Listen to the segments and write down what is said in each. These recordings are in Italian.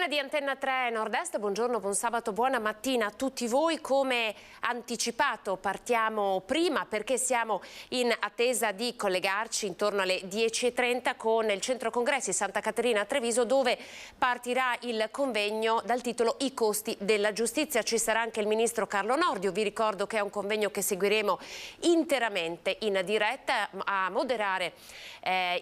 di Antenna 3 Nord-Est, buongiorno, buon sabato, buona mattina a tutti voi. Come anticipato partiamo prima perché siamo in attesa di collegarci intorno alle 10:30 con il Centro Congressi Santa Caterina a Treviso, dove partirà il convegno dal titolo I costi della giustizia. Ci sarà anche il Ministro Carlo Nordio. Vi ricordo che è un convegno che seguiremo interamente in diretta. A moderare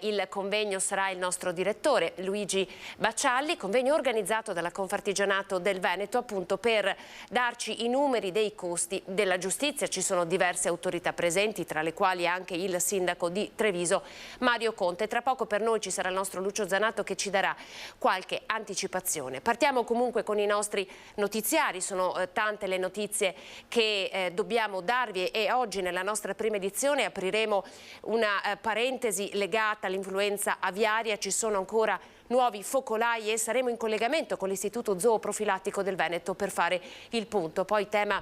il convegno sarà il nostro direttore Luigi Baccialli, convegno organizzato dalla Confartigianato del Veneto appunto per darci i numeri dei costi della giustizia. Ci sono diverse autorità presenti, tra le quali anche il sindaco di Treviso Mario Conte. Tra poco per noi ci sarà il nostro Lucio Zanato che ci darà qualche anticipazione. Partiamo comunque con i nostri notiziari, sono tante le notizie che dobbiamo darvi e oggi nella nostra prima edizione apriremo una parentesi legata all'influenza aviaria. Ci sono ancora nuovi focolai e saremo in collegamento con l'Istituto Zooprofilattico del Veneto per fare il punto. Poi tema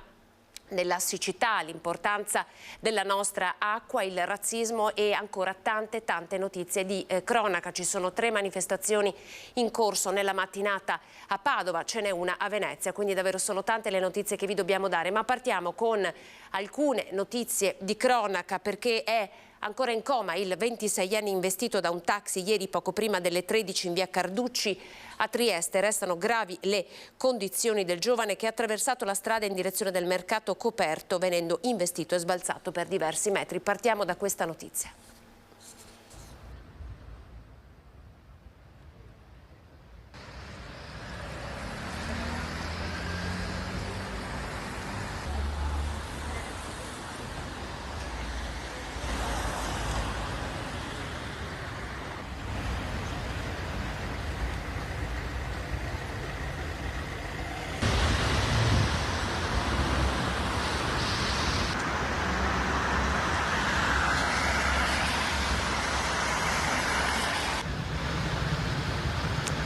della siccità, l'importanza della nostra acqua, il razzismo e ancora tante notizie di cronaca. Ci sono 3 manifestazioni in corso nella mattinata a Padova, ce n'è una a Venezia, quindi davvero sono tante le notizie che vi dobbiamo dare, ma partiamo con alcune notizie di cronaca perché è ancora in coma il 26enne investito da un taxi ieri poco prima delle 13 in via Carducci a Trieste. Restano gravi le condizioni del giovane che ha attraversato la strada in direzione del mercato coperto venendo investito e sbalzato per diversi metri. Partiamo da questa notizia.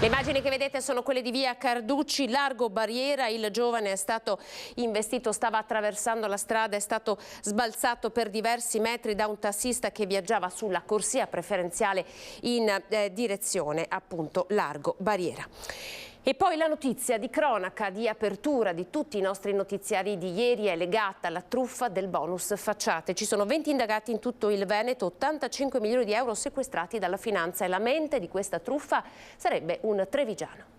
Le immagini che vedete sono quelle di via Carducci, largo Barriera. Il giovane è stato investito, stava attraversando la strada, è stato sbalzato per diversi metri da un tassista che viaggiava sulla corsia preferenziale in direzione appunto largo Barriera. E poi la notizia di cronaca di apertura di tutti i nostri notiziari di ieri è legata alla truffa del bonus facciate. Ci sono 20 indagati in tutto il Veneto, 85 milioni di euro sequestrati dalla finanza e la mente di questa truffa sarebbe un trevigiano.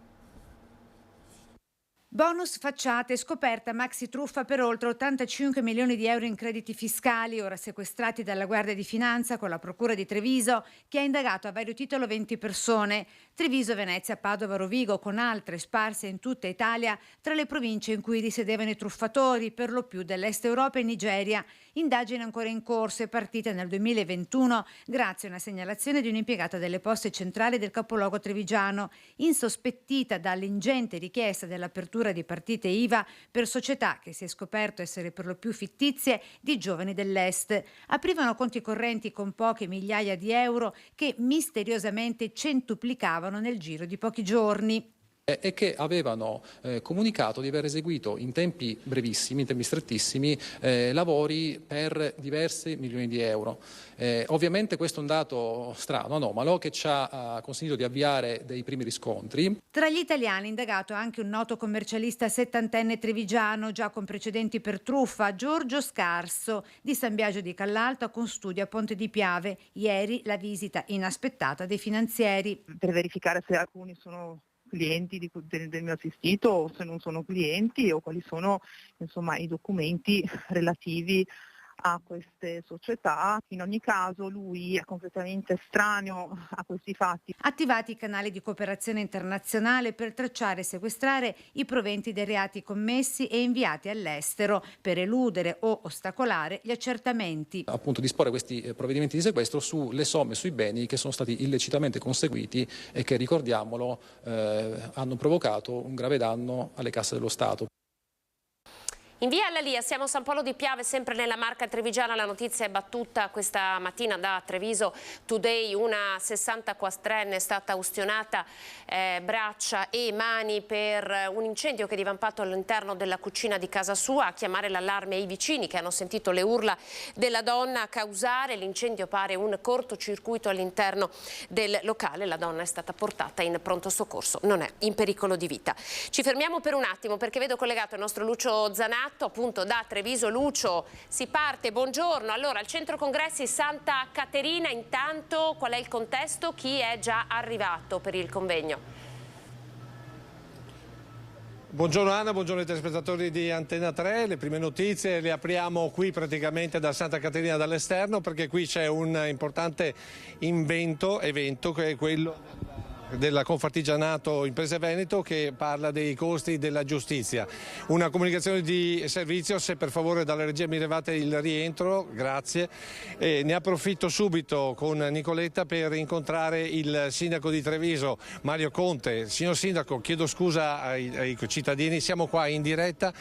Bonus facciate, scoperta maxi truffa per oltre 85 milioni di euro in crediti fiscali, ora sequestrati dalla Guardia di Finanza con la Procura di Treviso, che ha indagato a vario titolo 20 persone. Treviso, Venezia, Padova, Rovigo, con altre sparse in tutta Italia, tra le province in cui risiedevano i truffatori, per lo più dell'Est Europa e Nigeria. Indagine ancora in corso e partita nel 2021 grazie a una segnalazione di un'impiegata delle poste centrali del capoluogo trevigiano, insospettita dall'ingente richiesta dell'apertura di partite IVA per società che si è scoperto essere per lo più fittizie di giovani dell'Est. Aprivano conti correnti con poche migliaia di euro che misteriosamente centuplicavano nel giro di pochi giorni. E che avevano comunicato di aver eseguito in tempi brevissimi, in tempi strettissimi, lavori per diversi milioni di euro. Ovviamente questo è un dato strano, anomalo, che ci ha consentito di avviare dei primi riscontri. Tra gli italiani indagato anche un noto commercialista settantenne trevigiano, già con precedenti per truffa, Giorgio Scarso, di San Biagio di Callalto con studio a Ponte di Piave. Ieri la visita inaspettata dei finanzieri. Per verificare se alcuni sono clienti del mio assistito o se non sono clienti o quali sono insomma i documenti relativi a queste società. In ogni caso lui è completamente estraneo a questi fatti. Attivati i canali di cooperazione internazionale per tracciare e sequestrare i proventi dei reati commessi e inviati all'estero per eludere o ostacolare gli accertamenti. Appunto disporre questi provvedimenti di sequestro sulle somme, sui beni che sono stati illecitamente conseguiti e che, ricordiamolo, hanno provocato un grave danno alle casse dello Stato. In via Allalia, siamo a San Polo di Piave, sempre nella Marca Trevigiana. La notizia è battuta questa mattina da Treviso Today. Una 64enne è stata ustionata braccia e mani per un incendio che è divampato all'interno della cucina di casa sua. A chiamare l'allarme ai vicini che hanno sentito le urla della donna a causare l'incendio. Pare un cortocircuito all'interno del locale. La donna è stata portata in pronto soccorso, non è in pericolo di vita. Ci fermiamo per un attimo perché vedo collegato il nostro Lucio Zanato, appunto da Treviso. Lucio, si parte, buongiorno. Allora, al centro congressi Santa Caterina, intanto qual è il contesto? Chi è già arrivato per il convegno? Buongiorno Anna, buongiorno ai telespettatori di Antena 3. Le prime notizie le apriamo qui praticamente da Santa Caterina dall'esterno, perché qui c'è un importante evento che è quello della Confartigianato Imprese Veneto, che parla dei costi della giustizia. Una comunicazione di servizio, se per favore dalla regia mi levate il rientro, grazie. Ne approfitto subito con Nicoletta per incontrare il sindaco di Treviso, Mario Conte. Signor sindaco, chiedo scusa ai cittadini, siamo qua in diretta.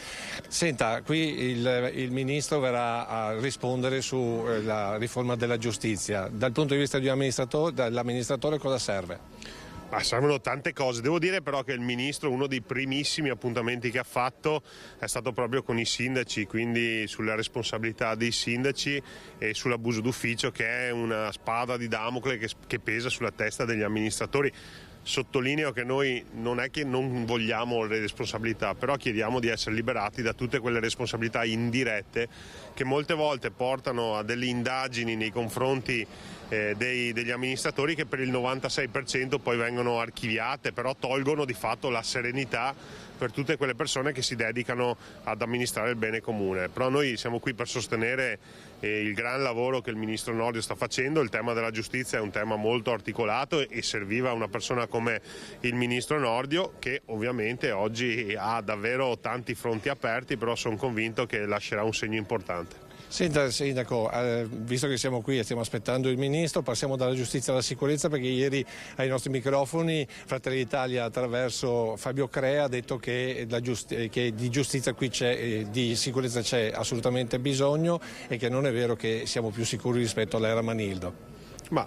Senta, qui il ministro verrà a rispondere sulla riforma della giustizia. Dal punto di vista di un amministratore, dell'amministratore cosa serve? Servono tante cose. Devo dire però che il ministro, uno dei primissimi appuntamenti che ha fatto è stato proprio con i sindaci, quindi sulla responsabilità dei sindaci e sull'abuso d'ufficio, che è una spada di Damocle che pesa sulla testa degli amministratori. Sottolineo che noi non è che non vogliamo le responsabilità, però chiediamo di essere liberati da tutte quelle responsabilità indirette che molte volte portano a delle indagini nei confronti degli amministratori, che per il 96% poi vengono archiviate, però tolgono di fatto la serenità per tutte quelle persone che si dedicano ad amministrare il bene comune. Però noi siamo qui per sostenere il gran lavoro che il ministro Nordio sta facendo. Il tema della giustizia è un tema molto articolato e serviva una persona come il ministro Nordio, che ovviamente oggi ha davvero tanti fronti aperti, però sono convinto che lascerà un segno importante. Senta sindaco, visto che siamo qui e stiamo aspettando il ministro, passiamo dalla giustizia alla sicurezza, perché ieri ai nostri microfoni Fratelli d'Italia attraverso Fabio Crea ha detto che di giustizia qui c'è, di sicurezza c'è assolutamente bisogno, e che non è vero che siamo più sicuri rispetto all'era Manildo.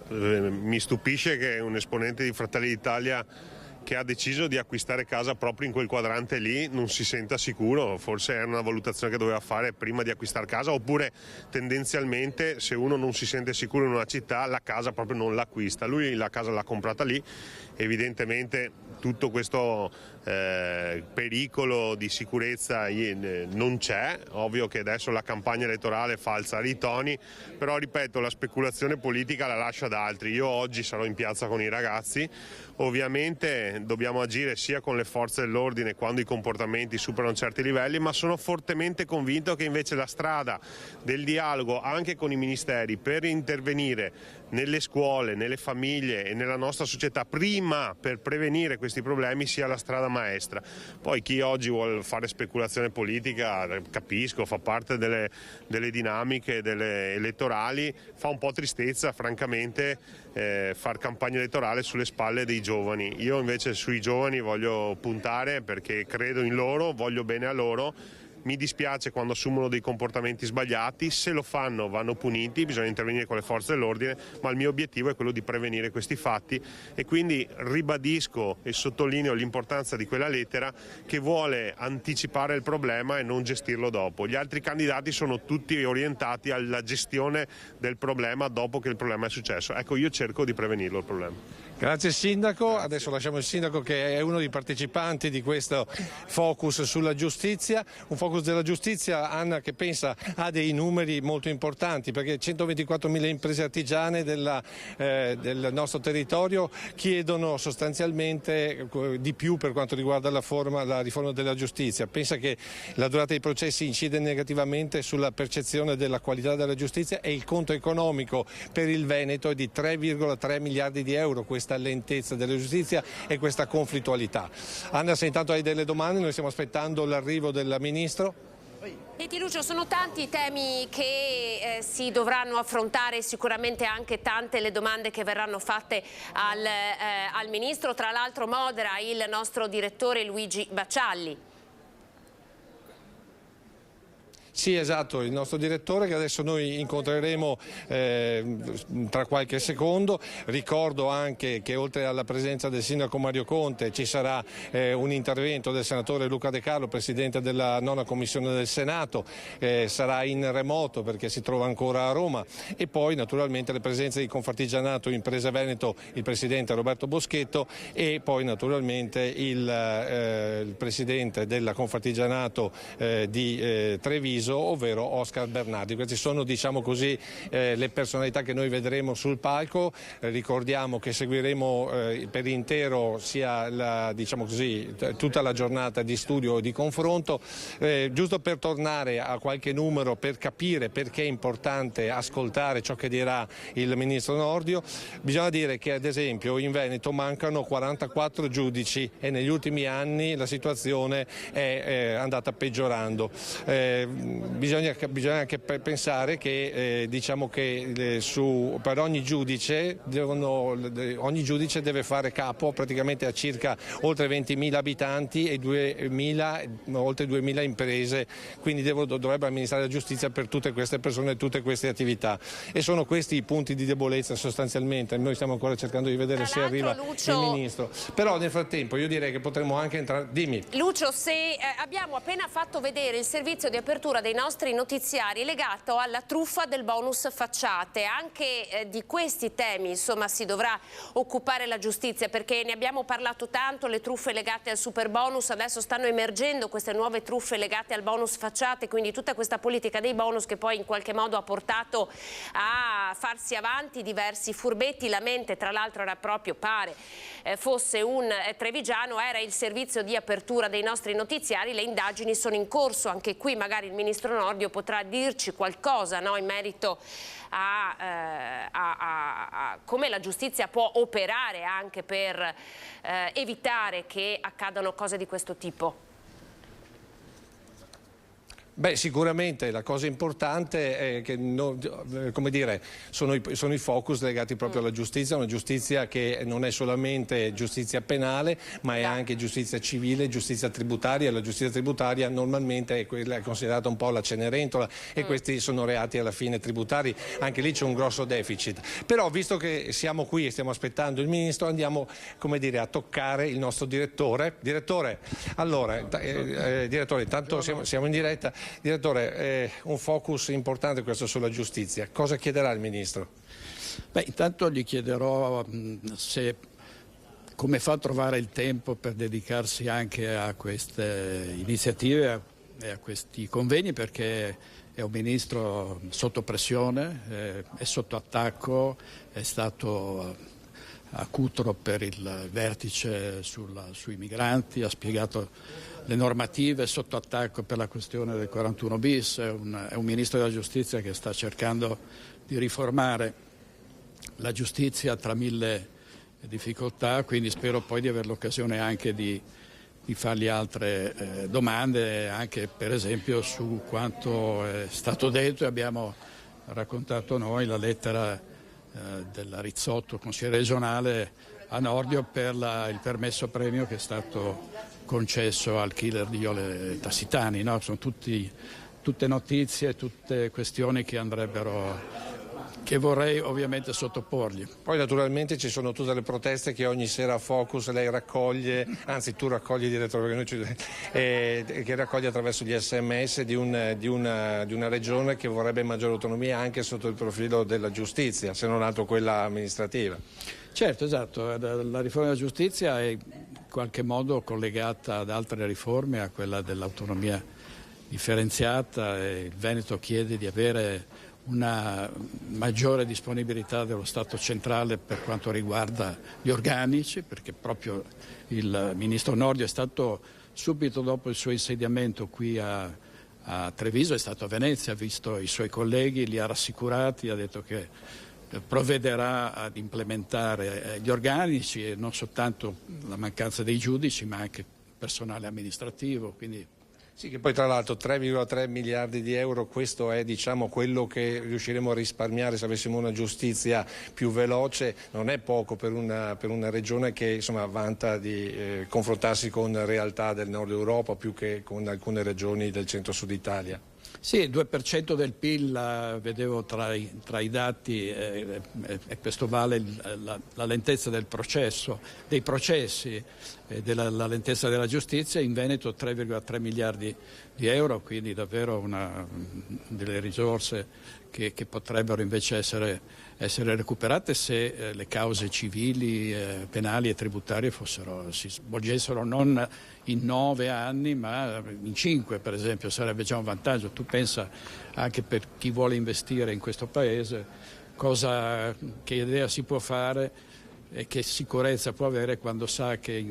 Mi stupisce che un esponente di Fratelli d'Italia che ha deciso di acquistare casa proprio in quel quadrante lì non si senta sicuro. Forse era una valutazione che doveva fare prima di acquistare casa, oppure tendenzialmente se uno non si sente sicuro in una città la casa proprio non l'acquista. Lui la casa l'ha comprata lì, evidentemente tutto questo pericolo di sicurezza non c'è. Ovvio che adesso la campagna elettorale fa alzare i toni, però ripeto, la speculazione politica la lascia ad altri. Io oggi sarò in piazza con i ragazzi, ovviamente dobbiamo agire sia con le forze dell'ordine quando i comportamenti superano certi livelli, ma sono fortemente convinto che invece la strada del dialogo anche con i ministeri per intervenire nelle scuole, nelle famiglie e nella nostra società prima per prevenire questi problemi sia la strada maestra. Poi chi oggi vuole fare speculazione politica, capisco, fa parte delle dinamiche elettorali, fa un po' tristezza francamente far campagna elettorale sulle spalle dei giovani. Io invece sui giovani voglio puntare perché credo in loro, voglio bene a loro. Mi dispiace quando assumono dei comportamenti sbagliati, se lo fanno vanno puniti, bisogna intervenire con le forze dell'ordine, ma il mio obiettivo è quello di prevenire questi fatti, e quindi ribadisco e sottolineo l'importanza di quella lettera che vuole anticipare il problema e non gestirlo dopo. Gli altri candidati sono tutti orientati alla gestione del problema dopo che il problema è successo. Ecco, io cerco di prevenirlo il problema. Grazie sindaco, adesso lasciamo il sindaco che è uno dei partecipanti di questo focus sulla giustizia, un focus della giustizia, Anna, che pensa ha dei numeri molto importanti, perché 124.000 imprese artigiane del nostro territorio chiedono sostanzialmente di più per quanto riguarda la riforma della giustizia. Pensa che la durata dei processi incide negativamente sulla percezione della qualità della giustizia, e il conto economico per il Veneto è di 3,3 miliardi di euro. Questa lentezza della giustizia e questa conflittualità. Anna, se intanto hai delle domande, noi stiamo aspettando l'arrivo del ministro. Senti Lucio, sono tanti i temi che si dovranno affrontare, sicuramente anche tante le domande che verranno fatte al ministro. Tra l'altro modera il nostro direttore Luigi Baccialli. Sì, esatto, il nostro direttore che adesso noi incontreremo tra qualche secondo. Ricordo anche che oltre alla presenza del sindaco Mario Conte ci sarà un intervento del senatore Luca De Carlo, presidente della 9ª commissione del Senato, sarà in remoto perché si trova ancora a Roma, e poi naturalmente le presenze di Confartigianato Imprese Veneto, il presidente Roberto Boschetto, e poi naturalmente il presidente della Confartigianato di Treviso, ovvero Oscar Bernardi. Queste sono, diciamo così, le personalità che noi vedremo sul palco. Ricordiamo che seguiremo per intero sia diciamo così, tutta la giornata di studio e di confronto. Giusto per tornare a qualche numero, per capire perché è importante ascoltare ciò che dirà il ministro Nordio, bisogna dire che ad esempio in Veneto mancano 44 giudici e negli ultimi anni la situazione è andata peggiorando. Bisogna anche pensare che diciamo che per ogni giudice deve fare capo praticamente a circa oltre 20.000 abitanti e oltre 2.000 imprese, quindi dovrebbe amministrare la giustizia per tutte queste persone e tutte queste attività, e sono questi i punti di debolezza sostanzialmente. Noi stiamo ancora cercando di vedere se arriva il ministro, però nel frattempo io direi che potremmo anche entrare. Dimmi Lucio, se abbiamo appena fatto vedere il servizio di apertura dei nostri notiziari legato alla truffa del bonus facciate, anche di questi temi insomma si dovrà occupare la giustizia, perché ne abbiamo parlato tanto, le truffe legate al super bonus, adesso stanno emergendo queste nuove truffe legate al bonus facciate, quindi tutta questa politica dei bonus che poi in qualche modo ha portato a farsi avanti diversi furbetti. La mente tra l'altro era proprio, pare fosse un trevigiano, era il servizio di apertura dei nostri notiziari. Le indagini sono in corso, anche qui magari il ministro Nordio potrà dirci qualcosa, no, in merito a come la giustizia può operare anche per evitare che accadano cose di questo tipo. Beh, sicuramente la cosa importante è che come dire, sono i focus legati proprio alla giustizia, una giustizia che non è solamente giustizia penale, ma è anche giustizia civile, giustizia tributaria. La giustizia tributaria normalmente è considerata un po' la Cenerentola, e questi sono reati alla fine tributari, anche lì c'è un grosso deficit. Però visto che siamo qui e stiamo aspettando il ministro, andiamo, come dire, a toccare il nostro direttore. Direttore, allora, direttore, intanto siamo in diretta. Direttore, un focus importante questo sulla giustizia. Cosa chiederà il ministro? Beh, intanto gli chiederò come fa a trovare il tempo per dedicarsi anche a queste iniziative e a questi convegni, perché è un ministro sotto pressione, è sotto attacco, è stato a Cutro per il vertice sui migranti, ha spiegato le normative, sotto attacco per la questione del 41 bis, è un ministro della giustizia che sta cercando di riformare la giustizia tra mille difficoltà, quindi spero poi di avere l'occasione anche di fargli altre domande, anche per esempio su quanto è stato detto e abbiamo raccontato noi, la lettera della Rizzotto, consigliere regionale a Nordio, per il permesso premio che è stato concesso al killer di Iole Tassitani, no? Sono tutte notizie, tutte questioni che vorrei ovviamente sottoporgli. Poi naturalmente ci sono tutte le proteste che ogni sera a Focus lei raccoglie, anzi tu raccogli direttore, che raccoglie attraverso gli SMS di una regione che vorrebbe maggiore autonomia anche sotto il profilo della giustizia, se non altro quella amministrativa. Certo, esatto, la riforma della giustizia è in qualche modo collegata ad altre riforme, a quella dell'autonomia differenziata, e il Veneto chiede di avere una maggiore disponibilità dello Stato centrale per quanto riguarda gli organici, perché proprio il ministro Nordio è stato subito dopo il suo insediamento qui a Treviso, è stato a Venezia, ha visto i suoi colleghi, li ha rassicurati, ha detto che provvederà ad implementare gli organici, e non soltanto la mancanza dei giudici ma anche personale amministrativo. Quindi Sì, che poi tra l'altro 3,3 miliardi di euro, questo è diciamo quello che riusciremo a risparmiare se avessimo una giustizia più veloce, non è poco per una regione che insomma vanta di confrontarsi con realtà del nord Europa più che con alcune regioni del centro-sud Italia. Sì, il 2% del PIL vedevo tra i dati e questo vale la lentezza del processo, dei processi, la lentezza della giustizia. In Veneto 3,3 miliardi di euro, quindi davvero delle risorse che potrebbero invece essere recuperate se le cause civili, penali e tributarie si svolgessero non in 9 anni ma in 5, per esempio. Sarebbe già un vantaggio. Tu pensa anche per chi vuole investire in questo paese che idea si può fare e che sicurezza può avere quando sa che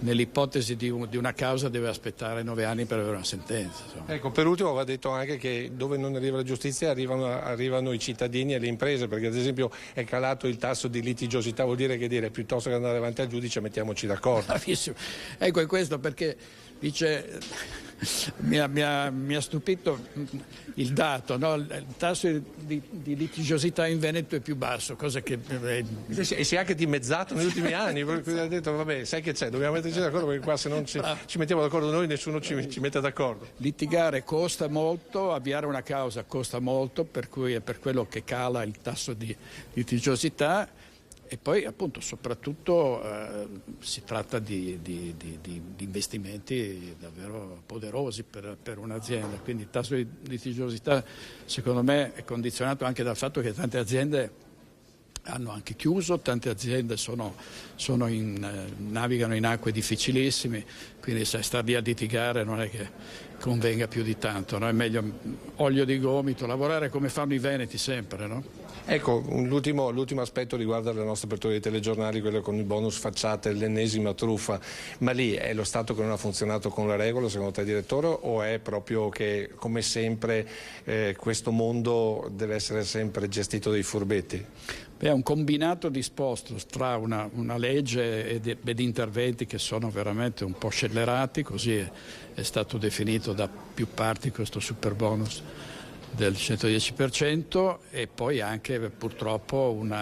nell'ipotesi di una causa deve aspettare 9 anni per avere una sentenza. Insomma. Ecco, per ultimo va detto anche che dove non arriva la giustizia arrivano i cittadini e le imprese, perché ad esempio è calato il tasso di litigiosità, vuol dire piuttosto che andare davanti al giudice mettiamoci d'accordo. Bravissimo. Ecco, è questo perché dice... Mi ha stupito il dato, no? Il tasso di litigiosità in Veneto è più basso, cosa che... E si è anche dimezzato negli ultimi anni, ha detto vabbè, sai che c'è, dobbiamo metterci d'accordo perché qua se non ci mettiamo d'accordo noi nessuno ci mette d'accordo. Litigare costa molto, avviare una causa costa molto, per cui è per quello che cala il tasso di litigiosità. E poi appunto soprattutto si tratta di investimenti davvero poderosi per un'azienda, quindi il tasso di litigiosità secondo me è condizionato anche dal fatto che tante aziende hanno anche chiuso, tante aziende navigano in acque difficilissime, quindi se star lì a litigare non è che convenga più di tanto, no? È meglio olio di gomito, lavorare come fanno i veneti sempre, no? Ecco, l'ultimo aspetto riguarda la nostra apertura dei telegiornali, quello con il bonus facciate, l'ennesima truffa, ma lì è lo Stato che non ha funzionato con la regola secondo te, direttore, o è proprio che come sempre questo mondo deve essere sempre gestito dai furbetti? È un combinato disposto tra una legge ed interventi che sono veramente un po' scellerati, così è stato definito da più parti questo super bonus del 110%, e poi anche purtroppo un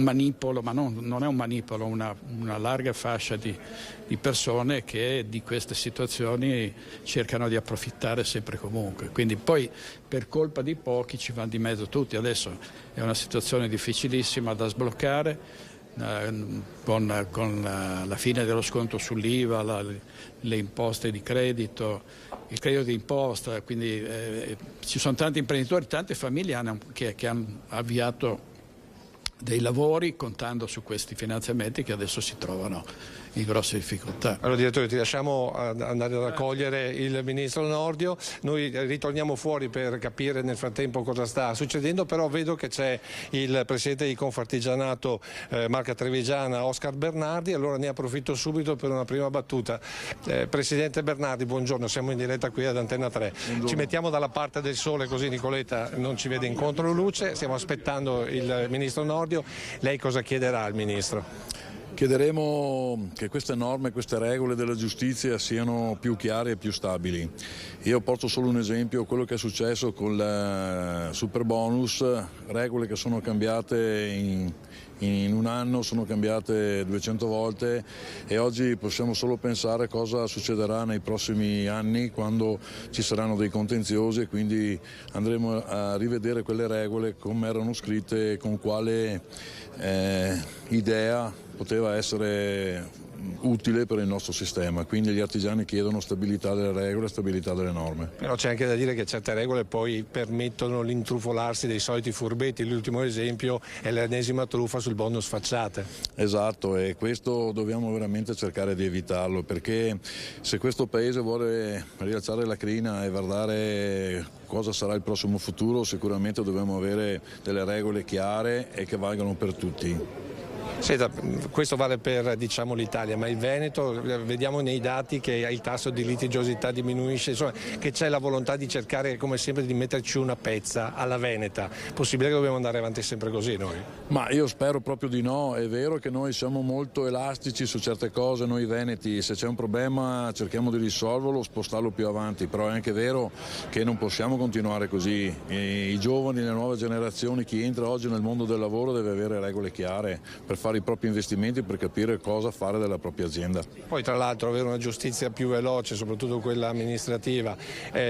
manipolo, ma non è un manipolo, una larga fascia di persone che di queste situazioni cercano di approfittare sempre e comunque. Quindi poi per colpa di pochi ci vanno di mezzo tutti. Adesso è una situazione difficilissima da sbloccare. Con la fine dello sconto sull'IVA, le imposte di credito, il credito di imposta, quindi ci sono tanti imprenditori, tante famiglie che hanno avviato dei lavori contando su questi finanziamenti che adesso si trovano in grosse difficoltà. Allora direttore, ti lasciamo andare a raccogliere il ministro Nordio, noi ritorniamo fuori per capire nel frattempo cosa sta succedendo, però vedo che c'è il presidente di Confartigianato Marca Trevigiana Oscar Bernardi, allora ne approfitto subito per una prima battuta. Presidente Bernardi, buongiorno, siamo in diretta qui ad Antenna 3, ci mettiamo dalla parte del sole così Nicoletta non ci vede in controluce, stiamo aspettando il ministro Nordio, lei cosa chiederà al ministro? Chiederemo che queste norme, queste regole della giustizia siano più chiare e più stabili. Io porto solo un esempio, quello che è successo con il super bonus, regole che sono cambiate in un anno, sono cambiate 200 volte e oggi possiamo solo pensare cosa succederà nei prossimi anni quando ci saranno dei contenziosi e quindi andremo a rivedere quelle regole come erano scritte e con quale idea poteva essere utile per il nostro sistema, quindi gli artigiani chiedono stabilità delle regole, stabilità delle norme. Però c'è anche da dire che certe regole poi permettono l'intrufolarsi dei soliti furbetti, l'ultimo esempio è l'ennesima truffa sul bonus facciate. Esatto, e questo dobbiamo veramente cercare di evitarlo, perché se questo Paese vuole rialzare la crina e guardare cosa sarà il prossimo futuro, sicuramente dobbiamo avere delle regole chiare e che valgano per tutti. Senta, questo vale per l'Italia, ma il Veneto, vediamo nei dati che il tasso di litigiosità diminuisce, insomma, che c'è la volontà di cercare come sempre di metterci una pezza alla veneta. Possibile che dobbiamo andare avanti sempre così noi? Ma io spero proprio di no, è vero che noi siamo molto elastici su certe cose, noi veneti, se c'è un problema cerchiamo di risolverlo, spostarlo più avanti, però è anche vero che non possiamo continuare così. I giovani, le nuove generazioni, chi entra oggi nel mondo del lavoro deve avere regole chiare per fare fare i propri investimenti, per capire cosa fare della propria azienda. Poi tra l'altro avere una giustizia più veloce, soprattutto quella amministrativa,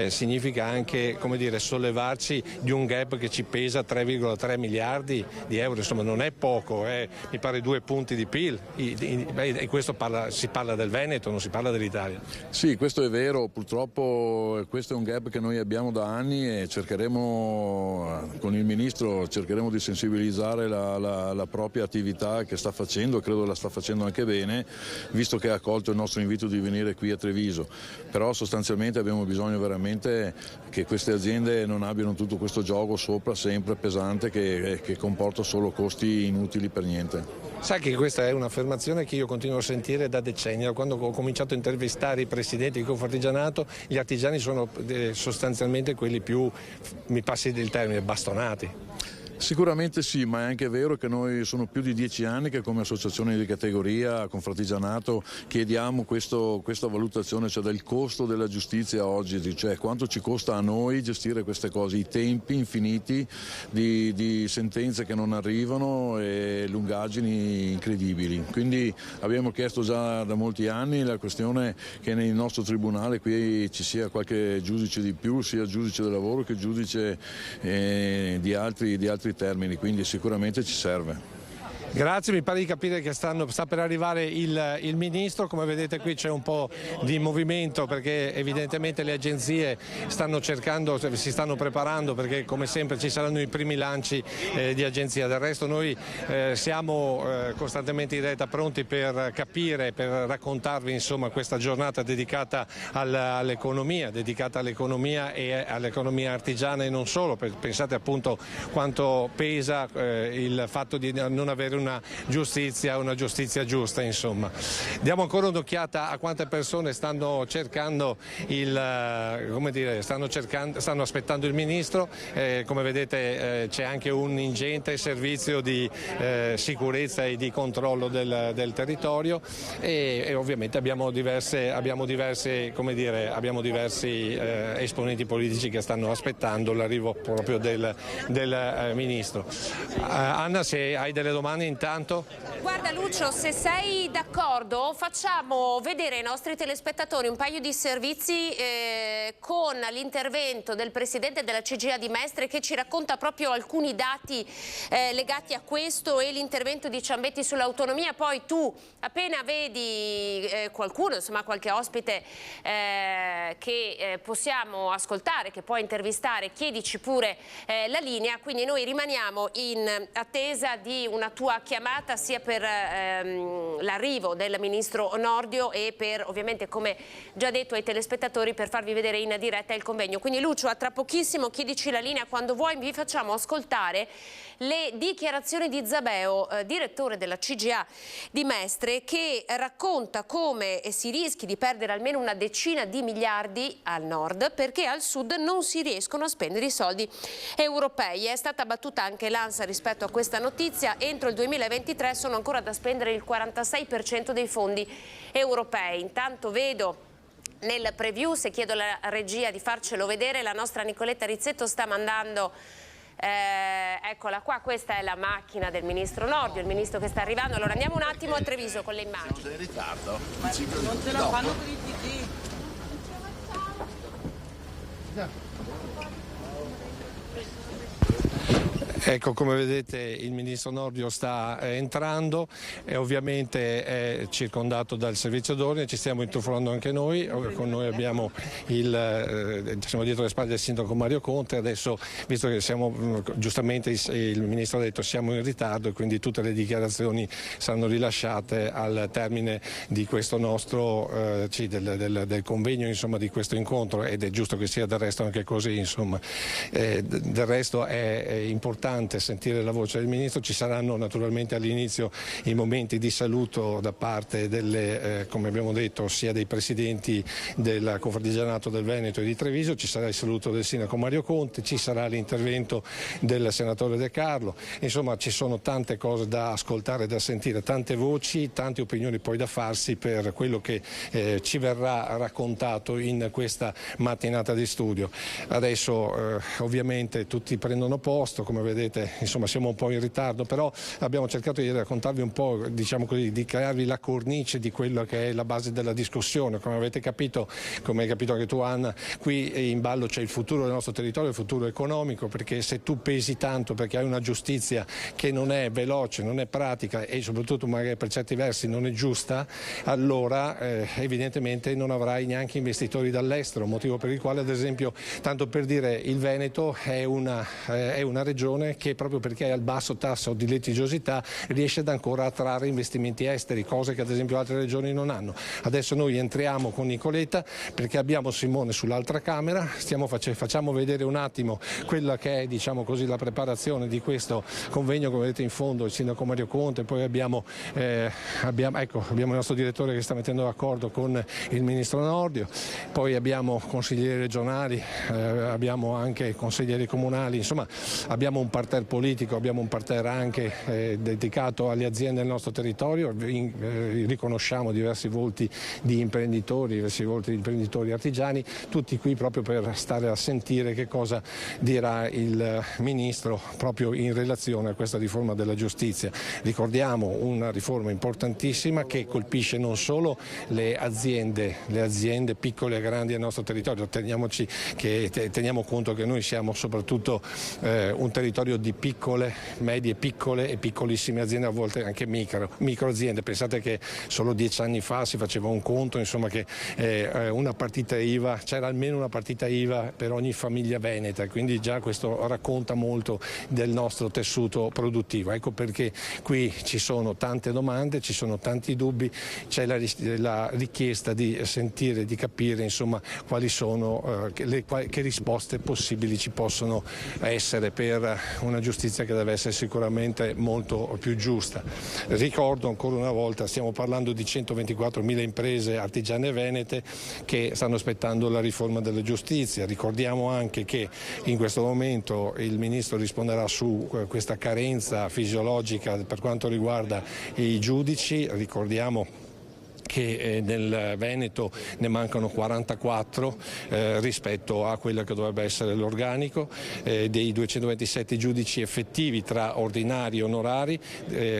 significa anche, come dire, sollevarci di un gap che ci pesa 3,3 miliardi di euro, insomma non è poco, mi pare 2 punti di PIL, e questo si parla del Veneto, non si parla dell'Italia. Sì, questo è vero, purtroppo questo è un gap che noi abbiamo da anni e cercheremo, con il Ministro, cercheremo di sensibilizzare la propria attività che sta facendo, credo la sta facendo anche bene, visto che ha accolto il nostro invito di venire qui a Treviso, però sostanzialmente abbiamo bisogno veramente che queste aziende non abbiano tutto questo gioco sopra sempre pesante che comporta solo costi inutili per niente. Sai che questa è un'affermazione che io continuo a sentire da decenni. Quando ho cominciato a intervistare i presidenti di Confartigianato, gli artigiani sono sostanzialmente quelli più, mi passi il termine, bastonati. Sicuramente sì, ma è anche vero che noi sono più di 10 anni che come associazione di categoria Confartigianato chiediamo questa valutazione, cioè del costo della giustizia oggi, cioè quanto ci costa a noi gestire queste cose, i tempi infiniti di sentenze che non arrivano e lungaggini incredibili. Quindi abbiamo chiesto già da molti anni la questione che nel nostro tribunale qui ci sia qualche giudice di più, sia giudice del lavoro che giudice di altri termini, quindi sicuramente ci serve. Grazie, mi pare di capire che sta per arrivare il Ministro, come vedete qui c'è un po' di movimento perché evidentemente le agenzie si stanno preparando perché come sempre ci saranno i primi lanci di agenzia. Del resto noi siamo costantemente in diretta pronti per capire, per raccontarvi insomma questa giornata dedicata all'economia e all'economia artigiana e non solo. Pensate appunto quanto pesa il fatto di non avere una giustizia giusta, insomma. Diamo ancora un'occhiata a quante persone stanno cercando stanno aspettando il Ministro. Come vedete c'è anche un ingente servizio di sicurezza e di controllo del territorio e ovviamente abbiamo diversi esponenti politici che stanno aspettando l'arrivo proprio del Ministro. Anna, se hai delle domande intanto. Guarda Lucio, se sei d'accordo facciamo vedere ai nostri telespettatori un paio di servizi con l'intervento del Presidente della CGIA di Mestre che ci racconta proprio alcuni dati legati a questo e l'intervento di Ciambetti sull'autonomia. Poi tu appena vedi qualcuno, insomma qualche ospite che possiamo ascoltare, che puoi intervistare, chiedici pure la linea, quindi noi rimaniamo in attesa di una tua chiamata sia per l'arrivo del Ministro Nordio e per ovviamente, come già detto ai telespettatori, per farvi vedere in diretta il convegno. Quindi Lucio, a tra pochissimo, chiedici la linea quando vuoi, vi facciamo ascoltare le dichiarazioni di Zabeo, direttore della CGIA di Mestre, che racconta come si rischi di perdere almeno una decina di miliardi al nord perché al sud non si riescono a spendere i soldi europei. È stata battuta anche l'ANSA rispetto a questa notizia. Entro il 2023 sono ancora da spendere il 46% dei fondi europei. Intanto vedo nel preview, se chiedo alla regia di farcelo vedere, la nostra Nicoletta Rizzetto sta mandando, eccola qua, questa è la macchina del Ministro Nordio, il Ministro che sta arrivando. Allora andiamo un attimo a Treviso con le immagini. Siamo in ritardo. Non ce la fanno per il PD. Ecco, come vedete il Ministro Nordio sta entrando e ovviamente è circondato dal servizio d'ordine, ci stiamo intrufolando anche noi, con noi abbiamo siamo dietro le spalle del Sindaco Mario Conte. Adesso, visto che siamo, giustamente il Ministro ha detto siamo in ritardo e quindi tutte le dichiarazioni saranno rilasciate al termine di questo nostro, del convegno, insomma, di questo incontro, ed è giusto che sia del resto anche così, insomma. Del resto è importante sentire la voce del Ministro. Ci saranno naturalmente all'inizio i momenti di saluto da parte come abbiamo detto, sia dei presidenti del Confartigianato del Veneto e di Treviso, ci sarà il saluto del Sindaco Mario Conte, ci sarà l'intervento del Senatore De Carlo, insomma ci sono tante cose da ascoltare, da sentire, tante voci, tante opinioni poi da farsi per quello che ci verrà raccontato in questa mattinata di studio. Adesso ovviamente tutti prendono posto, come vedete vedete, insomma, siamo un po' in ritardo, però abbiamo cercato di raccontarvi un po', diciamo così, di crearvi la cornice di quello che è la base della discussione. Come avete capito, come hai capito anche tu Anna, qui in ballo c'è il futuro del nostro territorio, il futuro economico, perché se tu pesi tanto perché hai una giustizia che non è veloce, non è pratica e soprattutto magari per certi versi non è giusta, allora evidentemente non avrai neanche investitori dall'estero, motivo per il quale ad esempio, tanto per dire, il Veneto è una regione che proprio perché ha il basso tasso di litigiosità riesce ad ancora attrarre investimenti esteri, cose che ad esempio altre regioni non hanno. Adesso noi entriamo con Nicoletta perché abbiamo Simone sull'altra Camera, facciamo vedere un attimo quella che è, diciamo così, la preparazione di questo convegno. Come vedete in fondo il sindaco Mario Conte, poi abbiamo il nostro direttore che sta mettendo d'accordo con il ministro Nordio, poi abbiamo consiglieri regionali, abbiamo anche consiglieri comunali, insomma abbiamo un parterre politico, abbiamo un parterre anche dedicato alle aziende del nostro territorio, riconosciamo diversi volti di imprenditori, diversi volti di imprenditori artigiani, tutti qui proprio per stare a sentire che cosa dirà il ministro proprio in relazione a questa riforma della giustizia. Ricordiamo una riforma importantissima che colpisce non solo le aziende piccole e grandi del nostro territorio, teniamo conto che noi siamo soprattutto un territorio di piccole, medie, piccole e piccolissime aziende, a volte anche micro aziende. Pensate che solo 10 anni fa si faceva un conto, insomma, che una partita IVA, c'era almeno una partita IVA per ogni famiglia veneta, quindi già questo racconta molto del nostro tessuto produttivo. Ecco perché qui ci sono tante domande, ci sono tanti dubbi, c'è la richiesta di sentire, di capire, insomma, quali sono che risposte possibili ci possono essere per una giustizia che deve essere sicuramente molto più giusta. Ricordo ancora una volta, stiamo parlando di 124.000 imprese artigiane venete che stanno aspettando la riforma della giustizia. Ricordiamo anche che in questo momento il Ministro risponderà su questa carenza fisiologica per quanto riguarda i giudici. Ricordiamo che nel Veneto ne mancano 44 rispetto a quello che dovrebbe essere l'organico, dei 227 giudici effettivi tra ordinari e onorari,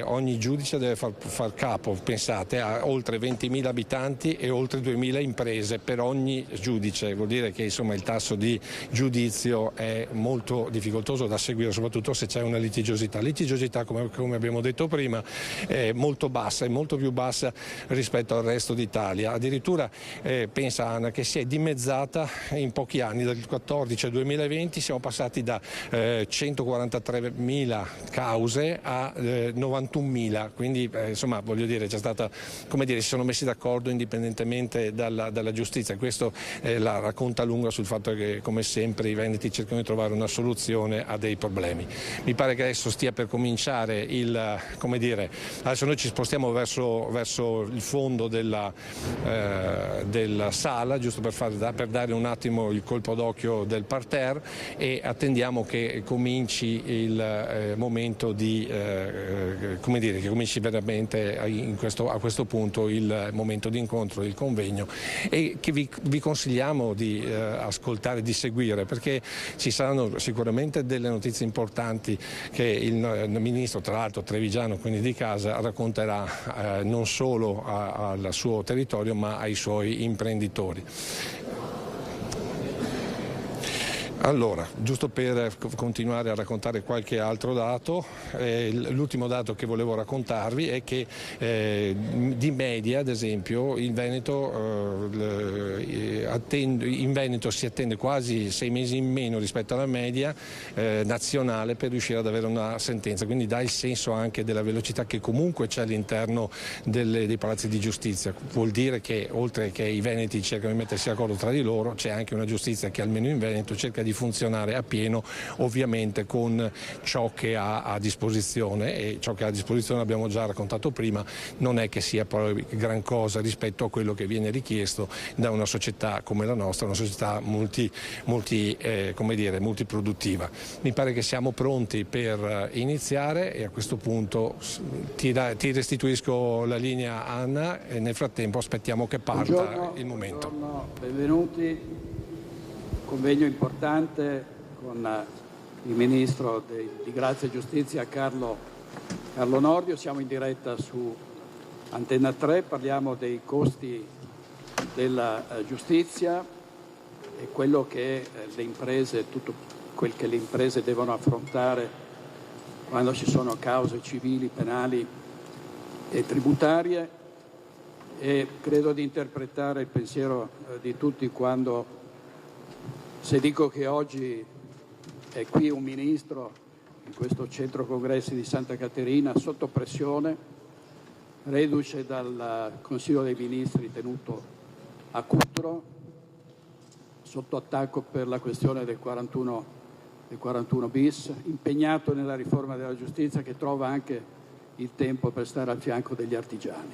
ogni giudice deve far capo, pensate, a oltre 20.000 abitanti e oltre 2.000 imprese per ogni giudice. Vuol dire che, insomma, il tasso di giudizio è molto difficoltoso da seguire, soprattutto se c'è una litigiosità. Litigiosità, come abbiamo detto prima, è molto bassa, è molto più bassa rispetto al resto d'Italia. Addirittura pensa Anna che si è dimezzata in pochi anni, dal 2014 al 2020 siamo passati da 143.000 cause a 91.000, quindi insomma, voglio dire, c'è stata, come dire, si sono messi d'accordo indipendentemente dalla giustizia. Questo la racconta lunga sul fatto che, come sempre, i veneti cercano di trovare una soluzione a dei problemi. Mi pare che adesso stia per cominciare adesso noi ci spostiamo verso il fondo della sala, giusto per dare un attimo il colpo d'occhio del parterre, e attendiamo che cominci il momento che cominci veramente a questo punto il momento di incontro, il convegno, e che vi consigliamo di ascoltare, di seguire, perché ci saranno sicuramente delle notizie importanti che il ministro, tra l'altro trevigiano, quindi di casa, racconterà non solo al suo territorio ma ai suoi imprenditori. Allora, giusto per continuare a raccontare qualche altro dato, l'ultimo dato che volevo raccontarvi è che di media, ad esempio, in Veneto si attende quasi 6 mesi in meno rispetto alla media nazionale per riuscire ad avere una sentenza, quindi dà il senso anche della velocità che comunque c'è all'interno dei palazzi di giustizia. Vuol dire che, oltre che i veneti cercano di mettersi d'accordo tra di loro, c'è anche una giustizia che almeno in Veneto cerca di funzionare a pieno, ovviamente con ciò che ha a disposizione, e ciò che ha a disposizione, abbiamo già raccontato prima, non è che sia poi gran cosa rispetto a quello che viene richiesto da una società come la nostra, una società multiproduttiva. Mi pare che siamo pronti per iniziare e a questo punto ti restituisco la linea, Anna, e nel frattempo aspettiamo che parta il momento. Buongiorno, benvenuti. Convegno importante con il Ministro di Grazia e Giustizia Carlo Nordio. Siamo in diretta su Antenna 3, parliamo dei costi della giustizia e quello che le imprese, tutto quel che le imprese devono affrontare quando ci sono cause civili, penali e tributarie, e credo di interpretare il pensiero di tutti se dico che oggi è qui un ministro in questo centro congressi di Santa Caterina sotto pressione, reduce dal Consiglio dei Ministri tenuto a Cutro, sotto attacco per la questione del 41 bis, impegnato nella riforma della giustizia, che trova anche il tempo per stare al fianco degli artigiani.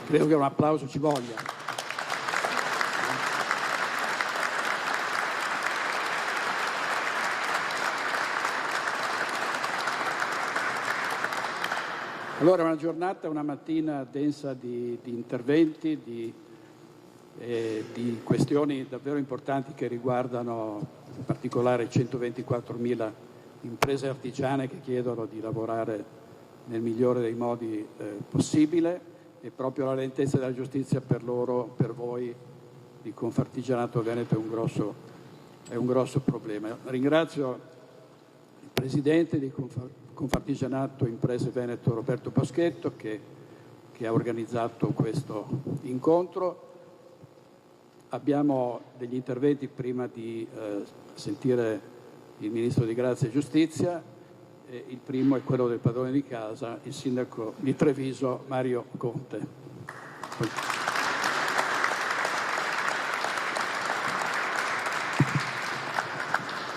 Credo che un applauso ci voglia. Allora, una mattina densa di interventi, di questioni davvero importanti che riguardano in particolare 124.000 imprese artigiane che chiedono di lavorare nel migliore dei modi possibile, e proprio la lentezza della giustizia per voi di Confartigianato Veneto è un grosso problema. Ringrazio il Presidente di Confartigianato Imprese Veneto Roberto Paschetto che ha organizzato questo incontro. Abbiamo degli interventi prima di sentire il Ministro di Grazia e Giustizia. Il primo è quello del padrone di casa, il Sindaco di Treviso Mario Conte.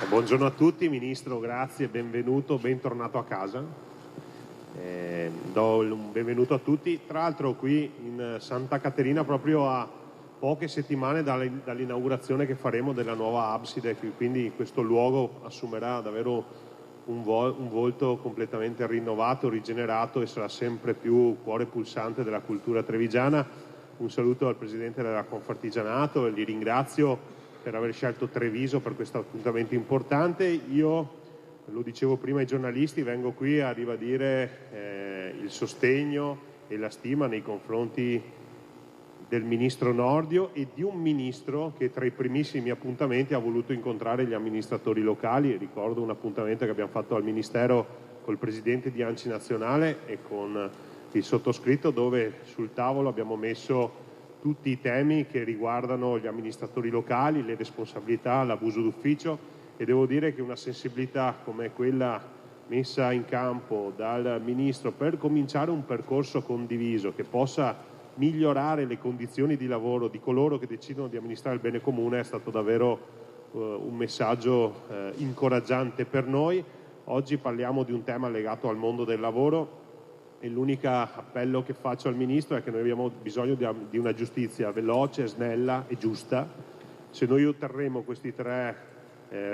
Buongiorno a tutti, Ministro, grazie, benvenuto, bentornato a casa. Do un benvenuto a tutti. Tra l'altro qui in Santa Caterina, proprio a poche settimane dall'inaugurazione che faremo della nuova abside, quindi questo luogo assumerà davvero un volto completamente rinnovato, rigenerato, e sarà sempre più cuore pulsante della cultura trevigiana. Un saluto al Presidente della Confartigianato e li ringrazio per aver scelto Treviso per questo appuntamento importante. Io, lo dicevo prima ai giornalisti, vengo qui a ribadire il sostegno e la stima nei confronti del Ministro Nordio e di un Ministro che tra i primissimi appuntamenti ha voluto incontrare gli amministratori locali. Ricordo un appuntamento che abbiamo fatto al Ministero col Presidente di ANCI Nazionale e con il sottoscritto, dove sul tavolo abbiamo messo tutti i temi che riguardano gli amministratori locali, le responsabilità, l'abuso d'ufficio, e devo dire che una sensibilità come quella messa in campo dal Ministro per cominciare un percorso condiviso che possa migliorare le condizioni di lavoro di coloro che decidono di amministrare il bene comune è stato davvero un messaggio incoraggiante per noi. Oggi parliamo di un tema legato al mondo del lavoro, e l'unico appello che faccio al Ministro è che noi abbiamo bisogno di una giustizia veloce, snella e giusta. Se noi otterremo questi tre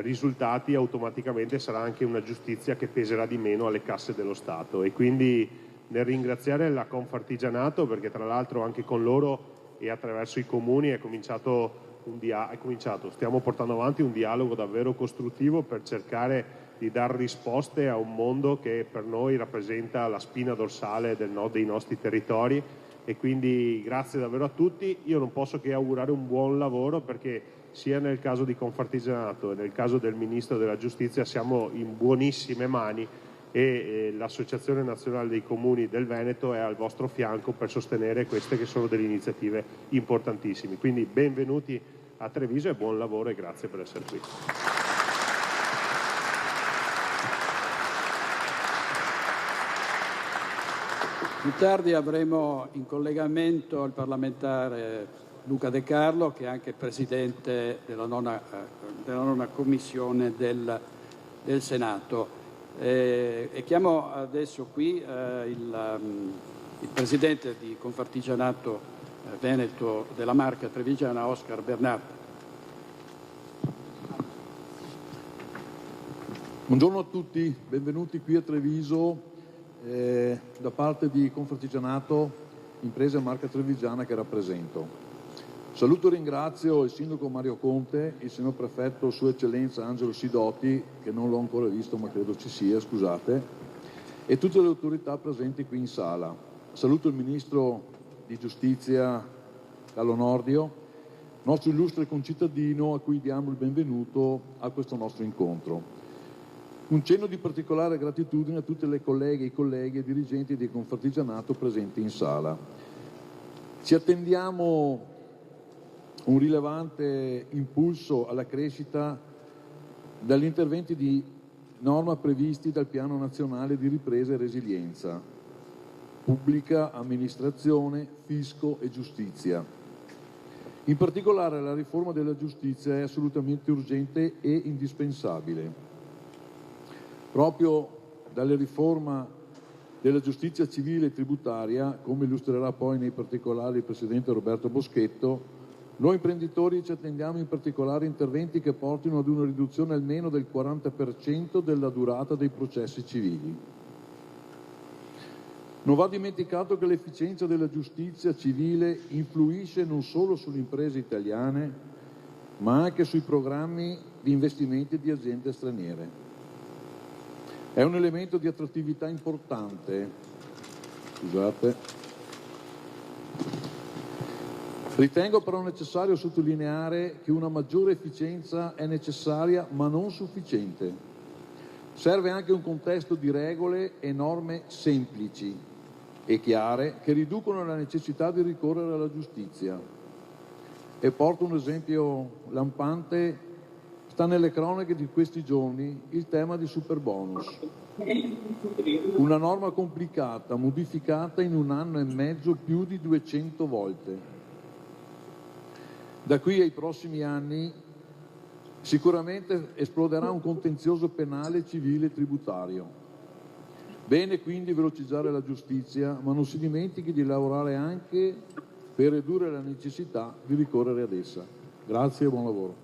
risultati, automaticamente sarà anche una giustizia che peserà di meno alle casse dello Stato. E quindi nel ringraziare la Confartigianato, perché tra l'altro anche con loro e attraverso i comuni stiamo portando avanti un dialogo davvero costruttivo per cercare di dare risposte a un mondo che per noi rappresenta la spina dorsale dei nostri territori. E quindi grazie davvero a tutti. Io non posso che augurare un buon lavoro, perché sia nel caso di Confartigianato e nel caso del Ministro della Giustizia siamo in buonissime mani, e l'Associazione Nazionale dei Comuni del Veneto è al vostro fianco per sostenere queste che sono delle iniziative importantissime. Quindi benvenuti a Treviso e buon lavoro, e grazie per essere qui. Più tardi avremo in collegamento il parlamentare Luca De Carlo, che è anche Presidente della nona Commissione del Senato. E chiamo adesso qui il Presidente di Confartigianato Veneto della Marca Trevigiana, Oscar Bernardo. Buongiorno a tutti, benvenuti qui a Treviso. Da parte di Confartigianato Imprese Marca Trevigiana che rappresento. Saluto e ringrazio il sindaco Mario Conte, il signor prefetto Sua Eccellenza Angelo Sidoti, che non l'ho ancora visto ma credo ci sia, scusate, e tutte le autorità presenti qui in sala. Saluto il ministro di Giustizia Carlo Nordio, nostro illustre concittadino a cui diamo il benvenuto a questo nostro incontro. Un cenno di particolare gratitudine a tutte le colleghe, i colleghi e dirigenti di Confartigianato presenti in sala. Ci attendiamo un rilevante impulso alla crescita dagli interventi di norma previsti dal Piano Nazionale di Ripresa e Resilienza, pubblica amministrazione, fisco e giustizia. In particolare la riforma della giustizia è assolutamente urgente e indispensabile. Proprio dalla riforma della giustizia civile e tributaria, come illustrerà poi nei particolari il Presidente Roberto Boschetto, noi imprenditori ci attendiamo in particolare interventi che portino ad una riduzione almeno del 40% della durata dei processi civili. Non va dimenticato che l'efficienza della giustizia civile influisce non solo sulle imprese italiane, ma anche sui programmi di investimenti di aziende straniere. È un elemento di attrattività importante. Scusate. Ritengo però necessario sottolineare che una maggiore efficienza è necessaria ma non sufficiente. Serve anche un contesto di regole e norme semplici e chiare che riducono la necessità di ricorrere alla giustizia. E porto un esempio lampante, sta nelle cronache di questi giorni il tema di Superbonus. Una norma complicata, modificata in 1 anno e mezzo più di 200 volte. Da qui ai prossimi anni sicuramente esploderà un contenzioso penale, civile e tributario. Bene quindi velocizzare la giustizia, ma non si dimentichi di lavorare anche per ridurre la necessità di ricorrere ad essa. Grazie e buon lavoro.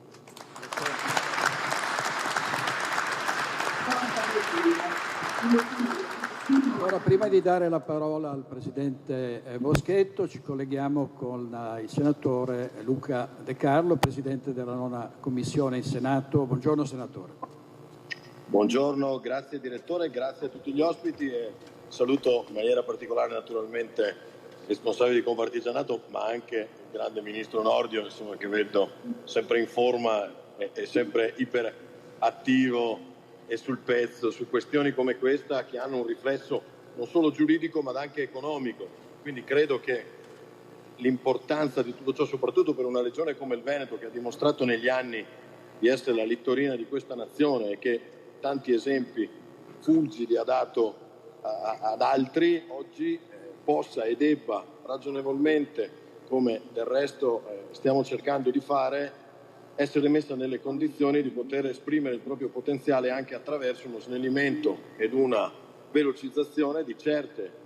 Ora, prima di dare la parola al Presidente Boschetto, ci colleghiamo con il Senatore Luca De Carlo, Presidente della 9ª Commissione in Senato. Buongiorno Senatore. Buongiorno, grazie Direttore, grazie a tutti gli ospiti e saluto in maniera particolare naturalmente il responsabile di Confartigianato, ma anche il grande Ministro Nordio, insomma, che vedo sempre in forma e sempre iperattivo e sul pezzo su questioni come questa che hanno un riflesso non solo giuridico ma anche economico. Quindi credo che l'importanza di tutto ciò, soprattutto per una regione come il Veneto, che ha dimostrato negli anni di essere la littorina di questa nazione e che tanti esempi fulgidi ha dato ad altri, oggi possa e debba ragionevolmente, come del resto stiamo cercando di fare, essere messa nelle condizioni di poter esprimere il proprio potenziale anche attraverso uno snellimento ed una velocizzazione di certe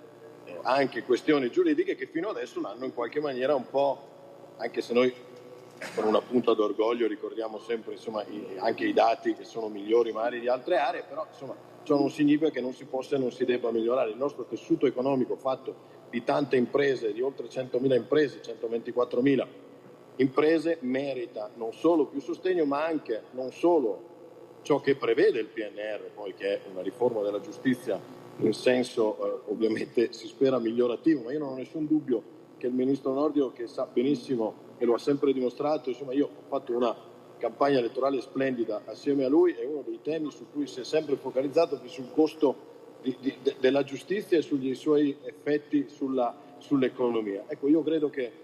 anche questioni giuridiche che fino adesso l'hanno in qualche maniera un po', anche se noi con una punta d'orgoglio ricordiamo sempre anche i dati che sono migliori magari di altre aree, però ciò non significa che non si possa e non si debba migliorare. Il nostro tessuto economico fatto di tante imprese, di oltre 100.000 imprese, 124.000 imprese, merita non solo più sostegno ma anche non solo ciò che prevede il PNR, poi che è una riforma della giustizia in senso ovviamente si spera migliorativo, ma io non ho nessun dubbio che il Ministro Nordio, che sa benissimo e lo ha sempre dimostrato, io ho fatto una campagna elettorale splendida assieme a lui e uno dei temi su cui si è sempre focalizzato è sul costo della giustizia e sugli suoi effetti sull'economia. Ecco, io credo che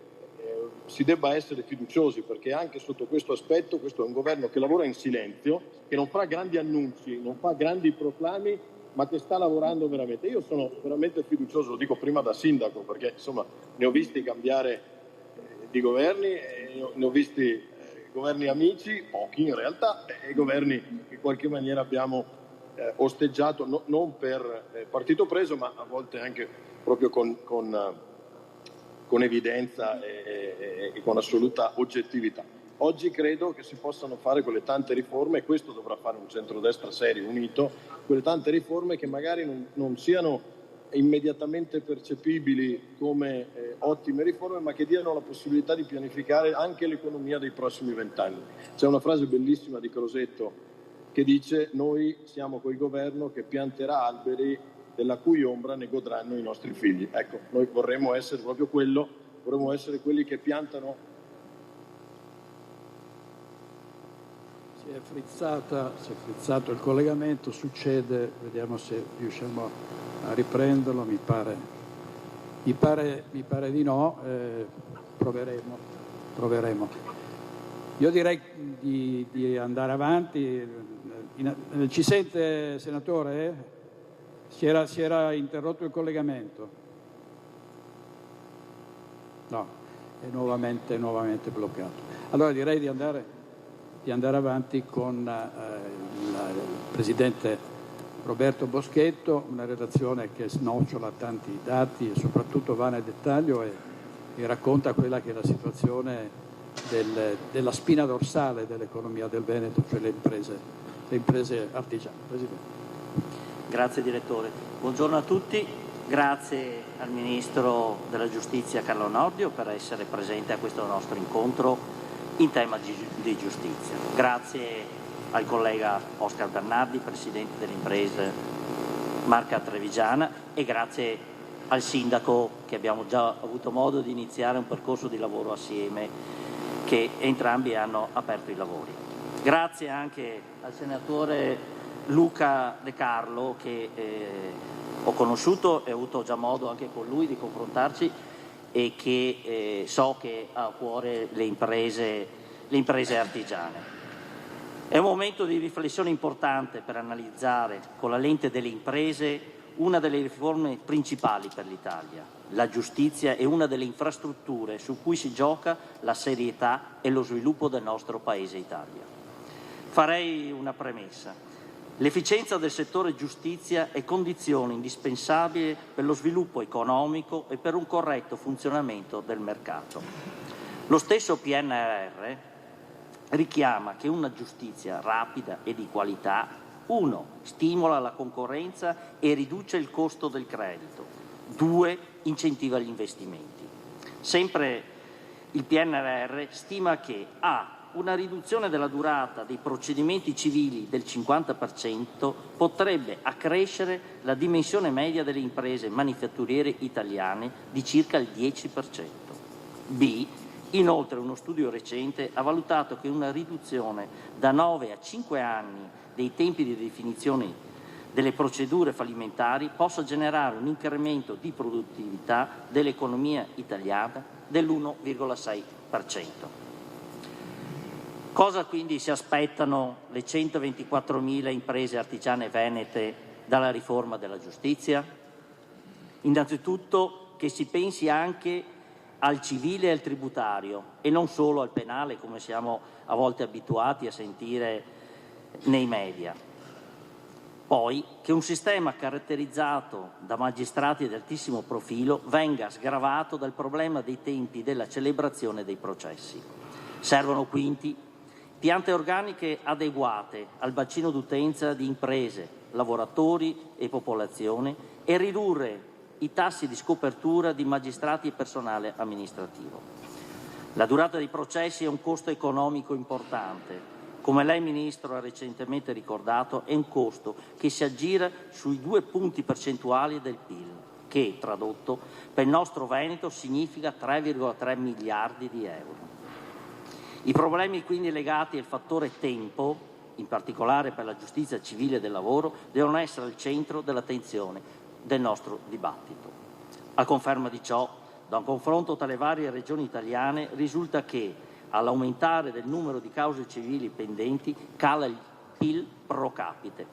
si debba essere fiduciosi, perché anche sotto questo aspetto questo è un governo che lavora in silenzio, che non fa grandi annunci, non fa grandi proclami, ma che sta lavorando veramente. Io sono veramente fiducioso, lo dico prima da sindaco, perché ne ho visti cambiare di governi, ne ho visti governi amici, pochi in realtà, e governi che in qualche maniera abbiamo osteggiato, non per partito preso, ma a volte anche proprio con evidenza e con assoluta oggettività. Oggi credo che si possano fare quelle tante riforme, e questo dovrà fare un centrodestra serio, unito, quelle tante riforme che magari non siano immediatamente percepibili come ottime riforme, ma che diano la possibilità di pianificare anche l'economia dei prossimi 20 anni. C'è una frase bellissima di Crosetto che dice: noi siamo quel governo che pianterà alberi della cui ombra ne godranno i nostri figli. Ecco, noi vorremmo essere proprio quello, vorremmo essere quelli che piantano. Si è frizzato il collegamento, succede, vediamo se riusciamo a riprenderlo, mi pare di no, proveremo. Io direi di andare avanti. Ci sente, senatore? Si era interrotto il collegamento? No, è nuovamente bloccato. Allora direi di andare avanti con il Presidente Roberto Boschetto, una relazione che snocciola tanti dati e soprattutto va nel dettaglio e racconta quella che è la situazione della spina dorsale dell'economia del Veneto, cioè le imprese artigiane. Presidente. Grazie Direttore. Buongiorno a tutti. Grazie al Ministro della Giustizia Carlo Nordio per essere presente a questo nostro incontro in tema di giustizia. Grazie al collega Oscar Bernardi, Presidente delle imprese Marca Trevigiana, e grazie al Sindaco, che abbiamo già avuto modo di iniziare un percorso di lavoro assieme, che entrambi hanno aperto i lavori. Grazie anche al Senatore Luca De Carlo, che ho conosciuto e ho avuto già modo anche con lui di confrontarci, e che so che ha a cuore le imprese artigiane. È un momento di riflessione importante per analizzare con la lente delle imprese una delle riforme principali per l'Italia. La giustizia è una delle infrastrutture su cui si gioca la serietà e lo sviluppo del nostro Paese Italia. Farei una premessa. L'efficienza del settore giustizia è condizione indispensabile per lo sviluppo economico e per un corretto funzionamento del mercato. Lo stesso PNRR richiama che una giustizia rapida e di qualità, 1. stimola la concorrenza e riduce il costo del credito, 2. incentiva gli investimenti. Sempre il PNRR stima che a. una riduzione della durata dei procedimenti civili del 50% potrebbe accrescere la dimensione media delle imprese manifatturiere italiane di circa il 10%. B. Inoltre uno studio recente ha valutato che una riduzione da 9 a 5 anni dei tempi di definizione delle procedure fallimentari possa generare un incremento di produttività dell'economia italiana dell'1,6%. Cosa quindi si aspettano le 124.000 imprese artigiane venete dalla riforma della giustizia? Innanzitutto che si pensi anche al civile e al tributario e non solo al penale, come siamo a volte abituati a sentire nei media. Poi che un sistema caratterizzato da magistrati di altissimo profilo venga sgravato dal problema dei tempi della celebrazione dei processi. Servono quindi piante organiche adeguate al bacino d'utenza di imprese, lavoratori e popolazione e ridurre i tassi di scopertura di magistrati e personale amministrativo. La durata dei processi è un costo economico importante. Come lei, Ministro, ha recentemente ricordato, è un costo che si aggira sui 2 punti percentuali del PIL, che, tradotto, per il nostro Veneto significa 3,3 miliardi di euro. I problemi quindi legati al fattore tempo, in particolare per la giustizia civile del lavoro, devono essere al centro dell'attenzione del nostro dibattito. A conferma di ciò, da un confronto tra le varie regioni italiane risulta che, all'aumentare del numero di cause civili pendenti, cala il PIL pro capite.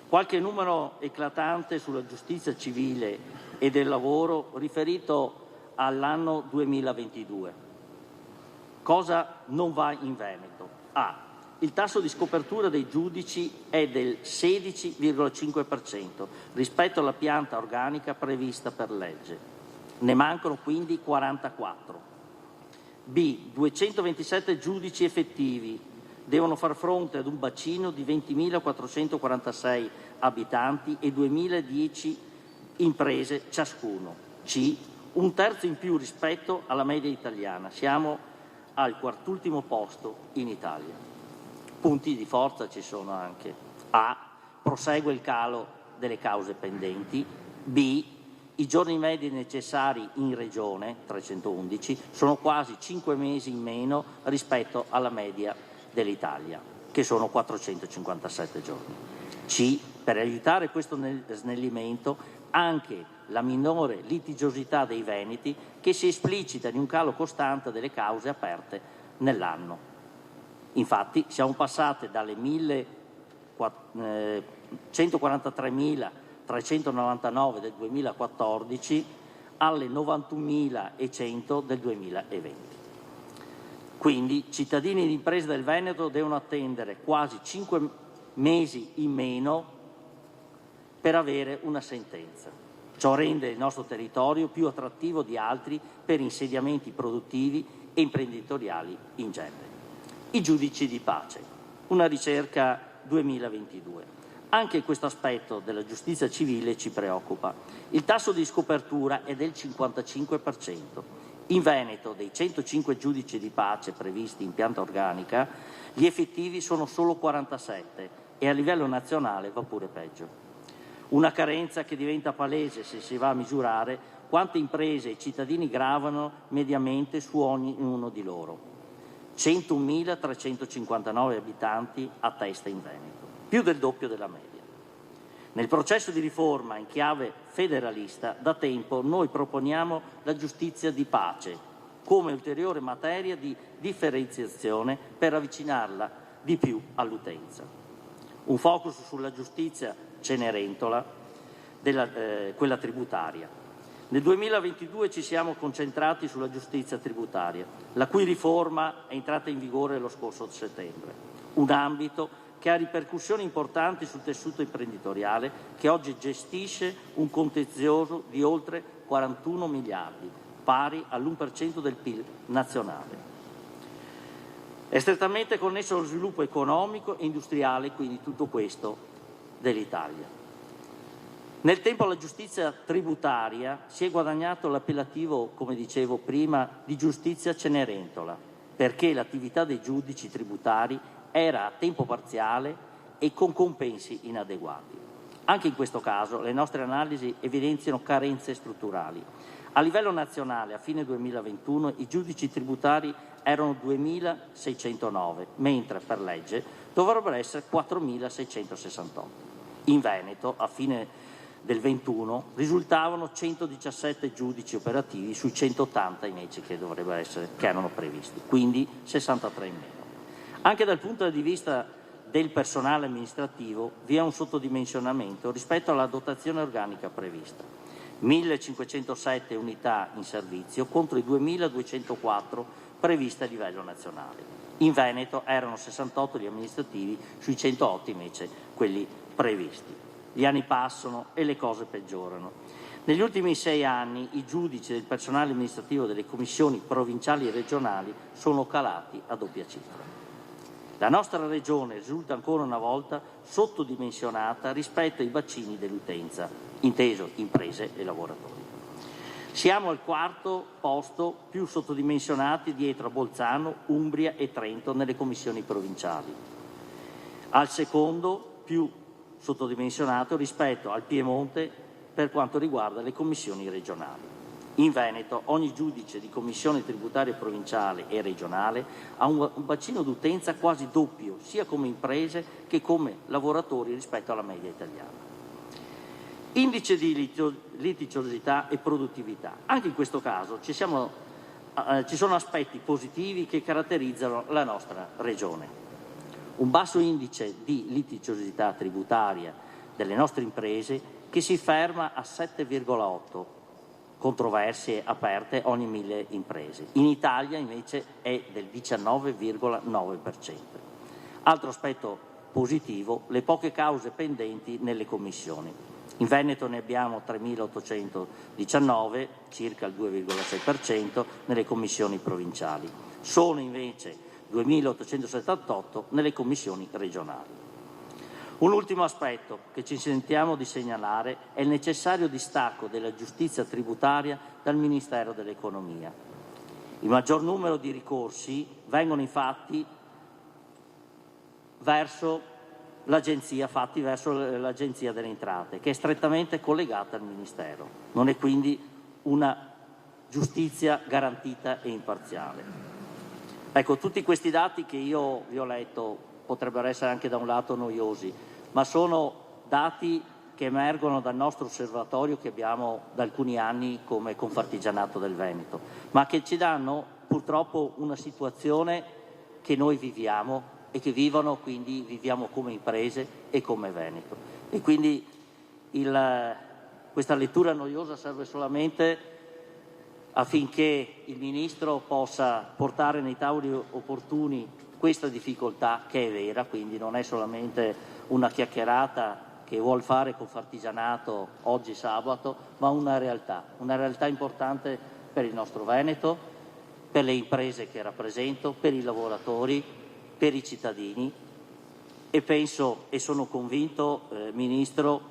Qualche numero eclatante sulla giustizia civile e del lavoro riferito all'anno 2022. Cosa non va in Veneto? A. Il tasso di scopertura dei giudici è del 16,5% rispetto alla pianta organica prevista per legge. Ne mancano quindi 44. B. 227 giudici effettivi devono far fronte ad un bacino di 20.446 abitanti e 2.010 imprese ciascuno. C, un terzo in più rispetto alla media italiana. Siamo al quartultimo posto in Italia. Punti di forza ci sono anche. A, prosegue il calo delle cause pendenti. B, i giorni medi necessari in regione, 311, sono quasi 5 mesi in meno rispetto alla media dell'Italia, che sono 457 giorni. C, per aiutare questo snellimento, anche la minore litigiosità dei veneti, che si esplicita in un calo costante delle cause aperte nell'anno. Infatti siamo passate dalle 143.399 del 2014 alle 91.100 del 2020. Quindi cittadini ed imprese del Veneto devono attendere quasi 5 mesi in meno per avere una sentenza. Ciò rende il nostro territorio più attrattivo di altri per insediamenti produttivi e imprenditoriali in genere. I giudici di pace, una ricerca 2022. Anche questo aspetto della giustizia civile ci preoccupa. Il tasso di scopertura è del 55%. In Veneto, dei 105 giudici di pace previsti in pianta organica, gli effettivi sono solo 47 e a livello nazionale va pure peggio. Una carenza che diventa palese se si va a misurare quante imprese e cittadini gravano mediamente su ognuno di loro. 101.359 abitanti a testa in Veneto, più del doppio della media. Nel processo di riforma in chiave federalista, da tempo noi proponiamo la giustizia di pace come ulteriore materia di differenziazione per avvicinarla di più all'utenza. Un focus sulla giustizia Cenerentola, quella tributaria. Nel 2022 ci siamo concentrati sulla giustizia tributaria, la cui riforma è entrata in vigore lo scorso settembre. Un ambito che ha ripercussioni importanti sul tessuto imprenditoriale, che oggi gestisce un contenzioso di oltre 41 miliardi, pari all'1% del PIL nazionale. È strettamente connesso allo sviluppo economico e industriale, quindi tutto questo, dell'Italia. Nel tempo la giustizia tributaria si è guadagnato l'appellativo, come dicevo prima, di giustizia Cenerentola, perché l'attività dei giudici tributari era a tempo parziale e con compensi inadeguati. Anche in questo caso le nostre analisi evidenziano carenze strutturali. A livello nazionale, a fine 2021, i giudici tributari erano 2.609, mentre per legge dovrebbero essere 4.668. In Veneto, a fine del 21, risultavano 117 giudici operativi sui 180 invece che erano previsti, quindi 63 in meno. Anche dal punto di vista del personale amministrativo vi è un sottodimensionamento rispetto alla dotazione organica prevista. 1.507 unità in servizio contro i 2.204 previste a livello nazionale. In Veneto erano 68 gli amministrativi sui 108 invece quelli previsti. Gli anni passano e le cose peggiorano. Negli ultimi 6 anni i giudici del personale amministrativo delle commissioni provinciali e regionali sono calati a doppia cifra. La nostra regione risulta ancora una volta sottodimensionata rispetto ai bacini dell'utenza, inteso imprese e lavoratori. Siamo al 4° posto più sottodimensionati dietro a Bolzano, Umbria e Trento nelle commissioni provinciali. Al 2° più sottodimensionato rispetto al Piemonte per quanto riguarda le commissioni regionali. In Veneto ogni giudice di commissione tributaria provinciale e regionale ha un bacino d'utenza quasi doppio, sia come imprese che come lavoratori rispetto alla media italiana. Indice di litigiosità e produttività. Anche in questo caso ci sono aspetti positivi che caratterizzano la nostra regione. Un basso indice di litigiosità tributaria delle nostre imprese che si ferma a 7,8 controversie aperte ogni 1000 imprese. In Italia invece è del 19,9%. Altro aspetto positivo, le poche cause pendenti nelle commissioni. In Veneto ne abbiamo 3.819, circa il 2,6% nelle commissioni provinciali. Sono invece 2.878 nelle commissioni regionali. Un ultimo aspetto che ci sentiamo di segnalare è il necessario distacco della giustizia tributaria dal Ministero dell'Economia. Il maggior numero di ricorsi vengono infatti fatti verso l'Agenzia delle Entrate, che è strettamente collegata al Ministero. Non è quindi una giustizia garantita e imparziale. Ecco, tutti questi dati che io vi ho letto potrebbero essere anche da un lato noiosi, ma sono dati che emergono dal nostro osservatorio che abbiamo da alcuni anni come Confartigianato del Veneto, ma che ci danno purtroppo una situazione che noi viviamo e che quindi viviamo come imprese e come Veneto. E quindi questa lettura noiosa serve solamente affinché il Ministro possa portare nei tavoli opportuni questa difficoltà, che è vera, quindi non è solamente una chiacchierata che vuol fare Confartigianato oggi sabato, ma una realtà importante per il nostro Veneto, per le imprese che rappresento, per i lavoratori, per i cittadini, e penso e sono convinto, Ministro,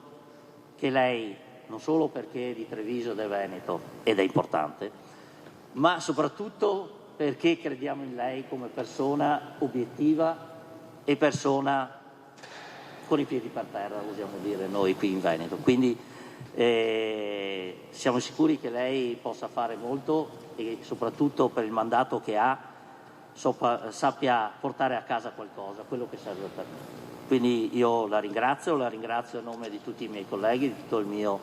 che lei, non solo perché è di Treviso ed è Veneto, ed è importante, ma soprattutto perché crediamo in lei come persona obiettiva e persona con i piedi per terra, usiamo dire noi qui in Veneto. Quindi siamo sicuri che lei possa fare molto e soprattutto per il mandato che ha sappia portare a casa qualcosa, quello che serve per noi. Quindi io la ringrazio a nome di tutti i miei colleghi, di tutto il mio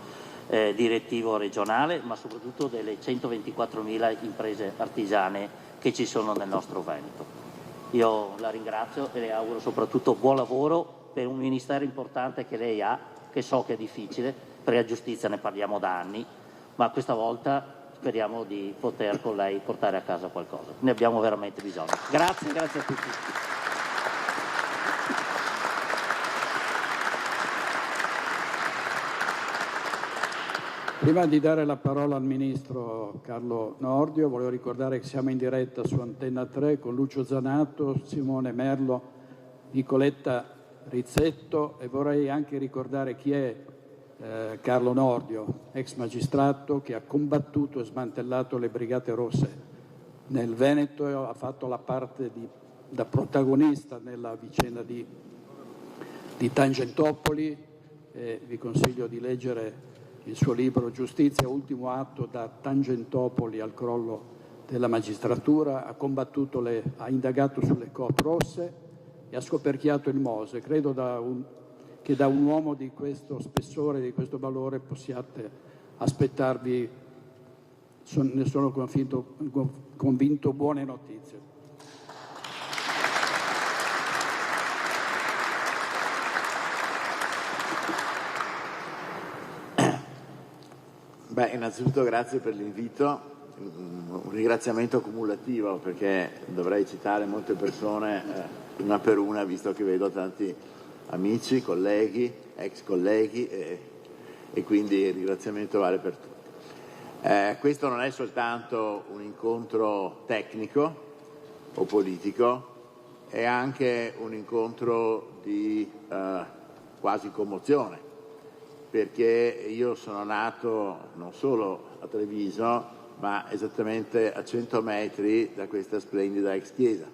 direttivo regionale, ma soprattutto delle 124.000 imprese artigiane che ci sono nel nostro Veneto. Io la ringrazio e le auguro soprattutto buon lavoro per un ministero importante che lei ha, che so che è difficile, perché la giustizia ne parliamo da anni, ma questa volta speriamo di poter con lei portare a casa qualcosa. Ne abbiamo veramente bisogno. Grazie a tutti. Prima di dare la parola al Ministro Carlo Nordio, volevo ricordare che siamo in diretta su Antenna 3 con Lucio Zanato, Simone Merlo, Nicoletta Rizzetto, e vorrei anche ricordare chi è Carlo Nordio, ex magistrato che ha combattuto e smantellato le Brigate Rosse nel Veneto e ha fatto la parte da protagonista nella vicenda di Tangentopoli. Vi consiglio di leggere il suo libro Giustizia, ultimo atto, da Tangentopoli al crollo della magistratura. Ha indagato sulle Coop rosse e ha scoperchiato il Mose. Credo che da un uomo di questo spessore, di questo valore, possiate aspettarvi, ne sono convinto, buone notizie. Innanzitutto grazie per l'invito, un ringraziamento cumulativo perché dovrei citare molte persone una per una, visto che vedo tanti amici, colleghi, ex colleghi e quindi il ringraziamento vale per tutti. Questo non è soltanto un incontro tecnico o politico, è anche un incontro di quasi commozione, perché io sono nato non solo a Treviso, ma esattamente a 100 metri da questa splendida ex chiesa,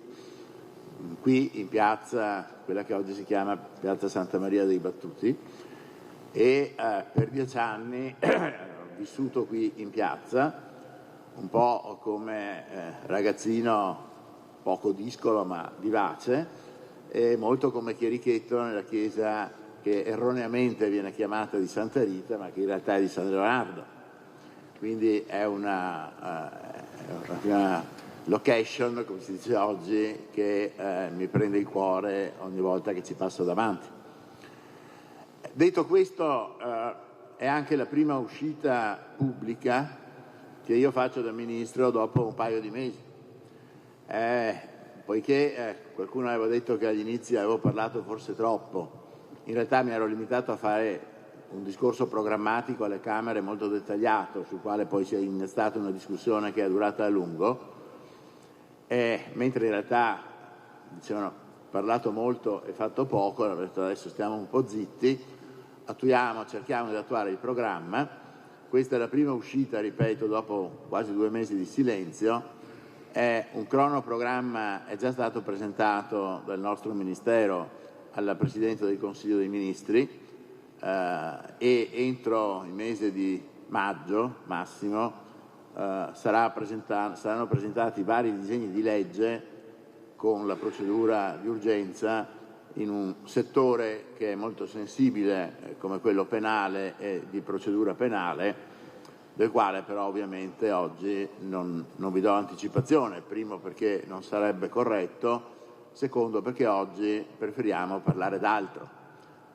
qui in piazza, quella che oggi si chiama Piazza Santa Maria dei Battuti, e per 10 anni ho vissuto qui in piazza, un po' come ragazzino poco discolo ma vivace, e molto come chierichetto nella chiesa che erroneamente viene chiamata di Santa Rita, ma che in realtà è di San Leonardo. Quindi è una location, come si dice oggi, che mi prende il cuore ogni volta che ci passo davanti. Detto questo, è anche la prima uscita pubblica che io faccio da Ministro dopo un paio di mesi. Poiché qualcuno aveva detto che agli inizi avevo parlato forse troppo, in realtà mi ero limitato a fare un discorso programmatico alle Camere molto dettagliato, sul quale poi si è innestata una discussione che è durata a lungo, mentre in realtà dicevano parlato molto e fatto poco, adesso stiamo un po' zitti, cerchiamo di attuare il programma. Questa è la prima uscita, ripeto, dopo quasi 2 mesi di silenzio. È un cronoprogramma, è già stato presentato dal nostro Ministero alla Presidente del Consiglio dei Ministri e entro il mese di maggio massimo saranno presentati vari disegni di legge con la procedura di urgenza in un settore che è molto sensibile come quello penale e di procedura penale, del quale però ovviamente oggi non vi do anticipazione, primo perché non sarebbe corretto, secondo perché oggi preferiamo parlare d'altro.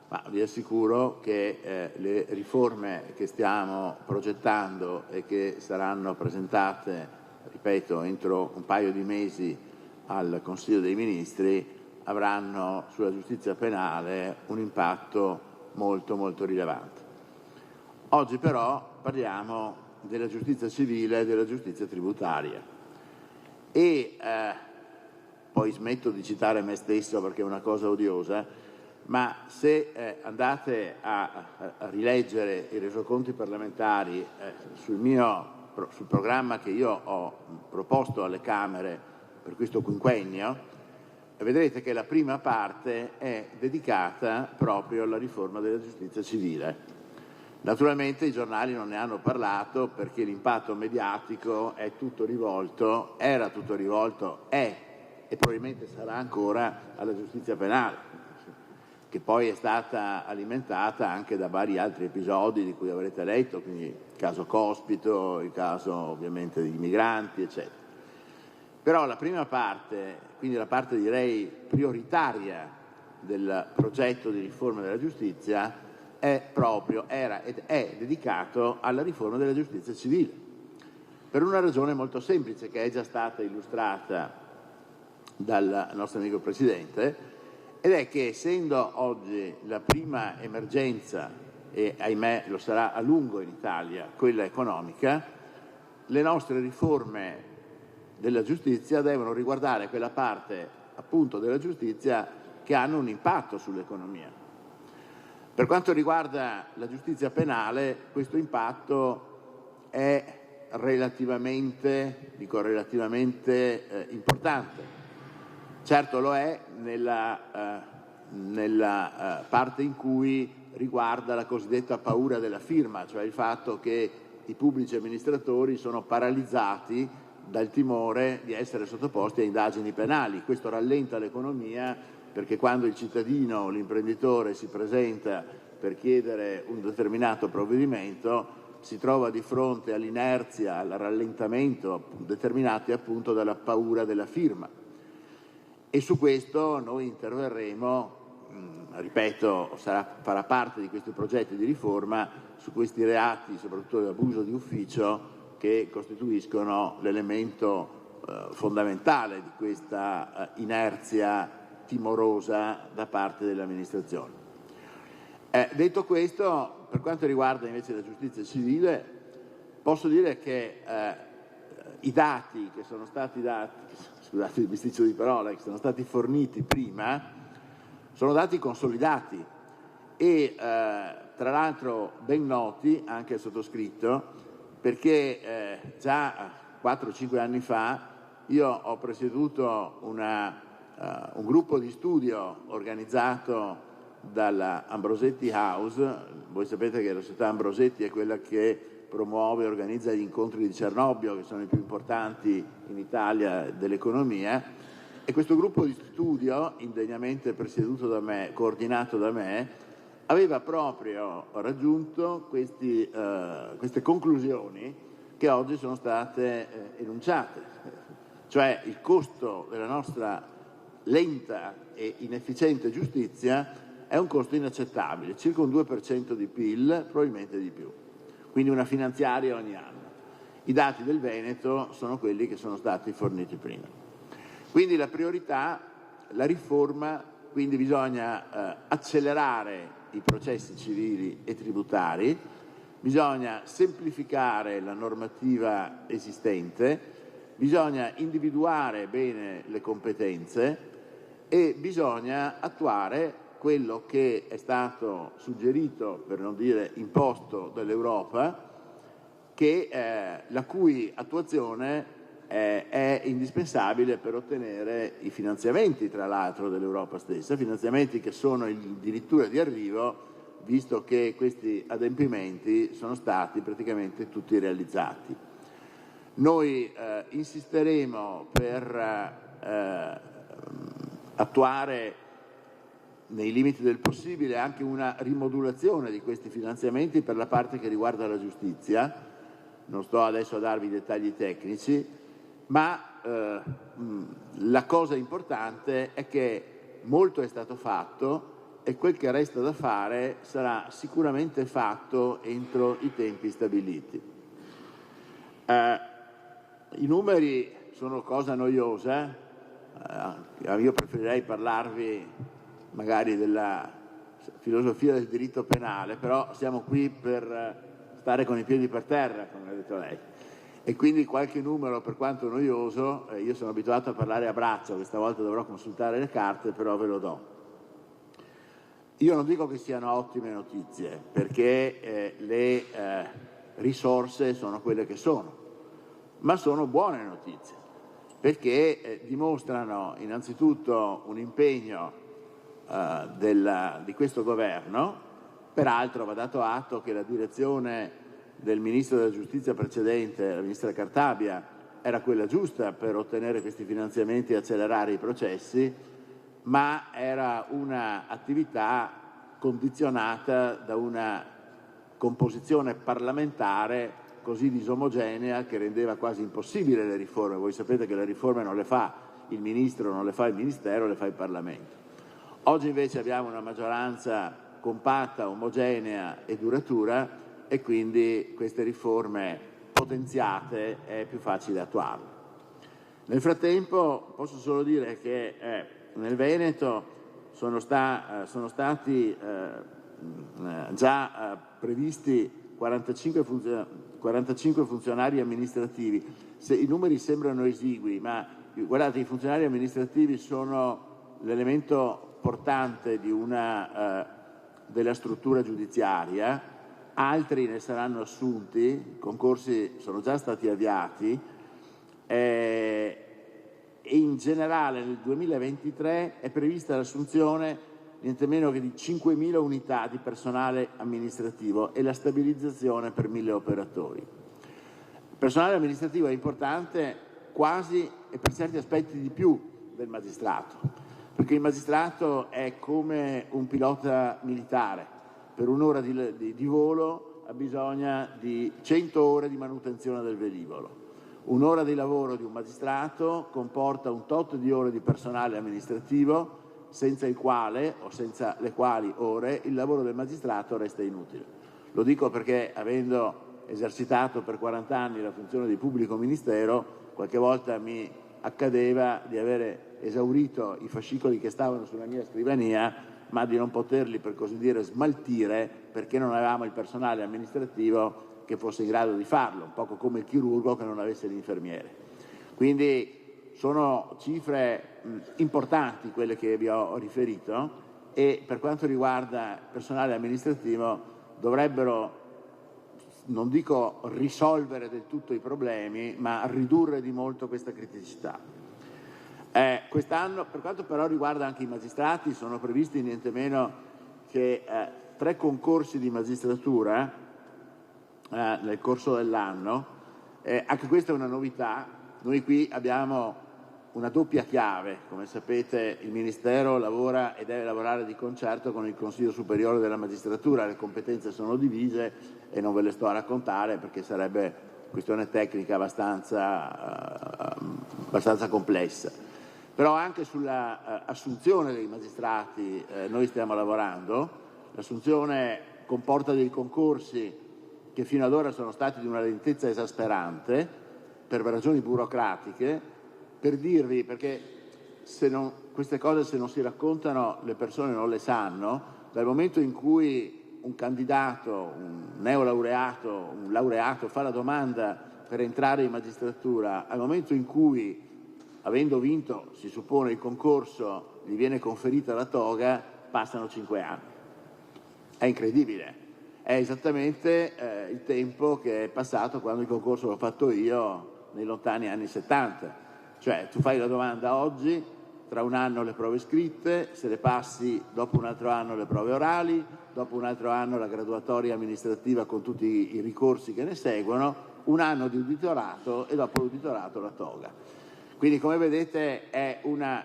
Ma vi assicuro che le riforme che stiamo progettando e che saranno presentate, ripeto, entro un paio di mesi al Consiglio dei Ministri, avranno sulla giustizia penale un impatto molto molto rilevante. Oggi però parliamo della giustizia civile e della giustizia tributaria e poi smetto di citare me stesso perché è una cosa odiosa, ma se andate a rileggere i resoconti parlamentari sul programma che io ho proposto alle Camere per questo quinquennio, vedrete che la prima parte è dedicata proprio alla riforma della giustizia civile. Naturalmente i giornali non ne hanno parlato perché l'impatto mediatico era tutto rivolto, è e probabilmente sarà ancora alla giustizia penale, che poi è stata alimentata anche da vari altri episodi di cui avrete letto, quindi il caso Cospito, il caso ovviamente degli migranti, eccetera. Però la prima parte, quindi la parte direi prioritaria del progetto di riforma della giustizia, era ed è dedicato alla riforma della giustizia civile, per una ragione molto semplice che è già stata illustrata dal nostro amico Presidente, ed è che essendo oggi la prima emergenza, e ahimè lo sarà a lungo in Italia, quella economica, le nostre riforme della giustizia devono riguardare quella parte appunto della giustizia che hanno un impatto sull'economia. Per quanto riguarda la giustizia penale, questo impatto è relativamente importante. Certo lo è nella parte in cui riguarda la cosiddetta paura della firma, cioè il fatto che i pubblici amministratori sono paralizzati dal timore di essere sottoposti a indagini penali. Questo rallenta l'economia perché quando il cittadino o l'imprenditore si presenta per chiedere un determinato provvedimento si trova di fronte all'inerzia, al rallentamento determinati appunto dalla paura della firma. E su questo noi interverremo, ripeto, farà parte di questi progetti di riforma, su questi reati, soprattutto l'abuso di ufficio, che costituiscono l'elemento fondamentale di questa inerzia timorosa da parte delle amministrazioni. Detto questo, per quanto riguarda invece la giustizia civile, posso dire che i dati che sono stati dati, scusate il bisticcio di parole, che sono stati forniti prima, sono dati consolidati e tra l'altro ben noti anche al sottoscritto, perché già 4-5 anni fa io ho presieduto un gruppo di studio organizzato dalla Ambrosetti House. Voi sapete che la società Ambrosetti è quella che promuove e organizza gli incontri di Cernobbio, che sono i più importanti in Italia dell'economia, e questo gruppo di studio, indegnamente presieduto da me, coordinato da me, aveva proprio raggiunto queste conclusioni che oggi sono state enunciate, cioè il costo della nostra lenta e inefficiente giustizia è un costo inaccettabile, circa un 2% di PIL, probabilmente di più, quindi una finanziaria ogni anno. I dati del Veneto sono quelli che sono stati forniti prima. Quindi la priorità, la riforma, quindi bisogna accelerare i processi civili e tributari, bisogna semplificare la normativa esistente, bisogna individuare bene le competenze e bisogna attuare quello che è stato suggerito, per non dire imposto, dall'Europa, la cui attuazione è indispensabile per ottenere i finanziamenti, tra l'altro, dell'Europa stessa, finanziamenti che sono addirittura di arrivo, visto che questi adempimenti sono stati praticamente tutti realizzati. Noi insisteremo per attuare nei limiti del possibile anche una rimodulazione di questi finanziamenti per la parte che riguarda la giustizia. Non sto adesso a darvi i dettagli tecnici, ma la cosa importante è che molto è stato fatto e quel che resta da fare sarà sicuramente fatto entro i tempi stabiliti. I numeri sono cosa noiosa, io preferirei parlarvi magari della filosofia del diritto penale, però siamo qui per stare con i piedi per terra, come ha detto lei. E quindi qualche numero, per quanto noioso, io sono abituato a parlare a braccio, questa volta dovrò consultare le carte, però ve lo do. Io non dico che siano ottime notizie, perché le risorse sono quelle che sono, ma sono buone notizie, perché dimostrano innanzitutto un impegno di questo governo. Peraltro va dato atto che la direzione del Ministro della Giustizia precedente, la Ministra Cartabia, era quella giusta per ottenere questi finanziamenti e accelerare i processi, ma era un'attività condizionata da una composizione parlamentare così disomogenea che rendeva quasi impossibile le riforme. Voi sapete che le riforme non le fa il Ministro, non le fa il Ministero, le fa il Parlamento. Oggi invece abbiamo una maggioranza compatta, omogenea e duratura e quindi queste riforme potenziate è più facile attuarle. Nel frattempo posso solo dire che nel Veneto sono stati già previsti 45 funzionari amministrativi. I numeri sembrano esigui, ma guardate, i funzionari amministrativi sono l'elemento portante della struttura giudiziaria. Altri ne saranno assunti, i concorsi sono già stati avviati e in generale nel 2023 è prevista l'assunzione niente meno che di 5.000 unità di personale amministrativo e la stabilizzazione per 1.000 operatori. Il personale amministrativo è importante quasi e per certi aspetti di più del magistrato, perché il magistrato è come un pilota militare. Per un'ora di volo ha bisogno di 100 ore di manutenzione del velivolo. Un'ora di lavoro di un magistrato comporta un tot di ore di personale amministrativo, senza il quale o senza le quali ore il lavoro del magistrato resta inutile. Lo dico perché, avendo esercitato per 40 anni la funzione di pubblico ministero, qualche volta mi accadeva di avere esaurito i fascicoli che stavano sulla mia scrivania, ma di non poterli, per così dire, smaltire perché non avevamo il personale amministrativo che fosse in grado di farlo, un poco come il chirurgo che non avesse l'infermiere. Quindi sono cifre importanti quelle che vi ho riferito e per quanto riguarda il personale amministrativo dovrebbero, non dico risolvere del tutto i problemi, ma ridurre di molto questa criticità. Quest'anno, per quanto però riguarda anche i magistrati, sono previsti niente meno che 3 concorsi di magistratura nel corso dell'anno. Anche questa è una novità. Noi qui abbiamo una doppia chiave. Come sapete, il Ministero lavora e deve lavorare di concerto con il Consiglio Superiore della Magistratura. Le competenze sono divise e non ve le sto a raccontare perché sarebbe questione tecnica abbastanza complessa. Però anche sulla assunzione dei magistrati noi stiamo lavorando. L'assunzione comporta dei concorsi che fino ad ora sono stati di una lentezza esasperante per ragioni burocratiche. Per dirvi, perché queste cose se non si raccontano le persone non le sanno, dal momento in cui un candidato, un neolaureato, un laureato fa la domanda per entrare in magistratura, al momento in cui avendo vinto, si suppone, il concorso, gli viene conferita la toga, passano 5 anni. È incredibile. È esattamente il tempo che è passato quando il concorso l'ho fatto io nei lontani anni 70. Cioè, tu fai la domanda oggi, tra un anno le prove scritte, se le passi dopo un altro anno le prove orali, dopo un altro anno la graduatoria amministrativa con tutti i ricorsi che ne seguono, un anno di uditorato e dopo l'uditorato la toga. Quindi, come vedete, è una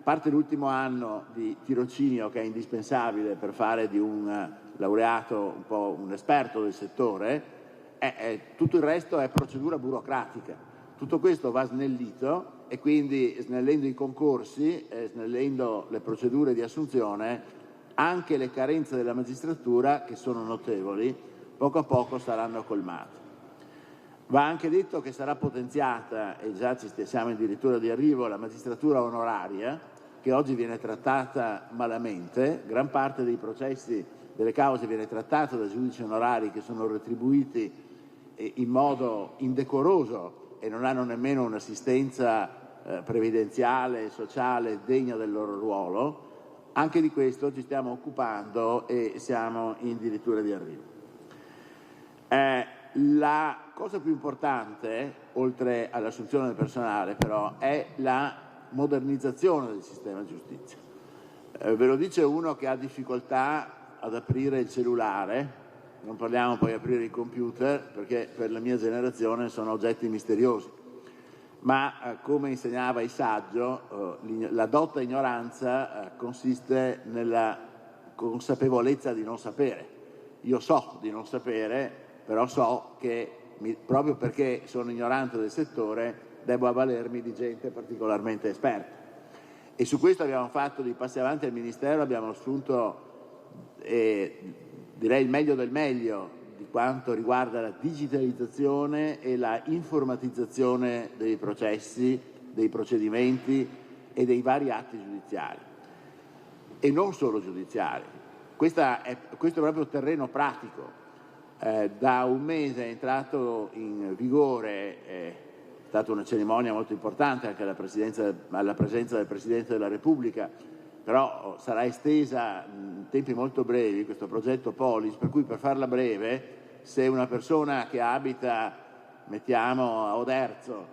parte l'ultimo anno di tirocinio che è indispensabile per fare di un laureato un po' un esperto del settore, tutto il resto è procedura burocratica. Tutto questo va snellito e quindi, snellendo i concorsi, snellendo le procedure di assunzione, anche le carenze della magistratura, che sono notevoli, poco a poco saranno colmate. Va anche detto che sarà potenziata, e già siamo addirittura di arrivo, la magistratura onoraria, che oggi viene trattata malamente. Gran parte dei processi, delle cause, viene trattata da giudici onorari che sono retribuiti in modo indecoroso e non hanno nemmeno un'assistenza previdenziale e sociale degna del loro ruolo. Anche di questo ci stiamo occupando e siamo addirittura di arrivo. La cosa più importante, oltre all'assunzione del personale, però, è la modernizzazione del sistema giustizia. Ve lo dice uno che ha difficoltà ad aprire il cellulare, non parliamo poi di aprire il computer, perché per la mia generazione sono oggetti misteriosi. Ma come insegnava il saggio, la dotta ignoranza consiste nella consapevolezza di non sapere. Io so di non sapere, però so che proprio perché sono ignorante del settore devo avvalermi di gente particolarmente esperta. E su questo abbiamo fatto dei passi avanti al Ministero, abbiamo assunto direi il meglio del meglio di quanto riguarda la digitalizzazione e la informatizzazione dei processi, dei procedimenti e dei vari atti giudiziari. E non solo giudiziari. Questo è proprio terreno pratico. Da un mese è entrato in vigore, è stata una cerimonia molto importante anche alla presenza del Presidente della Repubblica, però sarà estesa in tempi molto brevi questo progetto Polis, per cui, per farla breve, se una persona che abita, mettiamo, a Oderzo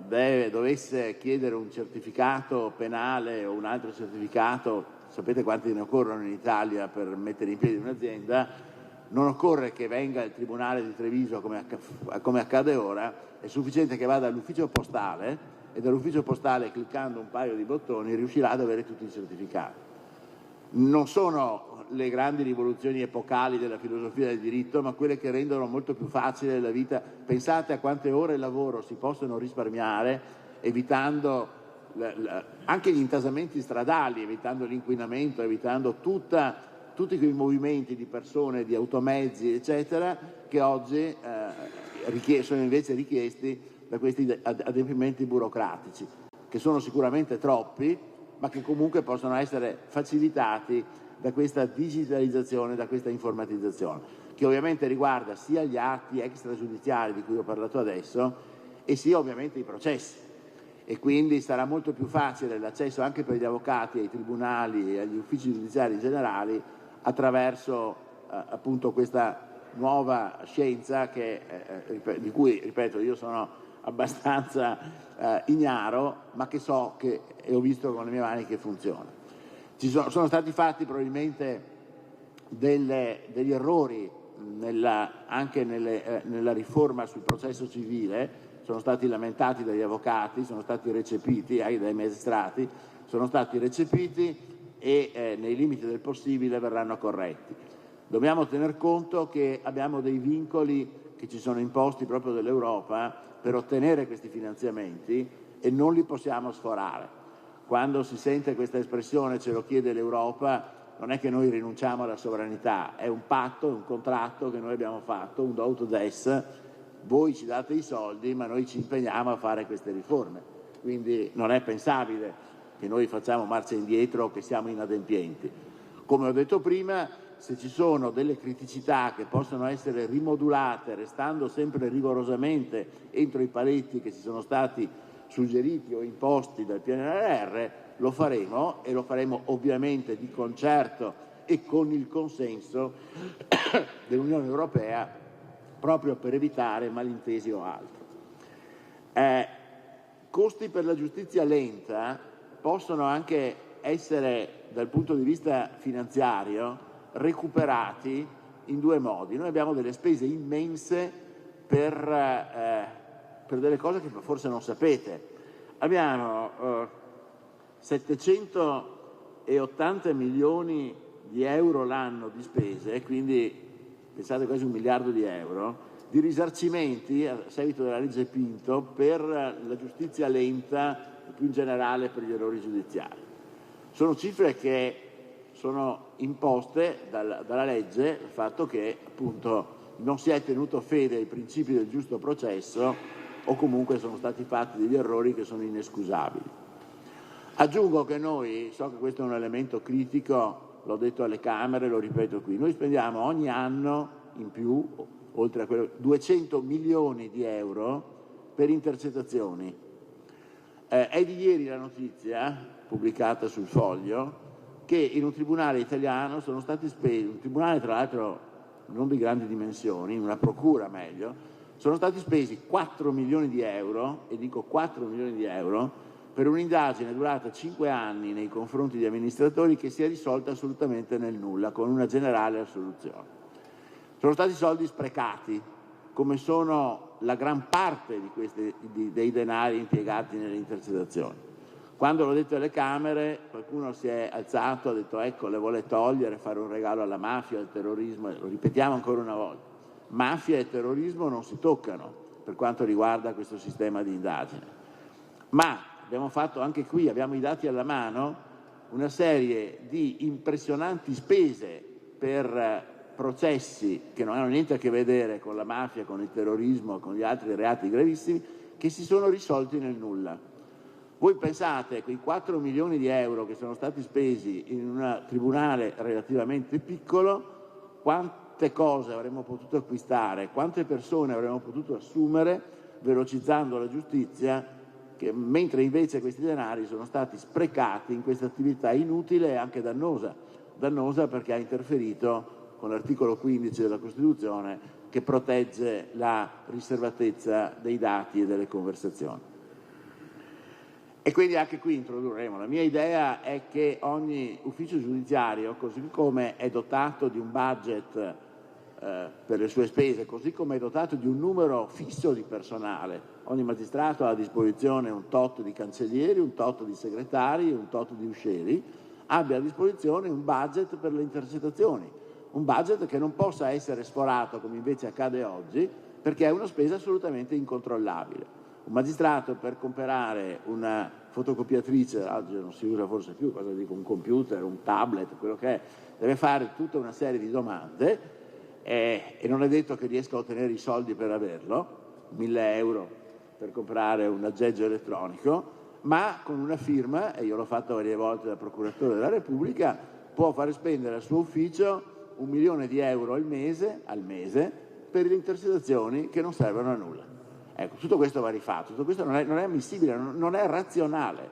dovesse chiedere un certificato penale o un altro certificato, sapete quanti ne occorrono in Italia per mettere in piedi un'azienda, non occorre che venga il Tribunale di Treviso come accade ora, è sufficiente che vada all'ufficio postale e dall'ufficio postale, cliccando un paio di bottoni, riuscirà ad avere tutti i certificati. Non sono le grandi rivoluzioni epocali della filosofia del diritto, ma quelle che rendono molto più facile la vita. Pensate a quante ore di lavoro si possono risparmiare evitando anche gli intasamenti stradali, evitando l'inquinamento, evitando tutti quei movimenti di persone, di automezzi, eccetera, che oggi sono invece richiesti da questi adempimenti burocratici, che sono sicuramente troppi, ma che comunque possono essere facilitati da questa digitalizzazione, da questa informatizzazione, che ovviamente riguarda sia gli atti extragiudiziari di cui ho parlato adesso e sia ovviamente i processi. E quindi sarà molto più facile l'accesso anche per gli avvocati ai tribunali e agli uffici giudiziari generali attraverso appunto questa nuova scienza di cui, ripeto, io sono abbastanza ignaro, ma che so e ho visto con le mie mani che funziona. Sono stati fatti probabilmente degli errori anche nella riforma sul processo civile, sono stati lamentati dagli avvocati, sono stati recepiti anche dai magistrati, sono stati recepiti e nei limiti del possibile verranno corretti. Dobbiamo tener conto che abbiamo dei vincoli che ci sono imposti proprio dall'Europa per ottenere questi finanziamenti e non li possiamo sforare. Quando si sente questa espressione, ce lo chiede l'Europa, non è che noi rinunciamo alla sovranità, è un patto, è un contratto che noi abbiamo fatto, un do ut des, voi ci date i soldi ma noi ci impegniamo a fare queste riforme, quindi non è pensabile che noi facciamo marcia indietro o che siamo inadempienti. Come ho detto prima, se ci sono delle criticità che possono essere rimodulate restando sempre rigorosamente entro i paletti che ci sono stati suggeriti o imposti dal PNRR, lo faremo, e lo faremo ovviamente di concerto e con il consenso dell'Unione Europea, proprio per evitare malintesi o altro. Costi per la giustizia lenta possono anche essere, dal punto di vista finanziario, recuperati in due modi. Noi abbiamo delle spese immense per delle cose che forse non sapete. Abbiamo 780 milioni di euro l'anno di spese, quindi pensate quasi 1 miliardo di euro, di risarcimenti a seguito della legge Pinto per la giustizia lenta e più in generale per gli errori giudiziari. Sono cifre che sono imposte dalla legge, il fatto che appunto non si è tenuto fede ai principi del giusto processo o comunque sono stati fatti degli errori che sono inescusabili. Aggiungo che noi, so che questo è un elemento critico, l'ho detto alle Camere, lo ripeto qui, noi spendiamo ogni anno in più, oltre a quello, 200 milioni di euro per intercettazioni. È di ieri la notizia, pubblicata sul Foglio, che in un tribunale italiano sono stati spesi, un tribunale tra l'altro non di grandi dimensioni, una procura meglio, sono stati spesi 4 milioni di euro, e dico 4 milioni di euro, per un'indagine durata 5 anni nei confronti di amministratori che si è risolta assolutamente nel nulla, con una generale assoluzione. Sono stati soldi sprecati, come sono la gran parte dei denari impiegati nelle intercettazioni. Quando l'ho detto alle Camere, qualcuno si è alzato e ha detto ecco, le vuole togliere, fare un regalo alla mafia, al terrorismo. Lo ripetiamo ancora una volta, mafia e terrorismo non si toccano per quanto riguarda questo sistema di indagine. Ma abbiamo fatto anche qui, abbiamo i dati alla mano, una serie di impressionanti spese per processi che non hanno niente a che vedere con la mafia, con il terrorismo, con gli altri reati gravissimi, che si sono risolti nel nulla. Voi pensate, quei 4 milioni di euro che sono stati spesi in un tribunale relativamente piccolo, quante cose avremmo potuto acquistare, quante persone avremmo potuto assumere velocizzando la giustizia, mentre invece questi denari sono stati sprecati in questa attività inutile e anche dannosa perché ha interferito con l'articolo 15 della Costituzione che protegge la riservatezza dei dati e delle conversazioni. E quindi anche qui introdurremo. La mia idea è che ogni ufficio giudiziario, così come è dotato di un budget per le sue spese, così come è dotato di un numero fisso di personale, ogni magistrato ha a disposizione un tot di cancellieri, un tot di segretari, un tot di uscieri, abbia a disposizione un budget per le intercettazioni, un budget che non possa essere sforato come invece accade oggi, perché è una spesa assolutamente incontrollabile. Un magistrato per comprare una fotocopiatrice, oggi non si usa forse più, cosa dico, un computer, un tablet, quello che è, deve fare tutta una serie di domande e non è detto che riesca a ottenere i soldi per averlo, 1.000 euro per comprare un aggeggio elettronico, ma con una firma, e io l'ho fatto varie volte da procuratore della Repubblica, può fare spendere al suo ufficio 1 milione di euro al mese per le intercettazioni che non servono a nulla. Ecco, tutto questo va rifatto, tutto questo non è ammissibile, non è razionale,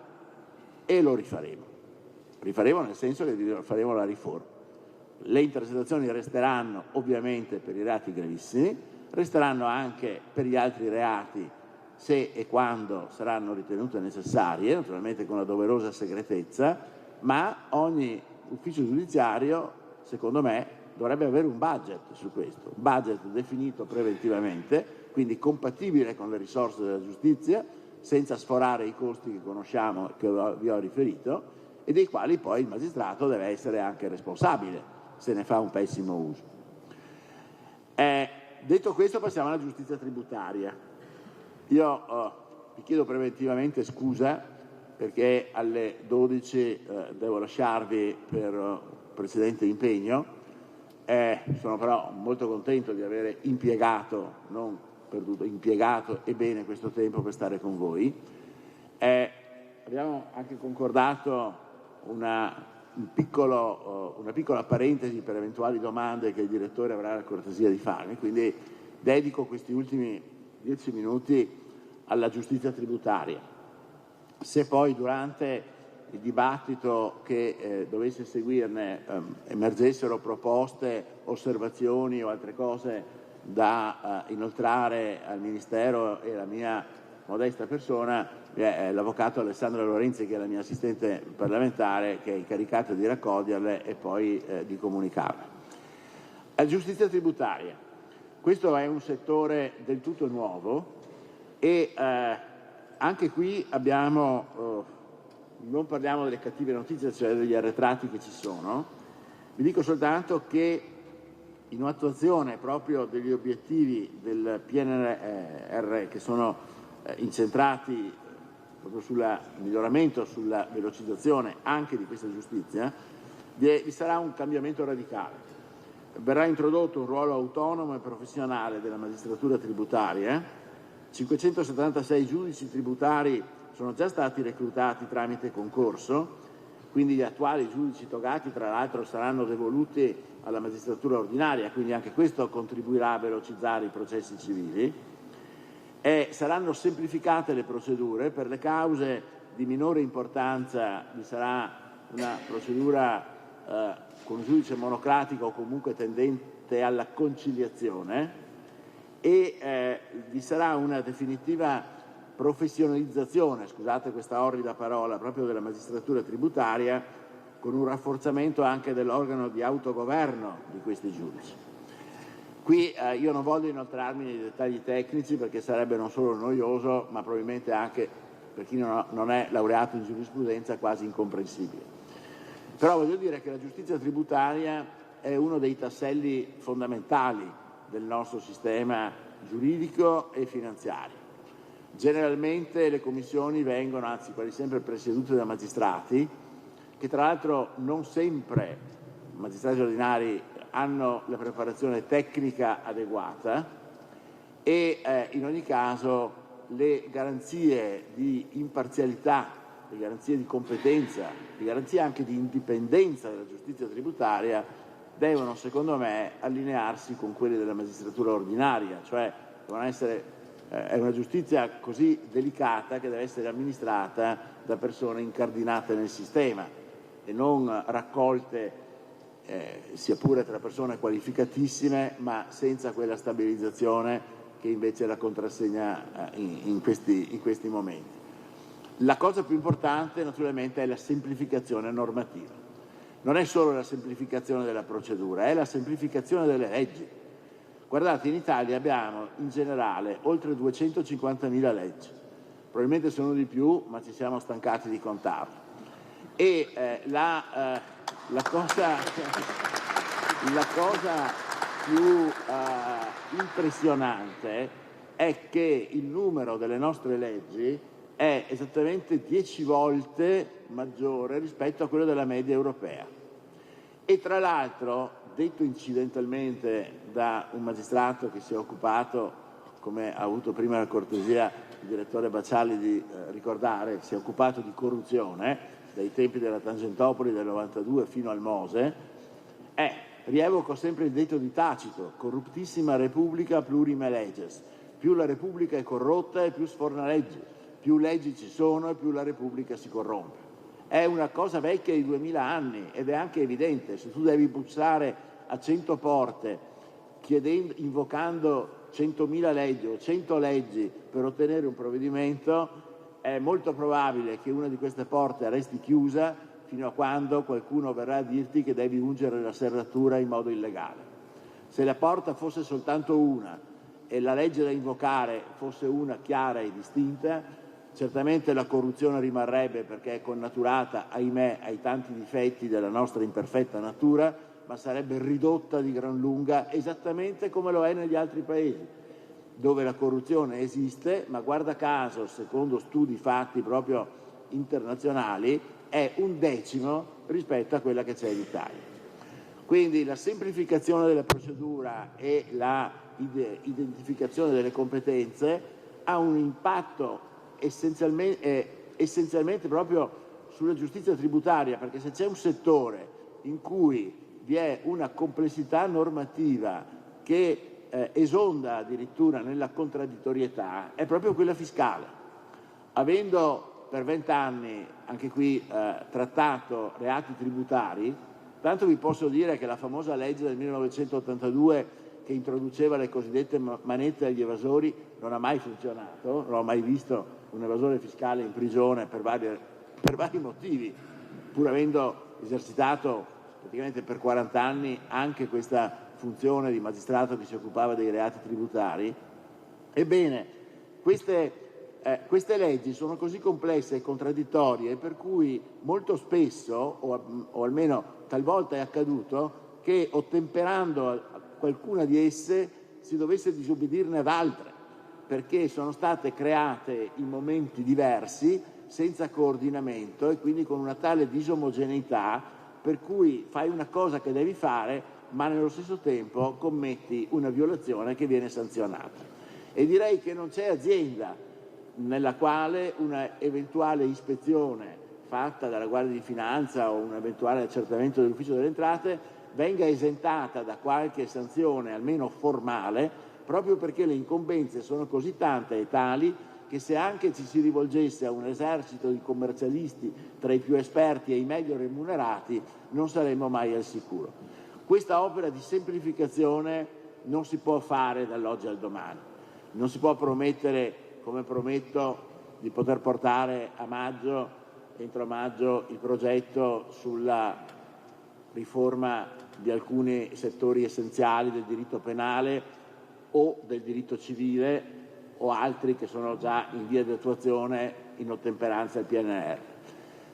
e lo rifaremo. Rifaremo nel senso che faremo la riforma. Le intercettazioni resteranno ovviamente per i reati gravissimi, resteranno anche per gli altri reati se e quando saranno ritenute necessarie, naturalmente con la doverosa segretezza, ma ogni ufficio giudiziario, secondo me, dovrebbe avere un budget su questo, un budget definito preventivamente, quindi compatibile con le risorse della giustizia, senza sforare i costi che conosciamo, che vi ho riferito, e dei quali poi il magistrato deve essere anche responsabile se ne fa un pessimo uso. Detto questo, passiamo alla giustizia tributaria. Io vi chiedo preventivamente scusa perché alle 12 devo lasciarvi per un precedente impegno. Sono però molto contento di avere impiegato, non perduto, impiegato e bene questo tempo per stare con voi. Abbiamo anche concordato una piccola parentesi per eventuali domande che il direttore avrà la cortesia di farmi, quindi dedico questi ultimi 10 minuti alla giustizia tributaria. Se poi durante il dibattito che dovesse seguirne emergessero proposte, osservazioni o altre cose da inoltrare al Ministero e alla mia modesta persona, l'avvocato Alessandro Lorenzi, che è la mia assistente parlamentare, che è incaricato di raccoglierle e poi di comunicarle. La giustizia tributaria. Questo è un settore del tutto nuovo e anche qui abbiamo, non parliamo delle cattive notizie, cioè degli arretrati che ci sono. Vi dico soltanto che in attuazione proprio degli obiettivi del PNRR che sono incentrati proprio sul miglioramento, sulla velocizzazione anche di questa giustizia, vi sarà un cambiamento radicale. Verrà introdotto un ruolo autonomo e professionale della magistratura tributaria. 576 giudici tributari sono già stati reclutati tramite concorso, quindi gli attuali giudici togati tra l'altro saranno devoluti alla magistratura ordinaria, quindi anche questo contribuirà a velocizzare i processi civili. Saranno semplificate le procedure. Per le cause di minore importanza vi sarà una procedura con un giudice monocratico o comunque tendente alla conciliazione e vi sarà una definitiva professionalizzazione, scusate questa orrida parola, proprio della magistratura tributaria, con un rafforzamento anche dell'organo di autogoverno di questi giudici. Qui io non voglio inoltrarmi nei dettagli tecnici perché sarebbe non solo noioso, ma probabilmente anche, per chi non è laureato in giurisprudenza, quasi incomprensibile. Però voglio dire che la giustizia tributaria è uno dei tasselli fondamentali del nostro sistema giuridico e finanziario. Generalmente le commissioni vengono, anzi quasi sempre, presiedute da magistrati, che tra l'altro non sempre, magistrati ordinari, hanno la preparazione tecnica adeguata e in ogni caso le garanzie di imparzialità, le garanzie di competenza, le garanzie anche di indipendenza della giustizia tributaria devono, secondo me, allinearsi con quelle della magistratura ordinaria, cioè devono essere, è una giustizia così delicata che deve essere amministrata da persone incardinate nel sistema e non raccolte sia pure tra persone qualificatissime, ma senza quella stabilizzazione che invece la contrassegna in questi momenti. La cosa più importante naturalmente è la semplificazione normativa. Non è solo la semplificazione della procedura, è la semplificazione delle leggi. Guardate, in Italia abbiamo in generale oltre 250.000 leggi, probabilmente sono di più, ma ci siamo stancati di contarle. E la cosa più impressionante è che il numero delle nostre leggi è esattamente 10 volte maggiore rispetto a quello della media europea. E tra l'altro, detto incidentalmente da un magistrato che si è occupato, come ha avuto prima la cortesia il direttore Baciali di ricordare, si è occupato di corruzione dai tempi della Tangentopoli del 92 fino al Mose, rievoco sempre il detto di Tacito: corruptissima repubblica plurime leges. Più la repubblica è corrotta e più sforna leggi, più leggi ci sono e più la repubblica si corrompe. È una cosa vecchia di 2000 anni ed è anche evidente. Se tu devi bussare a 100 porte invocando 100.000 leggi o 100 leggi per ottenere un provvedimento, è molto probabile che una di queste porte resti chiusa fino a quando qualcuno verrà a dirti che devi ungere la serratura in modo illegale. Se la porta fosse soltanto una e la legge da invocare fosse una chiara e distinta, certamente la corruzione rimarrebbe perché è connaturata, ahimè, ai tanti difetti della nostra imperfetta natura, ma sarebbe ridotta di gran lunga esattamente come lo è negli altri paesi, dove la corruzione esiste, ma guarda caso, secondo studi fatti proprio internazionali, è 1/10 rispetto a quella che c'è in Italia. Quindi la semplificazione della procedura e la identificazione delle competenze ha un impatto essenzialmente proprio sulla giustizia tributaria, perché se c'è un settore in cui vi è una complessità normativa che esonda addirittura nella contraddittorietà, è proprio quella fiscale. Avendo per 20 anni, anche qui trattato reati tributari, tanto vi posso dire che la famosa legge del 1982 che introduceva le cosiddette manette agli evasori non ha mai funzionato, non ho mai visto un evasore fiscale in prigione per vari motivi, pur avendo esercitato praticamente per 40 anni anche questa funzione di magistrato che si occupava dei reati tributari. Ebbene, queste leggi sono così complesse e contraddittorie per cui molto spesso, o almeno talvolta è accaduto, che ottemperando a qualcuna di esse si dovesse disobbedirne ad altre, perché sono state create in momenti diversi, senza coordinamento e quindi con una tale disomogeneità per cui fai una cosa che devi fare ma nello stesso tempo commetti una violazione che viene sanzionata. E direi che non c'è azienda nella quale una eventuale ispezione fatta dalla Guardia di Finanza o un eventuale accertamento dell'Ufficio delle Entrate venga esentata da qualche sanzione almeno formale, proprio perché le incombenze sono così tante e tali che se anche ci si rivolgesse a un esercito di commercialisti tra i più esperti e i meglio remunerati non saremmo mai al sicuro. Questa opera di semplificazione non si può fare dall'oggi al domani, non si può promettere, come prometto, di poter portare a maggio, entro maggio, il progetto sulla riforma di alcuni settori essenziali del diritto penale o del diritto civile o altri che sono già in via di attuazione in ottemperanza al PNR.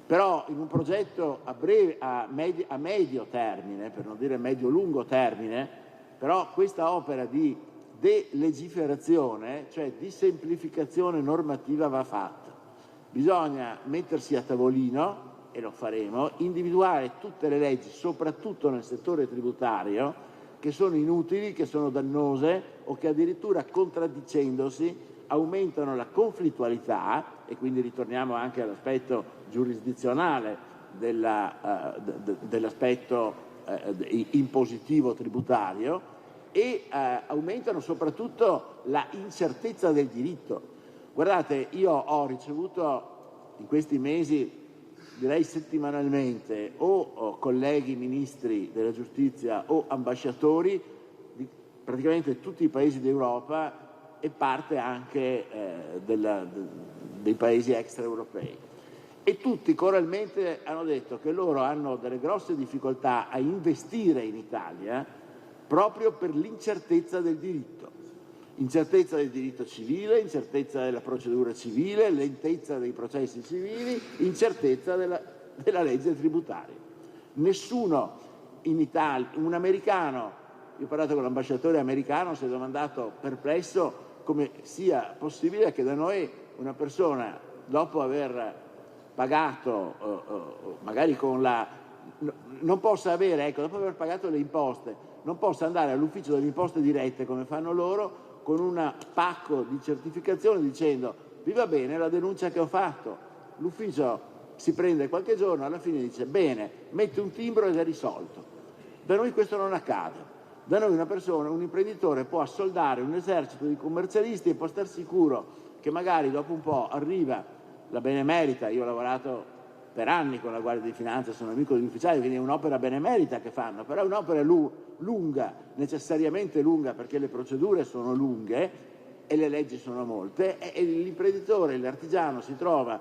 Però in un progetto a medio termine, per non dire medio-lungo termine, però questa opera di delegiferazione, cioè di semplificazione normativa, va fatta. Bisogna mettersi a tavolino, e lo faremo, individuare tutte le leggi, soprattutto nel settore tributario, che sono inutili, che sono dannose o che addirittura contraddicendosi aumentano la conflittualità, e quindi ritorniamo anche all'aspetto giurisdizionale dell'aspetto impositivo tributario, e aumentano soprattutto la incertezza del diritto. Guardate, io ho ricevuto in questi mesi, direi settimanalmente, o colleghi ministri della giustizia o ambasciatori di praticamente tutti i paesi d'Europa e parte anche dei paesi extraeuropei. E tutti coralmente hanno detto che loro hanno delle grosse difficoltà a investire in Italia proprio per l'incertezza del diritto. Incertezza del diritto civile, incertezza della procedura civile, lentezza dei processi civili, incertezza della legge tributaria. Nessuno in Italia, un americano, io ho parlato con l'ambasciatore americano, si è domandato perplesso come sia possibile che da noi una persona, dopo aver pagato, magari con la... non possa avere, ecco, dopo aver pagato le imposte, non possa andare all'ufficio delle imposte dirette come fanno loro, con un pacco di certificazione dicendo vi va bene la denuncia che ho fatto. L'ufficio si prende qualche giorno, alla fine dice bene, mette un timbro ed è risolto. Da noi questo non accade. Da noi una persona, un imprenditore può assoldare un esercito di commercialisti e può star sicuro che magari dopo un po' arriva la benemerita. Io ho lavorato per anni con la Guardia di Finanza, sono amico degli ufficiali, quindi è un'opera benemerita che fanno, però è un'opera lunga, necessariamente lunga, perché le procedure sono lunghe e le leggi sono molte, e l'imprenditore, l'artigiano si trova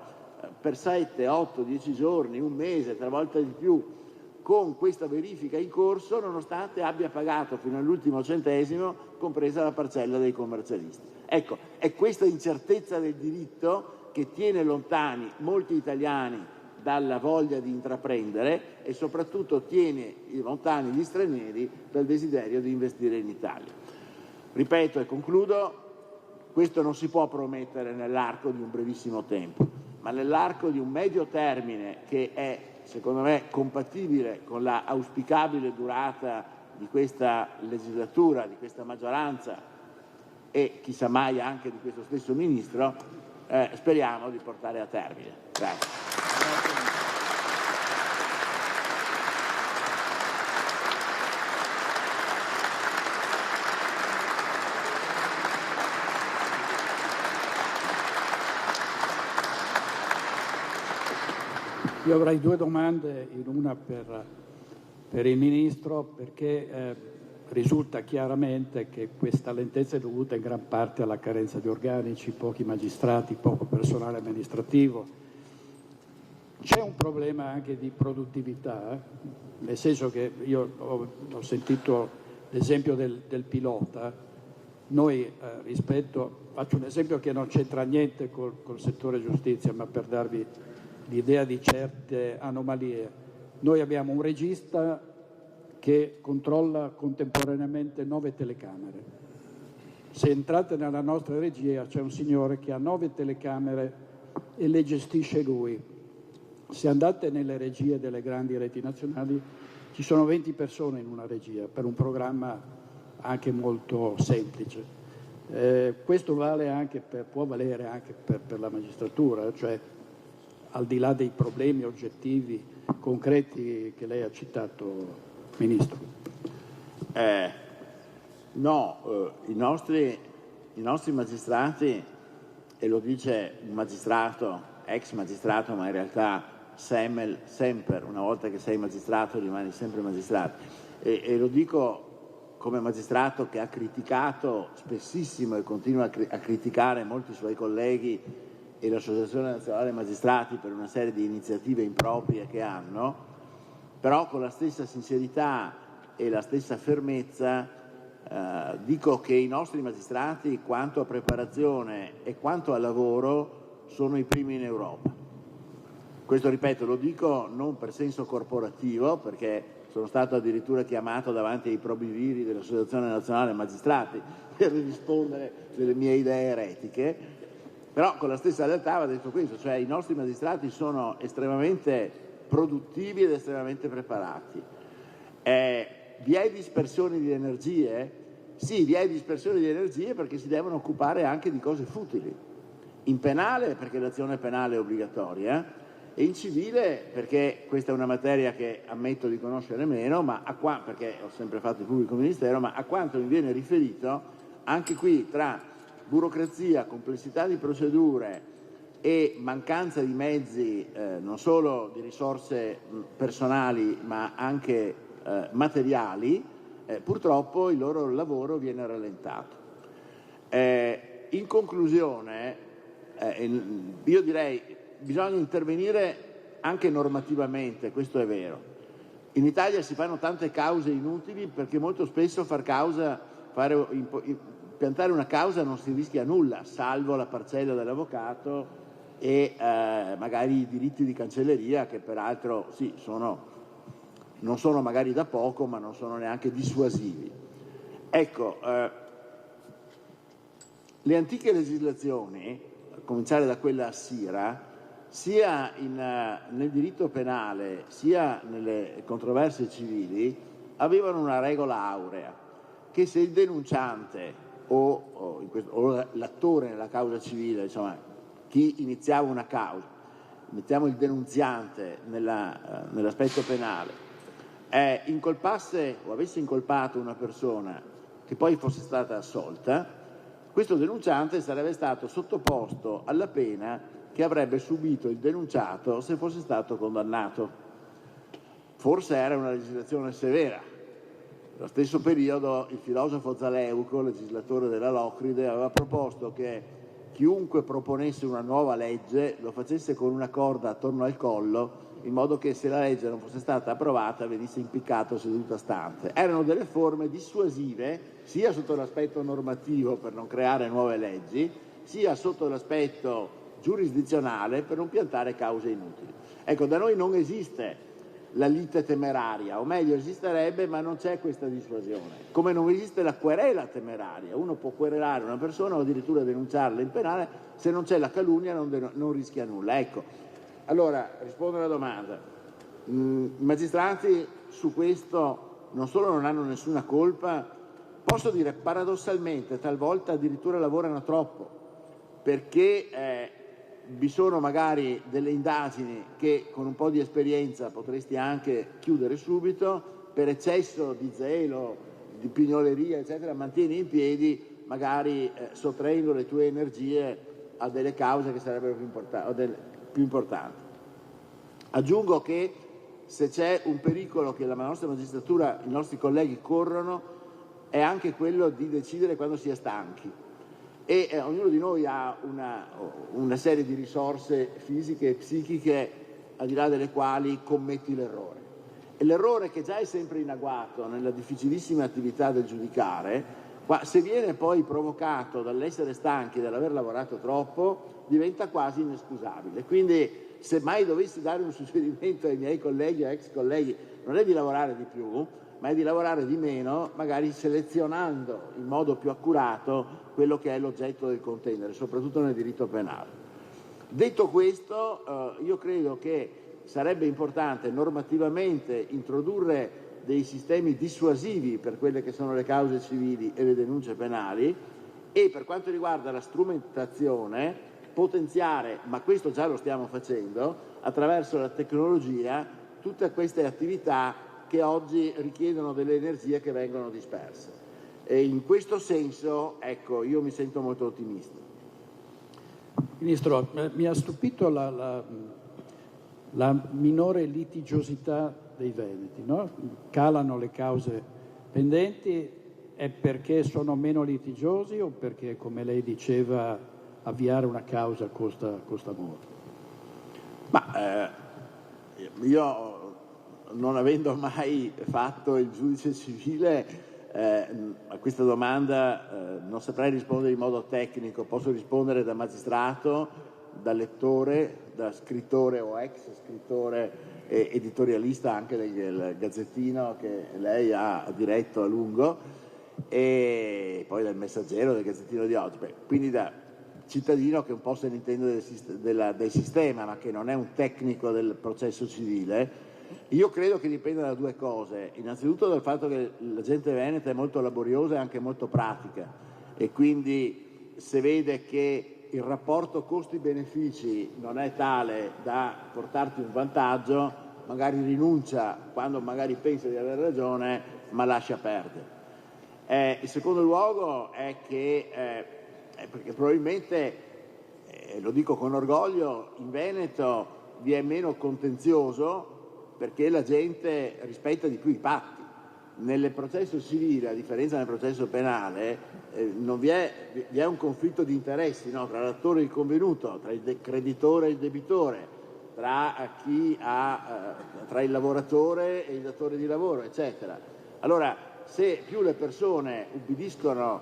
per 7, 8, 10 giorni, un mese, talvolta di più, con questa verifica in corso, nonostante abbia pagato fino all'ultimo centesimo, compresa la parcella dei commercialisti. Ecco, è questa incertezza del diritto che tiene lontani molti italiani dalla voglia di intraprendere e soprattutto tiene lontani gli stranieri dal desiderio di investire in Italia. Ripeto e concludo, questo non si può promettere nell'arco di un brevissimo tempo, ma nell'arco di un medio termine che è, secondo me, compatibile con la auspicabile durata di questa legislatura, di questa maggioranza e chissà mai anche di questo stesso Ministro, speriamo di portare a termine. Grazie. Io avrei due domande, in una per il Ministro, perché risulta chiaramente che questa lentezza è dovuta in gran parte alla carenza di organici, pochi magistrati, poco personale amministrativo. C'è un problema anche di produttività, nel senso che io ho sentito l'esempio del pilota. Noi faccio un esempio che non c'entra niente col settore giustizia, ma per darvi l'idea di certe anomalie. Noi abbiamo un regista che controlla contemporaneamente 9 telecamere. Se entrate nella nostra regia c'è un signore che ha 9 telecamere e le gestisce lui. Se andate nelle regie delle grandi reti nazionali ci sono 20 persone in una regia per un programma anche molto semplice. Questo vale anche può valere anche per la magistratura, cioè al di là dei problemi oggettivi, concreti che lei ha citato, Ministro. I nostri magistrati, e lo dice un magistrato, ex magistrato, ma in realtà sempre, una volta che sei magistrato rimani sempre magistrato, e lo dico come magistrato che ha criticato spessissimo e continua a criticare molti suoi colleghi e l'Associazione Nazionale Magistrati per una serie di iniziative improprie che hanno, però con la stessa sincerità e la stessa fermezza dico che i nostri magistrati, quanto a preparazione e quanto a lavoro, sono i primi in Europa. Questo, ripeto, lo dico non per senso corporativo, perché sono stato addirittura chiamato davanti ai probiviri dell'Associazione Nazionale Magistrati per rispondere delle mie idee eretiche, però con la stessa realtà va detto questo, cioè i nostri magistrati sono estremamente produttivi ed estremamente preparati. Vi è dispersione di energie? Sì, vi è dispersione di energie perché si devono occupare anche di cose futili. In penale perché l'azione penale è obbligatoria, e in civile perché questa è una materia che ammetto di conoscere meno, ma perché ho sempre fatto il pubblico ministero, ma a quanto mi viene riferito, anche qui tra burocrazia, complessità di procedure e mancanza di mezzi, non solo di risorse personali ma anche materiali, purtroppo il loro lavoro viene rallentato. In conclusione, io direi bisogna intervenire anche normativamente, questo è vero. In Italia si fanno tante cause inutili perché molto spesso piantare una causa non si rischia nulla, salvo la parcella dell'avvocato e magari i diritti di cancelleria, che peraltro sì, non sono magari da poco, ma non sono neanche dissuasivi. Ecco, le antiche legislazioni, a cominciare da quella assira, sia nel diritto penale sia nelle controversie civili, avevano una regola aurea, che se il denunciante o l'attore nella causa civile, insomma chi iniziava una causa, mettiamo il denunziante nell'aspetto penale, incolpasse o avesse incolpato una persona che poi fosse stata assolta, questo denunciante sarebbe stato sottoposto alla pena che avrebbe subito il denunciato se fosse stato condannato. Forse era una legislazione severa. Nello stesso periodo il filosofo Zaleuco, legislatore della Locride, aveva proposto che chiunque proponesse una nuova legge lo facesse con una corda attorno al collo, in modo che se la legge non fosse stata approvata venisse impiccato seduta stante. Erano delle forme dissuasive sia sotto l'aspetto normativo per non creare nuove leggi, sia sotto l'aspetto giurisdizionale per non piantare cause inutili. Ecco, da noi non esiste la lite temeraria, o meglio esisterebbe ma non c'è questa dissuasione, come non esiste la querela temeraria. Uno può querelare una persona o addirittura denunciarla in penale, se non c'è la calunnia non rischia nulla. Ecco, allora rispondo alla domanda. I magistrati su questo non solo non hanno nessuna colpa, posso dire paradossalmente talvolta addirittura lavorano troppo, perché vi sono magari delle indagini che con un po' di esperienza potresti anche chiudere subito, per eccesso di zelo, di pignoleria, eccetera, mantieni in piedi, magari sottraendo le tue energie a delle cause che sarebbero più importanti. Aggiungo che se c'è un pericolo che la nostra magistratura, i nostri colleghi corrono, è anche quello di decidere quando si è stanchi. E ognuno di noi ha una serie di risorse fisiche e psichiche al di là delle quali commetti l'errore. E l'errore, che già è sempre in agguato nella difficilissima attività del giudicare, se viene poi provocato dall'essere stanchi e dall'aver lavorato troppo, diventa quasi inescusabile. Quindi, se mai dovessi dare un suggerimento ai miei colleghi o ex colleghi, non è di lavorare di più, ma è di lavorare di meno, magari selezionando in modo più accurato quello che è l'oggetto del contendere, soprattutto nel diritto penale. Detto questo, io credo che sarebbe importante normativamente introdurre dei sistemi dissuasivi per quelle che sono le cause civili e le denunce penali e, per quanto riguarda la strumentazione, potenziare, ma questo già lo stiamo facendo, attraverso la tecnologia, tutte queste attività che oggi richiedono delle energie che vengono disperse. E in questo senso, ecco, io mi sento molto ottimista. Ministro, mi ha stupito la minore litigiosità dei veneti, no? Calano le cause pendenti, è perché sono meno litigiosi o perché, come lei diceva, avviare una causa costa molto? Ma io, non avendo mai fatto il giudice civile, a questa domanda non saprei rispondere in modo tecnico, posso rispondere da magistrato, da lettore, da scrittore o ex scrittore editorialista anche del Gazzettino che lei ha diretto a lungo, e poi dal Messaggero, del Gazzettino di oggi. Quindi da cittadino che un po' se ne intende del sistema, ma che non è un tecnico del processo civile. Io credo che dipenda da due cose. Innanzitutto dal fatto che la gente veneta è molto laboriosa e anche molto pratica, e quindi se vede che il rapporto costi-benefici non è tale da portarti un vantaggio, magari rinuncia quando magari pensa di avere ragione, ma lascia perdere. In secondo luogo è che, perché probabilmente, lo dico con orgoglio, in Veneto vi è meno contenzioso perché la gente rispetta di più i patti. Nel processo civile, a differenza del processo penale, vi è un conflitto di interessi, no? Tra l'attore e il convenuto, tra il creditore e il debitore, tra il lavoratore e il datore di lavoro, eccetera. Allora, se più le persone ubbidiscono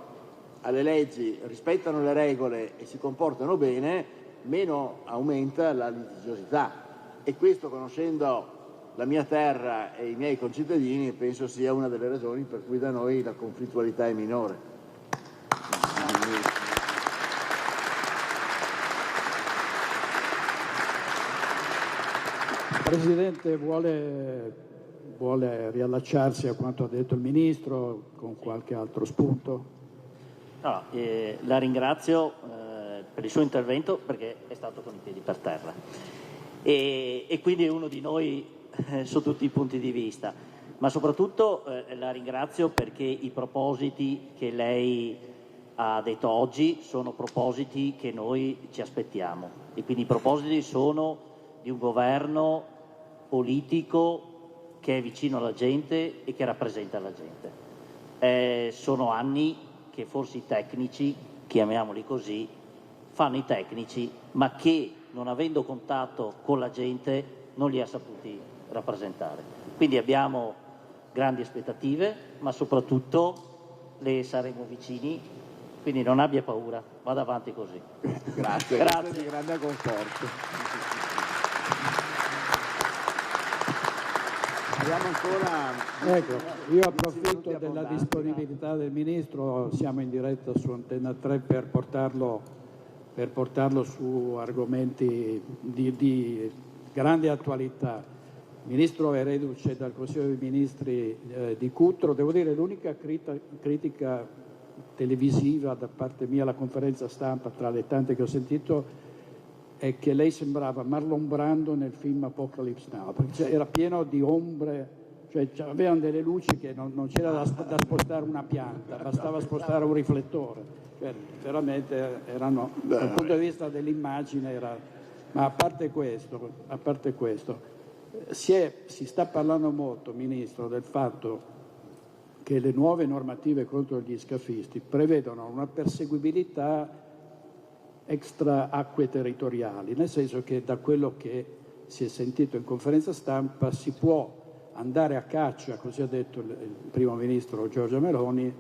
alle leggi, rispettano le regole e si comportano bene, meno aumenta la litigiosità. E questo, conoscendo la mia terra e i miei concittadini, penso sia una delle ragioni per cui da noi la conflittualità è minore. Il Presidente vuole riallacciarsi a quanto ha detto il Ministro con qualche altro spunto? No, la ringrazio per il suo intervento, perché è stato con i piedi per terra e quindi è uno di noi su tutti i punti di vista, ma soprattutto la ringrazio perché i propositi che lei ha detto oggi sono propositi che noi ci aspettiamo, e quindi i propositi sono di un governo politico che è vicino alla gente e che rappresenta la gente. Sono anni che forse i tecnici, chiamiamoli così, fanno i tecnici, ma che, non avendo contatto con la gente, non li ha saputi rappresentare. Quindi abbiamo grandi aspettative, ma soprattutto le saremo vicini, quindi non abbia paura, vada avanti così. Grazie. Grande conforto. Abbiamo ancora... Ecco, io approfitto della disponibilità del Ministro, siamo in diretta su Antenna 3 per portarlo su argomenti di grande attualità. Il Ministro è reduce dal Consiglio dei Ministri di Cutro. Devo dire, l'unica critica televisiva da parte mia alla conferenza stampa, tra le tante che ho sentito, è che lei sembrava Marlon Brando nel film Apocalypse Now, perché era pieno di ombre, cioè avevano delle luci che non c'era da spostare una pianta, bastava spostare un riflettore. Cioè, veramente erano, dal punto di vista dell'immagine era... Ma a parte questo, Si sta parlando molto, Ministro, del fatto che le nuove normative contro gli scafisti prevedono una perseguibilità extra acque territoriali, nel senso che da quello che si è sentito in conferenza stampa si può andare a caccia, così ha detto il primo ministro Giorgia Meloni,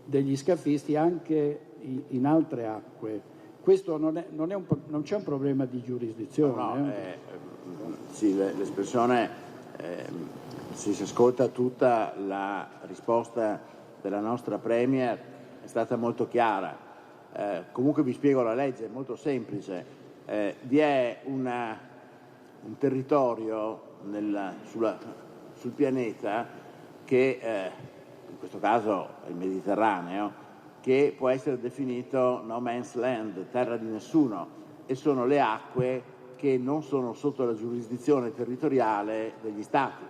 degli scafisti anche in altre acque. Questo non c'è un problema di giurisdizione? Sì, l'espressione, se si ascolta tutta la risposta della nostra Premier è stata molto chiara. Comunque vi spiego la legge, è molto semplice. Vi è un territorio sul pianeta che, in questo caso è il Mediterraneo, che può essere definito no man's land, terra di nessuno, e sono le acque che non sono sotto la giurisdizione territoriale degli Stati.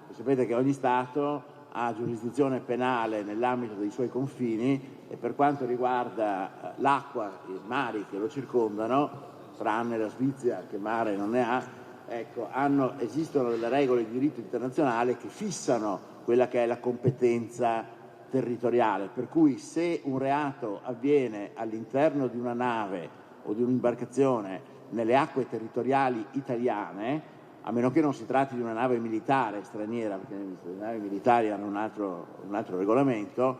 Sapete che ogni Stato ha giurisdizione penale nell'ambito dei suoi confini e per quanto riguarda l'acqua, i mari che lo circondano, tranne la Svizzera che mare non ne ha, ecco, esistono delle regole di diritto internazionale che fissano quella che è la competenza territoriale, per cui se un reato avviene all'interno di una nave o di un'imbarcazione nelle acque territoriali italiane, a meno che non si tratti di una nave militare straniera, perché le navi militari hanno un altro regolamento,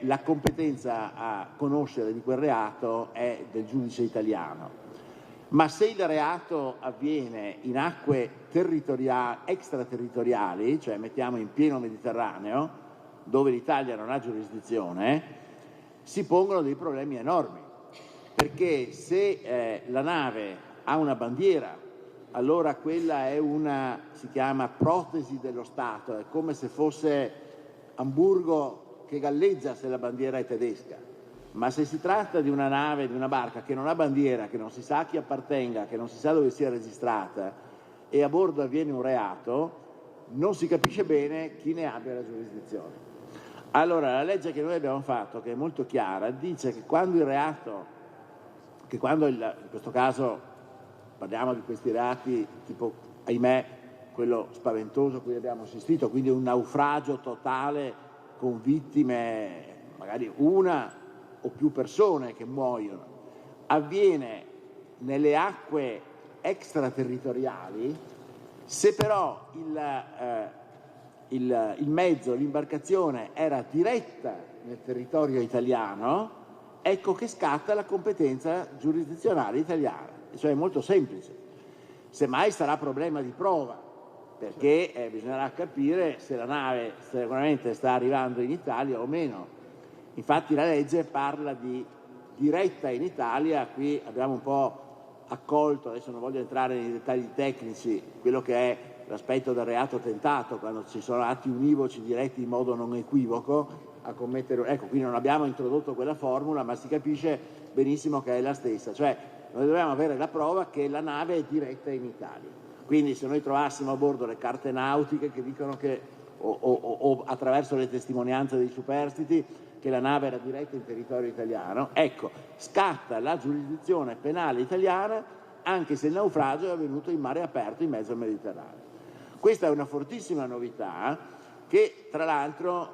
la competenza a conoscere di quel reato è del giudice italiano. Ma se il reato avviene in acque extraterritoriali, cioè mettiamo in pieno Mediterraneo, dove l'Italia non ha giurisdizione, si pongono dei problemi enormi, perché se la nave ha una bandiera, allora quella si chiama protesi dello Stato, è come se fosse Amburgo che galleggia se la bandiera è tedesca. Ma se si tratta di una nave, di una barca che non ha bandiera, che non si sa a chi appartenga, che non si sa dove sia registrata e a bordo avviene un reato, non si capisce bene chi ne abbia la giurisdizione. Allora la legge che noi abbiamo fatto, che è molto chiara, dice che quando in questo caso parliamo di questi reati tipo, ahimè, quello spaventoso a cui abbiamo assistito, quindi un naufragio totale con vittime, magari una o più persone che muoiono, avviene nelle acque extraterritoriali, se però il mezzo, l'imbarcazione era diretta nel territorio italiano, ecco che scatta la competenza giurisdizionale italiana. Cioè è molto semplice. Semmai sarà problema di prova, perché bisognerà capire se la nave sicuramente sta arrivando in Italia o meno. Infatti la legge parla di diretta in Italia, qui abbiamo un po' accolto, adesso non voglio entrare nei dettagli tecnici, quello che è l'aspetto del reato tentato, quando ci sono atti univoci diretti in modo non equivoco a commettere. Ecco, qui non abbiamo introdotto quella formula, ma si capisce benissimo che è la stessa, cioè noi dobbiamo avere la prova che la nave è diretta in Italia. Quindi se noi trovassimo a bordo le carte nautiche che dicono che, o attraverso le testimonianze dei superstiti, che la nave era diretta in territorio italiano, ecco, scatta la giurisdizione penale italiana anche se il naufragio è avvenuto in mare aperto in mezzo al Mediterraneo. Questa è una fortissima novità che, tra l'altro,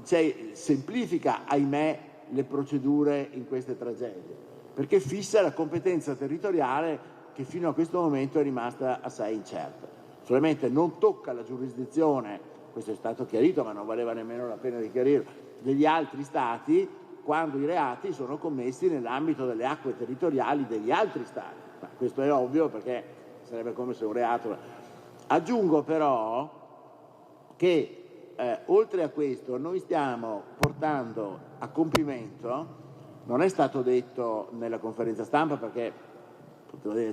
semplifica, ahimè, le procedure in queste tragedie, perché fissa la competenza territoriale che fino a questo momento è rimasta assai incerta. Solamente non tocca la giurisdizione, questo è stato chiarito ma non valeva nemmeno la pena di chiarirlo, degli altri stati quando i reati sono commessi nell'ambito delle acque territoriali degli altri stati. Ma questo è ovvio perché sarebbe come se un reato... Aggiungo però che oltre a questo noi stiamo portando a compimento, non è stato detto nella conferenza stampa perché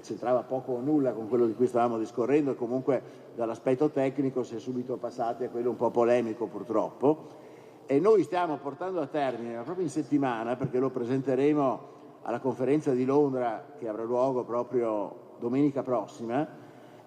c'entrava poco o nulla con quello di cui stavamo discorrendo e comunque dall'aspetto tecnico si è subito passati a quello un po' polemico purtroppo, e noi stiamo portando a termine proprio in settimana, perché lo presenteremo alla conferenza di Londra che avrà luogo proprio domenica prossima,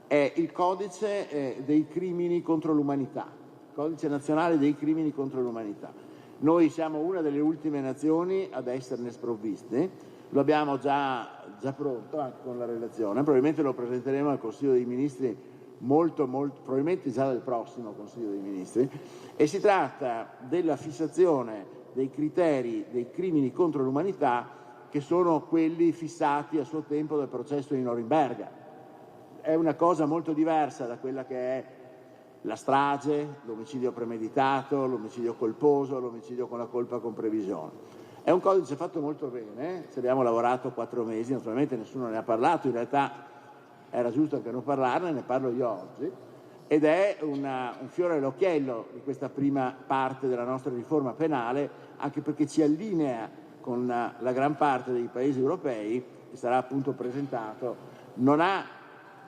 è il codice dei crimini contro l'umanità, il codice nazionale dei crimini contro l'umanità. Noi siamo una delle ultime nazioni ad esserne sprovviste, lo abbiamo già pronto anche con la relazione, probabilmente lo presenteremo al Consiglio dei Ministri probabilmente già del prossimo Consiglio dei Ministri, e si tratta della fissazione dei criteri dei crimini contro l'umanità che sono quelli fissati a suo tempo dal processo di Norimberga. È una cosa molto diversa da quella che è la strage, l'omicidio premeditato, l'omicidio colposo, l'omicidio con la colpa con previsione. È un codice fatto molto bene, ci abbiamo lavorato 4 mesi, naturalmente nessuno ne ha parlato, in realtà era giusto anche non parlarne, ne parlo io oggi, ed è un fiore all'occhiello di questa prima parte della nostra riforma penale, anche perché ci allinea con la gran parte dei paesi europei, che sarà appunto presentato. Non ha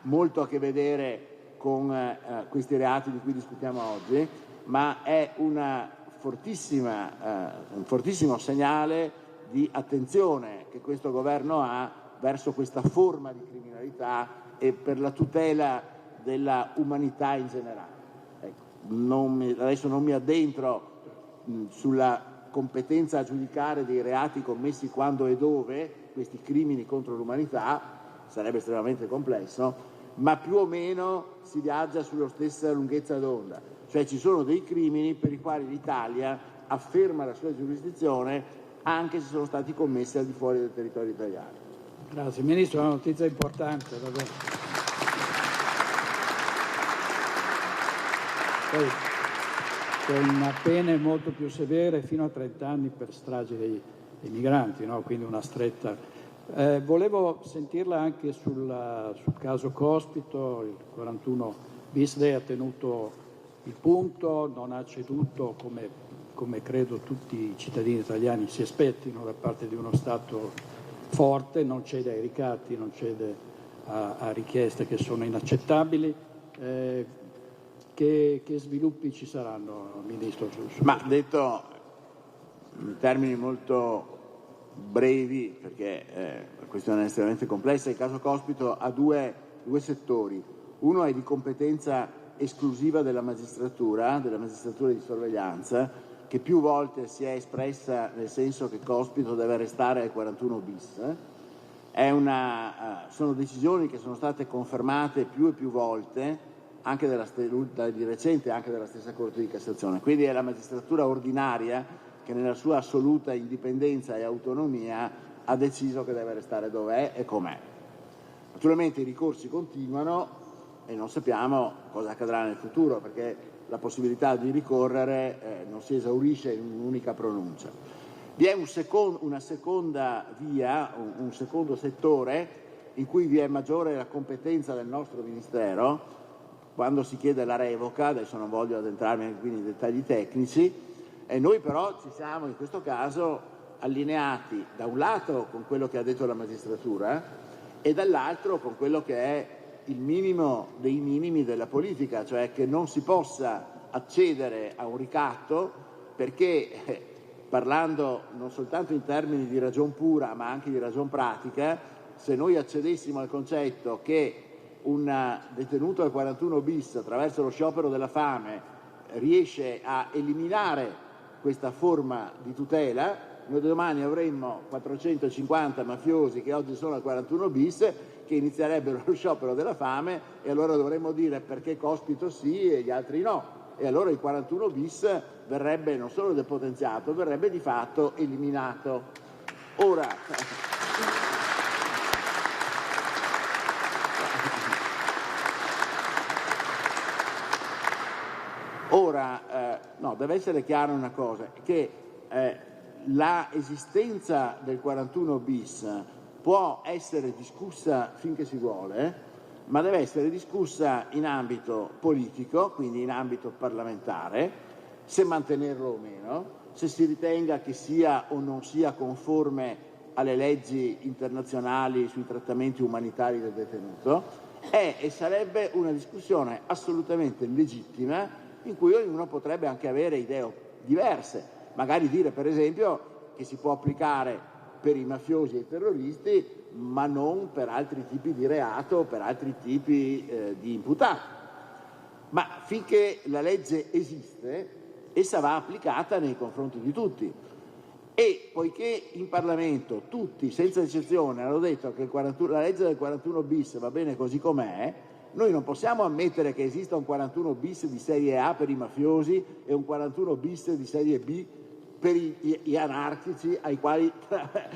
molto a che vedere con questi reati di cui discutiamo oggi, ma è un fortissimo segnale di attenzione che questo governo ha verso questa forma di criminalità e per la tutela della umanità in generale. Ecco, adesso non mi addentro sulla competenza a giudicare dei reati commessi quando e dove, questi crimini contro l'umanità, sarebbe estremamente complesso, ma più o meno si viaggia sulla stessa lunghezza d'onda, cioè ci sono dei crimini per i quali l'Italia afferma la sua giurisdizione anche se sono stati commessi al di fuori del territorio italiano. Grazie Ministro, è una notizia importante, davvero. Poi, con pene molto più severe, fino a 30 anni per strage dei migranti, no? Quindi una stretta. Volevo sentirla anche sul caso Cospito, il 41 bis. Lei ha tenuto il punto, non ha ceduto come credo tutti i cittadini italiani si aspettino da parte di uno Stato forte, non cede ai ricatti, non cede a richieste che sono inaccettabili. Che sviluppi ci saranno, Ministro? Ma detto in termini molto brevi, perché la questione è estremamente complessa, il caso Cospito ha due settori. Uno è di competenza esclusiva della magistratura di sorveglianza, che più volte si è espressa nel senso che Cospito deve restare al 41 bis. Sono decisioni che sono state confermate più e più volte, anche di recente anche dalla stessa Corte di Cassazione. Quindi è la magistratura ordinaria che nella sua assoluta indipendenza e autonomia ha deciso che deve restare dov'è e com'è. Naturalmente i ricorsi continuano e non sappiamo cosa accadrà nel futuro, perché la possibilità di ricorrere non si esaurisce in un'unica pronuncia. Vi è una seconda via, un secondo settore in cui vi è maggiore la competenza del nostro Ministero, quando si chiede la revoca. Adesso non voglio addentrarmi anche qui nei dettagli tecnici, e noi però ci siamo in questo caso allineati da un lato con quello che ha detto la magistratura e dall'altro con quello che è il minimo dei minimi della politica, cioè che non si possa accedere a un ricatto perché, parlando non soltanto in termini di ragion pura ma anche di ragion pratica, se noi accedessimo al concetto che un detenuto al 41 bis attraverso lo sciopero della fame riesce a eliminare questa forma di tutela, noi domani avremmo 450 mafiosi che oggi sono al 41 bis che inizierebbero lo sciopero della fame, e allora dovremmo dire perché Cospito sì e gli altri no, e allora il 41 bis verrebbe non solo depotenziato, verrebbe di fatto eliminato. No, deve essere chiara una cosa, che la esistenza del 41 bis può essere discussa finché si vuole, ma deve essere discussa in ambito politico, quindi in ambito parlamentare, se mantenerlo o meno, se si ritenga che sia o non sia conforme alle leggi internazionali sui trattamenti umanitari del detenuto, e sarebbe una discussione assolutamente legittima in cui ognuno potrebbe anche avere idee diverse, magari dire per esempio che si può applicare per i mafiosi e i terroristi ma non per altri tipi di reato, per altri tipi di imputati. Ma finché la legge esiste, essa va applicata nei confronti di tutti, e poiché in Parlamento tutti senza eccezione hanno detto che la legge del 41 bis va bene così com'è, Noi non possiamo ammettere che esista un 41 bis di serie A per i mafiosi e un 41 bis di serie B per gli anarchici ai quali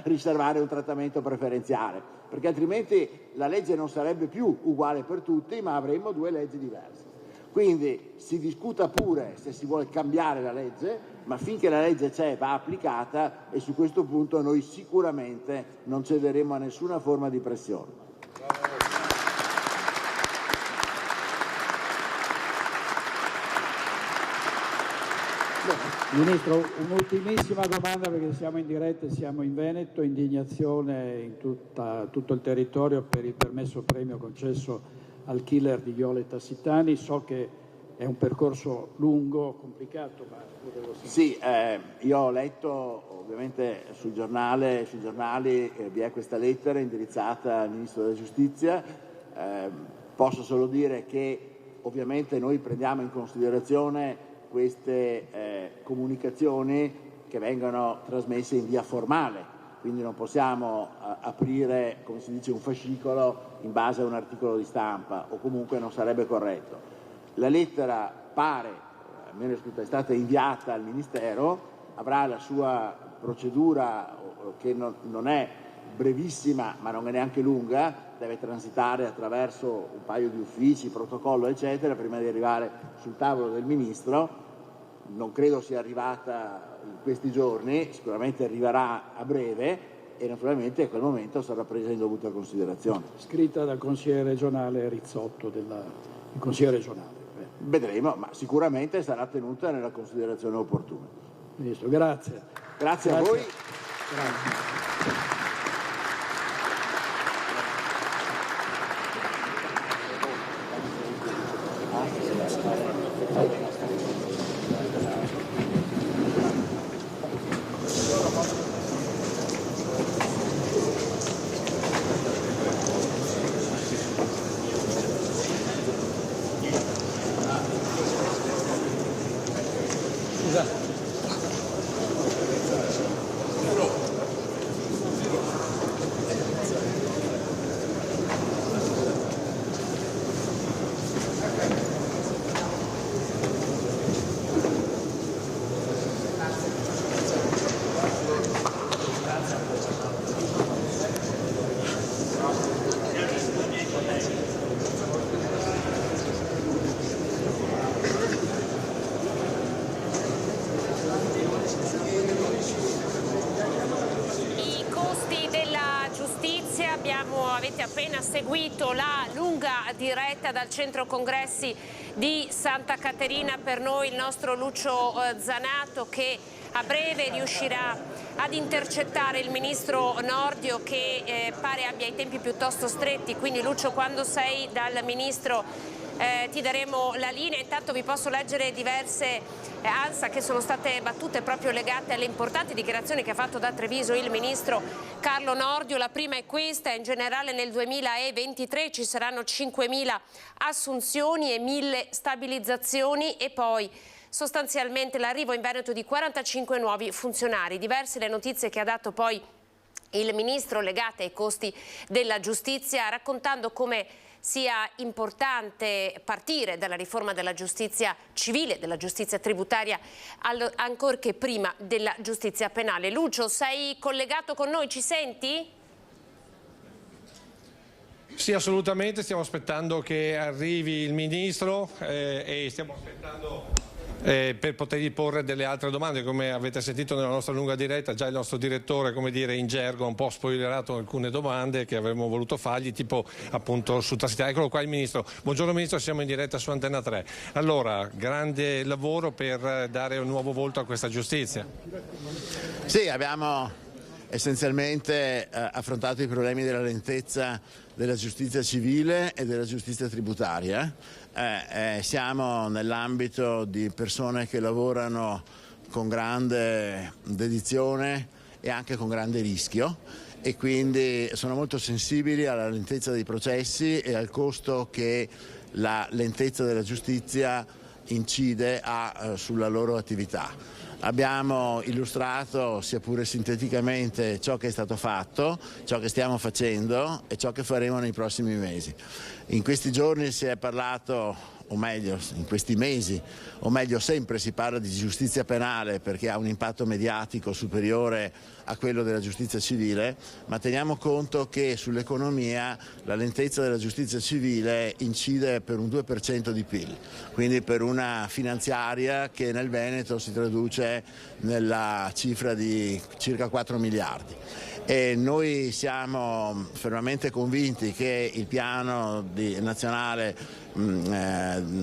riservare un trattamento preferenziale, perché altrimenti la legge non sarebbe più uguale per tutti, ma avremmo due leggi diverse. Quindi si discuta pure se si vuole cambiare la legge, ma finché la legge c'è va applicata, e su questo punto noi sicuramente non cederemo a nessuna forma di pressione. Ministro, un'ultimissima domanda, perché siamo in diretta e siamo in Veneto. Indignazione in tutto il territorio per il permesso premio concesso al killer di Jole Tassitani. So che è un percorso lungo, complicato, ma volevo sapere. Sì, io ho letto ovviamente sui giornali vi è questa lettera indirizzata al Ministro della Giustizia. Posso solo dire che ovviamente noi prendiamo in considerazione queste comunicazioni che vengono trasmesse in via formale, quindi non possiamo aprire, come si dice, un fascicolo in base a un articolo di stampa, o comunque non sarebbe corretto. La lettera pare, almeno è stata inviata al Ministero, avrà la sua procedura che non è brevissima ma non è neanche lunga, deve transitare attraverso un paio di uffici, protocollo eccetera, prima di arrivare sul tavolo del Ministro. Non credo sia arrivata in questi giorni, sicuramente arriverà a breve e naturalmente a quel momento sarà presa in dovuta considerazione. Scritta dal consigliere regionale Rizzotto, il consigliere regionale. Vedremo, ma sicuramente sarà tenuta nella considerazione opportuna. Ministro, grazie. Grazie a voi. Grazie. Avete appena seguito la lunga diretta dal centro congressi di Santa Caterina, per noi il nostro Lucio Zanato, che a breve riuscirà ad intercettare il ministro Nordio, che pare abbia i tempi piuttosto stretti. Quindi Lucio, quando sei dal ministro ti daremo la linea. Intanto vi posso leggere diverse ANSA che sono state battute proprio legate alle importanti dichiarazioni che ha fatto da Treviso il ministro Carlo Nordio. La prima è questa: in generale nel 2023 ci saranno 5.000 assunzioni e 1.000 stabilizzazioni, e poi sostanzialmente l'arrivo in Veneto di 45 nuovi funzionari. Diverse le notizie che ha dato poi il ministro legate ai costi della giustizia, raccontando come sia importante partire dalla riforma della giustizia civile, della giustizia tributaria, ancorché prima della giustizia penale. Lucio, sei collegato con noi, ci senti? Sì, assolutamente, stiamo aspettando che arrivi il ministro e stiamo aspettando per potergli porre delle altre domande. Come avete sentito nella nostra lunga diretta, già il nostro direttore, come dire, in gergo ha un po' spoilerato alcune domande che avremmo voluto fargli, tipo appunto su Tassitani. Eccolo qua il ministro. Buongiorno ministro, siamo in diretta su Antenna 3. Allora, grande lavoro per dare un nuovo volto a questa giustizia. Sì, abbiamo essenzialmente affrontato i problemi della lentezza della giustizia civile e della giustizia tributaria. Siamo nell'ambito di persone che lavorano con grande dedizione e anche con grande rischio, e quindi sono molto sensibili alla lentezza dei processi e al costo che la lentezza della giustizia incide sulla loro attività. abbiamo illustrato, sia pure sinteticamente, ciò che è stato fatto, ciò che stiamo facendo e ciò che faremo nei prossimi mesi. In questi giorni si è parlato, o meglio in questi mesi, o meglio sempre si parla di giustizia penale perché ha un impatto mediatico superiore a quello della giustizia civile, ma teniamo conto che sull'economia la lentezza della giustizia civile incide per un 2% di PIL, quindi per una finanziaria che nel Veneto si traduce nella cifra di circa 4 miliardi. E noi siamo fermamente convinti che il piano nazionale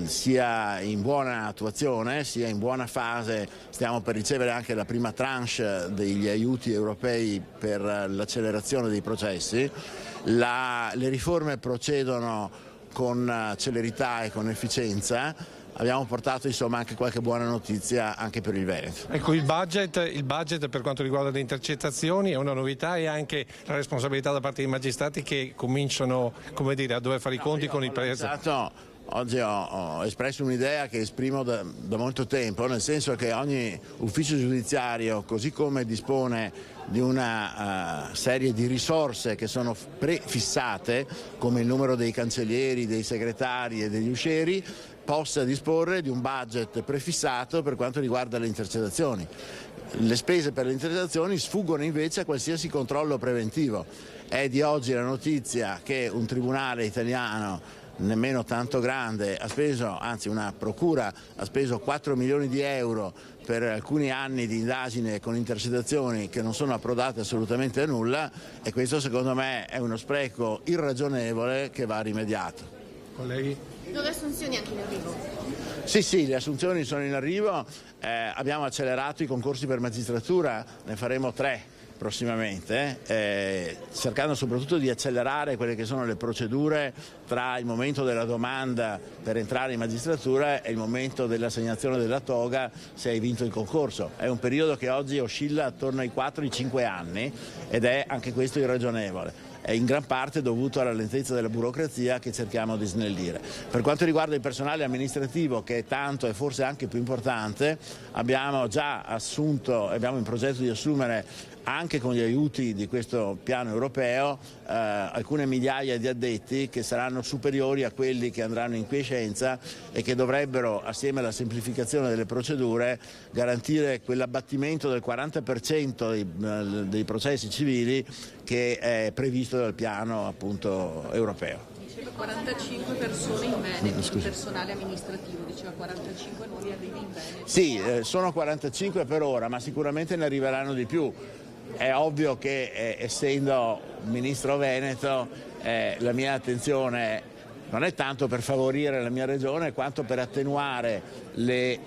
sia in buona attuazione, sia in buona fase. Stiamo per ricevere anche la prima tranche degli aiuti europei per l'accelerazione dei processi. Le riforme procedono con celerità e con efficienza. Abbiamo portato insomma anche qualche buona notizia anche per il Veneto. Ecco, il budget per quanto riguarda le intercettazioni è una novità e anche la responsabilità da parte dei magistrati che cominciano, come dire, a dover fare i conti con il paese. Oggi ho espresso un'idea che esprimo da molto tempo, nel senso che ogni ufficio giudiziario, così come dispone di una serie di risorse che sono prefissate, come il numero dei cancellieri, dei segretari e degli uscieri, possa disporre di un budget prefissato per quanto riguarda le intercettazioni. Le spese per le intercettazioni sfuggono invece a qualsiasi controllo preventivo. È di oggi la notizia che un tribunale italiano nemmeno tanto grande ha speso, anzi una procura ha speso 4 milioni di euro per alcuni anni di indagine con intercettazioni che non sono approdate assolutamente a nulla, e questo secondo me è uno spreco irragionevole che va rimediato. Colleghi? Nuove assunzioni anche in arrivo? Sì, le assunzioni sono in arrivo, abbiamo accelerato i concorsi per magistratura, ne faremo 3 prossimamente, cercando soprattutto di accelerare quelle che sono le procedure tra il momento della domanda per entrare in magistratura e il momento dell'assegnazione della toga se hai vinto il concorso. È un periodo che oggi oscilla attorno ai 4-5 anni ed è anche questo irragionevole. È in gran parte dovuto alla lentezza della burocrazia che cerchiamo di snellire. Per quanto riguarda il personale amministrativo, che è tanto e forse anche più importante, abbiamo già assunto, abbiamo in progetto di assumere anche con gli aiuti di questo piano europeo alcune migliaia di addetti che saranno superiori a quelli che andranno in quiescenza e che dovrebbero, assieme alla semplificazione delle procedure, garantire quell'abbattimento del 40% dei processi civili che è previsto dal piano appunto europeo. Diceva 45 persone in Veneto, di personale amministrativo, diceva 45 nuovi arrivi in Veneto. Sì, sono 45 per ora, ma sicuramente ne arriveranno di più. È ovvio che essendo ministro veneto la mia attenzione non è tanto per favorire la mia regione quanto per attenuare le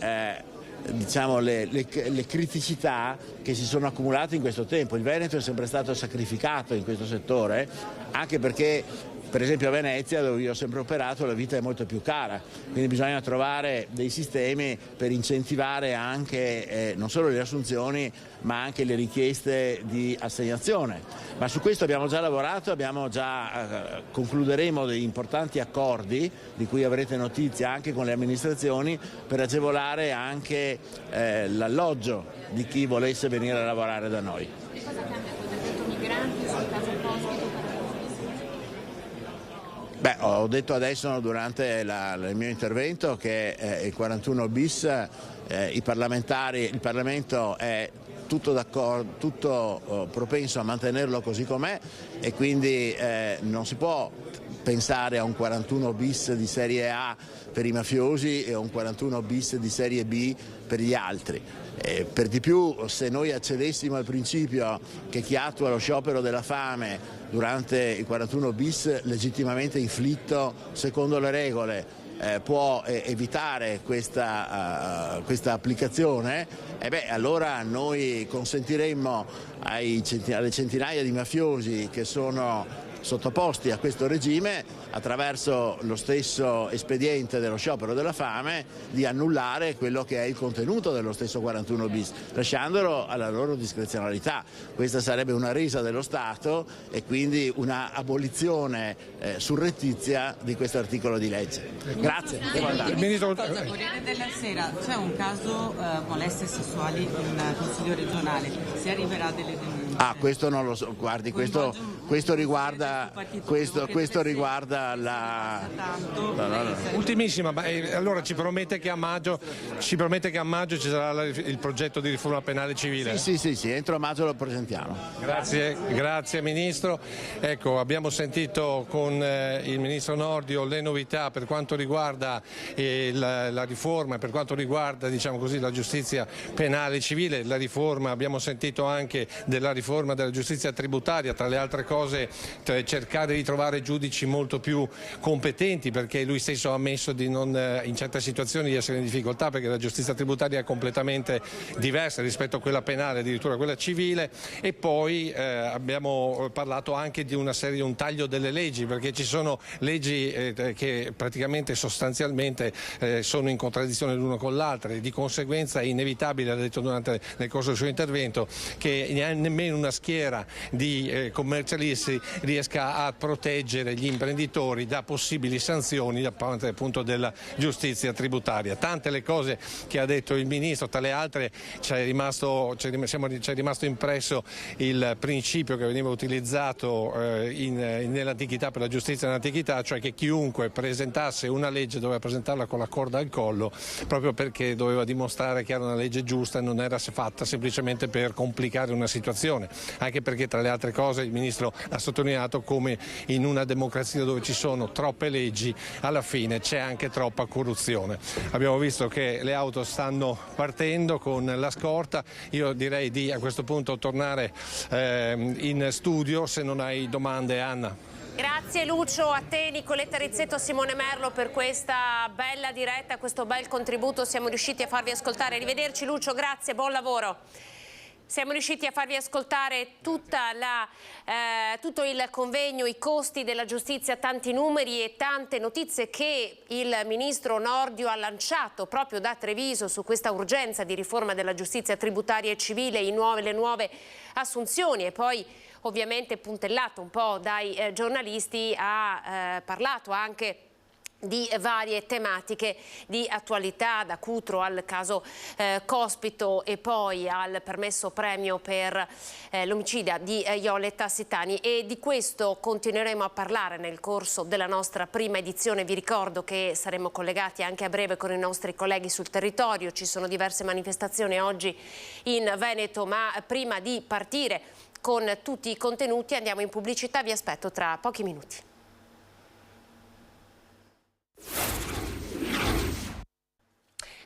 criticità che si sono accumulate in questo tempo. Il Veneto è sempre stato sacrificato in questo settore, anche perché per esempio a Venezia, dove io ho sempre operato, la vita è molto più cara, quindi bisogna trovare dei sistemi per incentivare anche non solo le assunzioni ma anche le richieste di assegnazione. Ma su questo abbiamo già lavorato, concluderemo degli importanti accordi di cui avrete notizia anche con le amministrazioni per agevolare anche l'alloggio di chi volesse venire a lavorare da noi. Che cosa cambia con il decreto migranti, sul caso Cospito? Ho detto adesso durante il mio intervento che il 41 bis, il Parlamento è tutto d'accordo, tutto propenso a mantenerlo così com'è e quindi non si può pensare a un 41 bis di serie A per i mafiosi e a un 41 bis di serie B per gli altri. Per di più, se noi accedessimo al principio che chi attua lo sciopero della fame durante il 41 bis legittimamente inflitto secondo le regole può evitare questa applicazione, allora noi consentiremmo alle centinaia di mafiosi che sono sottoposti a questo regime attraverso lo stesso espediente dello sciopero della fame, di annullare quello che è il contenuto dello stesso 41 bis, lasciandolo alla loro discrezionalità. Questa sarebbe una resa dello Stato e quindi una abolizione surrettizia di questo articolo di legge. Grazie. Corriere della Sera, c'è un caso molestie sessuali in Consiglio regionale, si arriverà a delle denunce? Questo non lo so, guardi, questo riguarda la... Ultimissima, allora ci promette che a maggio ci sarà il progetto di riforma penale civile? Sì, entro maggio lo presentiamo. Grazie Ministro. Ecco, abbiamo sentito con il Ministro Nordio le novità per quanto riguarda la riforma, per quanto riguarda, diciamo così, la giustizia penale civile, la riforma, abbiamo sentito anche della riforma della giustizia tributaria, tra le altre cose cercare di trovare giudici molto più competenti, perché lui stesso ha ammesso di non, in certe situazioni, di essere in difficoltà, perché la giustizia tributaria è completamente diversa rispetto a quella penale, addirittura quella civile. E poi abbiamo parlato anche di un taglio delle leggi, perché ci sono leggi che praticamente sostanzialmente sono in contraddizione l'uno con l'altra, e di conseguenza è inevitabile, ha detto nel corso del suo intervento, che nemmeno una schiera di commercialisti riesca a proteggere gli imprenditori da possibili sanzioni da parte appunto della giustizia tributaria. Tante le cose che ha detto il Ministro, tra le altre ci è rimasto impresso il principio che veniva utilizzato nell'antichità, per la giustizia nell'antichità, cioè che chiunque presentasse una legge doveva presentarla con la corda al collo, proprio perché doveva dimostrare che era una legge giusta e non era fatta semplicemente per complicare una situazione, anche perché tra le altre cose il Ministro ha sottolineato come in una democrazia dove ci sono troppe leggi alla fine c'è anche troppa corruzione. Abbiamo visto che le auto stanno partendo con la scorta, io direi di a questo punto tornare in studio, se non hai domande Anna. Grazie Lucio, a te Nicoletta Rizzetto, Simone Merlo per questa bella diretta, questo bel contributo, siamo riusciti a farvi ascoltare. Arrivederci Lucio, grazie, buon lavoro. Siamo riusciti a farvi ascoltare tutto il convegno, i costi della giustizia, tanti numeri e tante notizie che il Ministro Nordio ha lanciato proprio da Treviso su questa urgenza di riforma della giustizia tributaria e civile, le nuove assunzioni, e poi ovviamente puntellato un po' dai giornalisti, ha parlato anche di varie tematiche di attualità, da Cutro al caso Cospito e poi al permesso premio per l'omicidio di Jole Tassitani, e di questo continueremo a parlare nel corso della nostra prima edizione. Vi ricordo che saremo collegati anche a breve con i nostri colleghi sul territorio, ci sono diverse manifestazioni oggi in Veneto, ma prima di partire con tutti i contenuti andiamo in pubblicità, vi aspetto tra pochi minuti. –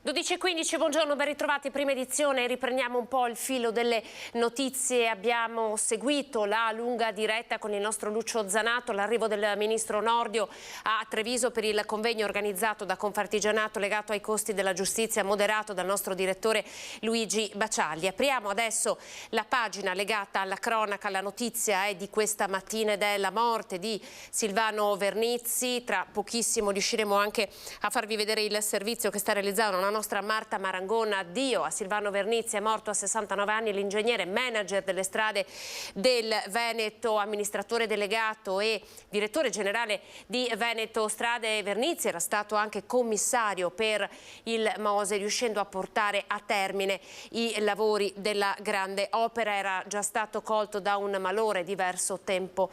12:15, buongiorno, ben ritrovati, prima edizione, riprendiamo un po' il filo delle notizie. Abbiamo seguito la lunga diretta con il nostro Lucio Zanato, l'arrivo del Ministro Nordio a Treviso per il convegno organizzato da Confartigianato legato ai costi della giustizia, moderato dal nostro direttore Luigi Bacialli. Apriamo adesso la pagina legata alla cronaca, la notizia è di questa mattina ed è la morte di Silvano Vernizzi. Tra pochissimo riusciremo anche a farvi vedere il servizio che sta realizzando la nostra Marta Marangona. Addio a Silvano Vernizzi, è morto a 69 anni l'ingegnere manager delle strade del Veneto, amministratore delegato e direttore generale di Veneto Strade. Vernizzi era stato anche commissario per il Mose, riuscendo a portare a termine i lavori della grande opera. Era già stato colto da un malore diverso tempo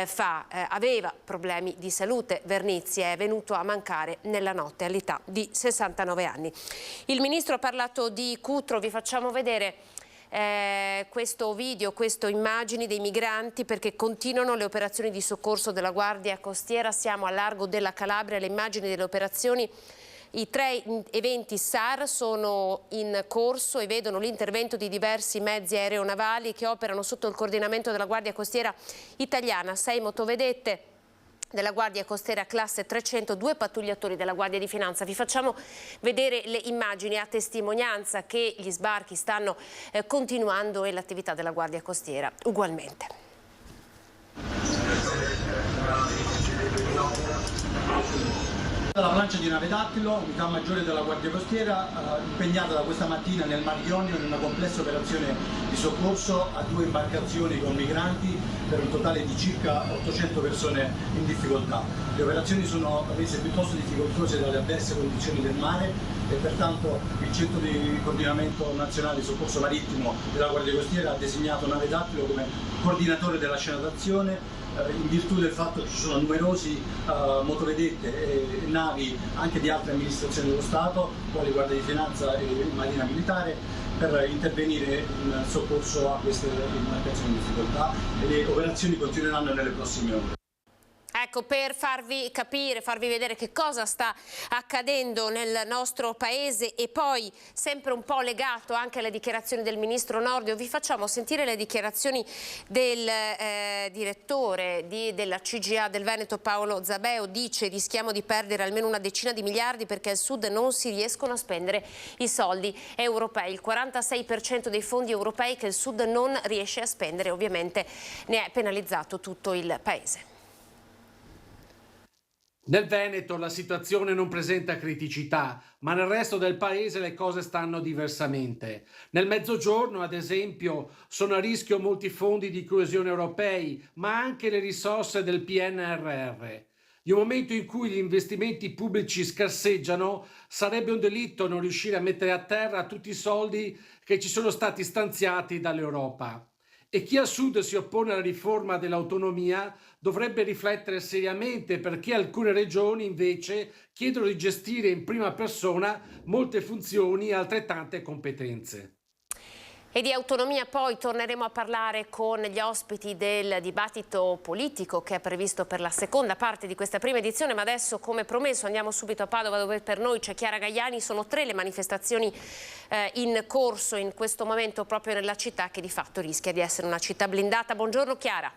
fa, aveva problemi di salute. Vernizzi è venuto a mancare nella notte all'età di 69 anni. Il Ministro ha parlato di Cutro, vi facciamo vedere questo video, queste immagini dei migranti, perché continuano le operazioni di soccorso della Guardia Costiera. Siamo a largo della Calabria, le immagini delle operazioni. I 3 eventi SAR sono in corso e vedono l'intervento di diversi mezzi aeronavali che operano sotto il coordinamento della Guardia Costiera italiana, 6 motovedette della Guardia Costiera classe 300, 2 pattugliatori della Guardia di Finanza. Vi facciamo vedere le immagini a testimonianza che gli sbarchi stanno continuando e l'attività della Guardia Costiera ugualmente. La plancia di nave Dattilo, unità maggiore della Guardia Costiera, impegnata da questa mattina nel Mar Ionio in una complessa operazione di soccorso a 2 imbarcazioni con migranti per un totale di circa 800 persone in difficoltà. Le operazioni sono rese piuttosto difficoltose dalle avverse condizioni del mare e pertanto il Centro di Coordinamento Nazionale di Soccorso Marittimo della Guardia Costiera ha designato nave Dattilo come coordinatore della scena d'azione, in virtù del fatto che ci sono numerosi motovedette e navi anche di altre amministrazioni dello Stato, quali Guardia di Finanza e Marina Militare, per intervenire in soccorso a queste imbarcazioni in difficoltà, e le operazioni continueranno nelle prossime ore. Ecco, per farvi capire, farvi vedere che cosa sta accadendo nel nostro paese e poi sempre un po' legato anche alle dichiarazioni del ministro Nordio, vi facciamo sentire le dichiarazioni del direttore della CGA del Veneto, Paolo Zabeo. Dice: rischiamo di perdere almeno una decina di miliardi perché al sud non si riescono a spendere i soldi europei. Il 46% dei fondi europei che il sud non riesce a spendere, ovviamente ne è penalizzato tutto il paese. Nel Veneto la situazione non presenta criticità, ma nel resto del paese le cose stanno diversamente. Nel Mezzogiorno, ad esempio, sono a rischio molti fondi di coesione europei, ma anche le risorse del PNRR. In un momento in cui gli investimenti pubblici scarseggiano, sarebbe un delitto non riuscire a mettere a terra tutti i soldi che ci sono stati stanziati dall'Europa. E chi al sud si oppone alla riforma dell'autonomia dovrebbe riflettere seriamente, perché alcune regioni invece chiedono di gestire in prima persona molte funzioni e altrettante competenze. E di autonomia poi torneremo a parlare con gli ospiti del dibattito politico che è previsto per la seconda parte di questa prima edizione, ma adesso, come promesso, andiamo subito a Padova, dove per noi c'è Chiara Gaiani. Sono 3 le manifestazioni in corso in questo momento proprio nella città, che di fatto rischia di essere una città blindata. Buongiorno Chiara.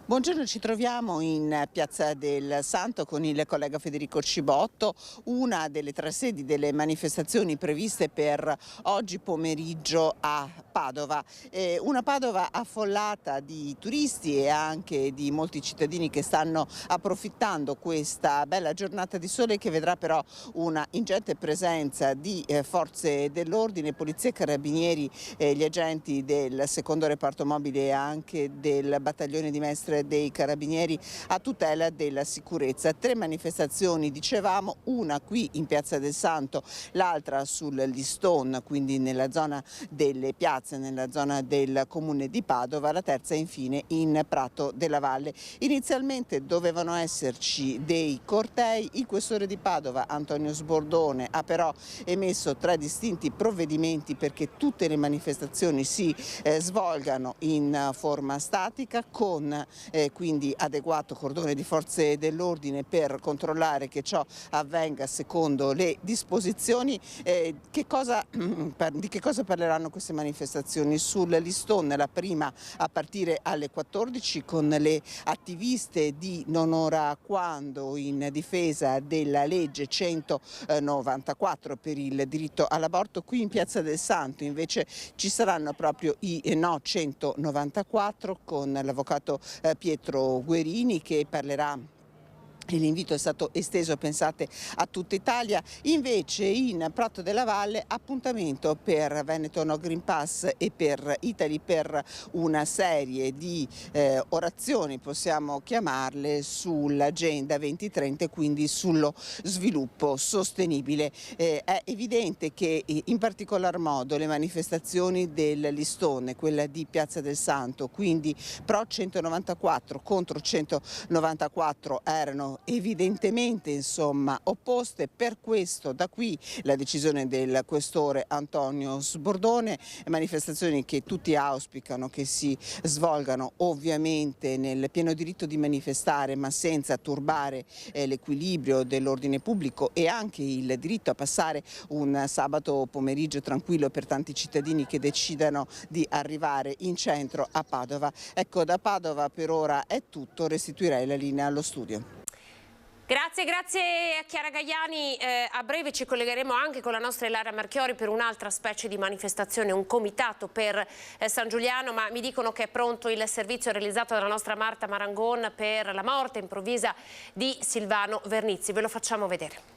Buongiorno, ci troviamo in Piazza del Santo con il collega Federico Cibotto, una delle 3 sedi delle manifestazioni previste per oggi pomeriggio a Padova. Una Padova affollata di turisti e anche di molti cittadini che stanno approfittando questa bella giornata di sole, che vedrà però una ingente presenza di forze dell'ordine, polizia e carabinieri, gli agenti del secondo reparto mobile e anche del battaglione di Mestre dei Carabinieri a tutela della sicurezza. 3 manifestazioni, dicevamo, una qui in Piazza del Santo, l'altra sul Liston, quindi nella zona delle piazze, nella zona del comune di Padova, la terza infine in Prato della Valle. Inizialmente dovevano esserci dei cortei, il questore di Padova Antonio Sbordone ha però emesso 3 distinti provvedimenti perché tutte le manifestazioni si svolgano in forma statica, con quindi adeguato cordone di forze dell'ordine per controllare che ciò avvenga secondo le disposizioni. Di che cosa parleranno queste manifestazioni? Sul Liston, la prima a partire alle 14 con le attiviste di Non ora quando, in difesa della legge 194 per il diritto all'aborto. Qui in Piazza del Santo invece ci saranno proprio i no 194 con l'avvocato Pietro Guerini, che parlerà. L'invito è stato esteso, pensate, a tutta Italia. Invece in Prato della Valle appuntamento per Veneto No Green Pass e per Italy, per una serie di orazioni, possiamo chiamarle, sull'Agenda 2030 e quindi sullo sviluppo sostenibile. È evidente che in particolar modo le manifestazioni del Listone, quella di Piazza del Santo, quindi pro 194 contro 194, erano evidentemente opposte. Per questo da qui la decisione del questore Antonio Sbordone, manifestazioni che tutti auspicano che si svolgano ovviamente nel pieno diritto di manifestare, ma senza turbare l'equilibrio dell'ordine pubblico e anche il diritto a passare un sabato pomeriggio tranquillo per tanti cittadini che decidano di arrivare in centro a Padova. Ecco, da Padova per ora è tutto, restituirei la linea allo studio. Grazie a Chiara Gaiani. A breve ci collegheremo anche con la nostra Ilaria Marchiori per un'altra specie di manifestazione, un comitato per San Giuliano, ma mi dicono che è pronto il servizio realizzato dalla nostra Marta Marangon per la morte improvvisa di Silvano Vernizzi. Ve lo facciamo vedere.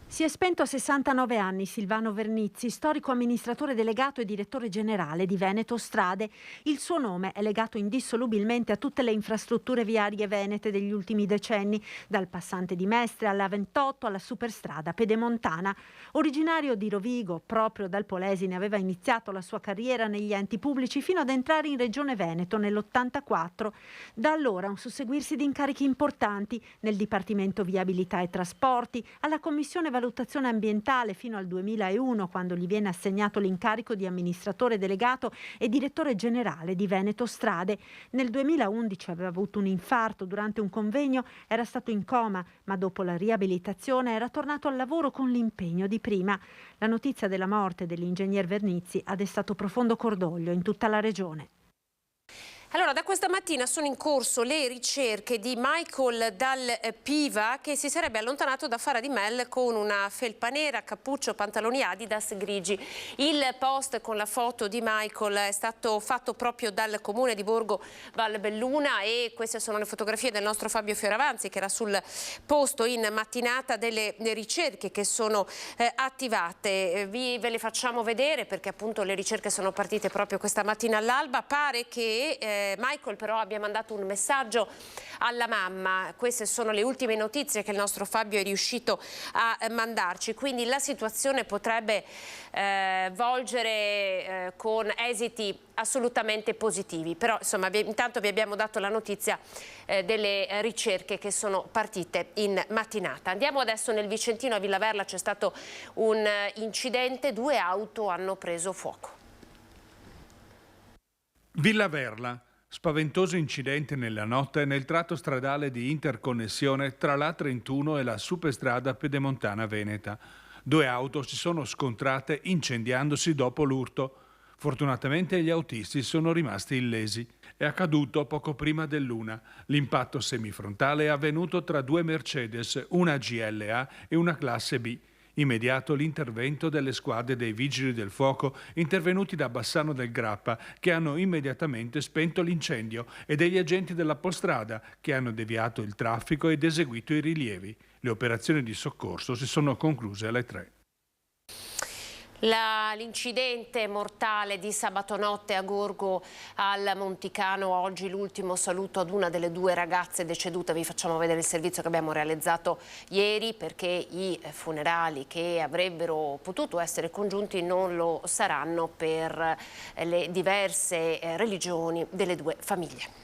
Si è spento a 69 anni Silvano Vernizzi, storico amministratore delegato e direttore generale di Veneto Strade. Il suo nome è legato indissolubilmente a tutte le infrastrutture viarie venete degli ultimi decenni, dal passante di Mestre alla 28 alla superstrada pedemontana. Originario di Rovigo, proprio dal Polesine aveva iniziato la sua carriera negli enti pubblici fino ad entrare in Regione Veneto nell'84. Da allora un susseguirsi di incarichi importanti nel Dipartimento Viabilità e Trasporti, alla Commissione Valutazione Ambientale fino al 2001, quando gli viene assegnato l'incarico di amministratore delegato e direttore generale di Veneto Strade. Nel 2011 aveva avuto un infarto durante un convegno, era stato in coma, ma dopo la riabilitazione era tornato al lavoro con l'impegno di prima. La notizia della morte dell'ingegner Vernizzi ha destato profondo cordoglio in tutta la regione. Allora, da questa mattina sono in corso le ricerche di Michael Dal Piva, che si sarebbe allontanato da Fara di Mel con una felpa nera, cappuccio, pantaloni Adidas grigi. Il post con la foto di Michael è stato fatto proprio dal comune di Borgo Valbelluna e queste sono le fotografie del nostro Fabio Fioravanzi, che era sul posto in mattinata delle ricerche che sono attivate. Ve le facciamo vedere perché appunto le ricerche sono partite proprio questa mattina all'alba. Pare che Michael però abbia mandato un messaggio alla mamma. Queste sono le ultime notizie che il nostro Fabio è riuscito a mandarci, quindi la situazione potrebbe volgere con esiti assolutamente positivi, però insomma intanto vi abbiamo dato la notizia delle ricerche che sono partite in mattinata. Andiamo adesso nel Vicentino, a Villaverla c'è stato un incidente, 2 auto hanno preso fuoco. Villaverla. Spaventoso incidente nella notte nel tratto stradale di interconnessione tra l'A31 e la superstrada pedemontana veneta. 2 auto si sono scontrate incendiandosi dopo l'urto. Fortunatamente gli autisti sono rimasti illesi. È accaduto poco prima dell'1. L'impatto semifrontale è avvenuto tra 2 Mercedes, una GLA e una classe B. Immediato l'intervento delle squadre dei Vigili del Fuoco intervenuti da Bassano del Grappa, che hanno immediatamente spento l'incendio, e degli agenti della Polstrada, che hanno deviato il traffico ed eseguito i rilievi. Le operazioni di soccorso si sono concluse alle 3. L'incidente mortale di sabato notte a Gorgo al Monticano, oggi l'ultimo saluto ad una delle 2 ragazze decedute. Vi facciamo vedere il servizio che abbiamo realizzato ieri, perché i funerali che avrebbero potuto essere congiunti non lo saranno per le diverse religioni delle 2 famiglie.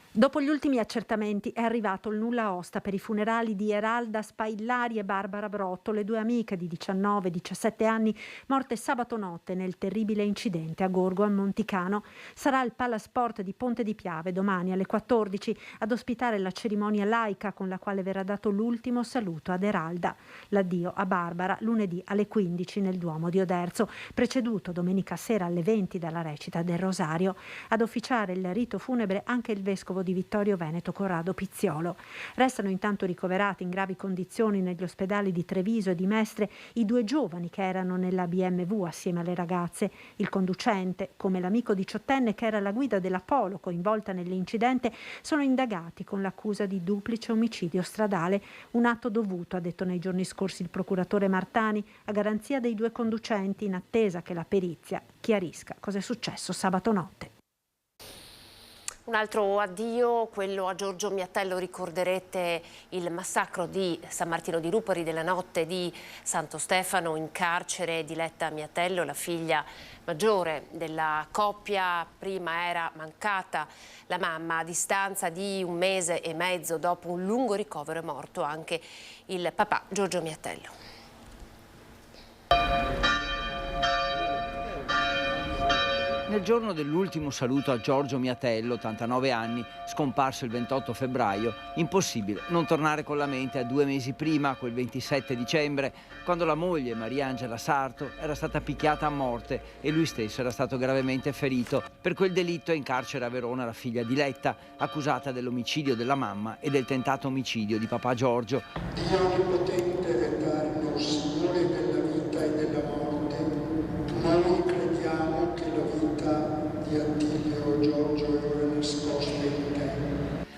Dopo gli ultimi accertamenti è arrivato il nulla osta per i funerali di Eralda Spaillari e Barbara Brotto, le 2 amiche di 19 e 17 anni morte sabato notte nel terribile incidente a Gorgo al Monticano. Sarà il Palasport di Ponte di Piave domani alle 14 ad ospitare la cerimonia laica con la quale verrà dato l'ultimo saluto ad Eralda. L'addio a Barbara lunedì alle 15 nel Duomo di Oderzo, preceduto domenica sera alle 20 dalla recita del Rosario. Ad officiare il rito funebre anche il vescovo di Vittorio Veneto Corrado Pizziolo. Restano intanto ricoverati in gravi condizioni negli ospedali di Treviso e di Mestre i 2 giovani che erano nella BMW assieme alle ragazze. Il conducente, come l'amico 18enne che era alla guida della Polo coinvolta nell'incidente, sono indagati con l'accusa di duplice omicidio stradale, un atto dovuto, ha detto nei giorni scorsi il procuratore Martani, a garanzia dei 2 conducenti, in attesa che la perizia chiarisca cosa è successo sabato notte. Un altro addio, quello a Giorgio Miatello. Ricorderete il massacro di San Martino di Ruperi della notte di Santo Stefano. In carcere Diletta Miatello, la figlia maggiore della coppia. Prima era mancata la mamma. A distanza di 1 mese e mezzo dopo un lungo ricovero è morto anche il papà Giorgio Miatello. Nel giorno dell'ultimo saluto a Giorgio Miatello, 89 anni, scomparso il 28 febbraio, impossibile non tornare con la mente a 2 mesi prima, quel 27 dicembre, quando la moglie Mariangela Sarto era stata picchiata a morte e lui stesso era stato gravemente ferito. Per quel delitto è in carcere a Verona la figlia Diletta, accusata dell'omicidio della mamma e del tentato omicidio di papà Giorgio. Dio Onnipotente, Eterno, Signore della vita e della morte, noi crediamo che la vita di Attilio Giorgio è ora nascosta in te.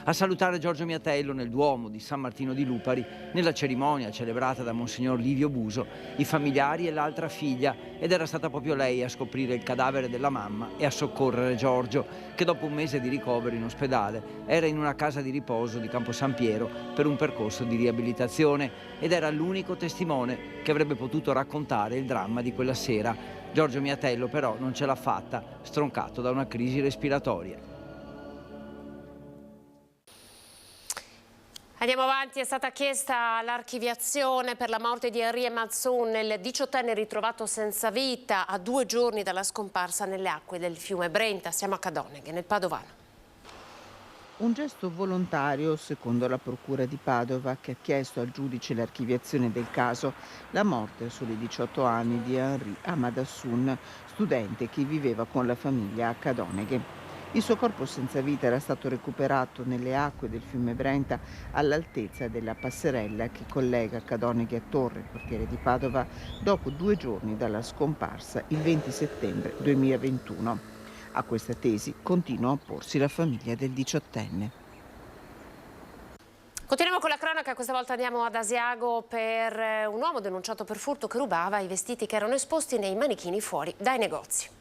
A salutare Giorgio Miatello nel Duomo di San Martino di Lupari, nella cerimonia celebrata da Monsignor Livio Buso, i familiari e l'altra figlia, ed era stata proprio lei a scoprire il cadavere della mamma e a soccorrere Giorgio, che dopo un mese di ricovero in ospedale era in una casa di riposo di Campo San Piero per un percorso di riabilitazione ed era l'unico testimone che avrebbe potuto raccontare il dramma di quella sera. Giorgio Miatello però non ce l'ha fatta, stroncato da una crisi respiratoria. Andiamo avanti, è stata chiesta l'archiviazione per la morte di Henri Mazzoun, il 18enne ritrovato senza vita a 2 giorni dalla scomparsa nelle acque del fiume Brenta. Siamo a Cadoneghe, nel Padovano. Un gesto volontario, secondo la Procura di Padova, che ha chiesto al giudice l'archiviazione del caso, la morte a soli 18 anni di Henri Amadassoun, studente che viveva con la famiglia a Cadoneghe. Il suo corpo senza vita era stato recuperato nelle acque del fiume Brenta all'altezza della passerella che collega Cadoneghe a Torre, quartiere di Padova, dopo 2 giorni dalla scomparsa il 20 settembre 2021. A questa tesi continua a opporsi la famiglia del 18enne. Continuiamo con la cronaca, questa volta andiamo ad Asiago per un uomo denunciato per furto che rubava i vestiti che erano esposti nei manichini fuori dai negozi.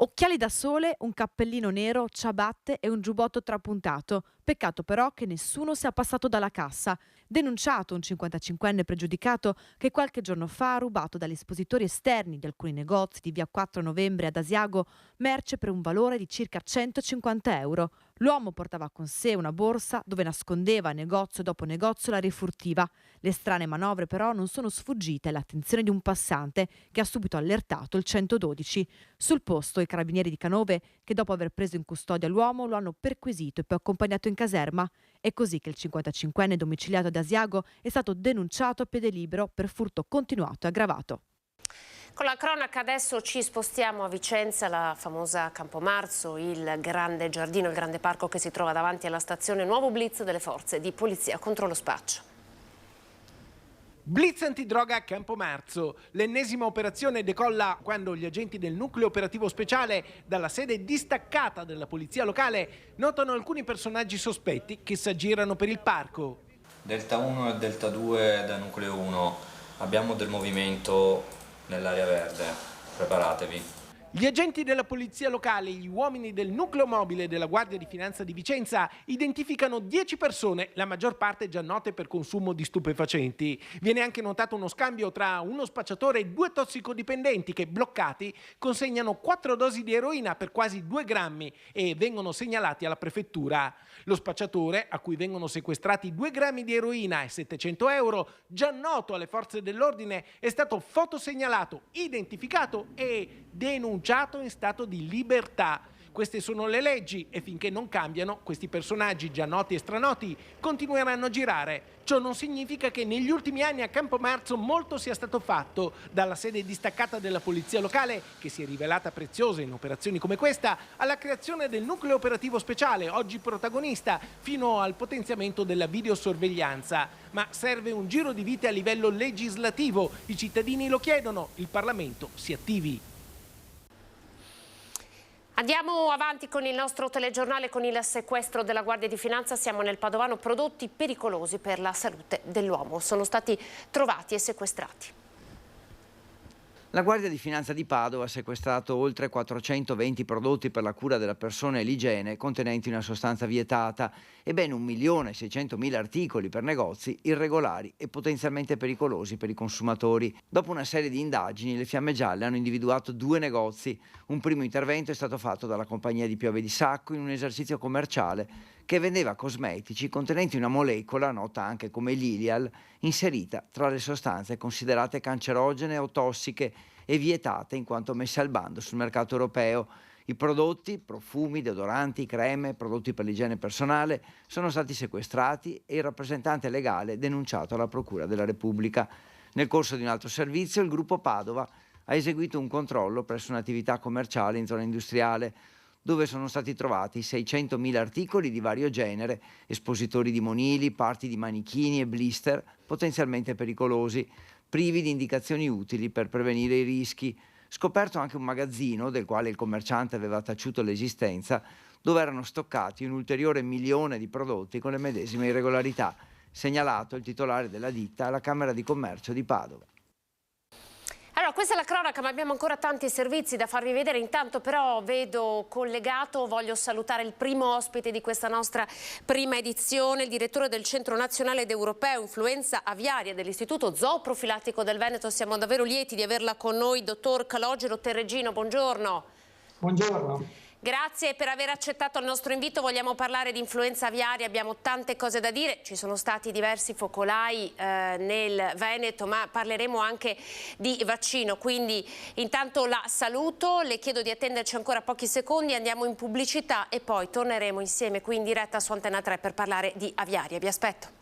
Occhiali da sole, un cappellino nero, ciabatte e un giubbotto trapuntato. Peccato però che nessuno sia passato dalla cassa. Denunciato un 55enne pregiudicato che qualche giorno fa ha rubato dagli espositori esterni di alcuni negozi di via 4 novembre ad Asiago merce per un valore di circa 150 euro. L'uomo portava con sé una borsa dove nascondeva negozio dopo negozio la rifurtiva. Le strane manovre però non sono sfuggite all'attenzione di un passante che ha subito allertato il 112. Sul posto i carabinieri di Canove, che dopo aver preso in custodia l'uomo lo hanno perquisito e poi accompagnato in caserma. È così che il 55enne domiciliato ad Asiago è stato denunciato a piede libero per furto continuato e aggravato. Con la cronaca adesso ci spostiamo a Vicenza, la famosa Campomarzo, il grande giardino, il grande parco che si trova davanti alla stazione. Nuovo blitz delle forze di polizia contro lo spaccio. Blitz antidroga a Campomarzo. L'ennesima operazione decolla quando gli agenti del nucleo operativo speciale, dalla sede distaccata della polizia locale, notano alcuni personaggi sospetti che s'aggirano per il parco. Delta 1 e Delta 2 da nucleo 1. Abbiamo del movimento nell'area verde. Preparatevi. Gli agenti della polizia locale, gli uomini del nucleo mobile della Guardia di Finanza di Vicenza identificano 10 persone, la maggior parte già note per consumo di stupefacenti. Viene anche notato uno scambio tra uno spacciatore e 2 tossicodipendenti che, bloccati, consegnano 4 dosi di eroina per quasi 2 grammi e vengono segnalati alla prefettura. Lo spacciatore, a cui vengono sequestrati 2 grammi di eroina e 700 euro, già noto alle forze dell'ordine, è stato fotosegnalato, identificato e denunciato in stato di libertà. Queste sono le leggi e finché non cambiano, questi personaggi già noti e stranoti continueranno a girare. Ciò non significa che negli ultimi anni a Campomarzo molto sia stato fatto, dalla sede distaccata della polizia locale, che si è rivelata preziosa in operazioni come questa, alla creazione del nucleo operativo speciale, oggi protagonista, fino al potenziamento della videosorveglianza. Ma serve un giro di vite a livello legislativo. I cittadini lo chiedono, il Parlamento si attivi. Andiamo avanti con il nostro telegiornale, con il sequestro della Guardia di Finanza. Siamo nel Padovano. Prodotti pericolosi per la salute dell'uomo sono stati trovati e sequestrati. La Guardia di Finanza di Padova ha sequestrato oltre 420 prodotti per la cura della persona e l'igiene contenenti una sostanza vietata e ben 1.600.000 articoli per negozi irregolari e potenzialmente pericolosi per i consumatori. Dopo una serie di indagini, le Fiamme Gialle hanno individuato 2 negozi. Un primo intervento è stato fatto dalla compagnia di Piove di Sacco in un esercizio commerciale che vendeva cosmetici contenenti una molecola, nota anche come Lilial, inserita tra le sostanze considerate cancerogene o tossiche e vietate in quanto messe al bando sul mercato europeo. I prodotti, profumi, deodoranti, creme, prodotti per l'igiene personale, sono stati sequestrati e il rappresentante legale denunciato alla Procura della Repubblica. Nel corso di un altro servizio, il gruppo Padova ha eseguito un controllo presso un'attività commerciale in zona industriale, dove sono stati trovati 600.000 articoli di vario genere, espositori di monili, parti di manichini e blister potenzialmente pericolosi, privi di indicazioni utili per prevenire i rischi. Scoperto anche un magazzino del quale il commerciante aveva taciuto l'esistenza, dove erano stoccati un ulteriore 1 milione di prodotti con le medesime irregolarità, segnalato il titolare della ditta alla Camera di Commercio di Padova. Allora, questa è la cronaca, ma abbiamo ancora tanti servizi da farvi vedere. Intanto però vedo collegato, voglio salutare il primo ospite di questa nostra prima edizione, il direttore del Centro Nazionale ed Europeo Influenza Aviaria dell'Istituto Zooprofilattico del Veneto. Siamo davvero lieti di averla con noi, dottor Calogero Terregino. Buongiorno. Buongiorno. Grazie per aver accettato il nostro invito. Vogliamo parlare di influenza aviaria, abbiamo tante cose da dire, ci sono stati diversi focolai nel Veneto, ma parleremo anche di vaccino, quindi intanto la saluto, le chiedo di attenderci ancora pochi secondi, andiamo in pubblicità e poi torneremo insieme qui in diretta su Antena 3 per parlare di aviaria. Vi aspetto.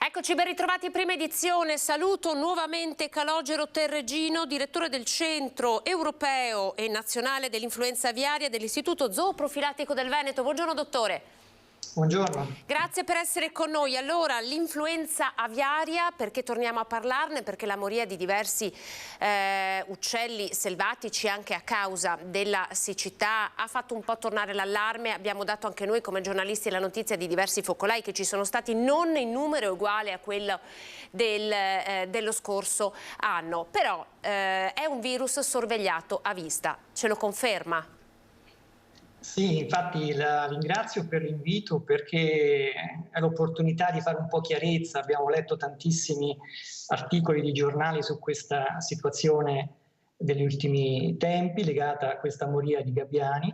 Eccoci, ben ritrovati, prima edizione. Saluto nuovamente Calogero Terregino, direttore del Centro Europeo e Nazionale dell'Influenza Aviaria dell'Istituto Zooprofilattico del Veneto. Buongiorno dottore. Buongiorno. Grazie per essere con noi. Allora, l'influenza aviaria, perché torniamo a parlarne? Perché la moria di diversi uccelli selvatici anche a causa della siccità ha fatto un po' tornare l'allarme. Abbiamo dato anche noi come giornalisti la notizia di diversi focolai che ci sono stati, non in numero uguale a quello dello scorso anno. Però è un virus sorvegliato a vista, ce lo conferma? Sì, infatti la ringrazio per l'invito perché è l'opportunità di fare un po' chiarezza. Abbiamo letto tantissimi articoli di giornali su questa situazione degli ultimi tempi legata a questa moria di gabbiani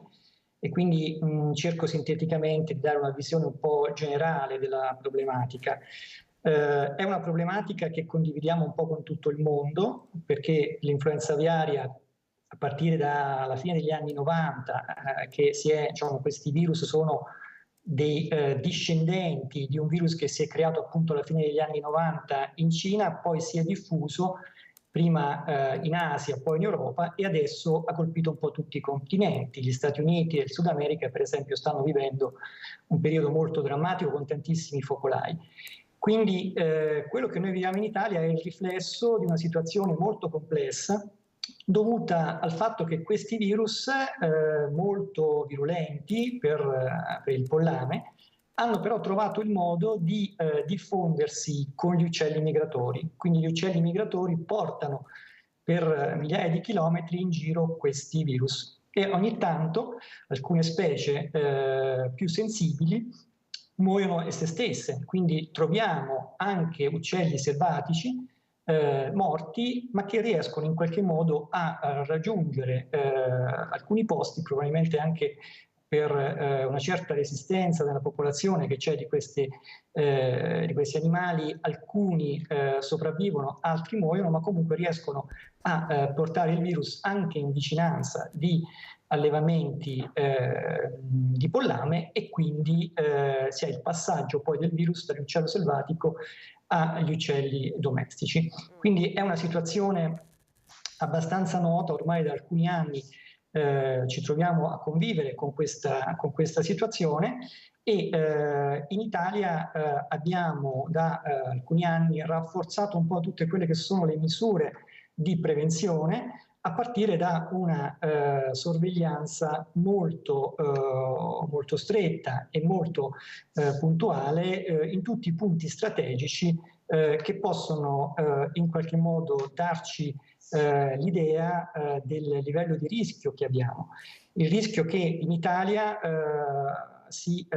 e quindi cerco sinteticamente di dare una visione un po' generale della problematica. È una problematica che condividiamo un po' con tutto il mondo perché l'influenza aviaria a partire dalla fine degli anni 90, questi virus sono dei discendenti di un virus che si è creato appunto alla fine degli anni 90 in Cina, poi si è diffuso prima in Asia, poi in Europa e adesso ha colpito un po' tutti i continenti. Gli Stati Uniti e il Sud America, per esempio, stanno vivendo un periodo molto drammatico con tantissimi focolai. Quindi quello che noi viviamo in Italia è il riflesso di una situazione molto complessa dovuta al fatto che questi virus molto virulenti per il pollame hanno però trovato il modo di diffondersi con gli uccelli migratori. Quindi gli uccelli migratori portano per migliaia di chilometri in giro questi virus e ogni tanto alcune specie più sensibili muoiono esse stesse. Quindi troviamo anche uccelli selvatici morti, ma che riescono in qualche modo a raggiungere alcuni posti, probabilmente anche per una certa resistenza nella popolazione che c'è di questi animali. Alcuni sopravvivono, altri muoiono, ma comunque riescono a portare il virus anche in vicinanza di allevamenti di pollame e quindi si ha il passaggio poi del virus dall'uccello selvatico agli uccelli domestici. Quindi è una situazione abbastanza nota, ormai da alcuni anni ci troviamo a convivere con questa situazione e in Italia abbiamo da alcuni anni rafforzato un po' tutte quelle che sono le misure di prevenzione a partire da una sorveglianza molto stretta e molto puntuale in tutti i punti strategici che possono in qualche modo darci l'idea del livello di rischio che abbiamo. Il rischio che in Italia si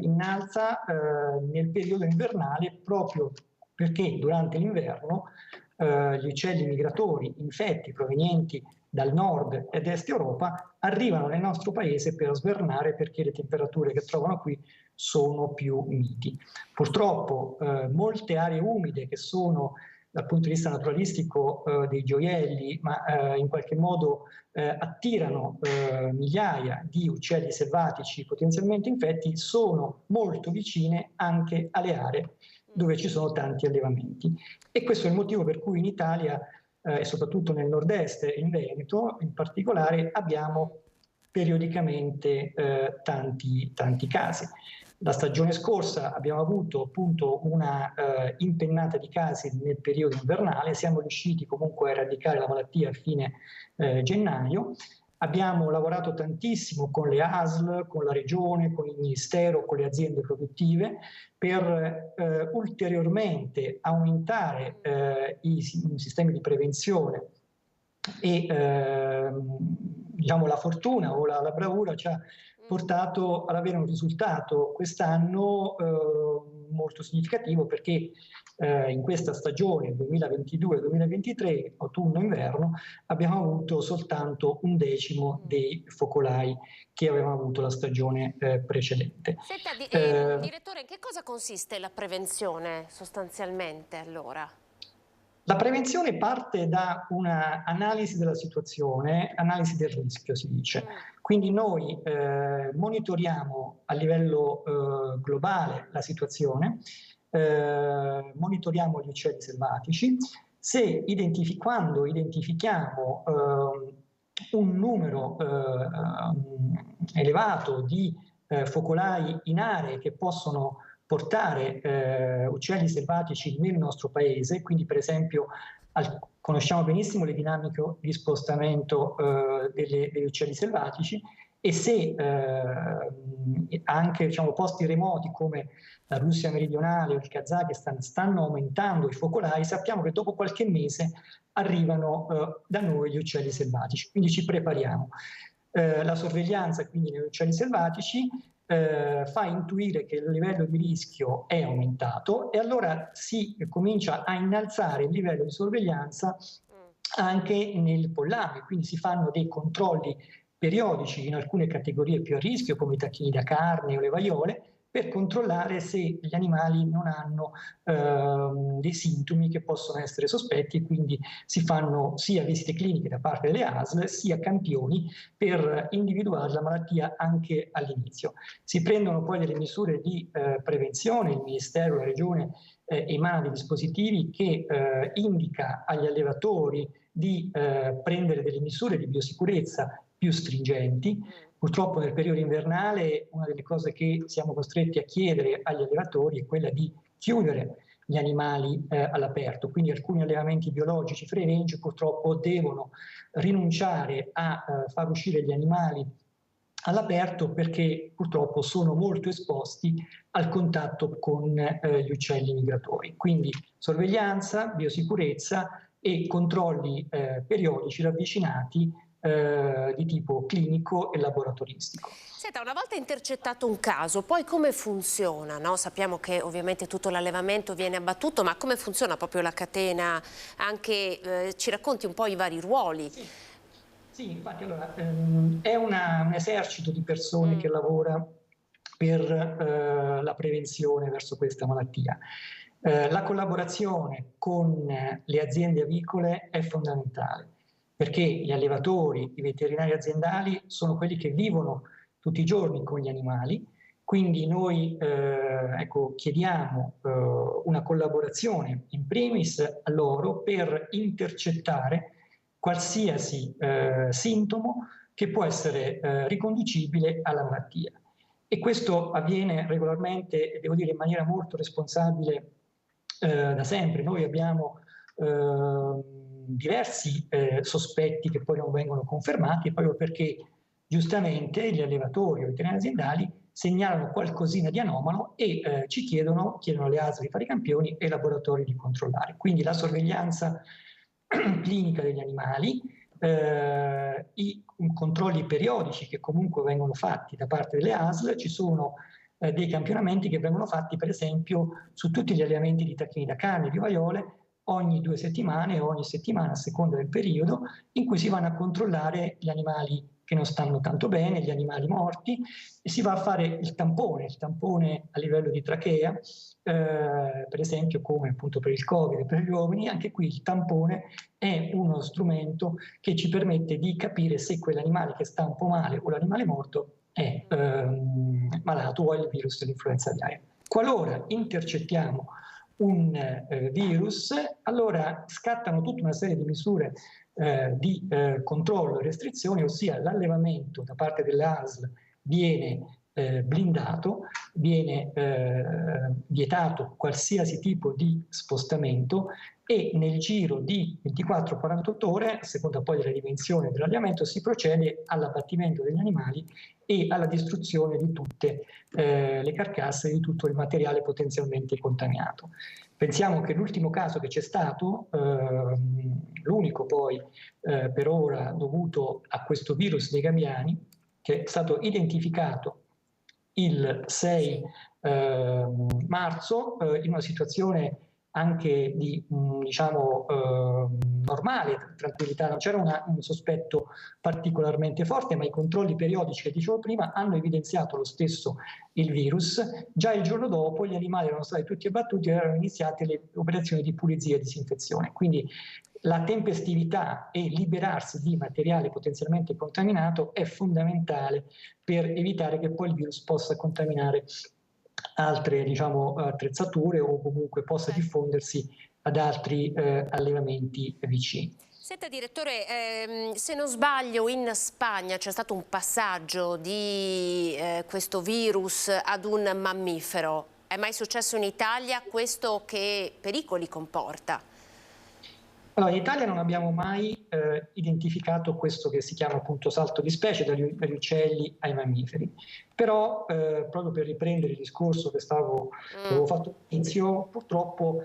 innalza nel periodo invernale proprio perché durante l'inverno gli uccelli migratori infetti provenienti dal nord ed est Europa arrivano nel nostro paese per svernare, perché le temperature che trovano qui sono più miti. Purtroppo molte aree umide, che sono dal punto di vista naturalistico dei gioielli, ma in qualche modo attirano migliaia di uccelli selvatici potenzialmente infetti, sono molto vicine anche alle aree dove ci sono tanti allevamenti. E questo è il motivo per cui in Italia, e soprattutto nel nord-est e in Veneto in particolare, abbiamo periodicamente tanti casi. La stagione scorsa abbiamo avuto appunto una impennata di casi nel periodo invernale, siamo riusciti comunque a eradicare la malattia a fine gennaio. Abbiamo lavorato tantissimo con le ASL, con la Regione, con il Ministero, con le aziende produttive per ulteriormente aumentare i sistemi di prevenzione e diciamo la fortuna o la bravura ci ha portato ad avere un risultato quest'anno molto significativo, perché in questa stagione 2022-2023, autunno-inverno, abbiamo avuto soltanto 1/10 dei focolai che avevamo avuto la stagione precedente. Senta, direttore, in che cosa consiste la prevenzione sostanzialmente allora? La prevenzione parte da una analisi della situazione, analisi del rischio si dice. Quindi noi monitoriamo a livello globale la situazione, monitoriamo gli uccelli selvatici. Quando identifichiamo un numero elevato di focolai in aree che possono portare uccelli selvatici nel nostro paese, quindi per esempio conosciamo benissimo le dinamiche di spostamento degli uccelli selvatici, e se anche posti remoti come la Russia meridionale o il Kazakistan stanno aumentando i focolai, sappiamo che dopo qualche mese arrivano da noi gli uccelli selvatici, quindi ci prepariamo. La sorveglianza quindi negli uccelli selvatici fa intuire che il livello di rischio è aumentato, e allora si comincia a innalzare il livello di sorveglianza anche nel pollame, quindi si fanno dei controlli periodici in alcune categorie più a rischio, come i tacchini da carne o le vaiole, per controllare se gli animali non hanno dei sintomi che possono essere sospetti, e quindi si fanno sia visite cliniche da parte delle ASL sia campioni per individuare la malattia anche all'inizio. Si prendono poi delle misure di prevenzione, il Ministero, la Regione emana dei dispositivi che indica agli allevatori di prendere delle misure di biosicurezza più stringenti. Purtroppo nel periodo invernale una delle cose che siamo costretti a chiedere agli allevatori è quella di chiudere gli animali all'aperto, quindi alcuni allevamenti biologici free range purtroppo devono rinunciare a far uscire gli animali all'aperto, perché purtroppo sono molto esposti al contatto con gli uccelli migratori. Quindi sorveglianza, biosicurezza e controlli periodici ravvicinati di tipo clinico e laboratoristico. Senta, una volta intercettato un caso, poi come funziona? No? Sappiamo che ovviamente tutto l'allevamento viene abbattuto, ma come funziona proprio la catena? Anche ci racconti un po' i vari ruoli? Sì, infatti allora, è un esercito di persone che lavora per la prevenzione verso questa malattia. La collaborazione con le aziende avicole è fondamentale, perché gli allevatori, i veterinari aziendali sono quelli che vivono tutti i giorni con gli animali, quindi noi chiediamo una collaborazione in primis a loro per intercettare qualsiasi sintomo che può essere riconducibile alla malattia. E questo avviene regolarmente, devo dire in maniera molto responsabile da sempre. Noi abbiamo diversi sospetti che poi non vengono confermati, proprio perché giustamente gli allevatori o i veterinari aziendali segnalano qualcosina di anomalo e ci chiedono alle ASL di fare i campioni e ai laboratori di controllare. Quindi la sorveglianza clinica degli animali, i controlli periodici che comunque vengono fatti da parte delle ASL, ci sono dei campionamenti che vengono fatti per esempio su tutti gli allevamenti di tacchini da carne, di vaiole, ogni 2 settimane o ogni settimana, a seconda del periodo, in cui si vanno a controllare gli animali che non stanno tanto bene, gli animali morti, e si va a fare il tampone a livello di trachea, per esempio come appunto per il Covid e per gli uomini. Anche qui il tampone è uno strumento che ci permette di capire se quell'animale che sta un po' male o l'animale morto è malato o ha il virus dell'influenza aviaria. Qualora intercettiamo un virus, allora scattano tutta una serie di misure di controllo e restrizioni, ossia l'allevamento da parte delle ASL viene blindato, viene vietato qualsiasi tipo di spostamento e nel giro di 24-48 ore, a seconda poi della dimensione dell'allevamento, si procede all'abbattimento degli animali e alla distruzione di tutte le carcasse, di tutto il materiale potenzialmente contaminato. Pensiamo che l'ultimo caso che c'è stato, l'unico poi per ora dovuto a questo virus dei gabbiani, che è stato identificato il 6 marzo in una situazione anche di normale tranquillità, non c'era un sospetto particolarmente forte, ma i controlli periodici che dicevo prima hanno evidenziato lo stesso il virus. Già il giorno dopo gli animali erano stati tutti abbattuti e erano iniziate le operazioni di pulizia e disinfezione. Quindi la tempestività e liberarsi di materiale potenzialmente contaminato è fondamentale per evitare che poi il virus possa contaminare altre attrezzature o comunque possa diffondersi ad altri allevamenti vicini. Senta direttore, se non sbaglio in Spagna c'è stato un passaggio di questo virus ad un mammifero. È mai successo in Italia? Questo che pericoli comporta? Allora, in Italia non abbiamo mai identificato questo che si chiama appunto salto di specie dagli uccelli ai mammiferi, però proprio per riprendere il discorso che avevo fatto all'inizio, purtroppo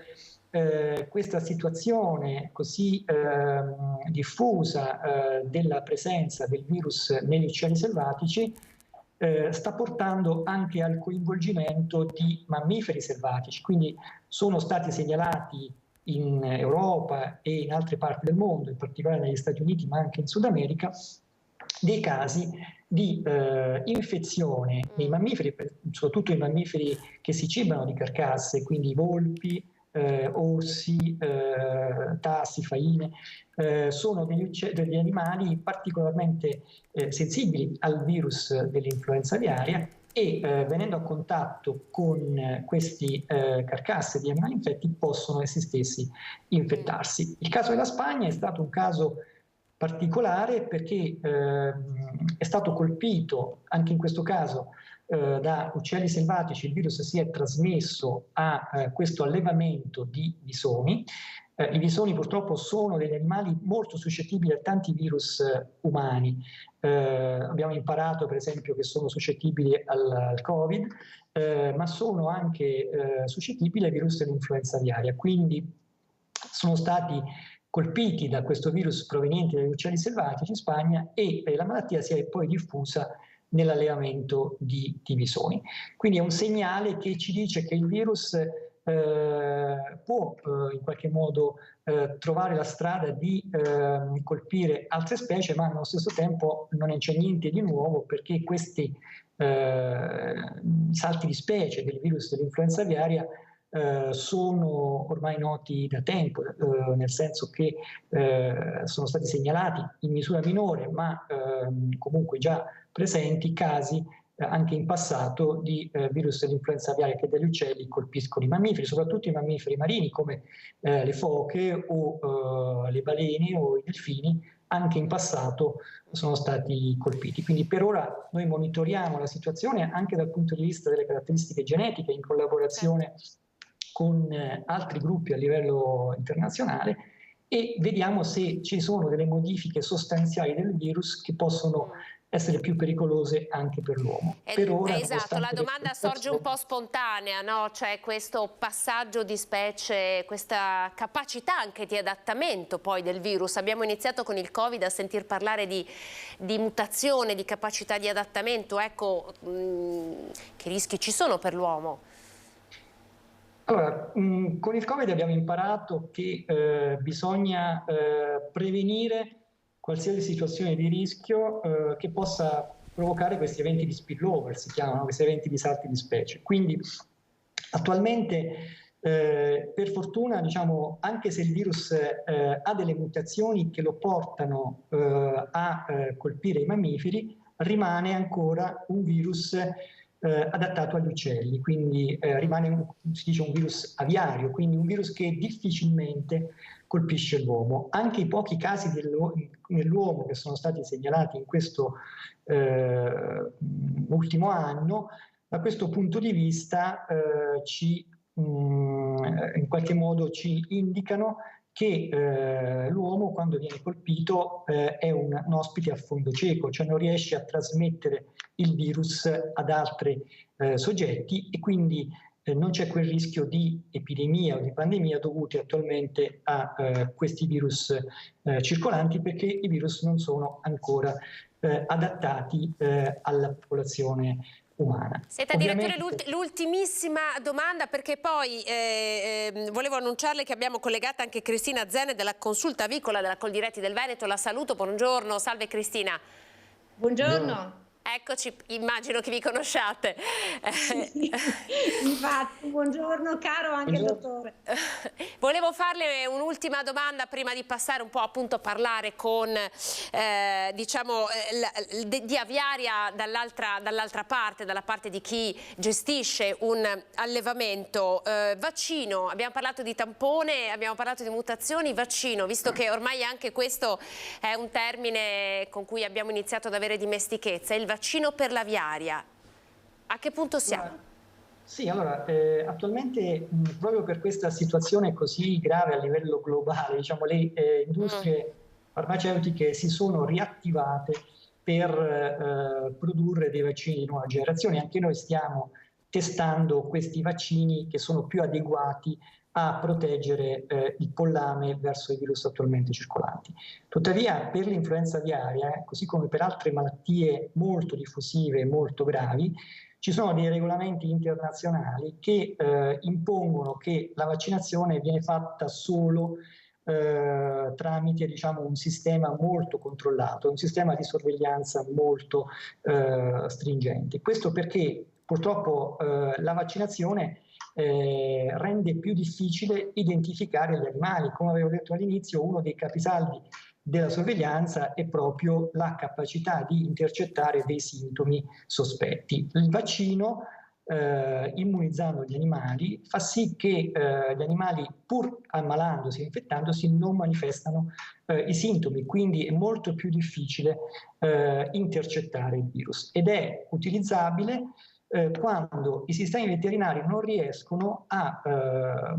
questa situazione così diffusa della presenza del virus negli uccelli selvatici sta portando anche al coinvolgimento di mammiferi selvatici, quindi sono stati segnalati in Europa e in altre parti del mondo, in particolare negli Stati Uniti ma anche in Sud America, dei casi di infezione nei mammiferi, soprattutto i mammiferi che si cibano di carcasse, quindi volpi, orsi, tassi, faine, sono degli animali particolarmente sensibili al virus dell'influenza aviaria e venendo a contatto con queste carcasse di animali infetti possono essi stessi infettarsi. Il caso della Spagna è stato un caso particolare perché è stato colpito anche in questo caso da uccelli selvatici, il virus si è trasmesso a questo allevamento di visoni. I visoni purtroppo sono degli animali molto suscettibili a tanti virus umani. Abbiamo imparato per esempio che sono suscettibili al Covid, ma sono anche suscettibili ai virus dell'influenza aviaria. Quindi sono stati colpiti da questo virus proveniente dagli uccelli selvatici in Spagna e la malattia si è poi diffusa nell'allevamento di visoni. Quindi è un segnale che ci dice che il virus può in qualche modo trovare la strada di colpire altre specie, ma allo stesso tempo non c'è niente di nuovo perché questi salti di specie del virus dell'influenza aviaria sono ormai noti da tempo, nel senso che sono stati segnalati in misura minore, ma comunque già presenti casi anche in passato di virus dell'influenza aviaria che dagli uccelli colpiscono i mammiferi, soprattutto i mammiferi marini come le foche o le balene o i delfini, anche in passato sono stati colpiti. Quindi per ora noi monitoriamo la situazione anche dal punto di vista delle caratteristiche genetiche in collaborazione con altri gruppi a livello internazionale e vediamo se ci sono delle modifiche sostanziali del virus che possono essere più pericolose anche per l'uomo. Per ora, esatto, la domanda sorge un po' spontanea, no? C'è questo passaggio di specie, questa capacità anche di adattamento poi del virus. Abbiamo iniziato con il Covid a sentir parlare di mutazione, di capacità di adattamento. Ecco, che rischi ci sono per l'uomo? Allora, con il Covid abbiamo imparato che bisogna prevenire qualsiasi situazione di rischio che possa provocare questi eventi di spillover, si chiamano, questi eventi di salti di specie. Quindi attualmente, per fortuna, diciamo, anche se il virus ha delle mutazioni che lo portano a colpire i mammiferi, rimane ancora un virus adattato agli uccelli, quindi rimane si dice un virus aviario, quindi un virus che difficilmente colpisce l'uomo. Anche i pochi casi nell'uomo che sono stati segnalati in questo ultimo anno, da questo punto di vista in qualche modo ci indicano che l'uomo, quando viene colpito, è un ospite a fondo cieco, cioè non riesce a trasmettere il virus ad altri soggetti, e quindi non c'è quel rischio di epidemia o di pandemia dovuti attualmente a questi virus circolanti, perché i virus non sono ancora adattati alla popolazione umana. Senta, direttore, l'ultimissima domanda, perché poi volevo annunciarle che abbiamo collegata anche Cristina Zenne della Consulta Avicola della Coldiretti del Veneto. La saluto, buongiorno, salve Cristina. Buongiorno. Eccoci, immagino che vi conosciate. Sì, infatti, buongiorno caro anche il dottore. Volevo farle un'ultima domanda prima di passare un po' appunto a parlare con diciamo di aviaria dall'altra parte, dalla parte di chi gestisce un allevamento. Vaccino, abbiamo parlato di tampone, abbiamo parlato di mutazioni, vaccino, visto che ormai anche questo è un termine con cui abbiamo iniziato ad avere dimestichezza, il vaccino per l'aviaria, a che punto siamo? Sì, allora, attualmente proprio per questa situazione così grave a livello globale, diciamo, le industrie farmaceutiche si sono riattivate per produrre dei vaccini di nuova generazione. Anche noi stiamo testando questi vaccini che sono più adeguati a proteggere il pollame verso i virus attualmente circolanti. Tuttavia, per l'influenza aviaria, così come per altre malattie molto diffusive e molto gravi, ci sono dei regolamenti internazionali che impongono che la vaccinazione viene fatta solo tramite, diciamo, un sistema molto controllato, un sistema di sorveglianza molto stringente. Questo perché purtroppo la vaccinazione rende più difficile identificare gli animali. Come avevo detto all'inizio, uno dei capisaldi della sorveglianza è proprio la capacità di intercettare dei sintomi sospetti. Il vaccino, immunizzando gli animali, fa sì che gli animali, pur ammalandosi e infettandosi, non manifestano i sintomi, quindi è molto più difficile intercettare il virus, ed è utilizzabile quando i sistemi veterinari non riescono a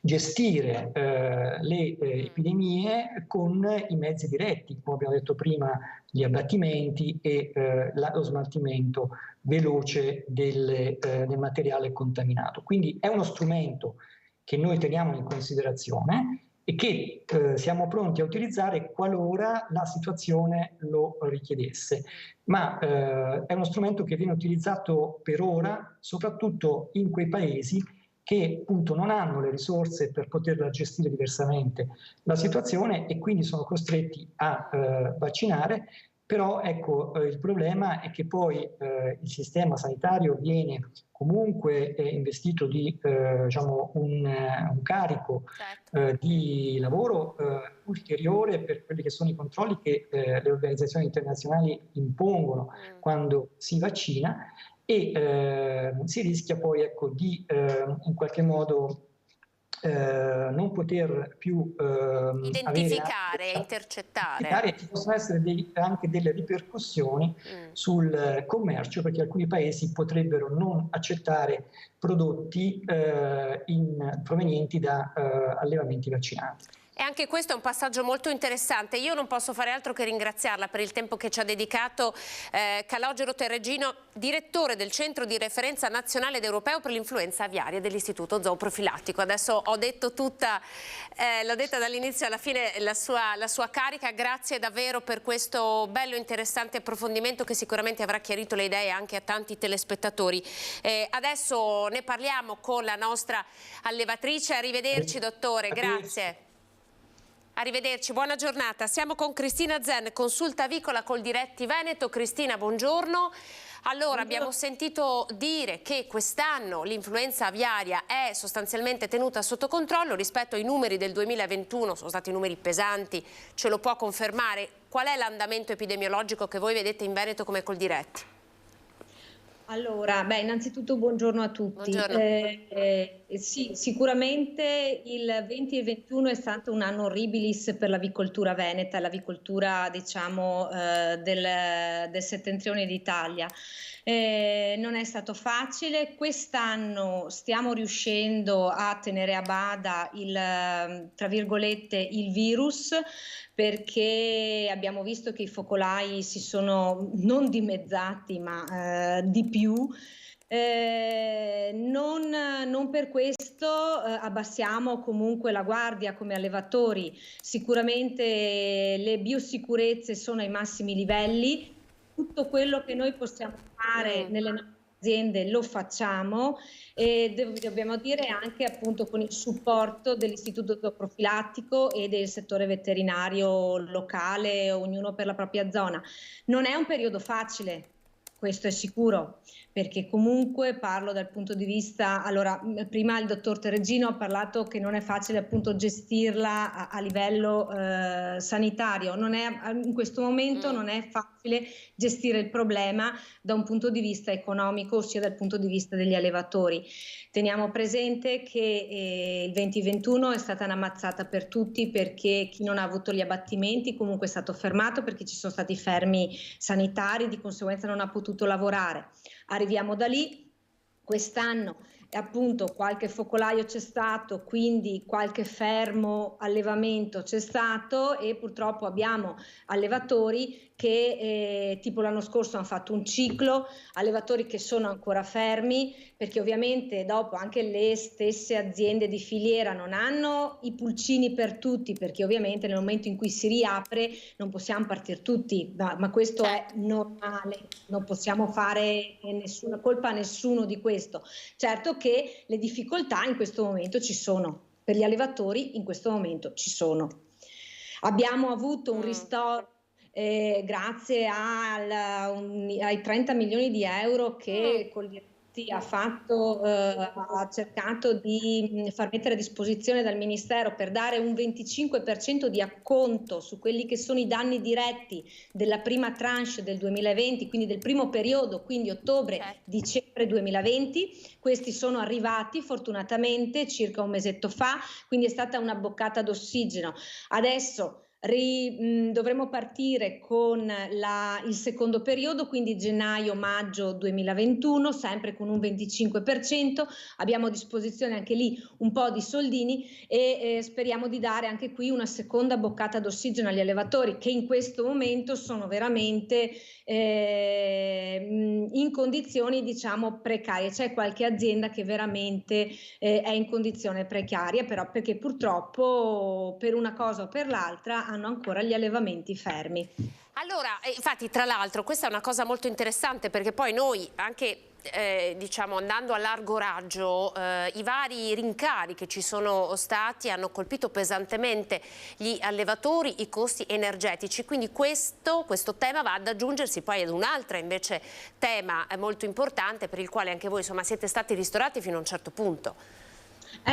gestire le epidemie con i mezzi diretti, come abbiamo detto prima, gli abbattimenti e lo smaltimento veloce del materiale contaminato. Quindi è uno strumento che noi teniamo in considerazione e che siamo pronti a utilizzare qualora la situazione lo richiedesse. Ma è uno strumento che viene utilizzato per ora soprattutto in quei paesi che appunto non hanno le risorse per poterla gestire diversamente la situazione e quindi sono costretti a vaccinare. Però ecco, il problema è che poi il sistema sanitario viene comunque investito di diciamo un carico di lavoro ulteriore per quelli che sono i controlli che le organizzazioni internazionali impongono quando si vaccina, e si rischia poi, ecco, di in qualche modo non poter più identificare e intercettare. Ci possono essere anche delle ripercussioni sul commercio, perché alcuni paesi potrebbero non accettare prodotti provenienti da allevamenti vaccinati. E anche questo è un passaggio molto interessante. Io non posso fare altro che ringraziarla per il tempo che ci ha dedicato Calogero Terregino, direttore del Centro di Referenza Nazionale ed Europeo per l'Influenza Aviaria dell'Istituto Zooprofilattico. Adesso ho detto tutta, l'ho detta dall'inizio alla fine la sua carica. Grazie davvero per questo bello interessante approfondimento che sicuramente avrà chiarito le idee anche a tanti telespettatori. Adesso ne parliamo con la nostra allevatrice. Arrivederci dottore, grazie. Arrivederci, buona giornata. Siamo con Cristina Zen, consulta avicola col Diretti Veneto. Cristina, buongiorno. Allora, abbiamo sentito dire che quest'anno l'influenza aviaria è sostanzialmente tenuta sotto controllo rispetto ai numeri del 2021, sono stati numeri pesanti, ce lo può confermare? Qual è l'andamento epidemiologico che voi vedete in Veneto come col Diretti? Allora, innanzitutto buongiorno a tutti. Sì, sicuramente il 20 e 21 è stato un anno horribilis per l'avicoltura veneta, l'avicoltura diciamo del settentrione d'Italia. Non è stato facile, quest'anno stiamo riuscendo a tenere a bada tra virgolette il virus, perché abbiamo visto che i focolai si sono non dimezzati ma di più. Non per questo abbassiamo comunque la guardia come allevatori. Sicuramente le biosicurezze sono ai massimi livelli, tutto quello che noi possiamo fare nelle nostre aziende lo facciamo e dobbiamo dire anche appunto con il supporto dell'Istituto Zooprofilattico e del settore veterinario locale, ognuno per la propria zona. Non è un periodo facile, questo è sicuro, perché comunque parlo dal punto di vista, allora prima il dottor Terregino ha parlato che non è facile appunto gestirla a livello sanitario, in questo momento non è facile gestire il problema da un punto di vista economico, ossia dal punto di vista degli allevatori. Teniamo presente che il 2021 è stata una mazzata per tutti, perché chi non ha avuto gli abbattimenti comunque è stato fermato perché ci sono stati fermi sanitari, di conseguenza non ha potuto lavorare. Arriviamo da lì, quest'anno appunto qualche focolaio c'è stato, quindi qualche fermo allevamento c'è stato e purtroppo abbiamo allevatori che tipo l'anno scorso hanno fatto un ciclo, allevatori che sono ancora fermi, perché ovviamente dopo anche le stesse aziende di filiera non hanno i pulcini per tutti, perché ovviamente nel momento in cui si riapre non possiamo partire tutti, ma questo è normale, non possiamo fare nessuna colpa a nessuno di questo. Certo che le difficoltà in questo momento ci sono, per gli allevatori in questo momento ci sono. Abbiamo avuto un ristoro grazie ai 30 milioni di euro che Coldiretti ha cercato di far mettere a disposizione dal Ministero per dare un 25% di acconto su quelli che sono i danni diretti della prima tranche del 2020, quindi del primo periodo, quindi ottobre-dicembre 2020. Questi sono arrivati fortunatamente circa un mesetto fa, quindi è stata una boccata d'ossigeno. Adesso dovremo partire con il secondo periodo, quindi gennaio-maggio 2021, sempre con un 25%. Abbiamo a disposizione anche lì un po' di soldini e speriamo di dare anche qui una seconda boccata d'ossigeno agli allevatori che in questo momento sono veramente in condizioni diciamo precarie. C'è qualche azienda che veramente è in condizione precaria, però perché purtroppo per una cosa o per l'altra hanno ancora gli allevamenti fermi. Allora, infatti, tra l'altro, questa è una cosa molto interessante, perché poi noi anche diciamo andando a largo raggio i vari rincari che ci sono stati hanno colpito pesantemente gli allevatori, i costi energetici, quindi questo tema va ad aggiungersi poi ad un altro invece tema molto importante per il quale anche voi insomma siete stati ristorati fino a un certo punto.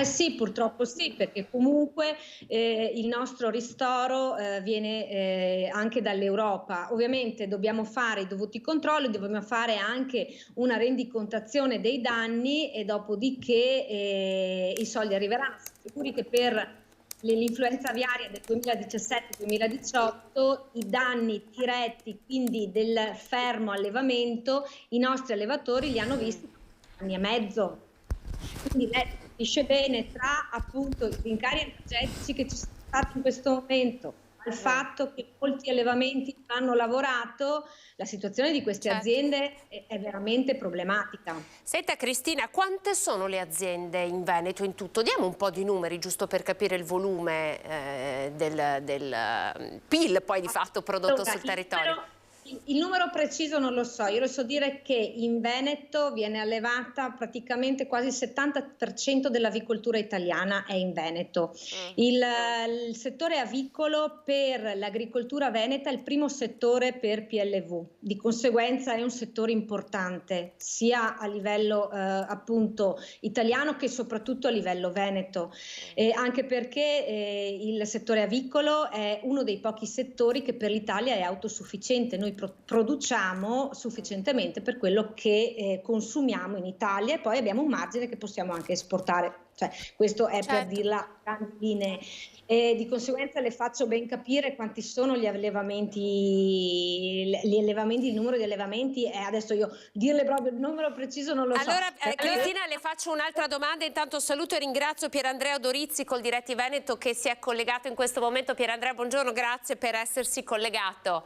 Sì, purtroppo sì, perché comunque il nostro ristoro viene anche dall'Europa. Ovviamente dobbiamo fare i dovuti controlli, dobbiamo fare anche una rendicontazione dei danni e dopodiché i soldi arriveranno. Sicuri che per l'influenza aviaria del 2017-2018 i danni diretti, quindi del fermo allevamento, i nostri allevatori li hanno visti per 2 anni e mezzo. Quindi lei capisce bene tra appunto i rincari energetici che ci sono in questo momento al fatto che molti allevamenti non hanno lavorato, la situazione di queste aziende è veramente problematica. Senta Cristina, quante sono le aziende in Veneto in tutto? Diamo un po' di numeri giusto per capire il volume del PIL poi di fatto prodotto sul territorio. Il numero preciso non lo so, io le so dire che in Veneto viene allevata praticamente quasi il 70% dell'avicoltura italiana è in Veneto. Il settore avicolo per l'agricoltura veneta è il primo settore per PLV, di conseguenza è un settore importante sia a livello appunto italiano che soprattutto a livello veneto, anche perché il settore avicolo è uno dei pochi settori che per l'Italia è autosufficiente. Noi produciamo sufficientemente per quello che consumiamo in Italia e poi abbiamo un margine che possiamo anche esportare. Cioè, questo è per dirla a grandi linee. Di conseguenza le faccio ben capire quanti sono gli allevamenti, il numero di allevamenti, e adesso io dirle proprio il numero preciso non lo so. Allora Cristina, le faccio un'altra domanda, intanto saluto e ringrazio Pierandrea Dorizzi col Diretti Veneto che si è collegato in questo momento. Pierandrea, buongiorno, grazie per essersi collegato.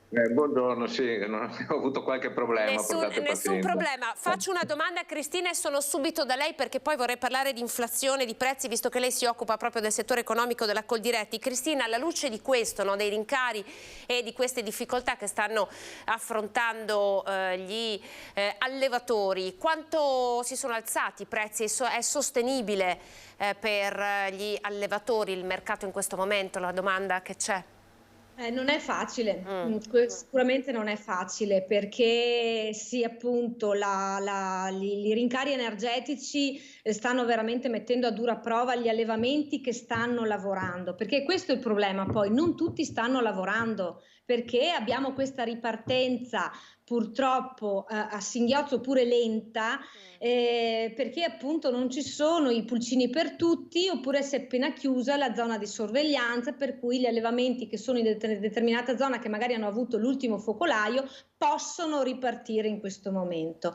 Buongiorno, sì, ho avuto qualche problema. Nessun problema. Faccio una domanda a Cristina e sono subito da lei perché poi vorrei parlare di inflazione, di prezzi, visto che lei si occupa proprio del settore economico della Coldiretti. Cristina, alla luce di questo, no, dei rincari e di queste difficoltà che stanno affrontando gli allevatori, quanto si sono alzati i prezzi? È sostenibile per gli allevatori il mercato in questo momento? La domanda che c'è. Non è facile, sicuramente non è facile perché sì, appunto i rincari energetici stanno veramente mettendo a dura prova gli allevamenti che stanno lavorando, perché questo è il problema, poi non tutti stanno lavorando perché abbiamo questa ripartenza purtroppo a singhiozzo pure lenta, perché appunto non ci sono i pulcini per tutti, oppure si è appena chiusa la zona di sorveglianza, per cui gli allevamenti che sono in determinata zona, che magari hanno avuto l'ultimo focolaio, possono ripartire in questo momento.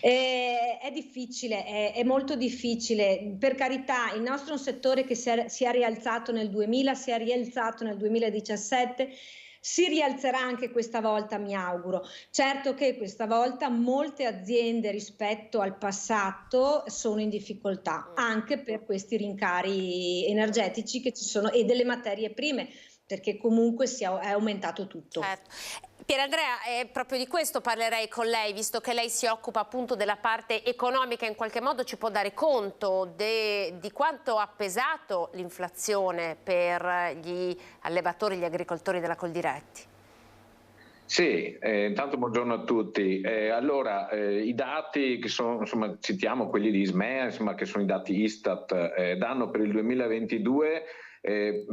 È difficile, è molto difficile. Per carità, il nostro è un settore che si è rialzato nel 2000, si è rialzato nel 2017, si rialzerà anche questa volta, mi auguro. Certo che questa volta molte aziende rispetto al passato sono in difficoltà, anche per questi rincari energetici che ci sono e delle materie prime, perché comunque è aumentato tutto. Certo. Pierandrea, proprio di questo parlerei con lei, visto che lei si occupa appunto della parte economica, in qualche modo ci può dare conto di quanto ha pesato l'inflazione per gli allevatori, gli agricoltori della Coldiretti? Sì, intanto buongiorno a tutti. Allora, i dati che sono, insomma, citiamo quelli di Ismea, insomma, che sono i dati Istat, danno per il 2022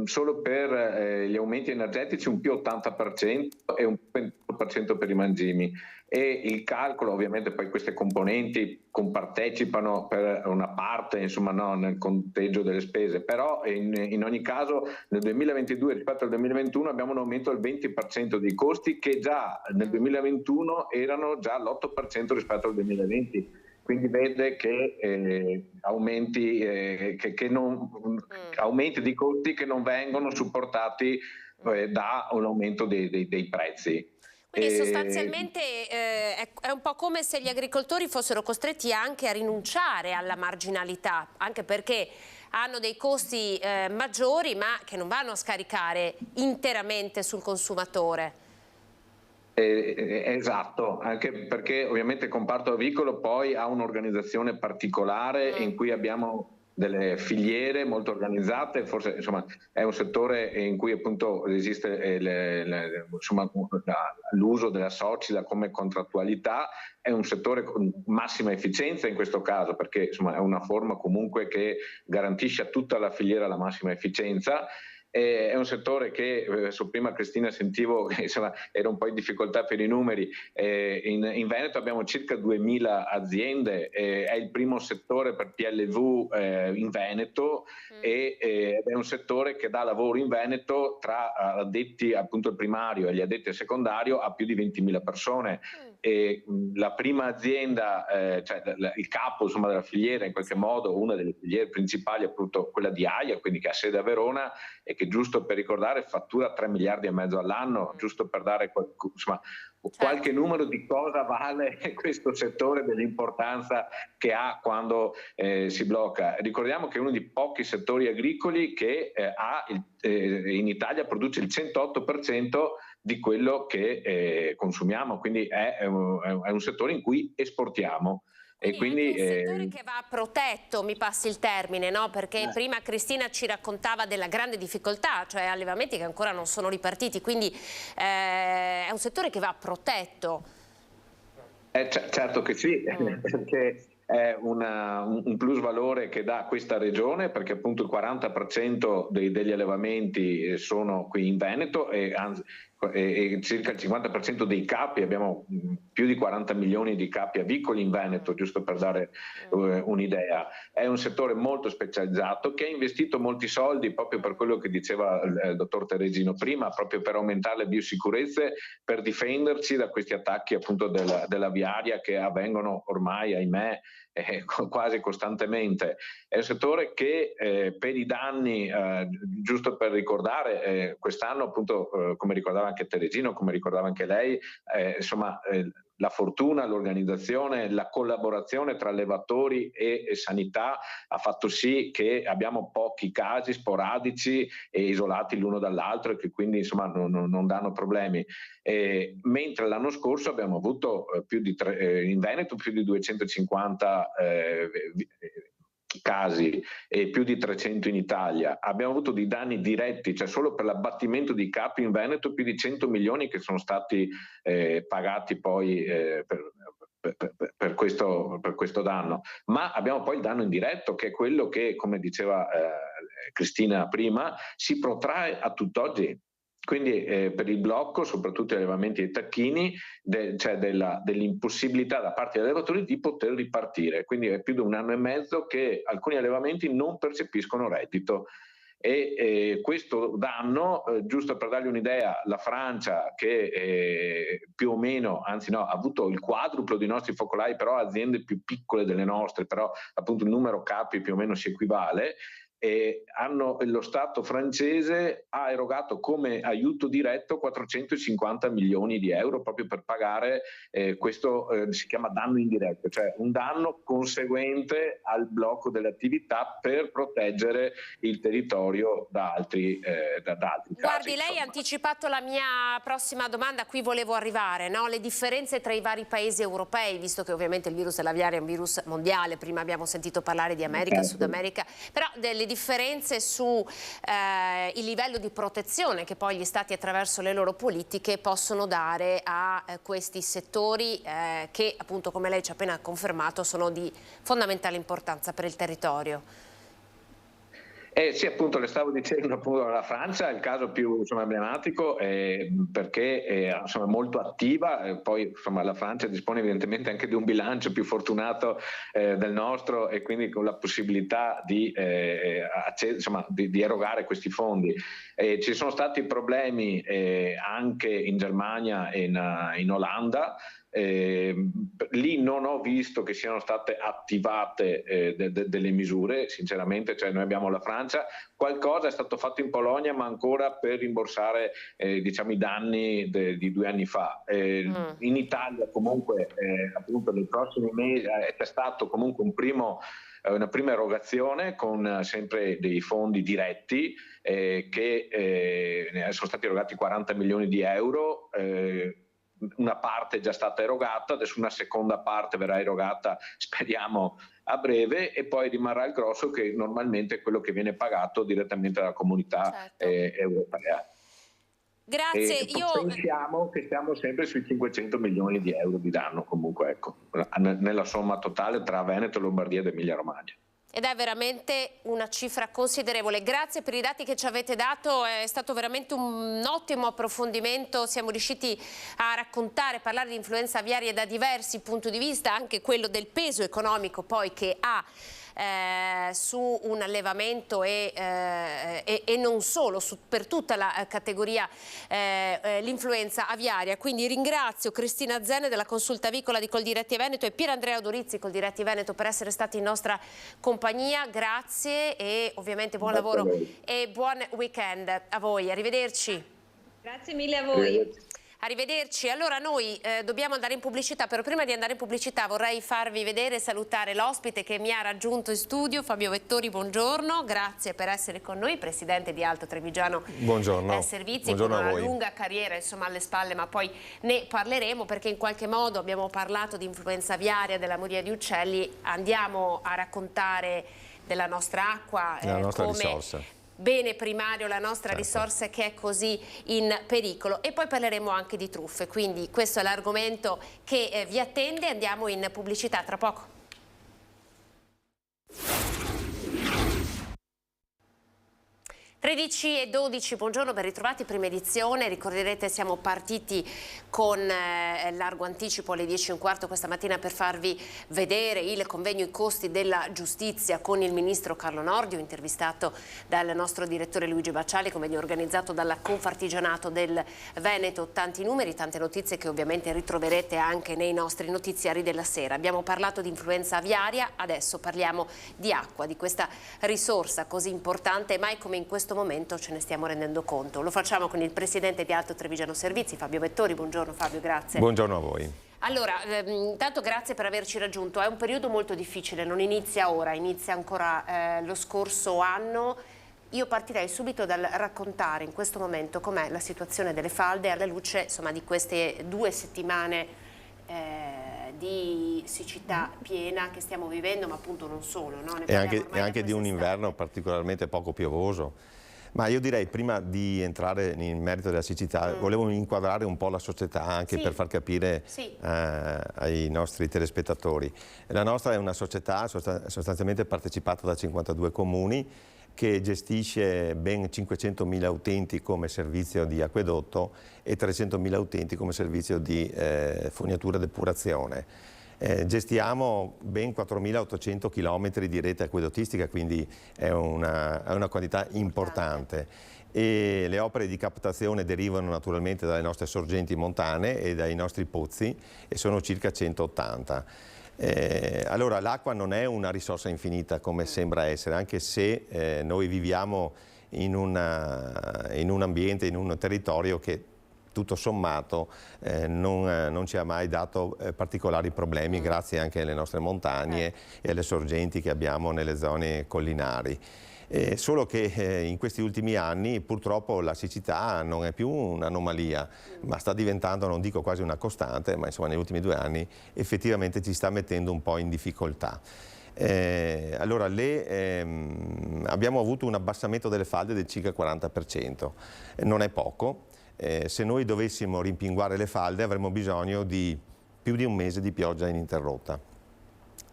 solo per gli aumenti energetici un più 80% e un 20% per i mangimi, e il calcolo, ovviamente poi queste componenti compartecipano per una parte, insomma, no, nel conteggio delle spese, però in ogni caso nel 2022 rispetto al 2021 abbiamo un aumento del 20% dei costi che già nel 2021 erano già l'8% rispetto al 2020. Quindi vede che aumenti di costi che non vengono supportati da un aumento dei prezzi. Quindi sostanzialmente è un po' come se gli agricoltori fossero costretti anche a rinunciare alla marginalità, anche perché hanno dei costi maggiori ma che non vanno a scaricare interamente sul consumatore. Esatto, anche perché ovviamente il comparto avicolo poi ha un'organizzazione particolare in cui abbiamo delle filiere molto organizzate, forse insomma è un settore in cui appunto esiste l'uso della società come contrattualità, è un settore con massima efficienza in questo caso perché insomma è una forma comunque che garantisce a tutta la filiera la massima efficienza. È un settore che, prima Cristina sentivo che insomma, era un po' in difficoltà per i numeri, in Veneto abbiamo circa 2000 aziende, è il primo settore per PLV in Veneto ed è un settore che dà lavoro in Veneto tra addetti appunto al primario e gli addetti al secondario a più di 20.000 persone. la prima azienda, cioè il capo insomma, della filiera in qualche modo, una delle filiere principali è appunto quella di AIA, quindi che ha sede a Verona e che, giusto per ricordare, fattura 3,5 miliardi all'anno, giusto per dare insomma, qualche numero di cosa vale questo settore, dell'importanza che ha quando si blocca. Ricordiamo che è uno dei pochi settori agricoli che in Italia produce il 108% di quello che consumiamo, quindi è un settore in cui esportiamo. E quindi è un settore che va protetto, mi passi il termine, no? Perché prima Cristina ci raccontava della grande difficoltà, cioè allevamenti che ancora non sono ripartiti, quindi è un settore che va protetto. Certo che sì, perché è un plus valore che dà questa regione, perché appunto il 40% degli allevamenti sono qui in Veneto e circa il 50% dei capi, abbiamo più di 40 milioni di capi avicoli in Veneto, giusto per dare un'idea. È un settore molto specializzato che ha investito molti soldi proprio per quello che diceva il dottor Teresino prima, proprio per aumentare le biosicurezze, per difenderci da questi attacchi appunto dell'aviaria che avvengono ormai, ahimè, quasi costantemente. È un settore che per i danni, giusto per ricordare, quest'anno appunto, come ricordava anche Teresino, come ricordava anche lei, insomma la fortuna, l'organizzazione, la collaborazione tra allevatori e sanità ha fatto sì che abbiamo pochi casi sporadici e isolati l'uno dall'altro e che quindi insomma non danno problemi. Mentre l'anno scorso abbiamo avuto in Veneto più di 250 casi e più di 300 in Italia. Abbiamo avuto dei danni diretti, cioè solo per l'abbattimento di capi in Veneto più di 100 milioni che sono stati pagati poi per questo danno. Ma abbiamo poi il danno indiretto, che è quello che, come diceva Cristina prima, si protrae a tutt'oggi. Quindi per il blocco, soprattutto gli allevamenti dei tacchini, c'è dell'impossibilità da parte degli allevatori di poter ripartire. Quindi è più di 1 anno e mezzo che alcuni allevamenti non percepiscono reddito. E questo danno, giusto per dargli un'idea, la Francia che più o meno, anzi no, ha avuto il quadruplo dei nostri focolai, però aziende più piccole delle nostre, però appunto il numero capi più o meno si equivale. Lo Stato francese ha erogato come aiuto diretto 450 milioni di euro proprio per pagare questo si chiama danno indiretto, cioè un danno conseguente al blocco delle attività per proteggere il territorio da altri Guardi, casi. lei ha anticipato la mia prossima domanda, qui volevo arrivare, no? Le differenze tra i vari paesi europei, visto che ovviamente il virus dell'aviaria è un virus mondiale, prima abbiamo sentito parlare di America, Sud America, però delle differenze su il livello di protezione che poi gli stati attraverso le loro politiche possono dare a questi settori che appunto, come lei ci ha appena confermato, sono di fondamentale importanza per il territorio. Sì, appunto, le stavo dicendo, appunto, la Francia è il caso più emblematico perché è molto attiva, poi insomma, la Francia dispone evidentemente anche di un bilancio più fortunato del nostro e quindi con la possibilità di erogare questi fondi. Ci sono stati problemi anche in Germania e in Olanda. Lì non ho visto che siano state attivate delle misure, sinceramente, cioè noi abbiamo la Francia, qualcosa è stato fatto in Polonia ma ancora per rimborsare diciamo i danni di 2 anni fa. In Italia comunque appunto nei prossimi mesi è stato comunque una prima erogazione con sempre dei fondi diretti che sono stati erogati 40 milioni di euro. Una parte è già stata erogata, adesso una seconda parte verrà erogata, speriamo a breve, e poi rimarrà il grosso, che normalmente è quello che viene pagato direttamente dalla comunità europea. Grazie. Pensiamo che siamo sempre sui 500 milioni di euro di danno comunque, ecco, nella somma totale tra Veneto, Lombardia ed Emilia Romagna. Ed è veramente una cifra considerevole. Grazie per i dati che ci avete dato, è stato veramente un ottimo approfondimento, siamo riusciti a raccontare, parlare di influenza aviaria da diversi punti di vista, anche quello del peso economico poi che ha su un allevamento e non solo, per tutta la categoria l'influenza aviaria. Quindi ringrazio Cristina Zenne della Consulta Avicola di Coldiretti Veneto e Pier Andrea Odorizzi Coldiretti Veneto per essere stati in nostra compagnia. Grazie e ovviamente buon lavoro e buon weekend a voi. Arrivederci. Grazie mille a voi. Arrivederci. Allora noi dobbiamo andare in pubblicità, però prima di andare in pubblicità vorrei farvi vedere e salutare l'ospite che mi ha raggiunto in studio, Fabio Vettori, buongiorno, grazie per essere con noi, presidente di Alto Trevigiano Servizi, buongiorno con una lunga carriera insomma alle spalle, ma poi ne parleremo perché in qualche modo abbiamo parlato di influenza aviaria, della moria di uccelli, andiamo a raccontare della nostra acqua, la nostra come risorsa. Bene primario, la nostra risorsa che è così in pericolo, e poi parleremo anche di truffe, quindi questo è l'argomento che vi attende. Andiamo in pubblicità tra poco. 13:12, buongiorno, ben ritrovati, prima edizione. Ricorderete siamo partiti con largo anticipo alle 10:15 questa mattina per farvi vedere il convegno I costi della giustizia con il ministro Carlo Nordio, intervistato dal nostro direttore Luigi Bacciali, convegno organizzato dalla Confartigianato del Veneto. Tanti numeri, tante notizie che ovviamente ritroverete anche nei nostri notiziari della sera. Abbiamo parlato di influenza aviaria, adesso parliamo di acqua, di questa risorsa così importante, mai come in questo momento ce ne stiamo rendendo conto. Lo facciamo con il presidente di Alto Trevigiano Servizi, Fabio Vettori. Buongiorno Fabio, grazie. Buongiorno a voi. Allora, intanto grazie per averci raggiunto. È un periodo molto difficile, non inizia ora, inizia ancora lo scorso anno. Io partirei subito dal raccontare in questo momento com'è la situazione delle falde alla luce insomma, di queste 2 settimane di siccità piena che stiamo vivendo, ma appunto non solo. No? E anche di un inverno particolarmente poco piovoso. Ma io direi, prima di entrare nel merito della siccità, volevo inquadrare un po' la società anche per far capire ai nostri telespettatori. La nostra è una società sostanzialmente partecipata da 52 comuni che gestisce ben 500.000 utenti come servizio di acquedotto e 300.000 utenti come servizio di fognatura e depurazione. Gestiamo ben 4.800 km di rete acquedottistica, quindi è una quantità importante. E le opere di captazione derivano naturalmente dalle nostre sorgenti montane e dai nostri pozzi e sono circa 180. Allora l'acqua non è una risorsa infinita come sembra essere, anche se noi viviamo in un ambiente, in un territorio che tutto sommato non ci ha mai dato particolari problemi, grazie anche alle nostre montagne e alle sorgenti che abbiamo nelle zone collinari. Solo che in questi ultimi anni purtroppo la siccità non è più un'anomalia, ma sta diventando, non dico quasi una costante, ma insomma negli ultimi 2 anni effettivamente ci sta mettendo un po' in difficoltà. Allora abbiamo avuto un abbassamento delle falde del circa 40%, non è poco. Se noi dovessimo rimpinguare le falde avremmo bisogno di più di un mese di pioggia ininterrotta.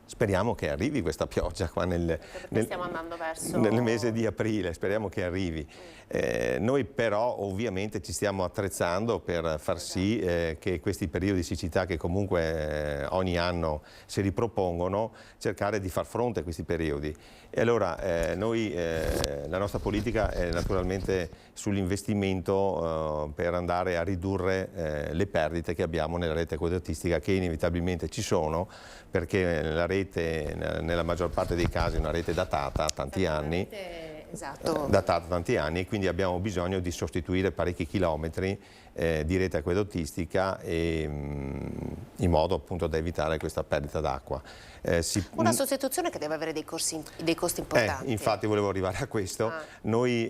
Speriamo che arrivi questa pioggia qua nel mese di aprile, speriamo che arrivi. Noi però ovviamente ci stiamo attrezzando per far sì che questi periodi di siccità che comunque ogni anno si ripropongono, cercare di far fronte a questi periodi. E allora la nostra politica è naturalmente sull'investimento per andare a ridurre le perdite che abbiamo nella rete acquedottistica, che inevitabilmente ci sono, perché la rete nella maggior parte dei casi è una rete datata a tanti anni. Datata tanti anni, e quindi abbiamo bisogno di sostituire parecchi chilometri di rete acquedottistica in modo appunto da evitare questa perdita d'acqua. Una sostituzione che deve avere dei costi importanti. Infatti volevo arrivare a questo. Noi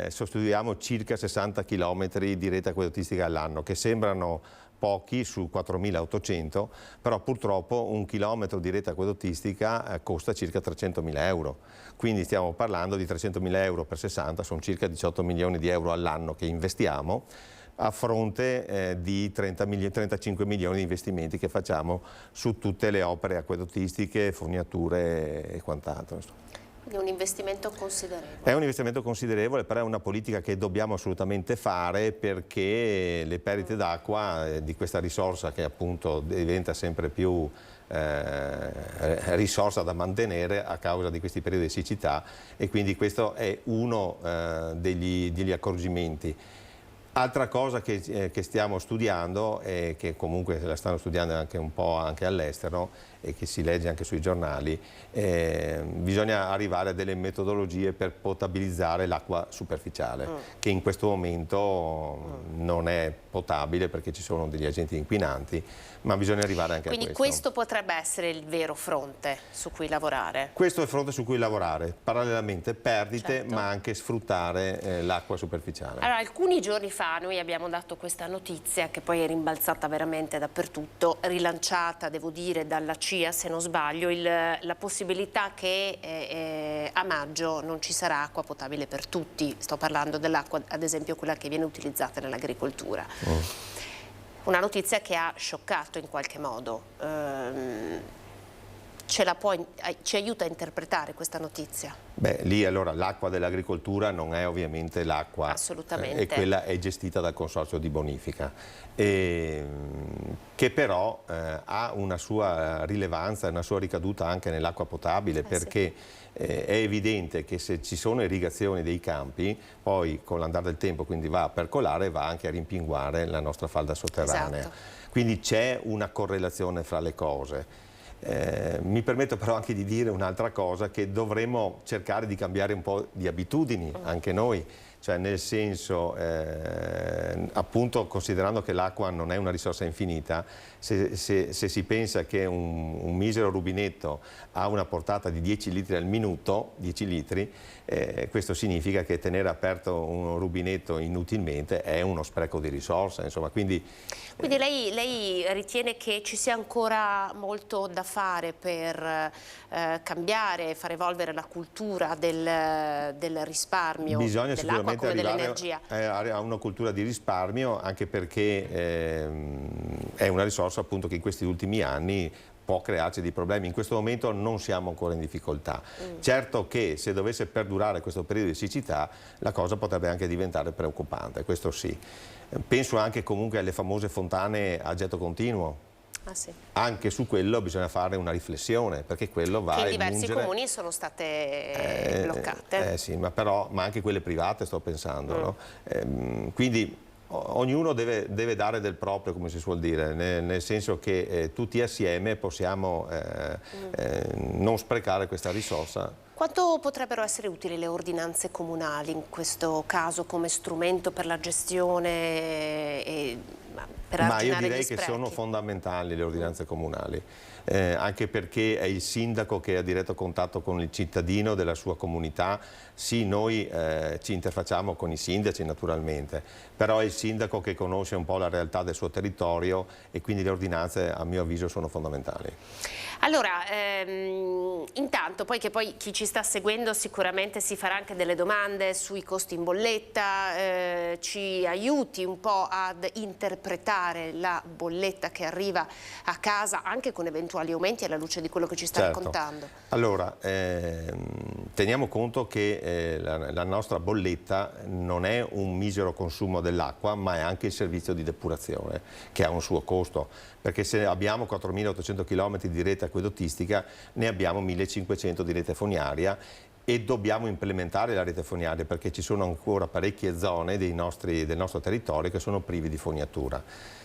sostituiamo circa 60 chilometri di rete acquedottistica all'anno, che sembrano pochi su 4.800, però purtroppo un chilometro di rete acquedottistica costa circa 300.000 euro. Quindi stiamo parlando di 300.000 euro per 60, sono circa 18 milioni di euro all'anno che investiamo, a fronte di 35 milioni di investimenti che facciamo su tutte le opere acquedottistiche, fognature e quant'altro. Quindi un investimento considerevole. È un investimento considerevole, però è una politica che dobbiamo assolutamente fare, perché le perdite d'acqua di questa risorsa, che appunto diventa sempre più risorsa da mantenere a causa di questi periodi di siccità, e quindi questo è uno degli accorgimenti. Altra cosa che stiamo studiando, e che comunque la stanno studiando anche un po' anche all'estero e che si legge anche sui giornali, bisogna arrivare a delle metodologie per potabilizzare l'acqua superficiale, che in questo momento non è potabile perché ci sono degli agenti inquinanti, ma bisogna arrivare anche a questo. Quindi questo potrebbe essere il vero fronte su cui lavorare? Questo è il fronte su cui lavorare, parallelamente perdite, ma anche sfruttare l'acqua superficiale. Allora, alcuni giorni fa noi abbiamo dato questa notizia che poi è rimbalzata veramente dappertutto, rilanciata, devo dire, dalla CIA, se non sbaglio, la possibilità che a maggio non ci sarà acqua potabile per tutti. Sto parlando dell'acqua, ad esempio, quella che viene utilizzata nell'agricoltura. Una notizia che ha scioccato in qualche modo. Ci aiuta a interpretare questa notizia? Beh, lì allora l'acqua dell'agricoltura non è ovviamente l'acqua, assolutamente, e quella è gestita dal consorzio di bonifica, che però ha una sua rilevanza e una sua ricaduta anche nell'acqua potabile, perché è evidente che se ci sono irrigazioni dei campi, poi con l'andare del tempo quindi va a percolare e va anche a rimpinguare la nostra falda sotterranea. Esatto. Quindi c'è una correlazione fra le cose. Mi permetto però anche di dire un'altra cosa, che dovremmo cercare di cambiare un po' di abitudini anche noi, cioè nel senso, appunto, considerando che l'acqua non è una risorsa infinita, se si pensa che un misero rubinetto ha una portata di 10 litri al minuto, 10 litri, questo significa che tenere aperto un rubinetto inutilmente è uno spreco di risorsa, insomma, quindi lei ritiene che ci sia ancora molto da fare per cambiare, far evolvere la cultura del risparmio dell'acqua come dell'energia? Arrivare a una cultura di risparmio, anche perché è una risorsa appunto che in questi ultimi anni può crearci dei problemi. In questo momento non siamo ancora in difficoltà. Certo che se dovesse perdurare questo periodo di siccità la cosa potrebbe anche diventare preoccupante, questo sì. Penso anche comunque alle famose fontane a getto continuo. Sì. Anche su quello bisogna fare una riflessione, perché quello va a emungere. Che in diversi comuni sono state bloccate. Sì, ma anche quelle private sto pensando. No? Quindi ognuno deve dare del proprio, come si suol dire, nel senso che tutti assieme possiamo non sprecare questa risorsa. Quanto potrebbero essere utili le ordinanze comunali in questo caso come strumento per la gestione e per arginare gli sprechi? Ma io direi che sono fondamentali le ordinanze comunali. Anche perché è il sindaco che è a diretto contatto con il cittadino della sua comunità. Sì, noi ci interfacciamo con i sindaci naturalmente, però è il sindaco che conosce un po' la realtà del suo territorio, e quindi le ordinanze a mio avviso sono fondamentali. Allora, intanto poi chi ci sta seguendo sicuramente si farà anche delle domande sui costi in bolletta, ci aiuti un po' ad interpretare la bolletta che arriva a casa anche con eventuali aumenti alla luce di quello che ci sta raccontando. Allora, teniamo conto che la nostra bolletta non è un misero consumo dell'acqua, ma è anche il servizio di depurazione, che ha un suo costo, perché se abbiamo 4.800 km di rete acquedottistica, ne abbiamo 1.500 di rete fognaria, e dobbiamo implementare la rete fognaria perché ci sono ancora parecchie zone del nostro territorio che sono privi di fognatura.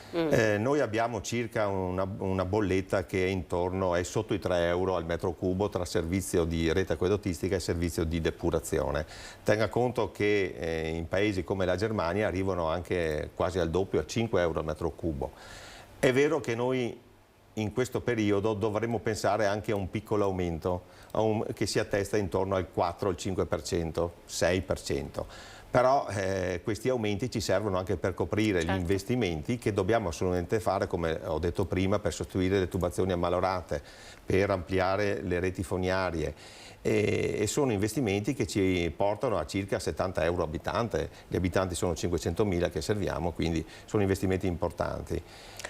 Noi abbiamo circa una bolletta che è sotto i 3 euro al metro cubo tra servizio di rete acquedottistica e servizio di depurazione. Tenga conto che in paesi come la Germania arrivano anche quasi al doppio, a 5 euro al metro cubo. È vero che noi in questo periodo dovremmo pensare anche a un piccolo aumento che si attesta intorno al 4, al 5%, 6%. Però questi aumenti ci servono anche per coprire gli investimenti che dobbiamo assolutamente fare, come ho detto prima, per sostituire le tubazioni ammalorate, per ampliare le reti fognarie. E sono investimenti che ci portano a circa 70 euro abitante. Gli abitanti sono 500.000 che serviamo, quindi sono investimenti importanti.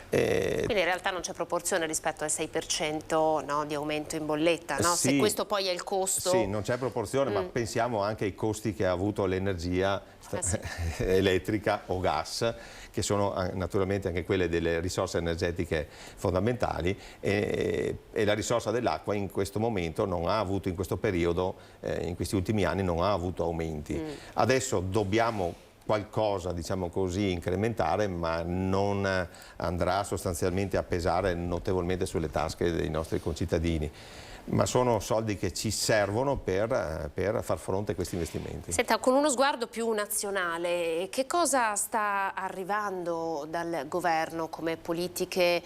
Quindi in realtà non c'è proporzione rispetto al 6% no, di aumento in bolletta, no? Sì, se questo poi è il costo... Sì, non c'è proporzione, ma pensiamo anche ai costi che ha avuto l'energia energia elettrica o gas, che sono naturalmente anche quelle delle risorse energetiche fondamentali, e la risorsa dell'acqua in questo momento non ha avuto, in questo periodo, in questi ultimi anni non ha avuto aumenti. Adesso dobbiamo qualcosa, diciamo così, incrementare, ma non andrà sostanzialmente a pesare notevolmente sulle tasche dei nostri concittadini. Ma sono soldi che ci servono per far fronte a questi investimenti. Senta, con uno sguardo più nazionale, che cosa sta arrivando dal governo come politiche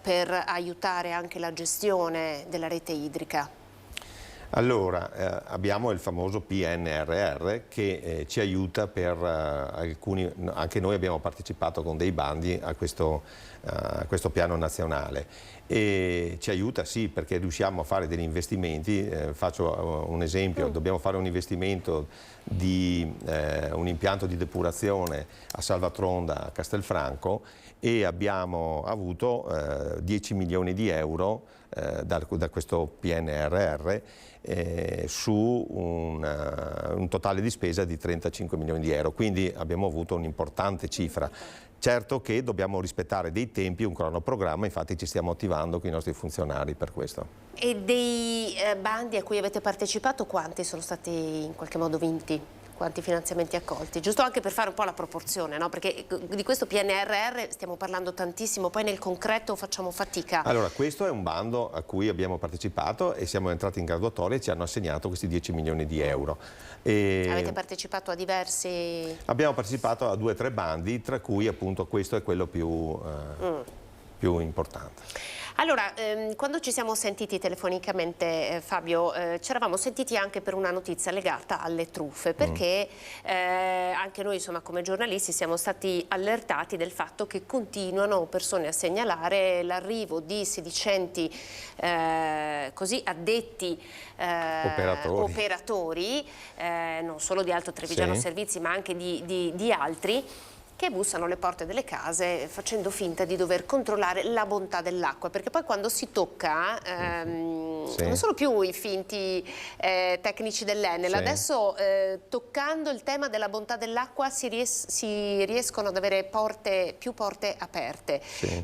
per aiutare anche la gestione della rete idrica? Allora, abbiamo il famoso PNRR che ci aiuta per alcuni, anche noi abbiamo partecipato con dei bandi a questo piano nazionale, e ci aiuta sì, perché riusciamo a fare degli investimenti. Faccio un esempio: dobbiamo fare un investimento di un impianto di depurazione a Salvatronda, a Castelfranco, e abbiamo avuto 10 milioni di euro da questo PNRR su un totale di spesa di 35 milioni di euro, quindi abbiamo avuto un'importante cifra. Certo che dobbiamo rispettare dei tempi, un cronoprogramma, infatti ci stiamo attivando con i nostri funzionari per questo. E dei bandi a cui avete partecipato, quanti sono stati in qualche modo vinti? Quanti finanziamenti accolti? Giusto anche per fare un po' la proporzione, no? Perché di questo PNRR stiamo parlando tantissimo, poi nel concreto facciamo fatica. Allora, questo è un bando a cui abbiamo partecipato e siamo entrati in graduatoria e ci hanno assegnato questi 10 milioni di euro. Avete partecipato a diversi... Abbiamo partecipato a 2 o 3 bandi, tra cui appunto questo è quello più importante. Allora, quando ci siamo sentiti telefonicamente, Fabio, ci eravamo sentiti anche per una notizia legata alle truffe, perché anche noi, insomma, come giornalisti siamo stati allertati del fatto che continuano persone a segnalare l'arrivo di sedicenti così addetti operatori, non solo di Alto Trevigiano Servizi, ma anche di altri, che bussano alle porte delle case facendo finta di dover controllare la bontà dell'acqua, perché poi quando si tocca non sono più i finti tecnici dell'Enel, adesso toccando il tema della bontà dell'acqua si riescono ad avere più porte aperte.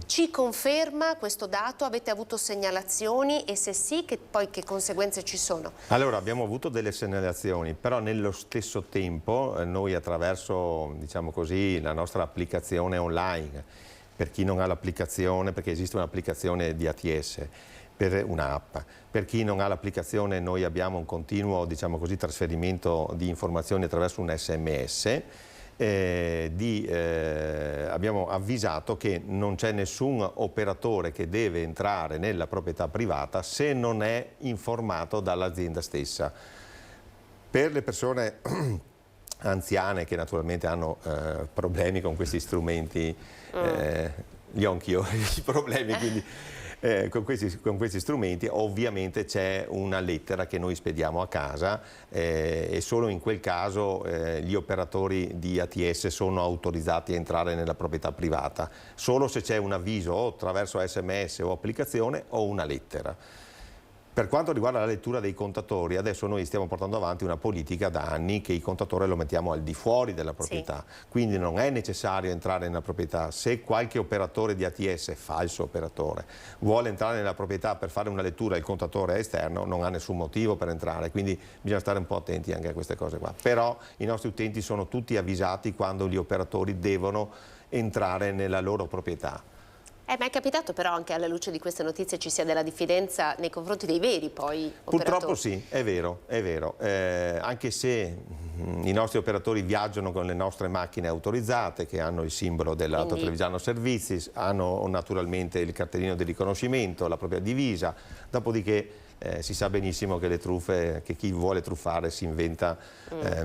Ci conferma questo dato? Avete avuto segnalazioni, e se sì, che conseguenze ci sono? Allora, abbiamo avuto delle segnalazioni, però nello stesso tempo noi, attraverso, diciamo così, la nostra applicazione online, per chi non ha l'applicazione, perché esiste un'applicazione di ATS, per un'app. Per chi non ha l'applicazione, noi abbiamo un continuo, diciamo così, trasferimento di informazioni attraverso un SMS. Abbiamo avvisato che non c'è nessun operatore che deve entrare nella proprietà privata se non è informato dall'azienda stessa. Per le persone anziane che naturalmente hanno problemi con questi strumenti, li ho anch'io i problemi, quindi con questi strumenti ovviamente c'è una lettera che noi spediamo a casa, e solo in quel caso gli operatori di ATS sono autorizzati a entrare nella proprietà privata, solo se c'è un avviso o attraverso SMS o applicazione o una lettera. Per quanto riguarda la lettura dei contatori, adesso noi stiamo portando avanti una politica da anni che il contatore lo mettiamo al di fuori della proprietà, quindi non è necessario entrare nella proprietà. Se qualche operatore di ATS, falso operatore, vuole entrare nella proprietà per fare una lettura e il contatore è esterno, non ha nessun motivo per entrare, quindi bisogna stare un po' attenti anche a queste cose qua. Però i nostri utenti sono tutti avvisati quando gli operatori devono entrare nella loro proprietà. Ma è capitato però anche alla luce di queste notizie ci sia della diffidenza nei confronti dei veri operatori? Purtroppo sì, è vero, anche se i nostri operatori viaggiano con le nostre macchine autorizzate che hanno il simbolo dell'Alto Trevigiano Servizi, hanno naturalmente il cartellino di riconoscimento, la propria divisa, dopodiché si sa benissimo che le truffe, che chi vuole truffare si inventa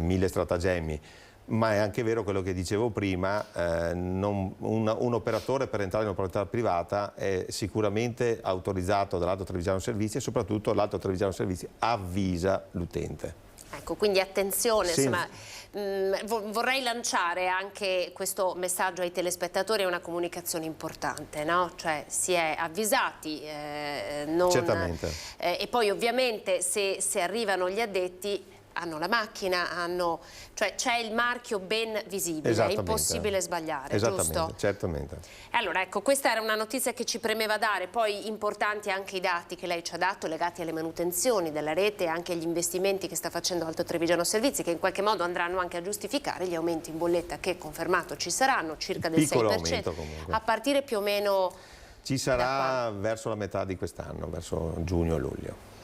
1000 stratagemmi. Ma è anche vero quello che dicevo prima, un operatore per entrare in una proprietà privata è sicuramente autorizzato dall'Alto Trevigiano Servizi, e soprattutto l'Alto Trevigiano Servizi avvisa l'utente. Ecco, quindi attenzione, insomma, vorrei lanciare anche questo messaggio ai telespettatori, è una comunicazione importante, no? Cioè si è avvisati, certamente. E poi ovviamente se arrivano gli addetti, hanno la macchina, cioè c'è il marchio ben visibile, è impossibile sbagliare, giusto? Certamente. Allora ecco, questa era una notizia che ci premeva dare, poi importanti anche i dati che lei ci ha dato legati alle manutenzioni della rete e anche agli investimenti che sta facendo Alto Trevigiano Servizi, che in qualche modo andranno anche a giustificare gli aumenti in bolletta che confermato ci saranno, circa del 6%, a partire più o meno... Ci sarà verso la metà di quest'anno, verso giugno-luglio.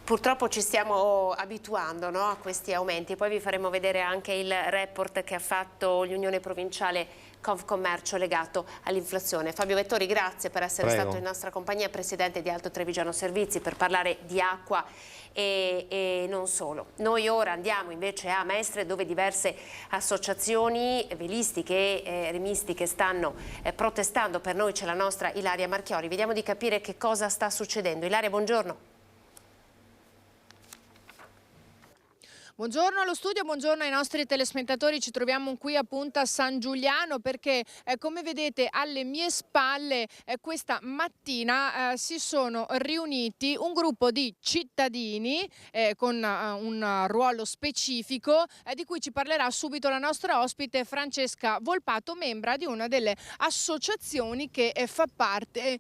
Purtroppo ci stiamo abituando, no, a questi aumenti, poi vi faremo vedere anche il report che ha fatto l'Unione Provinciale Confcommercio legato all'inflazione. Fabio Vettori, grazie per essere stato in nostra compagnia, Presidente di Alto Trevigiano Servizi, per parlare di acqua e non solo. Noi ora andiamo invece a Mestre, dove diverse associazioni velistiche e remistiche stanno protestando. Per noi c'è la nostra Ilaria Marchiori. Vediamo di capire che cosa sta succedendo. Ilaria, buongiorno. Buongiorno allo studio, buongiorno ai nostri telespettatori. Ci troviamo qui a Punta San Giuliano perché come vedete alle mie spalle questa mattina si sono riuniti un gruppo di cittadini con un ruolo specifico di cui ci parlerà subito la nostra ospite Francesca Volpato, membra di una delle associazioni che fa parte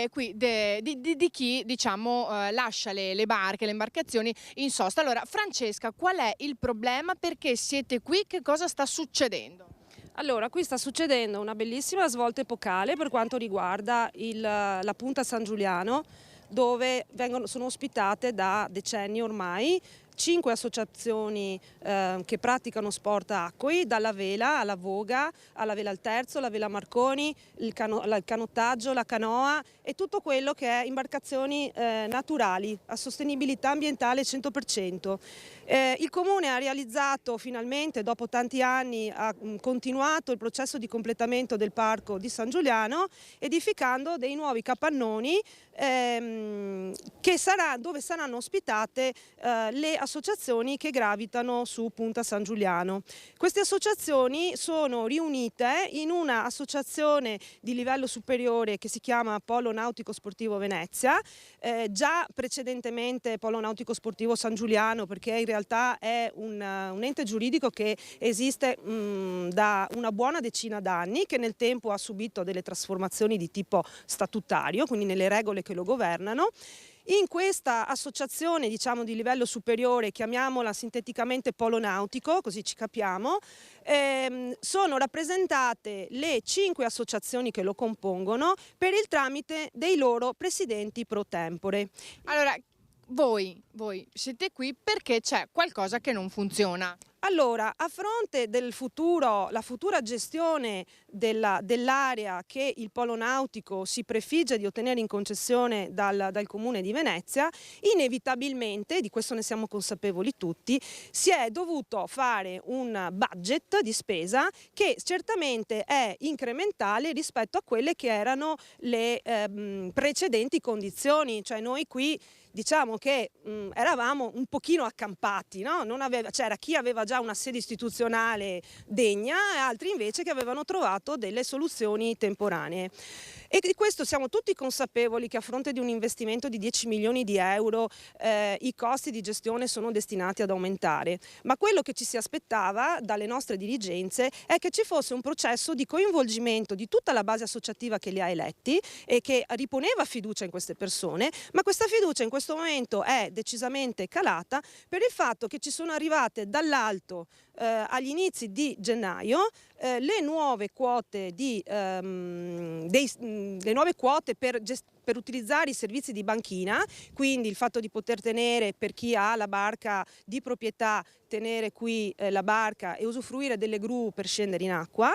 qui di chi, diciamo, lascia le barche, le imbarcazioni in sosta. Allora Francesca, qual è il problema? Perché siete qui? Che cosa sta succedendo? Allora, qui sta succedendo una bellissima svolta epocale per quanto riguarda la Punta San Giuliano, dove sono ospitate da decenni ormai 5 associazioni che praticano sport acquei, dalla vela alla voga, alla vela al terzo, la vela Marconi, il canottaggio, la canoa e tutto quello che è imbarcazioni naturali, a sostenibilità ambientale 100%. Il Comune ha realizzato finalmente, dopo tanti anni, ha continuato il processo di completamento del parco di San Giuliano, edificando dei nuovi capannoni dove saranno ospitate le associazioni che gravitano su Punta San Giuliano. Queste associazioni sono riunite in una associazione di livello superiore che si chiama Polo Nautico Sportivo Venezia, già precedentemente Polo Nautico Sportivo San Giuliano, perché in realtà è un ente giuridico che esiste da una buona decina d'anni, che nel tempo ha subito delle trasformazioni di tipo statutario, quindi nelle regole che lo governano. In questa associazione, diciamo, di livello superiore, chiamiamola sinteticamente Polo Nautico, così ci capiamo, sono rappresentate le 5 associazioni che lo compongono per il tramite dei loro presidenti pro tempore. Allora, voi siete qui perché c'è qualcosa che non funziona. Allora, a fronte del la futura gestione dell'area che il Polo Nautico si prefigge di ottenere in concessione dal Comune di Venezia, inevitabilmente, di questo ne siamo consapevoli tutti, si è dovuto fare un budget di spesa che certamente è incrementale rispetto a quelle che erano le precedenti condizioni, cioè noi qui diciamo che eravamo un pochino accampati, no? C'era chi aveva già una sede istituzionale degna e altri invece che avevano trovato delle soluzioni temporanee. E di questo siamo tutti consapevoli, che a fronte di un investimento di 10 milioni di euro i costi di gestione sono destinati ad aumentare. Ma quello che ci si aspettava dalle nostre dirigenze è che ci fosse un processo di coinvolgimento di tutta la base associativa che li ha eletti e che riponeva fiducia in queste persone, ma questa fiducia in questo momento è decisamente calata per il fatto che ci sono arrivate dall'alto agli inizi di gennaio le nuove quote per utilizzare i servizi di banchina, quindi il fatto di poter tenere, per chi ha la barca di proprietà, tenere qui la barca e usufruire delle gru per scendere in acqua,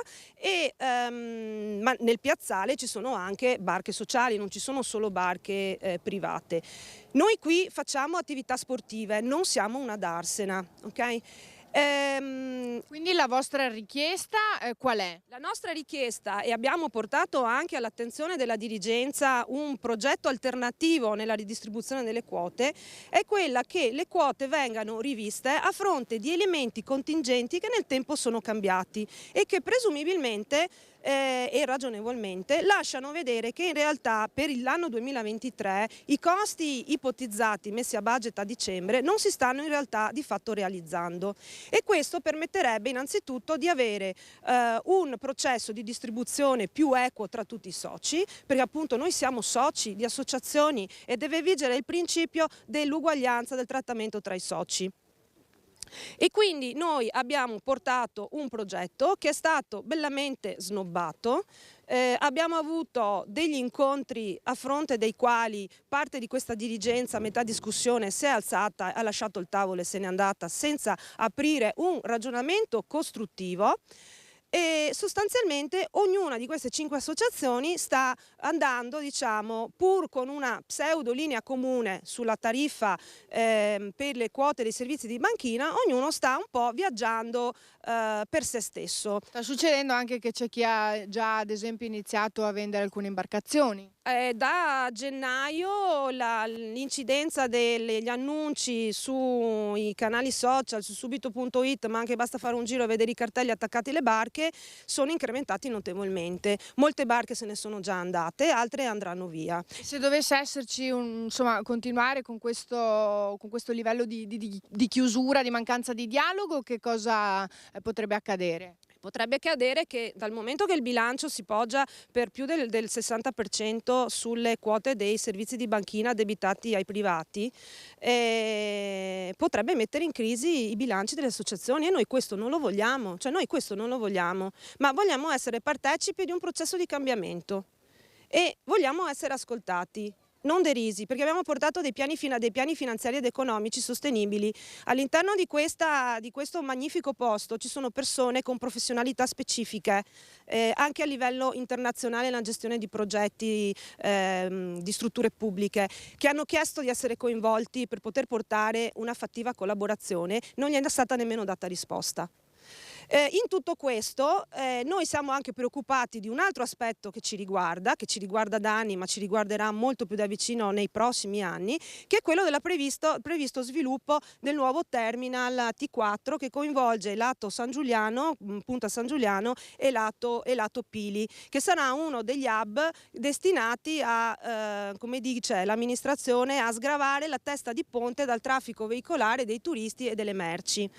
ma nel piazzale ci sono anche barche sociali, non ci sono solo barche private. Noi qui facciamo attività sportive, non siamo una darsena, ok? Quindi la vostra richiesta qual è? La nostra richiesta, e abbiamo portato anche all'attenzione della dirigenza un progetto alternativo nella ridistribuzione delle quote, è quella che le quote vengano riviste a fronte di elementi contingenti che nel tempo sono cambiati e che presumibilmente e ragionevolmente, lasciano vedere che in realtà per l'anno 2023 i costi ipotizzati messi a budget a dicembre non si stanno in realtà di fatto realizzando, e questo permetterebbe innanzitutto di avere un processo di distribuzione più equo tra tutti i soci, perché appunto noi siamo soci di associazioni e deve vigere il principio dell'uguaglianza del trattamento tra i soci. E quindi noi abbiamo portato un progetto che è stato bellamente snobbato. Abbiamo avuto degli incontri a fronte dei quali parte di questa dirigenza a metà discussione si è alzata, ha lasciato il tavolo e se n'è andata senza aprire un ragionamento costruttivo. E sostanzialmente ognuna di queste 5 associazioni sta andando, diciamo, pur con una pseudo linea comune sulla tariffa per le quote dei servizi di banchina, ognuno sta un po' viaggiando per se stesso. Sta succedendo anche che c'è chi ha già ad esempio iniziato a vendere alcune imbarcazioni. Da gennaio l'incidenza degli annunci sui canali social, su subito.it, ma anche basta fare un giro e vedere i cartelli attaccati alle barche, sono incrementati notevolmente. Molte barche se ne sono già andate, altre andranno via. Se dovesse esserci insomma, continuare con questo livello di chiusura, di mancanza di dialogo, che cosa potrebbe accadere? Potrebbe accadere che dal momento che il bilancio si poggia per più del 60% sulle quote dei servizi di banchina addebitati ai privati, potrebbe mettere in crisi i bilanci delle associazioni, e noi questo non lo vogliamo, ma vogliamo essere partecipi di un processo di cambiamento e vogliamo essere ascoltati, non derisi, perché abbiamo portato dei piani finanziari ed economici sostenibili. All'interno di questo magnifico posto ci sono persone con professionalità specifiche, anche a livello internazionale nella gestione di progetti di strutture pubbliche, che hanno chiesto di essere coinvolti per poter portare una fattiva collaborazione. Non gli è stata nemmeno data risposta. In tutto questo noi siamo anche preoccupati di un altro aspetto che ci riguarda da anni, ma ci riguarderà molto più da vicino nei prossimi anni, che è quello del previsto sviluppo del nuovo terminal T4, che coinvolge lato San Giuliano, Punta San Giuliano e lato Pili, che sarà uno degli hub destinati a, come dice l'amministrazione, a sgravare la testa di ponte dal traffico veicolare dei turisti e delle merci.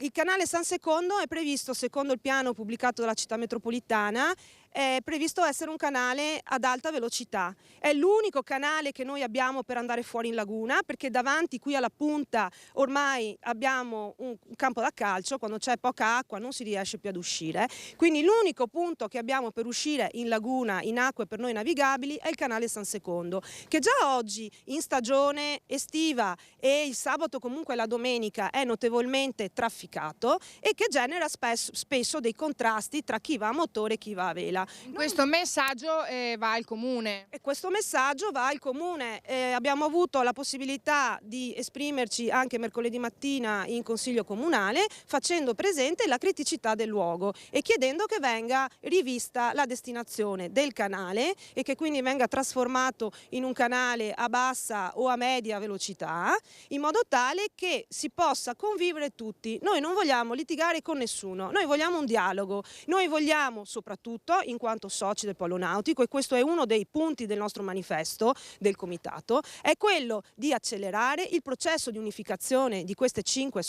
Il canale San Secondo è previsto, secondo il piano pubblicato dalla città metropolitana, è previsto essere un canale ad alta velocità. È l'unico canale che noi abbiamo per andare fuori in laguna, perché davanti qui alla punta ormai abbiamo un campo da calcio, quando c'è poca acqua non si riesce più ad uscire, quindi l'unico punto che abbiamo per uscire in laguna, in acque per noi navigabili, è il canale San Secondo, che già oggi in stagione estiva e il sabato comunque la domenica è notevolmente trafficato e che genera spesso dei contrasti tra chi va a motore e chi va a vela. Questo messaggio va al Comune. E questo messaggio va al Comune. Abbiamo avuto la possibilità di esprimerci anche mercoledì mattina in Consiglio Comunale, facendo presente la criticità del luogo e chiedendo che venga rivista la destinazione del canale e che quindi venga trasformato in un canale a bassa o a media velocità, in modo tale che si possa convivere tutti. Noi non vogliamo litigare con nessuno, noi vogliamo un dialogo, noi vogliamo soprattutto, in quanto soci del Polo Nautico, e questo è uno dei punti del nostro manifesto del Comitato, è quello di accelerare il processo di unificazione di queste 5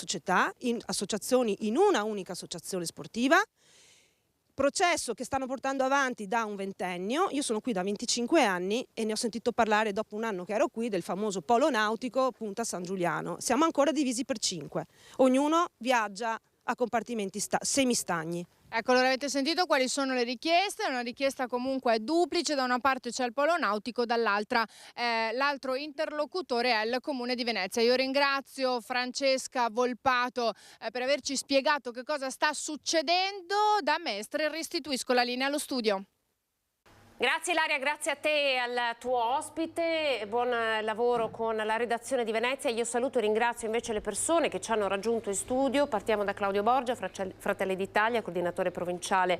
associazioni in una unica associazione sportiva, processo che stanno portando avanti da un ventennio. Io sono qui da 25 anni e ne ho sentito parlare dopo un anno che ero qui del famoso Polo Nautico Punta San Giuliano. Siamo ancora divisi per 5, ognuno viaggia a compartimenti semistagni. Ecco, allora avete sentito quali sono le richieste? Una richiesta comunque duplice: da una parte c'è il Polo Nautico, dall'altra l'altro interlocutore è il Comune di Venezia. Io ringrazio Francesca Volpato per averci spiegato che cosa sta succedendo. Da Mestre restituisco la linea allo studio. Grazie Ilaria, grazie a te e al tuo ospite, buon lavoro con la redazione di Venezia. Io saluto e ringrazio invece le persone che ci hanno raggiunto in studio. Partiamo da Claudio Borgia, Fratelli d'Italia, coordinatore provinciale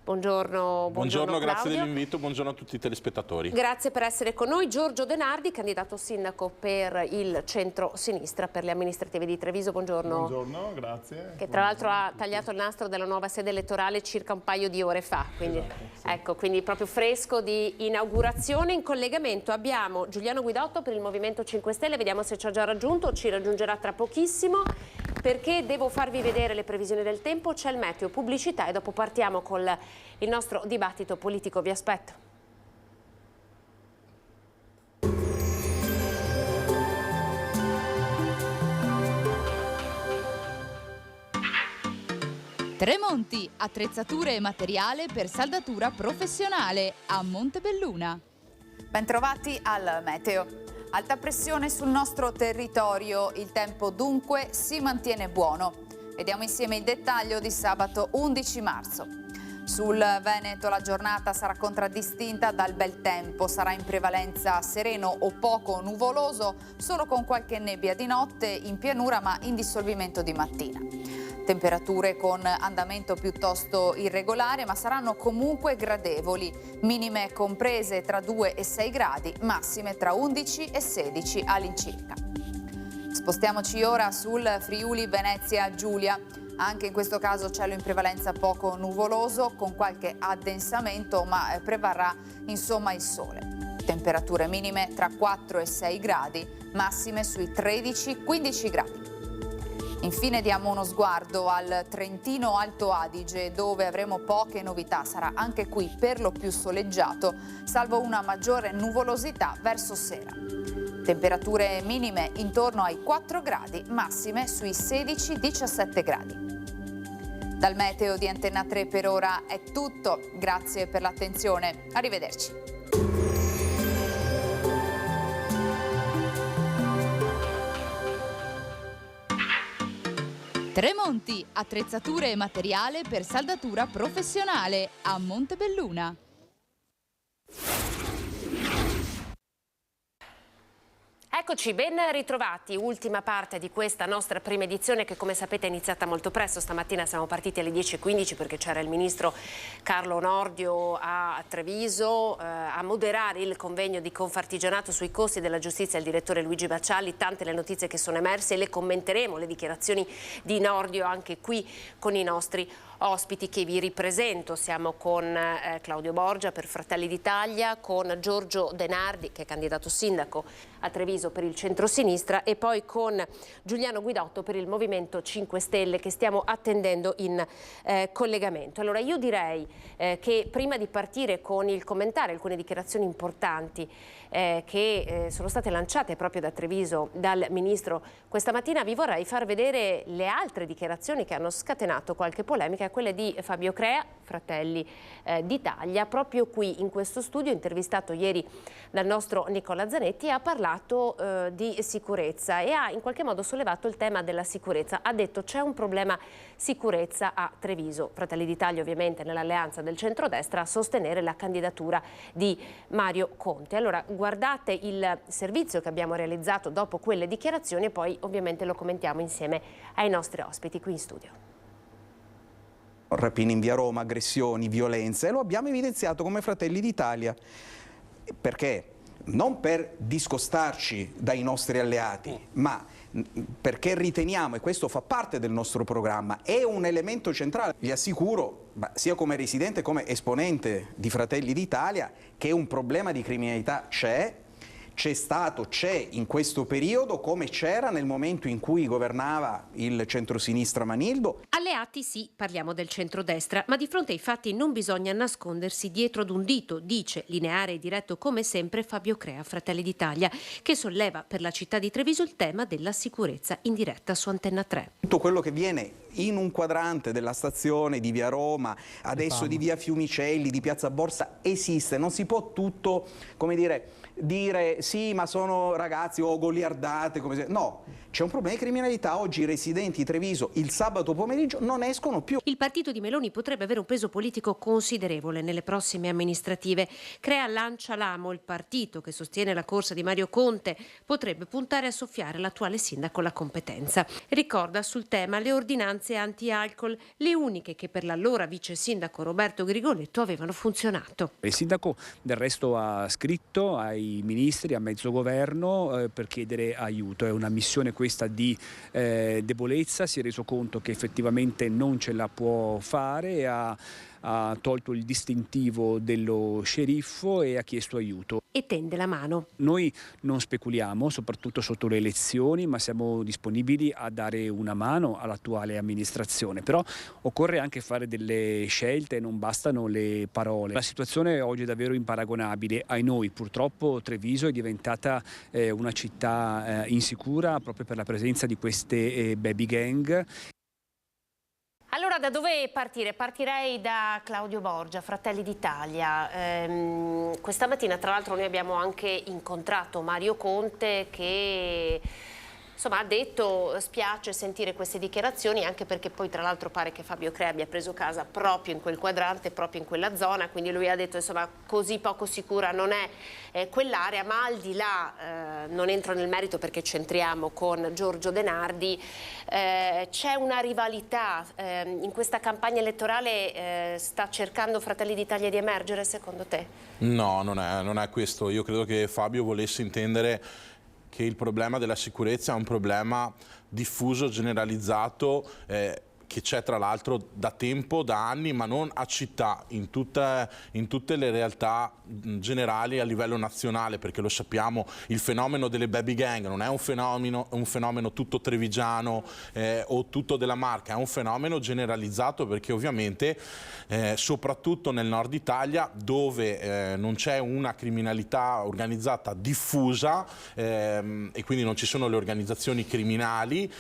Buongiorno, grazie dell'invito, buongiorno a tutti i telespettatori. Grazie per essere con noi. Giorgio Denardi, candidato sindaco per il centro-sinistra per le amministrative di Treviso. Buongiorno. Buongiorno, grazie. Che tra l'altro ha tagliato il nastro della nuova sede elettorale circa un paio di ore fa, quindi, esatto, sì. Ecco, quindi proprio fresco di inaugurazione. In collegamento abbiamo Giuliano Guidotto per il Movimento 5 Stelle, vediamo se ci ha già raggiunto o ci raggiungerà tra pochissimo, perché devo farvi vedere le previsioni del tempo, c'è il meteo, pubblicità e dopo partiamo con il nostro dibattito politico. Vi aspetto. Tremonti, attrezzature e materiale per saldatura professionale a Montebelluna. Bentrovati al meteo. Alta pressione sul nostro territorio, il tempo dunque si mantiene buono. Vediamo insieme il dettaglio di sabato 11 marzo. Sul Veneto la giornata sarà contraddistinta dal bel tempo, sarà in prevalenza sereno o poco nuvoloso, solo con qualche nebbia di notte in pianura ma in dissolvimento di mattina. Temperature con andamento piuttosto irregolare ma saranno comunque gradevoli, minime comprese tra 2 e 6 gradi, massime tra 11 e 16 all'incirca. Spostiamoci ora sul Friuli Venezia Giulia. Anche in questo caso cielo in prevalenza poco nuvoloso con qualche addensamento ma prevarrà insomma il sole. Temperature minime tra 4 e 6 gradi, massime sui 13-15 gradi. Infine diamo uno sguardo al Trentino Alto Adige dove avremo poche novità, sarà anche qui per lo più soleggiato, salvo una maggiore nuvolosità verso sera. Temperature minime intorno ai 4 gradi, massime sui 16-17 gradi. Dal meteo di Antenna 3 per ora è tutto, grazie per l'attenzione, arrivederci. Tremonti, attrezzature e materiale per saldatura professionale a Montebelluna. Eccoci, ben ritrovati, ultima parte di questa nostra prima edizione che come sapete è iniziata molto presto. Stamattina siamo partiti alle 10:15 perché c'era il ministro Carlo Nordio a Treviso a moderare il convegno di Confartigianato sui costi della giustizia, il direttore Luigi Baccialli. Tante le notizie che sono emerse e le commenteremo, le dichiarazioni di Nordio anche qui con i nostri ospiti che vi ripresento. Siamo con Claudio Borgia per Fratelli d'Italia, con Giorgio Denardi che è candidato sindaco a Treviso per il centro-sinistra e poi con Giuliano Guidotto per il Movimento 5 Stelle che stiamo attendendo in collegamento. Allora io direi che prima di partire con il commentare alcune dichiarazioni importanti che sono state lanciate proprio da Treviso dal Ministro questa mattina, vi vorrei far vedere le altre dichiarazioni che hanno scatenato qualche polemica, quelle di Fabio Crea, Fratelli d'Italia, proprio qui in questo studio, intervistato ieri dal nostro Nicola Zanetti, ha parlato di sicurezza e ha in qualche modo sollevato il tema della sicurezza. Ha detto c'è un problema sicurezza a Treviso. Fratelli d'Italia ovviamente nell'alleanza del centrodestra a sostenere la candidatura di Mario Conte. Allora guardate il servizio che abbiamo realizzato dopo quelle dichiarazioni e poi ovviamente lo commentiamo insieme ai nostri ospiti qui in studio. Rapine in via Roma, aggressioni, violenze, e lo abbiamo evidenziato come Fratelli d'Italia. Perché? Non per discostarci dai nostri alleati, ma perché riteniamo, e questo fa parte del nostro programma, è un elemento centrale. Vi assicuro, sia come residente come esponente di Fratelli d'Italia, che un problema di criminalità c'è stato, c'è in questo periodo come c'era nel momento in cui governava il centrosinistra Manildo. Alleati sì, parliamo del centrodestra, ma di fronte ai fatti non bisogna nascondersi dietro ad un dito, dice lineare e diretto come sempre Fabio Crea, Fratelli d'Italia, che solleva per la città di Treviso il tema della sicurezza in diretta su Antenna 3. Tutto quello che viene in un quadrante della stazione di via Roma, adesso di via Fiumicelli, di piazza Borsa, esiste, non si può tutto, come dire sì ma sono ragazzi o goliardate, no, c'è un problema di criminalità. Oggi i residenti di Treviso il sabato pomeriggio sondaggio non escono più. Il partito di Meloni potrebbe avere un peso politico considerevole nelle prossime amministrative. Crea Lancia Lamo, il partito che sostiene la corsa di Mario Conte, potrebbe puntare a soffiare l'attuale sindaco la competenza. Ricorda sul tema le ordinanze anti-alcol, le uniche che per l'allora vice sindaco Roberto Grigoletto avevano funzionato. Il sindaco del resto ha scritto ai ministri, a mezzo governo per chiedere aiuto. È una missione questa di debolezza, si è reso conto che effettivamente non ce la può fare e ha tolto il distintivo dello sceriffo e ha chiesto aiuto. E tende la mano. Noi non speculiamo, soprattutto sotto le elezioni, ma siamo disponibili a dare una mano all'attuale amministrazione. Però occorre anche fare delle scelte, non bastano le parole. La situazione oggi è davvero imparagonabile. Ai noi, purtroppo Treviso è diventata una città insicura proprio per la presenza di queste baby gang. Allora, da dove partire? Partirei da Claudio Borgia, Fratelli d'Italia. Questa mattina, tra l'altro, noi abbiamo anche incontrato Mario Conte che insomma ha detto spiace sentire queste dichiarazioni, anche perché poi tra l'altro pare che Fabio Crea abbia preso casa proprio in quel quadrante, proprio in quella zona, quindi lui ha detto insomma così poco sicura non è quell'area, ma al di là, non entro nel merito perché c'entriamo con Giorgio De Nardi, c'è una rivalità, in questa campagna elettorale sta cercando Fratelli d'Italia di emergere secondo te? No, non è questo, io credo che Fabio volesse intendere che il problema della sicurezza è un problema diffuso, generalizzato, che c'è tra l'altro da tempo, da anni, ma non a città, in tutte le realtà generali a livello nazionale, perché lo sappiamo, il fenomeno delle baby gang non è un fenomeno tutto trevigiano o tutto della Marca, è un fenomeno generalizzato, perché ovviamente soprattutto nel nord Italia, dove non c'è una criminalità organizzata diffusa e quindi non ci sono le organizzazioni criminali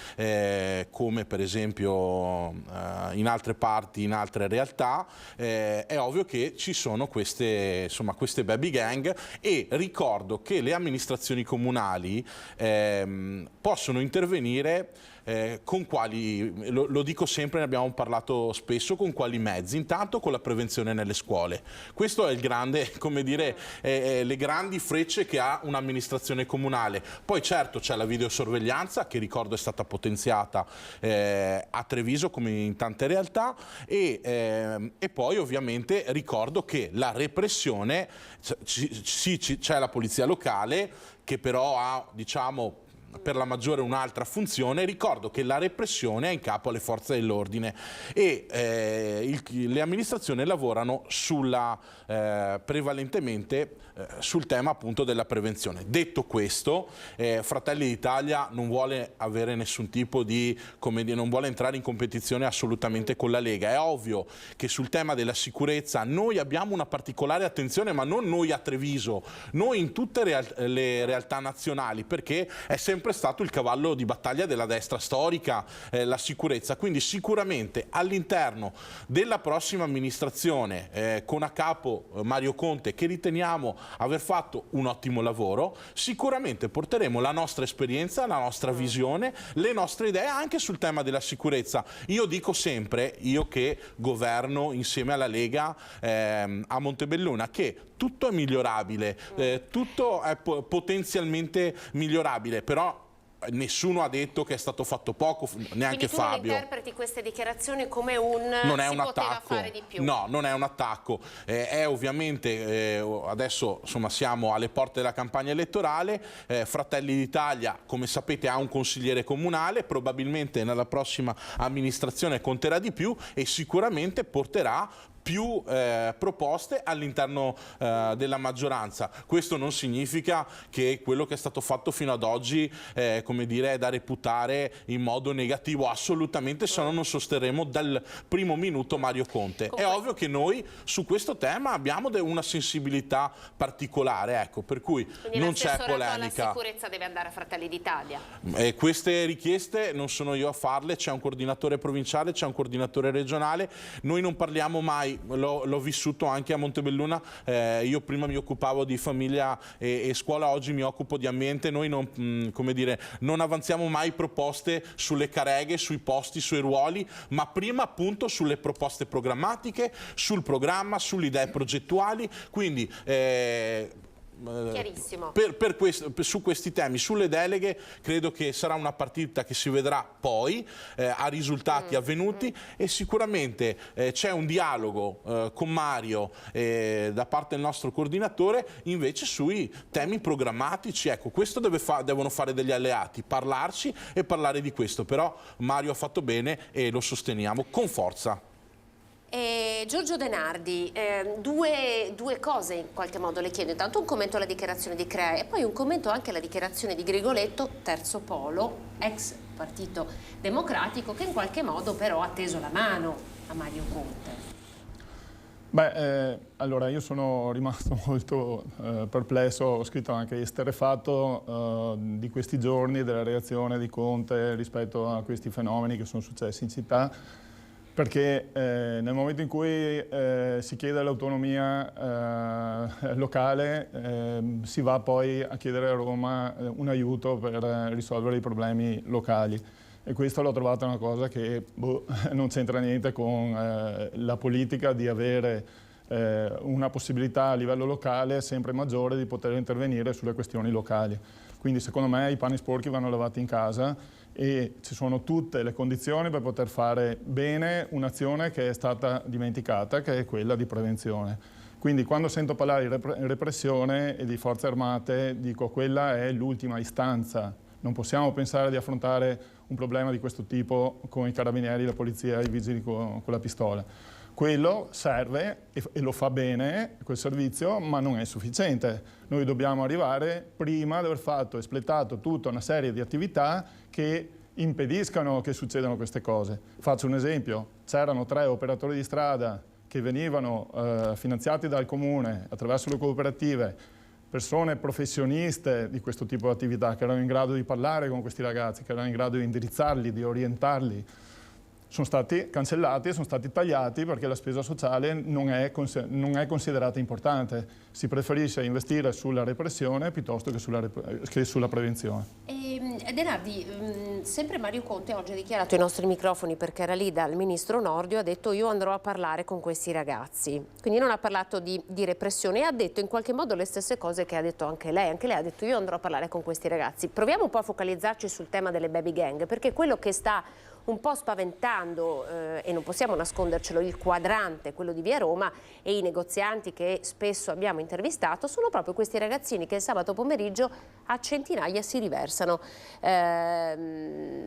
come per esempio in altre parti, in altre realtà, è ovvio che ci sono queste baby gang, e ricordo che le amministrazioni comunali possono intervenire con quali, lo dico sempre, ne abbiamo parlato spesso, con quali mezzi? Intanto con la prevenzione nelle scuole. Questo è il grande, come dire, le grandi frecce che ha un'amministrazione comunale. Poi certo c'è la videosorveglianza, che ricordo è stata potenziata a Treviso come in tante realtà, e poi ovviamente ricordo che la repressione, c'è la polizia locale che però ha, diciamo, per la maggiore un'altra funzione. Ricordo che la repressione è in capo alle forze dell'ordine e le amministrazioni lavorano prevalentemente sul tema appunto della prevenzione. Detto questo, Fratelli d'Italia non vuole avere nessun tipo di, non vuole entrare in competizione assolutamente con la Lega. È ovvio che sul tema della sicurezza noi abbiamo una particolare attenzione, ma non noi a Treviso, noi in tutte le realtà nazionali, perché è sempre stato il cavallo di battaglia della destra storica, la sicurezza. Quindi sicuramente all'interno della prossima amministrazione con a capo Mario Conte, che riteniamo aver fatto un ottimo lavoro, sicuramente porteremo la nostra esperienza, la nostra visione, le nostre idee anche sul tema della sicurezza. Io dico sempre, io che governo insieme alla Lega a Montebelluna, che tutto è migliorabile, tutto è potenzialmente migliorabile, però nessuno ha detto che è stato fatto poco, neanche Fabio. Quindi tu interpreti queste dichiarazioni come non è un attacco. Fare di più. No, non è un attacco. È ovviamente, adesso insomma siamo alle porte della campagna elettorale, Fratelli d'Italia, come sapete, ha un consigliere comunale, probabilmente nella prossima amministrazione conterà di più e sicuramente porterà più proposte all'interno della maggioranza. Questo non significa che quello che è stato fatto fino ad oggi, come dire, è da reputare in modo negativo, assolutamente, se no non sosterremo dal primo minuto Mario Conte. È ovvio che noi su questo tema abbiamo una sensibilità particolare, ecco, per cui non c'è polemica. La sicurezza deve andare a Fratelli d'Italia. Queste richieste non sono io a farle, c'è un coordinatore provinciale, c'è un coordinatore regionale, noi non parliamo mai poi l'ho vissuto anche a Montebelluna, io prima mi occupavo di famiglia e scuola, oggi mi occupo di ambiente. Noi non avanziamo mai proposte sulle careghe, sui posti, sui ruoli, ma prima appunto sulle proposte programmatiche, sul programma, sulle idee progettuali, quindi chiarissimo. Su questi temi, sulle deleghe, credo che sarà una partita che si vedrà poi a risultati avvenuti e sicuramente c'è un dialogo con Mario da parte del nostro coordinatore invece sui temi programmatici. Ecco, questo devono fare degli alleati, parlarci e parlare di questo, però Mario ha fatto bene e lo sosteniamo con forza. Giorgio De Nardi, due cose in qualche modo le chiedo. Intanto un commento alla dichiarazione di Crea e poi un commento anche alla dichiarazione di Grigoletto, terzo polo, ex Partito Democratico, che in qualche modo però ha teso la mano a Mario Conte. Allora io sono rimasto molto perplesso, ho scritto anche esterrefatto di questi giorni, della reazione di Conte rispetto a questi fenomeni che sono successi in città, perché nel momento in cui si chiede l'autonomia locale si va poi a chiedere a Roma un aiuto per risolvere i problemi locali. E questo l'ho trovata una cosa che non c'entra niente con la politica di avere una possibilità a livello locale sempre maggiore di poter intervenire sulle questioni locali. Quindi secondo me i panni sporchi vanno lavati in casa e ci sono tutte le condizioni per poter fare bene un'azione che è stata dimenticata, che è quella di prevenzione. Quindi quando sento parlare di repressione e di forze armate dico quella è l'ultima istanza. Non possiamo pensare di affrontare un problema di questo tipo con i carabinieri, la polizia e i vigili con la pistola. Quello serve e lo fa bene, quel servizio, ma non è sufficiente. Noi dobbiamo arrivare prima di aver fatto, espletato tutta una serie di attività che impediscano che succedano queste cose. Faccio un esempio, c'erano 3 operatori di strada che venivano finanziati dal comune attraverso le cooperative, persone professioniste di questo tipo di attività che erano in grado di parlare con questi ragazzi, che erano in grado di indirizzarli, di orientarli. Sono stati cancellati e sono stati tagliati perché la spesa sociale non è considerata importante. Si preferisce investire sulla repressione piuttosto che sulla prevenzione. De Nardi, sempre Mario Conte oggi ha dichiarato ai nostri microfoni, perché era lì dal ministro Nordio, ha detto io andrò a parlare con questi ragazzi. Quindi non ha parlato di repressione e ha detto in qualche modo le stesse cose che ha detto anche lei. Anche lei ha detto io andrò a parlare con questi ragazzi. Proviamo un po' a focalizzarci sul tema delle baby gang, perché quello che sta un po' spaventando, e non possiamo nascondercelo, il quadrante, quello di Via Roma, e i negozianti che spesso abbiamo intervistato sono proprio questi ragazzini che il sabato pomeriggio a centinaia si riversano,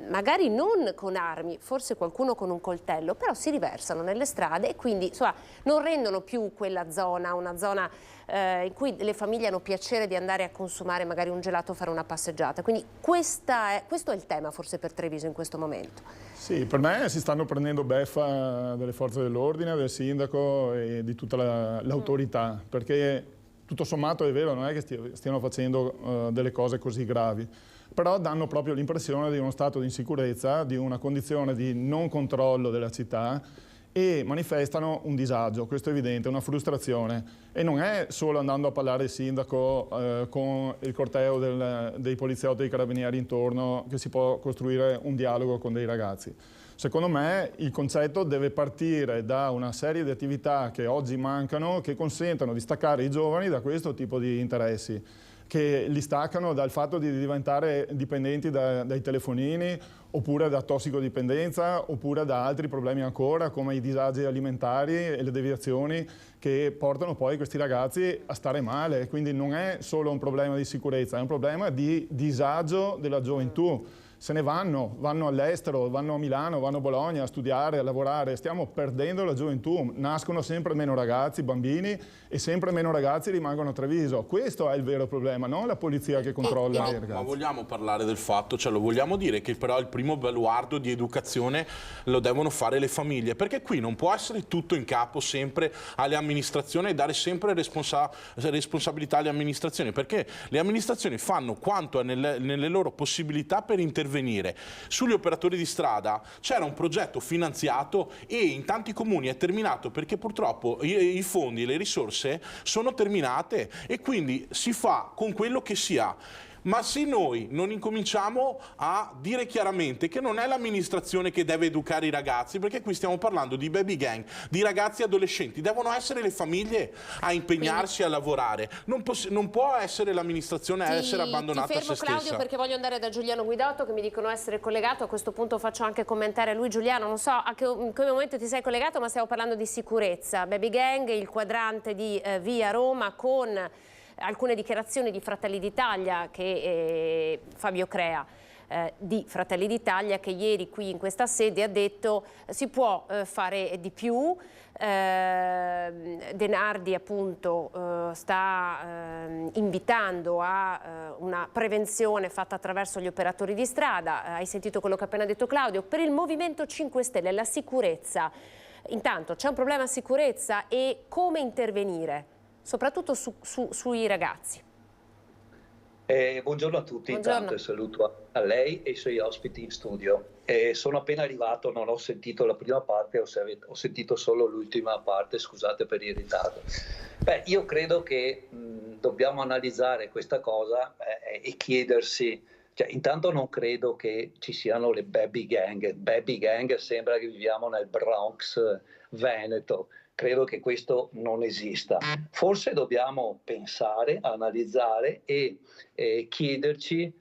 magari non con armi, forse qualcuno con un coltello, però si riversano nelle strade e quindi insomma, non rendono più quella zona una zona in cui le famiglie hanno piacere di andare a consumare magari un gelato o fare una passeggiata. Quindi questo è il tema forse per Treviso in questo momto. Sì, per me si stanno prendendo beffa delle forze dell'ordine, del sindaco e di tutta l'autorità, perché tutto sommato è vero, non è che stiano facendo delle cose così gravi, però danno proprio l'impressione di uno stato di insicurezza, di una condizione di non controllo della città e manifestano un disagio, questo è evidente, una frustrazione. E non è solo andando a parlare il sindaco con il corteo dei poliziotti e dei carabinieri intorno che si può costruire un dialogo con dei ragazzi. Secondo me il concetto deve partire da una serie di attività che oggi mancano, che consentano di staccare i giovani da questo tipo di interessi, che li staccano dal fatto di diventare dipendenti dai telefonini, oppure da tossicodipendenza, oppure da altri problemi ancora, come i disagi alimentari e le deviazioni che portano poi questi ragazzi a stare male. Quindi non è solo un problema di sicurezza, è un problema di disagio della gioventù. Se ne vanno all'estero, vanno a Milano, vanno a Bologna a studiare, a lavorare. Stiamo perdendo la gioventù, nascono sempre meno ragazzi, bambini, e sempre meno ragazzi rimangono a Treviso. Questo è il vero problema, non la polizia che controlla i ragazzi. Ma vogliamo parlare del fatto, cioè lo vogliamo dire che però il primo baluardo di educazione lo devono fare le famiglie, perché qui non può essere tutto in capo sempre alle amministrazioni e dare sempre responsabilità alle amministrazioni, perché le amministrazioni fanno quanto è nelle loro possibilità per intervenire intervenire. Sugli operatori di strada c'era un progetto finanziato e in tanti comuni è terminato perché purtroppo i fondi e le risorse sono terminate e quindi si fa con quello che si ha. Ma se noi non incominciamo a dire chiaramente che non è l'amministrazione che deve educare i ragazzi, perché qui stiamo parlando di baby gang, di ragazzi adolescenti, devono essere le famiglie a impegnarsi a lavorare, non può essere l'amministrazione a essere abbandonata a se stessa. Claudio, perché voglio andare da Giuliano Guidotto che mi dicono essere collegato, a questo punto faccio anche commentare a lui. Giuliano, non so a che momento ti sei collegato, ma stiamo parlando di sicurezza, baby gang, il quadrante di via Roma con alcune dichiarazioni di Fratelli d'Italia che Fabio Crea di Fratelli d'Italia, che ieri qui in questa sede ha detto si può fare di più. Denardi appunto sta invitando a una prevenzione fatta attraverso gli operatori di strada. Hai sentito quello che ha appena detto Claudio. Per il Movimento 5 Stelle la sicurezza, intanto c'è un problema sicurezza e come intervenire? Soprattutto sui ragazzi. Buongiorno a tutti, Buongiorno. Intanto saluto a lei e i suoi ospiti in studio. Sono appena arrivato, non ho sentito la prima parte, ho sentito solo l'ultima parte, scusate per il ritardo. Io credo che dobbiamo analizzare questa cosa e chiedersi, intanto non credo che ci siano le baby gang. Baby gang sembra che viviamo nel Bronx Veneto. Credo che questo non esista. Forse dobbiamo pensare, analizzare e chiederci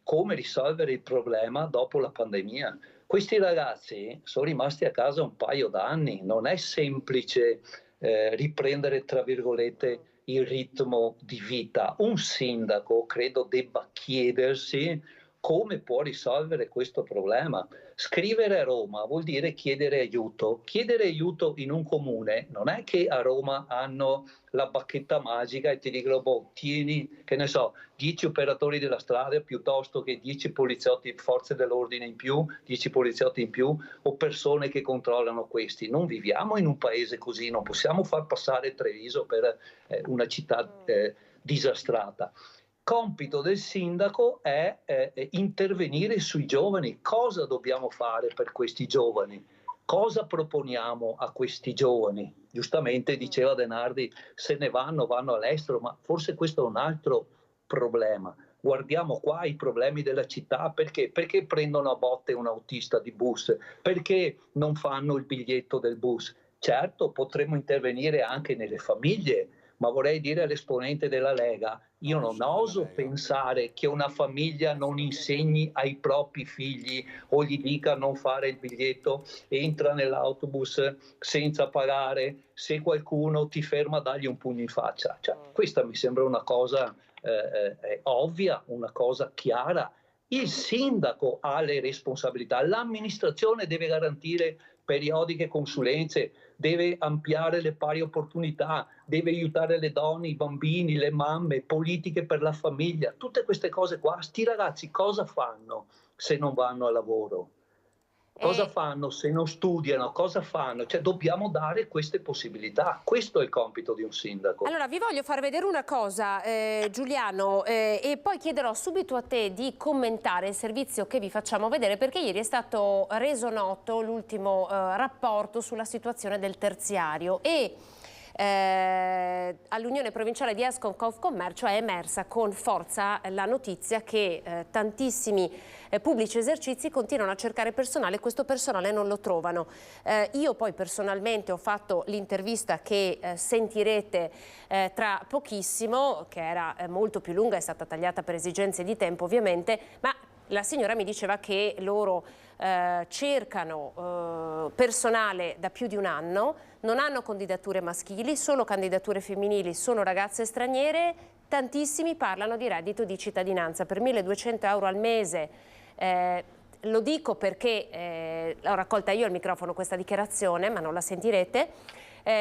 come risolvere il problema dopo la pandemia. Questi ragazzi sono rimasti a casa un paio d'anni, non è semplice riprendere, tra virgolette, il ritmo di vita. Un sindaco credo debba chiedersi come può risolvere questo problema. Scrivere a Roma vuol dire chiedere aiuto. Chiedere aiuto in un comune non è che a Roma hanno la bacchetta magica e ti dicono, tieni, che ne so, 10 operatori della strada piuttosto che 10 poliziotti, forze dell'ordine in più, 10 poliziotti in più o persone che controllano questi. Non viviamo in un paese così, non possiamo far passare Treviso per una città disastrata. Compito del sindaco è intervenire sui giovani. Cosa dobbiamo fare per questi giovani? Cosa proponiamo a questi giovani? Giustamente diceva Denardi, se ne vanno all'estero, ma forse questo è un altro problema. Guardiamo qua i problemi della città, perché prendono a botte un autista di bus? Perché non fanno il biglietto del bus? Certo, potremmo intervenire anche nelle famiglie, ma vorrei dire all'esponente della Lega, io non oso pensare che una famiglia non insegni ai propri figli o gli dica non fare il biglietto, entra nell'autobus senza pagare, se qualcuno ti ferma dagli un pugno in faccia. Questa mi sembra una cosa ovvia, una cosa chiara. Il sindaco ha le responsabilità, l'amministrazione deve garantire periodiche consulenze, deve ampliare le pari opportunità, deve aiutare le donne, i bambini, le mamme, politiche per la famiglia, tutte queste cose qua. Sti ragazzi cosa fanno se non vanno a lavoro? Cosa fanno se non studiano? Cosa fanno? Dobbiamo dare queste possibilità. Questo è il compito di un sindaco. Allora, vi voglio far vedere una cosa, Giuliano, e poi chiederò subito a te di commentare il servizio che vi facciamo vedere, perché ieri è stato reso noto l'ultimo rapporto sulla situazione del terziario e all'Unione Provinciale di Ascom Confcommercio è emersa con forza la notizia che tantissimi pubblici esercizi continuano a cercare personale e questo personale non lo trovano. Io poi personalmente ho fatto l'intervista che sentirete tra pochissimo, che era molto più lunga, è stata tagliata per esigenze di tempo ovviamente, ma la signora mi diceva che loro cercano personale da più di un anno, non hanno candidature maschili, solo candidature femminili, sono ragazze straniere, tantissimi parlano di reddito di cittadinanza per 1.200 euro al mese. Lo dico perché ho raccolta io al microfono questa dichiarazione, ma non la sentirete.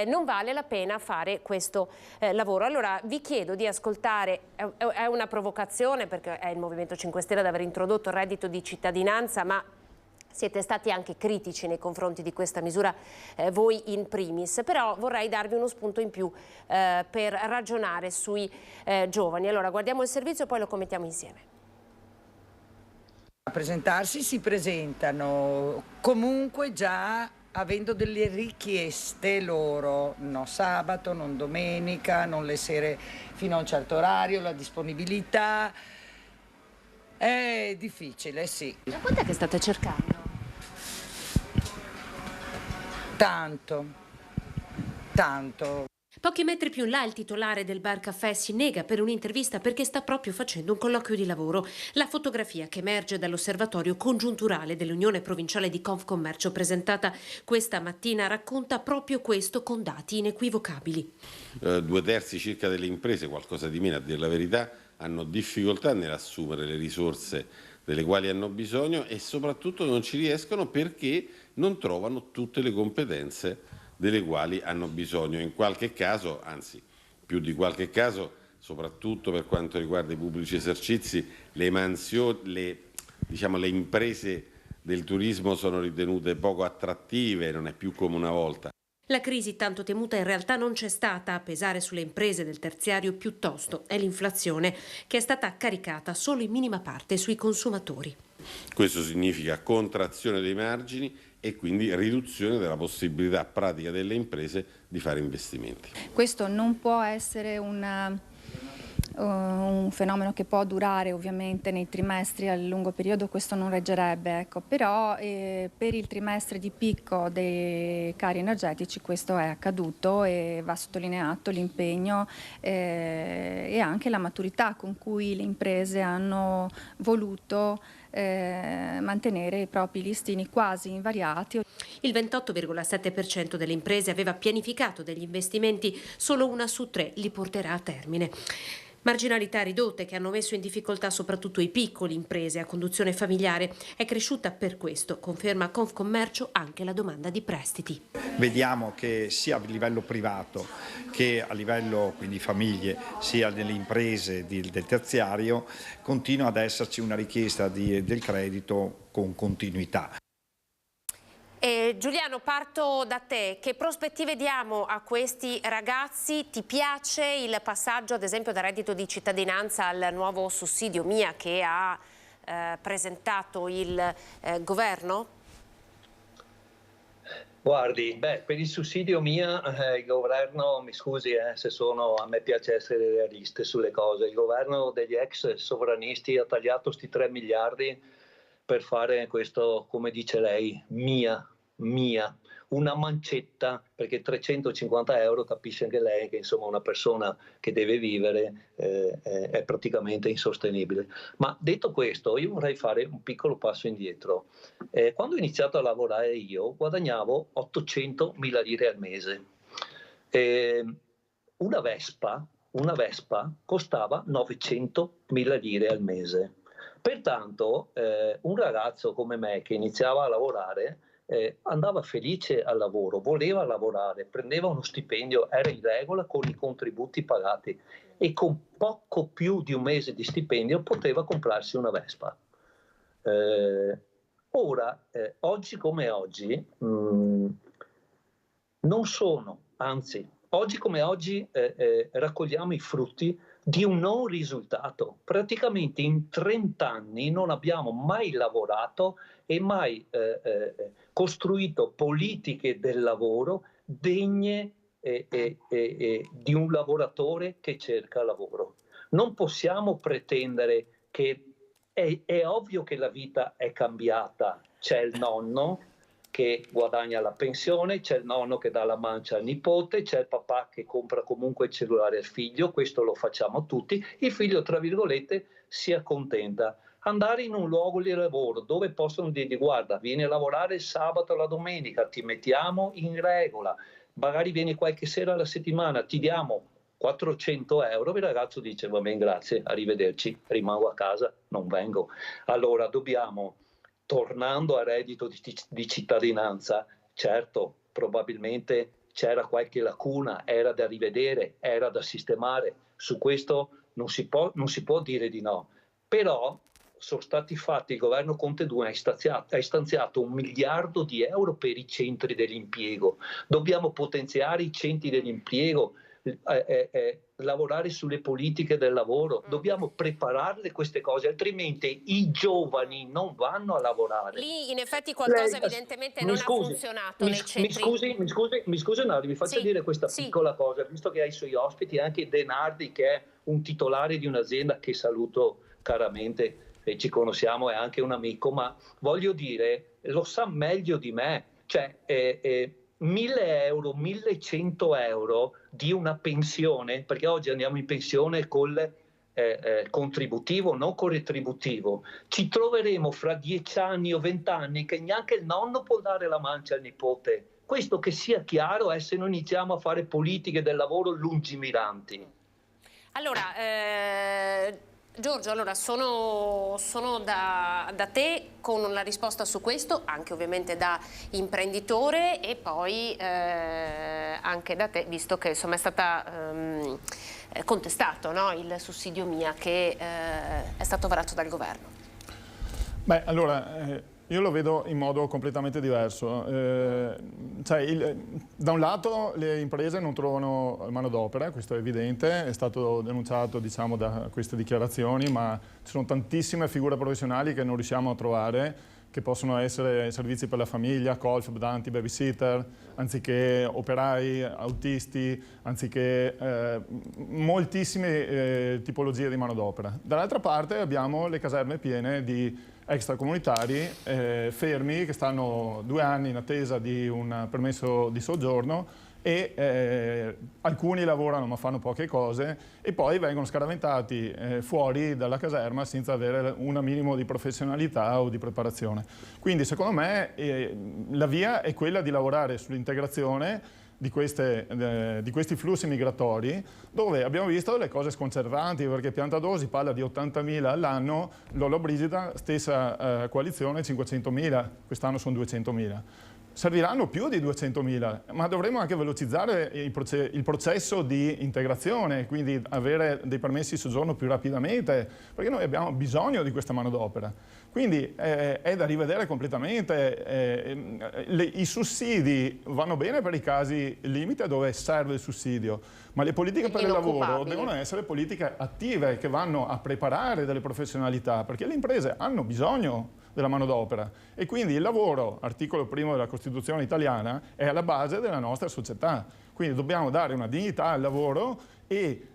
Non vale la pena fare questo lavoro. Allora vi chiedo di ascoltare, è una provocazione perché è il Movimento 5 Stelle ad aver introdotto il reddito di cittadinanza, ma siete stati anche critici nei confronti di questa misura, voi in primis, però vorrei darvi uno spunto in più per ragionare sui giovani. Allora guardiamo il servizio e poi lo commentiamo insieme. Presentarsi si presentano comunque già avendo delle richieste loro, no sabato, non domenica, non le sere fino a un certo orario, la disponibilità. È difficile, sì. Da quant'è che state cercando? Tanto. Pochi metri più in là il titolare del bar caffè si nega per un'intervista perché sta proprio facendo un colloquio di lavoro. La fotografia che emerge dall'osservatorio congiunturale dell'Unione Provinciale di Confcommercio presentata questa mattina racconta proprio questo con dati inequivocabili. 2/3 circa delle imprese, qualcosa di meno a dire la verità, hanno difficoltà nell'assumere le risorse delle quali hanno bisogno e soprattutto non ci riescono perché non trovano tutte le competenze delle quali hanno bisogno. In qualche caso, anzi più di qualche caso, soprattutto per quanto riguarda i pubblici esercizi, le imprese del turismo sono ritenute poco attrattive, non è più come una volta. La crisi tanto temuta in realtà non c'è stata, a pesare sulle imprese del terziario piuttosto è l'inflazione che è stata caricata solo in minima parte sui consumatori. Questo significa contrazione dei margini e quindi riduzione della possibilità pratica delle imprese di fare investimenti. Questo non può essere un fenomeno che può durare ovviamente nei trimestri a lungo periodo, questo non reggerebbe, ecco. Però per il trimestre di picco dei cari energetici questo è accaduto e va sottolineato l'impegno e anche la maturità con cui le imprese hanno voluto mantenere i propri listini quasi invariati. Il 28,7% delle imprese aveva pianificato degli investimenti, solo 1 su 3 li porterà a termine. Marginalità ridotte che hanno messo in difficoltà soprattutto i piccoli imprese a conduzione familiare. È cresciuta per questo, conferma Confcommercio, anche la domanda di prestiti. Vediamo che sia a livello privato che a livello quindi famiglie, sia nelle imprese del terziario, continua ad esserci una richiesta del credito con continuità. Giuliano, parto da te. Che prospettive diamo a questi ragazzi? Ti piace il passaggio, ad esempio, dal reddito di cittadinanza al nuovo sussidio MIA che ha presentato il governo? Guardi, per il sussidio MIA il governo, mi scusi se a me piace essere realista sulle cose, il governo degli ex sovranisti ha tagliato sti 3 miliardi per fare questo, come dice lei, MIA, una mancetta, perché 350 euro capisce anche lei che insomma una persona che deve vivere è praticamente insostenibile. Ma detto questo, io vorrei fare un piccolo passo indietro. Quando ho iniziato a lavorare io guadagnavo 800.000 lire al mese. Una Vespa costava 900.000 lire al mese. Pertanto un ragazzo come me che iniziava a lavorare andava felice al lavoro, voleva lavorare, prendeva uno stipendio, era in regola con i contributi pagati e con poco più di un mese di stipendio poteva comprarsi una Vespa. Ora, oggi come oggi, non sono, anzi, oggi come oggi raccogliamo i frutti di un non risultato. Praticamente in 30 anni non abbiamo mai lavorato e mai costruito politiche del lavoro degne di un lavoratore che cerca lavoro. Non possiamo pretendere che è ovvio che la vita è cambiata, c'è il nonno che guadagna la pensione, c'è il nonno che dà la mancia al nipote, c'è il papà che compra comunque il cellulare al figlio, questo lo facciamo tutti, il figlio tra virgolette si accontenta. Andare in un luogo di lavoro dove possono dirgli guarda vieni a lavorare il sabato o la domenica, ti mettiamo in regola, magari vieni qualche sera alla settimana, ti diamo 400 euro, il ragazzo dice va bene grazie, arrivederci, rimango a casa, non vengo. Allora dobbiamo, tornando al reddito di cittadinanza, certo, probabilmente c'era qualche lacuna, era da rivedere, era da sistemare, su questo non si può dire di no, però sono stati fatti, il governo Conte 2 ha stanziato 1 miliardo di euro per i centri dell'impiego, dobbiamo potenziare i centri dell'impiego, lavorare sulle politiche del lavoro, dobbiamo prepararle queste cose, altrimenti i giovani non vanno a lavorare. Lì in effetti qualcosa evidentemente non ha funzionato nei centri. Mi scusi Nardi, mi faccia dire questa piccola cosa, visto che ha i suoi ospiti anche Denardi, che è un titolare di un'azienda che saluto caramente, e ci conosciamo, è anche un amico, ma voglio dire, lo sa meglio di me, cioè 1.000 euro, 1.100 euro di una pensione, perché oggi andiamo in pensione col contributivo, non con retributivo, ci troveremo fra 10 anni o 20 anni che neanche il nonno può dare la mancia al nipote. Questo che sia chiaro è, se non iniziamo a fare politiche del lavoro lungimiranti. Allora, Giorgio, allora sono da te con una risposta su questo, anche ovviamente da imprenditore, e poi anche da te, visto che insomma è stata contestato, no? Il sussidio MIA che è stato varato dal governo. Beh, allora io lo vedo in modo completamente diverso. Da un lato le imprese non trovano manodopera, questo è evidente, è stato denunciato, diciamo, da queste dichiarazioni, ma ci sono tantissime figure professionali che non riusciamo a trovare, che possono essere servizi per la famiglia, colf, badanti, babysitter, anziché operai, autisti, anziché moltissime tipologie di manodopera. Dall'altra parte abbiamo le caserme piene di extracomunitari fermi che stanno 2 anni in attesa di un permesso di soggiorno, e alcuni lavorano ma fanno poche cose e poi vengono scaraventati fuori dalla caserma senza avere un minimo di professionalità o di preparazione. Quindi secondo me la via è quella di lavorare sull'integrazione di questi flussi migratori, dove abbiamo visto le cose sconcertanti, perché Piantadosi parla di 80.000 all'anno, Lollobrigida, stessa coalizione, 500.000, quest'anno sono 200.000. Serviranno più di 200.000, ma dovremo anche velocizzare il processo di integrazione, quindi avere dei permessi di soggiorno più rapidamente, perché noi abbiamo bisogno di questa manodopera. Quindi è da rivedere completamente. I sussidi vanno bene per i casi limite dove serve il sussidio, ma le politiche per il lavoro devono essere politiche attive che vanno a preparare delle professionalità, perché le imprese hanno bisogno della manodopera e quindi il lavoro, articolo 1 della Costituzione italiana, è alla base della nostra società. Quindi dobbiamo dare una dignità al lavoro e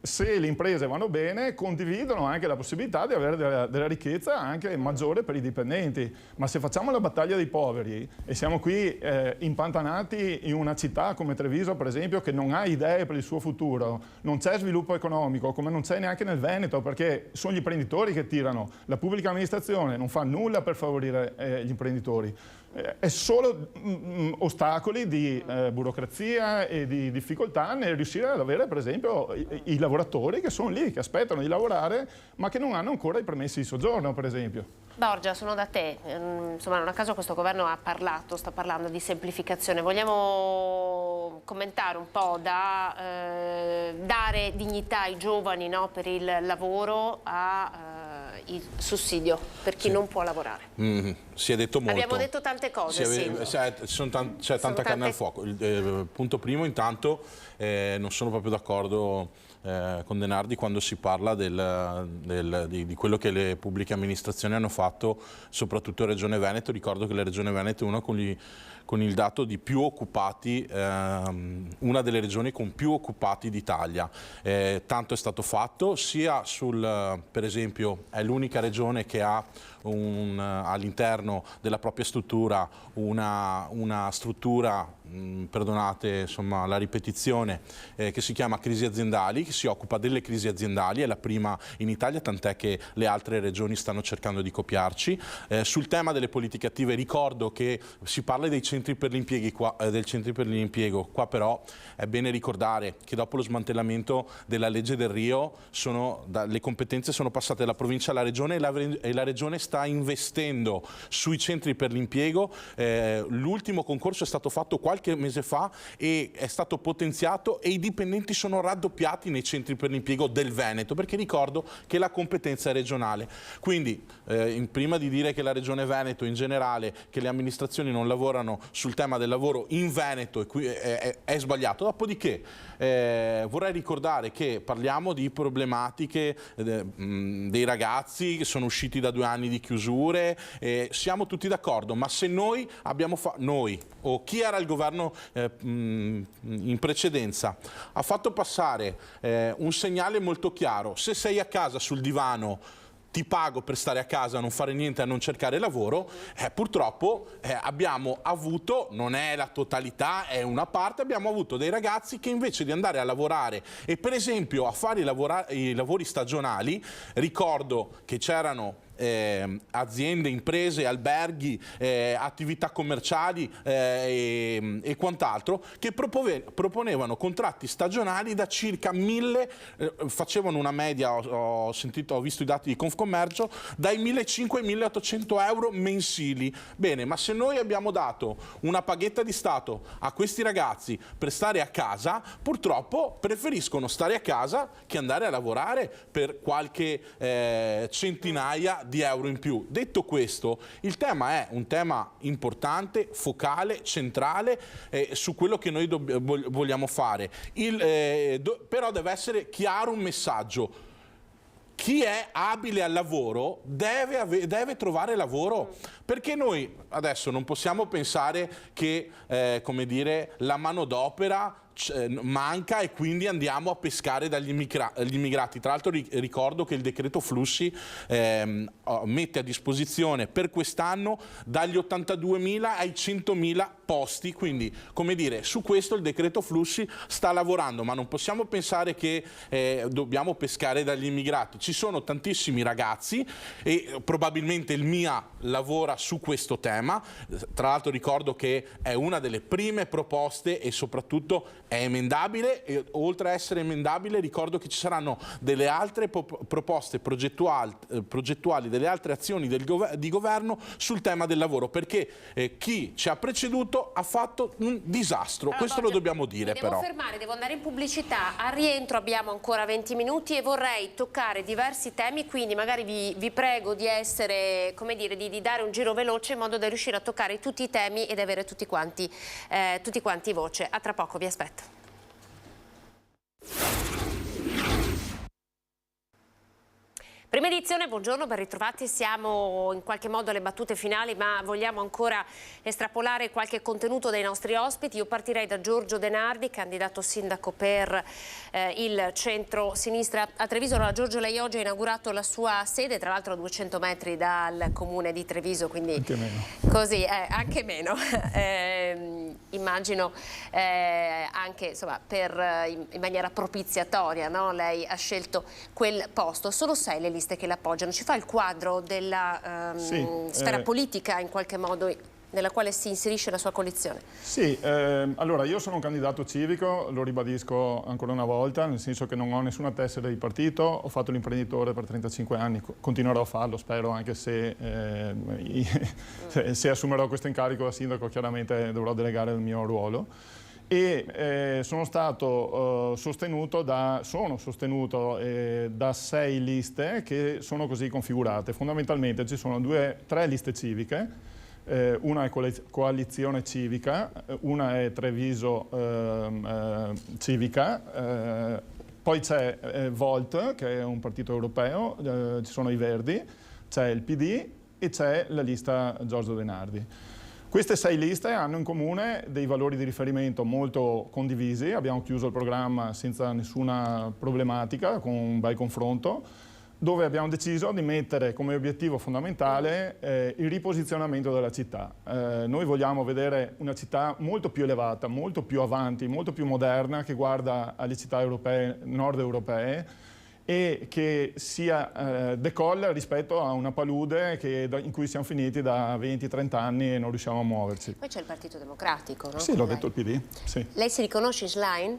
se le imprese vanno bene condividono anche la possibilità di avere della ricchezza anche maggiore per i dipendenti. Ma se facciamo la battaglia dei poveri e siamo qui impantanati in una città come Treviso, per esempio, che non ha idee per il suo futuro, non c'è sviluppo economico, come non c'è neanche nel Veneto, perché sono gli imprenditori che tirano, la pubblica amministrazione non fa nulla per favorire gli imprenditori. È solo ostacoli di burocrazia e di difficoltà nel riuscire ad avere, per esempio, i lavoratori che sono lì, che aspettano di lavorare, ma che non hanno ancora i permessi di soggiorno, per esempio. Borgia, sono da te. Insomma, non a caso questo governo sta parlando di semplificazione. Vogliamo commentare un po' da dare dignità ai giovani, no, per il lavoro, il sussidio per chi non può lavorare. Si è detto molto. Abbiamo detto tante cose. C'è tanta carne al fuoco. Il punto primo, intanto, non sono proprio d'accordo con Denardi quando si parla di quello che le pubbliche amministrazioni hanno fatto, soprattutto in Regione Veneto. Ricordo che la Regione Veneto è una con il dato di più occupati, una delle regioni con più occupati d'Italia. Tanto è stato fatto, sia per esempio, è l'unica regione che ha all'interno della propria struttura una struttura, perdonate insomma la ripetizione, che si chiama crisi aziendali, che si occupa delle crisi aziendali, è la prima in Italia, tant'è che le altre regioni stanno cercando di copiarci. Sul tema delle politiche attive ricordo che si parla dei centri per l'impiego, qua però è bene ricordare che dopo lo smantellamento della legge del Rio le competenze sono passate dalla provincia alla regione e la regione sta sta investendo sui centri per l'impiego. L'ultimo concorso è stato fatto qualche mese fa e è stato potenziato e i dipendenti sono raddoppiati nei centri per l'impiego del Veneto, perché ricordo che la competenza è regionale. Quindi prima di dire che la Regione Veneto in generale, che le amministrazioni non lavorano sul tema del lavoro in Veneto è sbagliato. Dopodiché vorrei ricordare che parliamo di problematiche dei ragazzi che sono usciti da 2 anni di chiusure, siamo tutti d'accordo, ma se noi abbiamo noi o chi era il governo in precedenza ha fatto passare un segnale molto chiaro: se sei a casa sul divano ti pago per stare a casa, non fare niente, a non cercare lavoro, purtroppo abbiamo avuto, non è la totalità, è una parte, abbiamo avuto dei ragazzi che invece di andare a lavorare e per esempio a fare i lavori stagionali, ricordo che c'erano aziende, imprese, alberghi, attività commerciali e quant'altro che proponevano contratti stagionali da circa 1000, facevano una media, ho visto i dati di Confcommercio, dai 1.500 ai 1.800 euro mensili. Bene, ma se noi abbiamo dato una paghetta di Stato a questi ragazzi per stare a casa, purtroppo preferiscono stare a casa che andare a lavorare per qualche centinaia di euro in più. Detto questo, il tema è un tema importante, focale, centrale su quello che noi vogliamo fare. Però deve essere chiaro un messaggio: chi è abile al lavoro deve trovare lavoro, perché noi adesso non possiamo pensare che come dire, la manodopera manca e quindi andiamo a pescare dagli immigrati. Tra l'altro ricordo che il decreto flussi mette a disposizione per quest'anno dagli 82.000 ai 100.000 posti, quindi come dire, su questo il decreto flussi sta lavorando, ma non possiamo pensare che dobbiamo pescare dagli immigrati. Ci sono tantissimi ragazzi e probabilmente il MIA lavora su questo tema. Tra l'altro ricordo che è una delle prime proposte e soprattutto è emendabile, e oltre a essere emendabile ricordo che ci saranno delle altre proposte progettuali, delle altre azioni di governo sul tema del lavoro, perché chi ci ha preceduto ha fatto un disastro. Allora, questo lo dobbiamo dire. Devo fermare, devo andare in pubblicità. Al rientro abbiamo ancora 20 minuti e vorrei toccare diversi temi, quindi magari vi prego di essere, come dire, di dare un giro veloce in modo da riuscire a toccare tutti i temi ed avere tutti quanti voce. A tra poco, vi aspetto. Prima edizione, buongiorno, ben ritrovati. Siamo in qualche modo alle battute finali, ma vogliamo ancora estrapolare qualche contenuto dai nostri ospiti. Io partirei da Giorgio De Nardi, candidato sindaco per il centro-sinistra a Treviso. Allora, Giorgio, lei oggi ha inaugurato la sua sede, tra l'altro a 200 metri dal comune di Treviso, quindi anche meno. Così, anche meno. Immagino anche insomma, in maniera propiziatoria, no? Lei ha scelto quel posto. Sono 6 le liste che l'appoggiano. Ci fa il quadro della sfera politica in qualche modo nella quale si inserisce la sua coalizione? Sì, allora io sono un candidato civico, lo ribadisco ancora una volta, nel senso che non ho nessuna tessera di partito, ho fatto l'imprenditore per 35 anni, continuerò a farlo, spero, anche se se assumerò questo incarico da sindaco chiaramente dovrò delegare il mio ruolo. E sono sostenuto da 6 liste che sono così configurate. Fondamentalmente ci sono 3 liste civiche, una è coalizione civica, una è Treviso civica, poi c'è Volt, che è un partito europeo, ci sono i Verdi, c'è il PD e c'è la lista Giorgio De Nardi. Queste 6 liste hanno in comune dei valori di riferimento molto condivisi, abbiamo chiuso il programma senza nessuna problematica, con un bel confronto, dove abbiamo deciso di mettere come obiettivo fondamentale il riposizionamento della città. Noi vogliamo vedere una città molto più elevata, molto più avanti, molto più moderna, che guarda alle città europee, nord europee, e che sia decolla rispetto a una palude in cui siamo finiti da 20-30 anni e non riusciamo a muoverci. Poi c'è il Partito Democratico, no? Sì, l'ho detto il PD. Sì. Lei si riconosce in Schlein?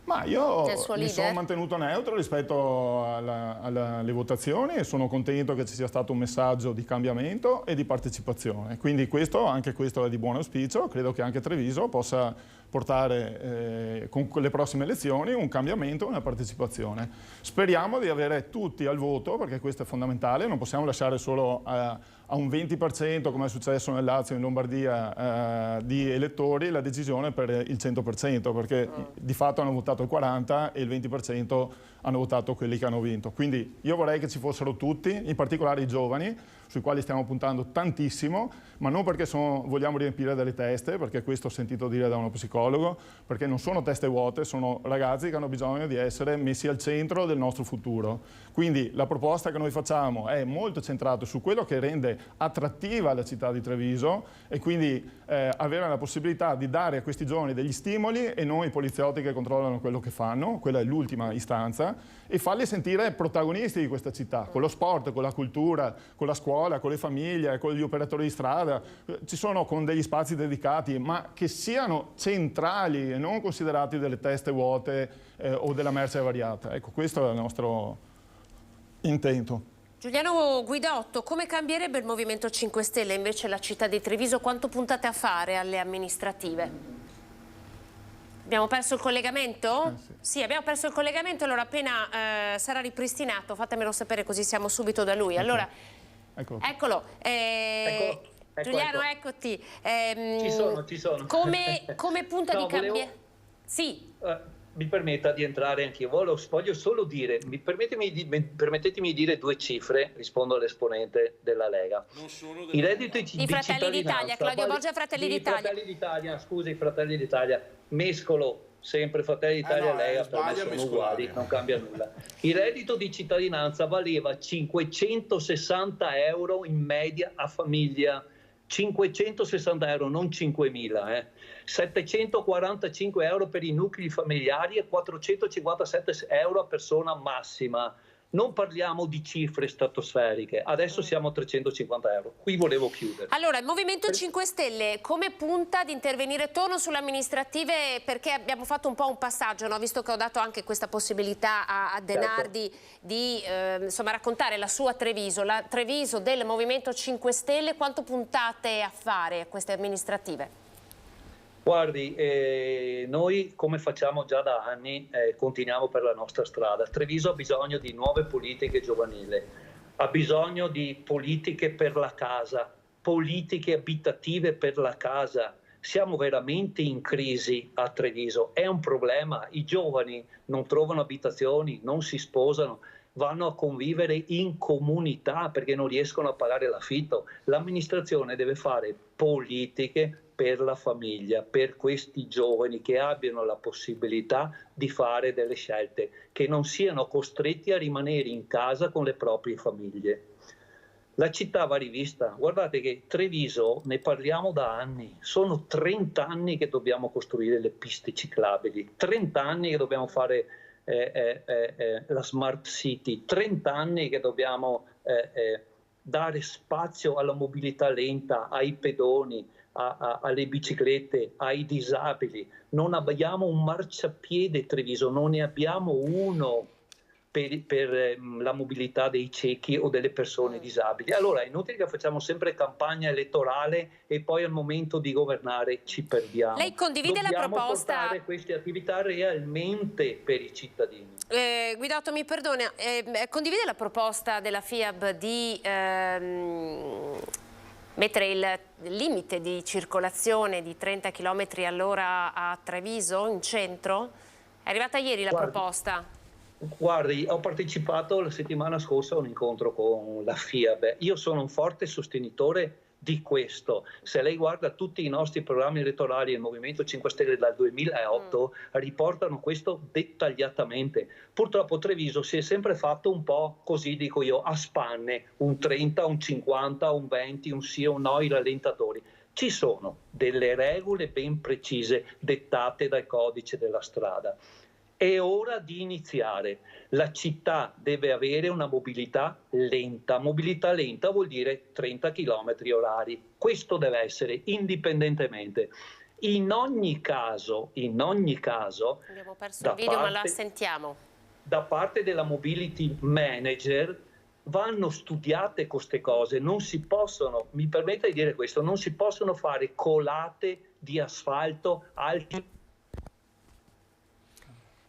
Ma io mi sono mantenuto neutro rispetto alle votazioni e sono contento che ci sia stato un messaggio di cambiamento e di partecipazione. Quindi anche questo è di buon auspicio. Credo che anche Treviso possa portare con le prossime elezioni un cambiamento e una partecipazione. Speriamo di avere tutti al voto, perché questo è fondamentale. Non possiamo lasciare solo a un 20%, come è successo nel Lazio e in Lombardia, di elettori la decisione per il 100%, perché di fatto hanno votato il 40% e il 20% hanno votato quelli che hanno vinto. Quindi io vorrei che ci fossero tutti, in particolare i giovani, sui quali stiamo puntando tantissimo, ma non perché vogliamo riempire delle teste, perché questo ho sentito dire da uno psicologo, perché non sono teste vuote, sono ragazzi che hanno bisogno di essere messi al centro del nostro futuro. Quindi la proposta che noi facciamo è molto centrata su quello che rende attrattiva la città di Treviso e quindi avere la possibilità di dare a questi giovani degli stimoli e non i poliziotti che controllano quello che fanno, quella è l'ultima istanza, e farli sentire protagonisti di questa città, con lo sport, con la cultura, con la scuola, con le famiglie, con gli operatori di strada, ci sono con degli spazi dedicati, ma che siano centrali e non considerati delle teste vuote o della merce variata. Ecco, questo è il nostro intento. Giuliano Guidotto, come cambierebbe il Movimento 5 Stelle invece la città di Treviso? Quanto puntate a fare alle amministrative? Abbiamo perso il collegamento? Sì, abbiamo perso il collegamento, allora appena sarà ripristinato fatemelo sapere così siamo subito da lui. Allora, eccolo. Giuliano, eccoti. Ci sono. Come punta di cambiare? Sì. Mi permetta di entrare anch'io. Voglio solo dire, permettetemi di dire due cifre, rispondo all'esponente della Lega. I redditi di Fratelli d'Italia, Claudio Borgia, Fratelli d'Italia. Scusi, Fratelli d'Italia, mescolo sempre Fratelli d'Italia e Lega, per me sono uguali, non cambia nulla. Il reddito di cittadinanza valeva 560 euro in media a famiglia, 560 euro, non 5.000, 745 euro per i nuclei familiari e 457 euro a persona massima. Non parliamo di cifre stratosferiche, adesso siamo a 350 euro. Qui volevo chiudere. Allora, il Movimento 5 Stelle come punta ad intervenire? Torno sulle amministrative perché abbiamo fatto un po' un passaggio, no? Visto che ho dato anche questa possibilità a Denardi di insomma, raccontare la sua Treviso, la Treviso del Movimento 5 Stelle. Quanto puntate a fare queste amministrative? Guardi, noi come facciamo già da anni continuiamo per la nostra strada. Treviso ha bisogno di nuove politiche giovanili, ha bisogno di politiche per la casa, politiche abitative per la casa. Siamo veramente in crisi a Treviso, è un problema, i giovani non trovano abitazioni, non si sposano, vanno a convivere in comunità perché non riescono a pagare l'affitto. L'amministrazione deve fare politiche per la famiglia, per questi giovani che abbiano la possibilità di fare delle scelte, che non siano costretti a rimanere in casa con le proprie famiglie. La città va rivista. Guardate che Treviso, ne parliamo da anni, sono 30 anni che dobbiamo costruire le piste ciclabili, 30 anni che dobbiamo fare la Smart City, 30 anni che dobbiamo dare spazio alla mobilità lenta, ai pedoni, alle biciclette, ai disabili. Non abbiamo un marciapiede Treviso, non ne abbiamo uno per la mobilità dei ciechi o delle persone disabili. Allora è inutile che facciamo sempre campagna elettorale e poi al momento di governare ci perdiamo. Lei condivide la proposta? Dobbiamo portare queste attività realmente per i cittadini. Guidotto, mi perdona, condivide la proposta della FIAB di mettere il limite di circolazione di 30 km all'ora a Treviso, in centro? È arrivata ieri la proposta. Guardi, ho partecipato la settimana scorsa a un incontro con la FIAB. Io sono un forte sostenitore di questo. Se lei guarda tutti i nostri programmi elettorali del Movimento 5 Stelle dal 2008 riportano questo dettagliatamente. Purtroppo Treviso si è sempre fatto un po' così, dico io, a spanne, un 30, un 50, un 20, un sì o un no, i rallentatori. Ci sono delle regole ben precise dettate dal codice della strada. È ora di iniziare. La città deve avere una mobilità lenta. Mobilità lenta vuol dire 30 km orari. Questo deve essere indipendentemente. In ogni caso, abbiamo perso il video, ma la sentiamo. Da parte della mobility manager vanno studiate queste cose, non si possono, mi permetta di dire questo, non si possono fare colate di asfalto alti.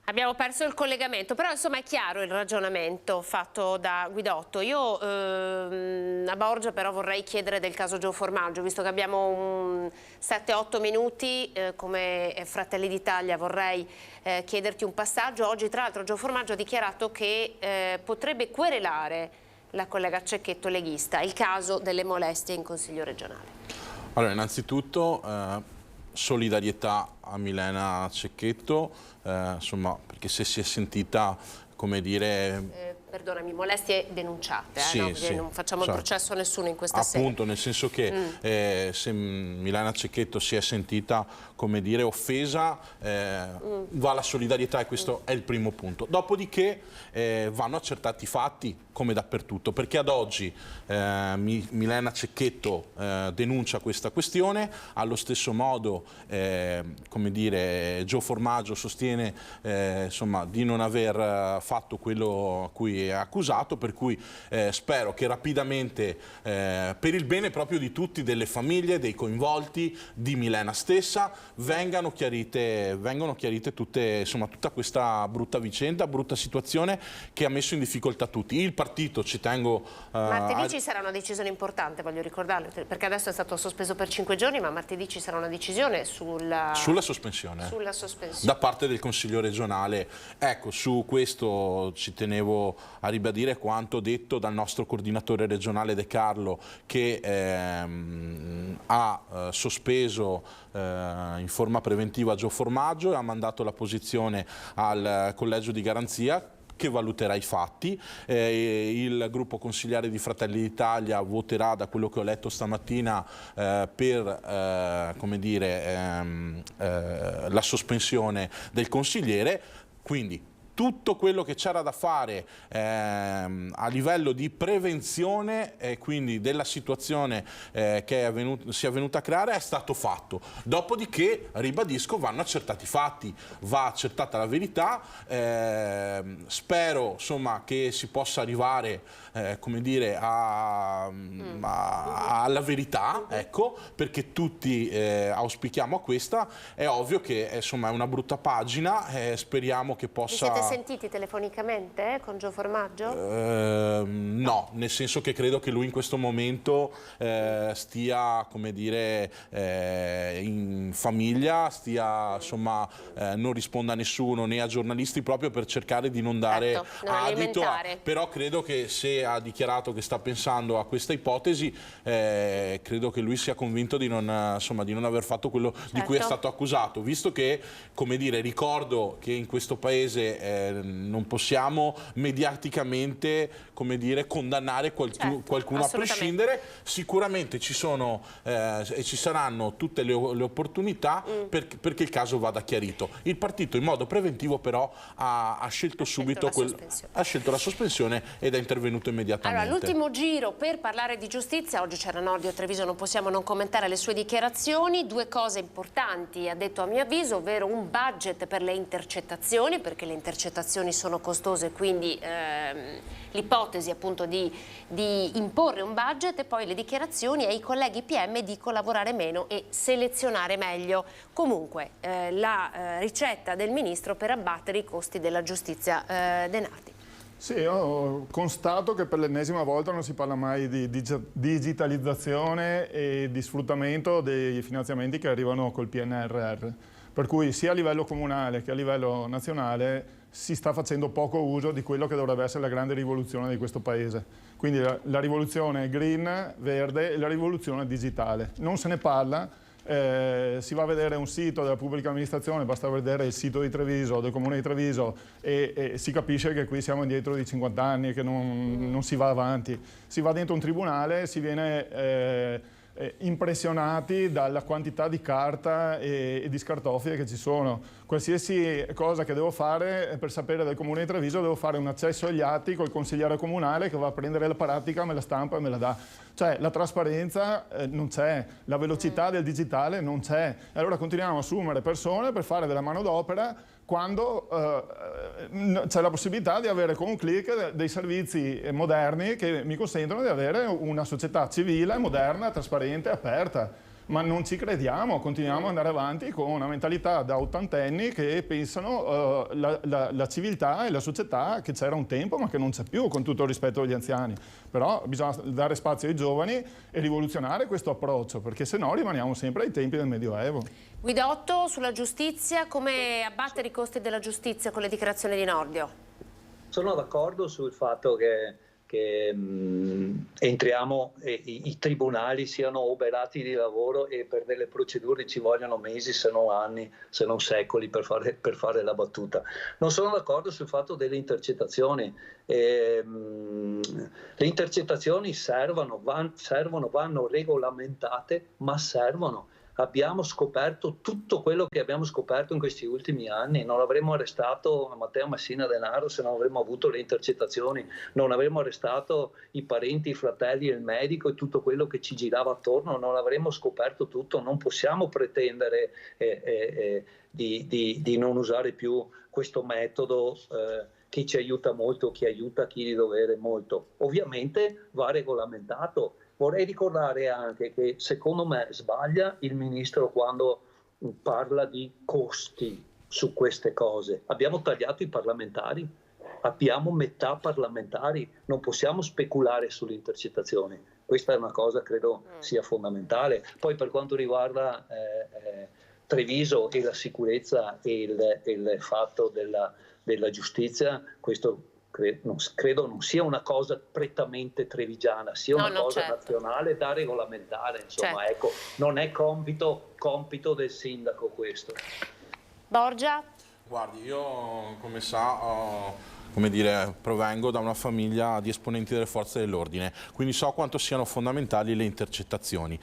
Abbiamo perso il collegamento, però insomma è chiaro il ragionamento fatto da Guidotto. Io a Borgia però vorrei chiedere del caso Gio Formaggio, visto che abbiamo 7-8 minuti come Fratelli d'Italia, vorrei chiederti un passaggio. Oggi tra l'altro Gio Formaggio ha dichiarato che potrebbe querelare la collega Cecchetto leghista, il caso delle molestie in Consiglio regionale. Allora, innanzitutto solidarietà a Milena Cecchetto, insomma, perché se si è sentita, come dire... Perdonami, molestie denunciate, sì, no? sì, non facciamo il processo a nessuno in questa sede. Appunto, nel senso che se Milena Cecchetto si è sentita, come dire, offesa, va la solidarietà e questo è il primo punto. Dopodiché vanno accertati i fatti, come dappertutto, perché ad oggi Milena Cecchetto denuncia questa questione, allo stesso modo, come dire, Gio Formaggio sostiene insomma, di non aver fatto quello a cui è accusato, per cui spero che rapidamente, per il bene proprio di tutti, delle famiglie, dei coinvolti, di Milena stessa, vengano chiarite tutte, insomma, tutta questa brutta vicenda, brutta situazione che ha messo in difficoltà tutti. Il partito, ci tengo... martedì ci sarà una decisione importante, voglio ricordarlo, perché adesso è stato sospeso per 5 giorni, ma martedì ci sarà una decisione sulla sospensione da parte del Consiglio regionale. Ecco, su questo ci tenevo a ribadire quanto detto dal nostro coordinatore regionale De Carlo, che ha sospeso in forma preventiva Gio Formaggio e ha mandato la posizione al collegio di garanzia, che valuterà i fatti. Il gruppo consigliare di Fratelli d'Italia voterà, da quello che ho letto stamattina, per come dire, la sospensione del consigliere. Quindi tutto quello che c'era da fare a livello di prevenzione e quindi della situazione che si è venuta a creare è stato fatto. Dopodiché, ribadisco, vanno accertati i fatti, va accertata la verità. Spero, insomma, che si possa arrivare, come dire, alla verità, ecco, perché tutti auspichiamo a questa. È ovvio che insomma è una brutta pagina, speriamo che possa... sentiti telefonicamente con Gio Formaggio? No, nel senso che credo che lui in questo momento stia, come dire, in famiglia, stia, insomma, non risponda a nessuno, né a giornalisti, proprio per cercare di non dare adito. Però credo che se ha dichiarato che sta pensando a questa ipotesi, credo che lui sia convinto di non, insomma, di non aver fatto quello di cui è stato accusato, visto che, come dire, ricordo che in questo paese non possiamo mediaticamente, come dire, condannare qualcuno a prescindere. Sicuramente ci sono e ci saranno tutte le opportunità perché il caso vada chiarito. Il partito in modo preventivo però ha scelto subito la sospensione ed è intervenuto immediatamente. Allora, l'ultimo giro per parlare di giustizia. Oggi c'era Nordio Treviso, non possiamo non commentare le sue dichiarazioni. Due cose importanti, ha detto a mio avviso, ovvero un budget per le intercettazioni, perché le intercettazioni sono costose, quindi l'ipotesi appunto di imporre un budget, e poi le dichiarazioni ai colleghi PM di collaborare meno e selezionare meglio. Comunque la ricetta del ministro per abbattere i costi della giustizia. De Nardi. Sì, io constato che per l'ennesima volta non si parla mai di digitalizzazione e di sfruttamento dei finanziamenti che arrivano col PNRR. Per cui sia a livello comunale che a livello nazionale si sta facendo poco uso di quello che dovrebbe essere la grande rivoluzione di questo paese. Quindi la rivoluzione green, verde, e la rivoluzione digitale. Non se ne parla, si va a vedere un sito della pubblica amministrazione, basta vedere il sito di Treviso, del comune di Treviso, e si capisce che qui siamo indietro di 50 anni, che non si va avanti. Si va dentro un tribunale, si viene impressionati dalla quantità di carta e di scartoffie che ci sono. Qualsiasi cosa che devo fare per sapere del Comune di Treviso devo fare un accesso agli atti col consigliere comunale che va a prendere la pratica, me la stampa e me la dà. Cioè la trasparenza non c'è, la velocità del digitale non c'è. E allora continuiamo a assumere persone per fare della manodopera quando c'è la possibilità di avere con un click dei servizi moderni che mi consentono di avere una società civile, moderna, trasparente, aperta. Ma non ci crediamo, continuiamo ad andare avanti con una mentalità da ottantenni che pensano la civiltà e la società che c'era un tempo ma che non c'è più, con tutto il rispetto agli anziani. Però bisogna dare spazio ai giovani e rivoluzionare questo approccio, perché se no rimaniamo sempre ai tempi del Medioevo. Guidotto, sulla giustizia, come abbattere i costi della giustizia con le dichiarazioni di Nordio? Sono d'accordo sul fatto che entriamo e i tribunali siano oberati di lavoro e per delle procedure ci vogliono mesi, se non anni, se non secoli per fare la battuta. Non sono d'accordo sul fatto delle intercettazioni. Le intercettazioni vanno regolamentate, ma servono. Abbiamo scoperto tutto quello che abbiamo scoperto in questi ultimi anni. Non avremmo arrestato Matteo Messina Denaro se non avremmo avuto le intercettazioni, non avremmo arrestato i parenti, i fratelli e il medico e tutto quello che ci girava attorno, non avremmo scoperto tutto. Non possiamo pretendere di non usare più questo metodo chi ci aiuta molto, chi aiuta chi di dovere molto. Ovviamente va regolamentato. Vorrei ricordare anche che secondo me sbaglia il ministro quando parla di costi su queste cose. Abbiamo tagliato i parlamentari, abbiamo metà parlamentari, non possiamo speculare sulle intercettazioni. Questa è una cosa credo sia fondamentale. Poi per quanto riguarda Treviso e la sicurezza e il fatto della giustizia, questo credo non sia una cosa prettamente trevigiana, sia una cosa nazionale da regolamentare, insomma, ecco, non è compito del sindaco questo. Borgia? Guardi, io come sa provengo da una famiglia di esponenti delle forze dell'ordine, quindi so quanto siano fondamentali le intercettazioni,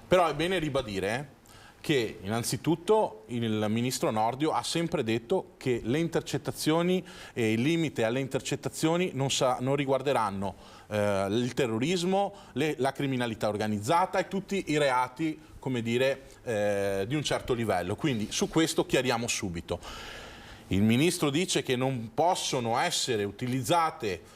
però è bene ribadire che innanzitutto il ministro Nordio ha sempre detto che le intercettazioni e il limite alle intercettazioni non riguarderanno il terrorismo, la criminalità organizzata e tutti i reati, come dire, di un certo livello. Quindi su questo chiariamo subito. Il ministro dice che non possono essere utilizzate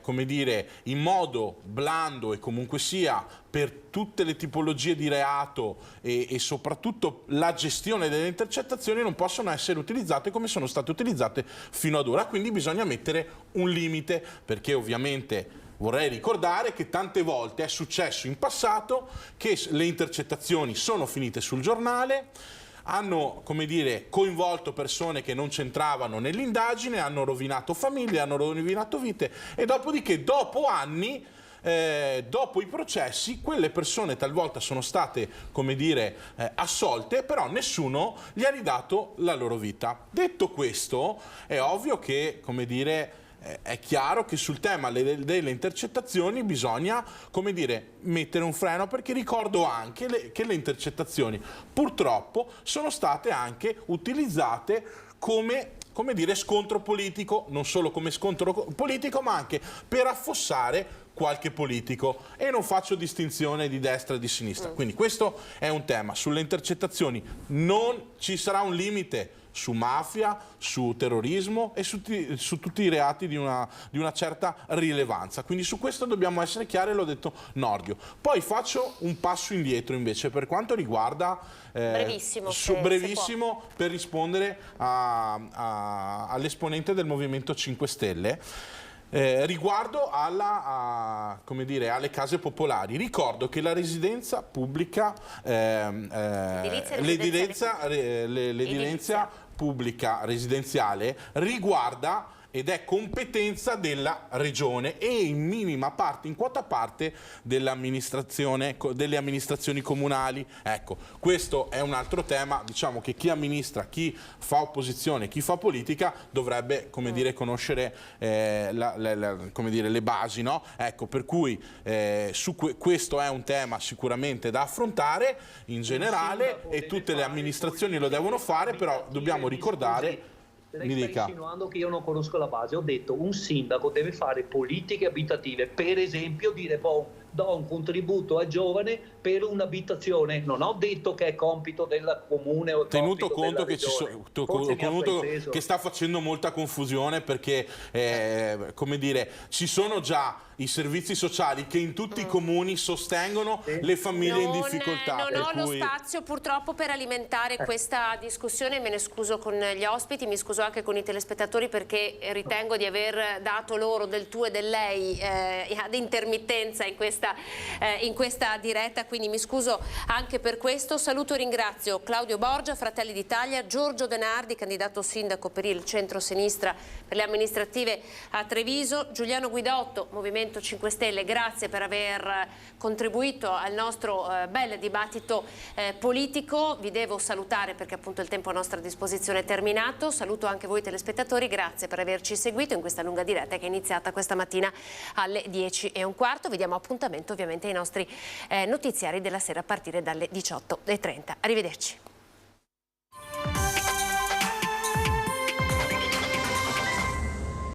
come dire, in modo blando e comunque sia per tutte le tipologie di reato e soprattutto la gestione delle intercettazioni non possono essere utilizzate come sono state utilizzate fino ad ora. Quindi bisogna mettere un limite, perché ovviamente vorrei ricordare che tante volte è successo in passato che le intercettazioni sono finite sul giornale, hanno, come dire, coinvolto persone che non c'entravano nell'indagine, hanno rovinato famiglie, hanno rovinato vite e dopodiché, dopo anni, dopo i processi, quelle persone talvolta sono state, come dire, assolte, però nessuno gli ha ridato la loro vita. Detto questo, è ovvio che, come dire, è chiaro che sul tema delle intercettazioni bisogna, come dire, mettere un freno, perché ricordo anche che le intercettazioni purtroppo sono state anche utilizzate come dire, scontro politico, non solo come scontro politico ma anche per affossare qualche politico, e non faccio distinzione di destra e di sinistra. Quindi questo è un tema. Sulle intercettazioni non ci sarà un limite su mafia, su terrorismo e su tutti i reati di una certa rilevanza. Quindi su questo dobbiamo essere chiari, l'ho detto Nordio. Poi faccio un passo indietro invece per quanto riguarda brevissimo per rispondere all'esponente del Movimento 5 Stelle. Riguardo come dire, alle case popolari, ricordo che la residenza pubblica, l'edilizia pubblica residenziale riguarda ed è competenza della regione e in minima parte, in quota parte delle amministrazioni comunali. Ecco, questo è un altro tema, diciamo che chi amministra, chi fa opposizione, chi fa politica dovrebbe, come dire, conoscere come dire, le basi, no? Ecco, per cui questo è un tema sicuramente da affrontare in generale e tutte le amministrazioni lo devono fare, però dobbiamo ricordare. Lei sta insinuando che io non conosco la base. Ho detto un sindaco deve fare politiche abitative, per esempio dire do un contributo a giovane per un'abitazione. Non ho detto che è compito del comune o tenuto conto che che sta facendo molta confusione, perché come dire, ci sono già i servizi sociali che in tutti i comuni sostengono le famiglie in difficoltà. Non ho lo spazio purtroppo per alimentare questa discussione, me ne scuso con gli ospiti, mi scuso anche con i telespettatori perché ritengo di aver dato loro del tu e del lei ad intermittenza in questa diretta, quindi mi scuso anche per questo. Saluto e ringrazio Claudio Borgia, Fratelli d'Italia, Giorgio Denardi, candidato sindaco per il centro-sinistra per le amministrative a Treviso, Giuliano Guidotto, Movimento 5 Stelle, grazie per aver contribuito al nostro bel dibattito politico. Vi devo salutare perché appunto il tempo a nostra disposizione è terminato. Saluto anche voi telespettatori, grazie per averci seguito in questa lunga diretta che è iniziata questa mattina alle 10:15. Vi diamo appuntamento ovviamente ai nostri notiziari della sera a partire dalle 18:30. Arrivederci.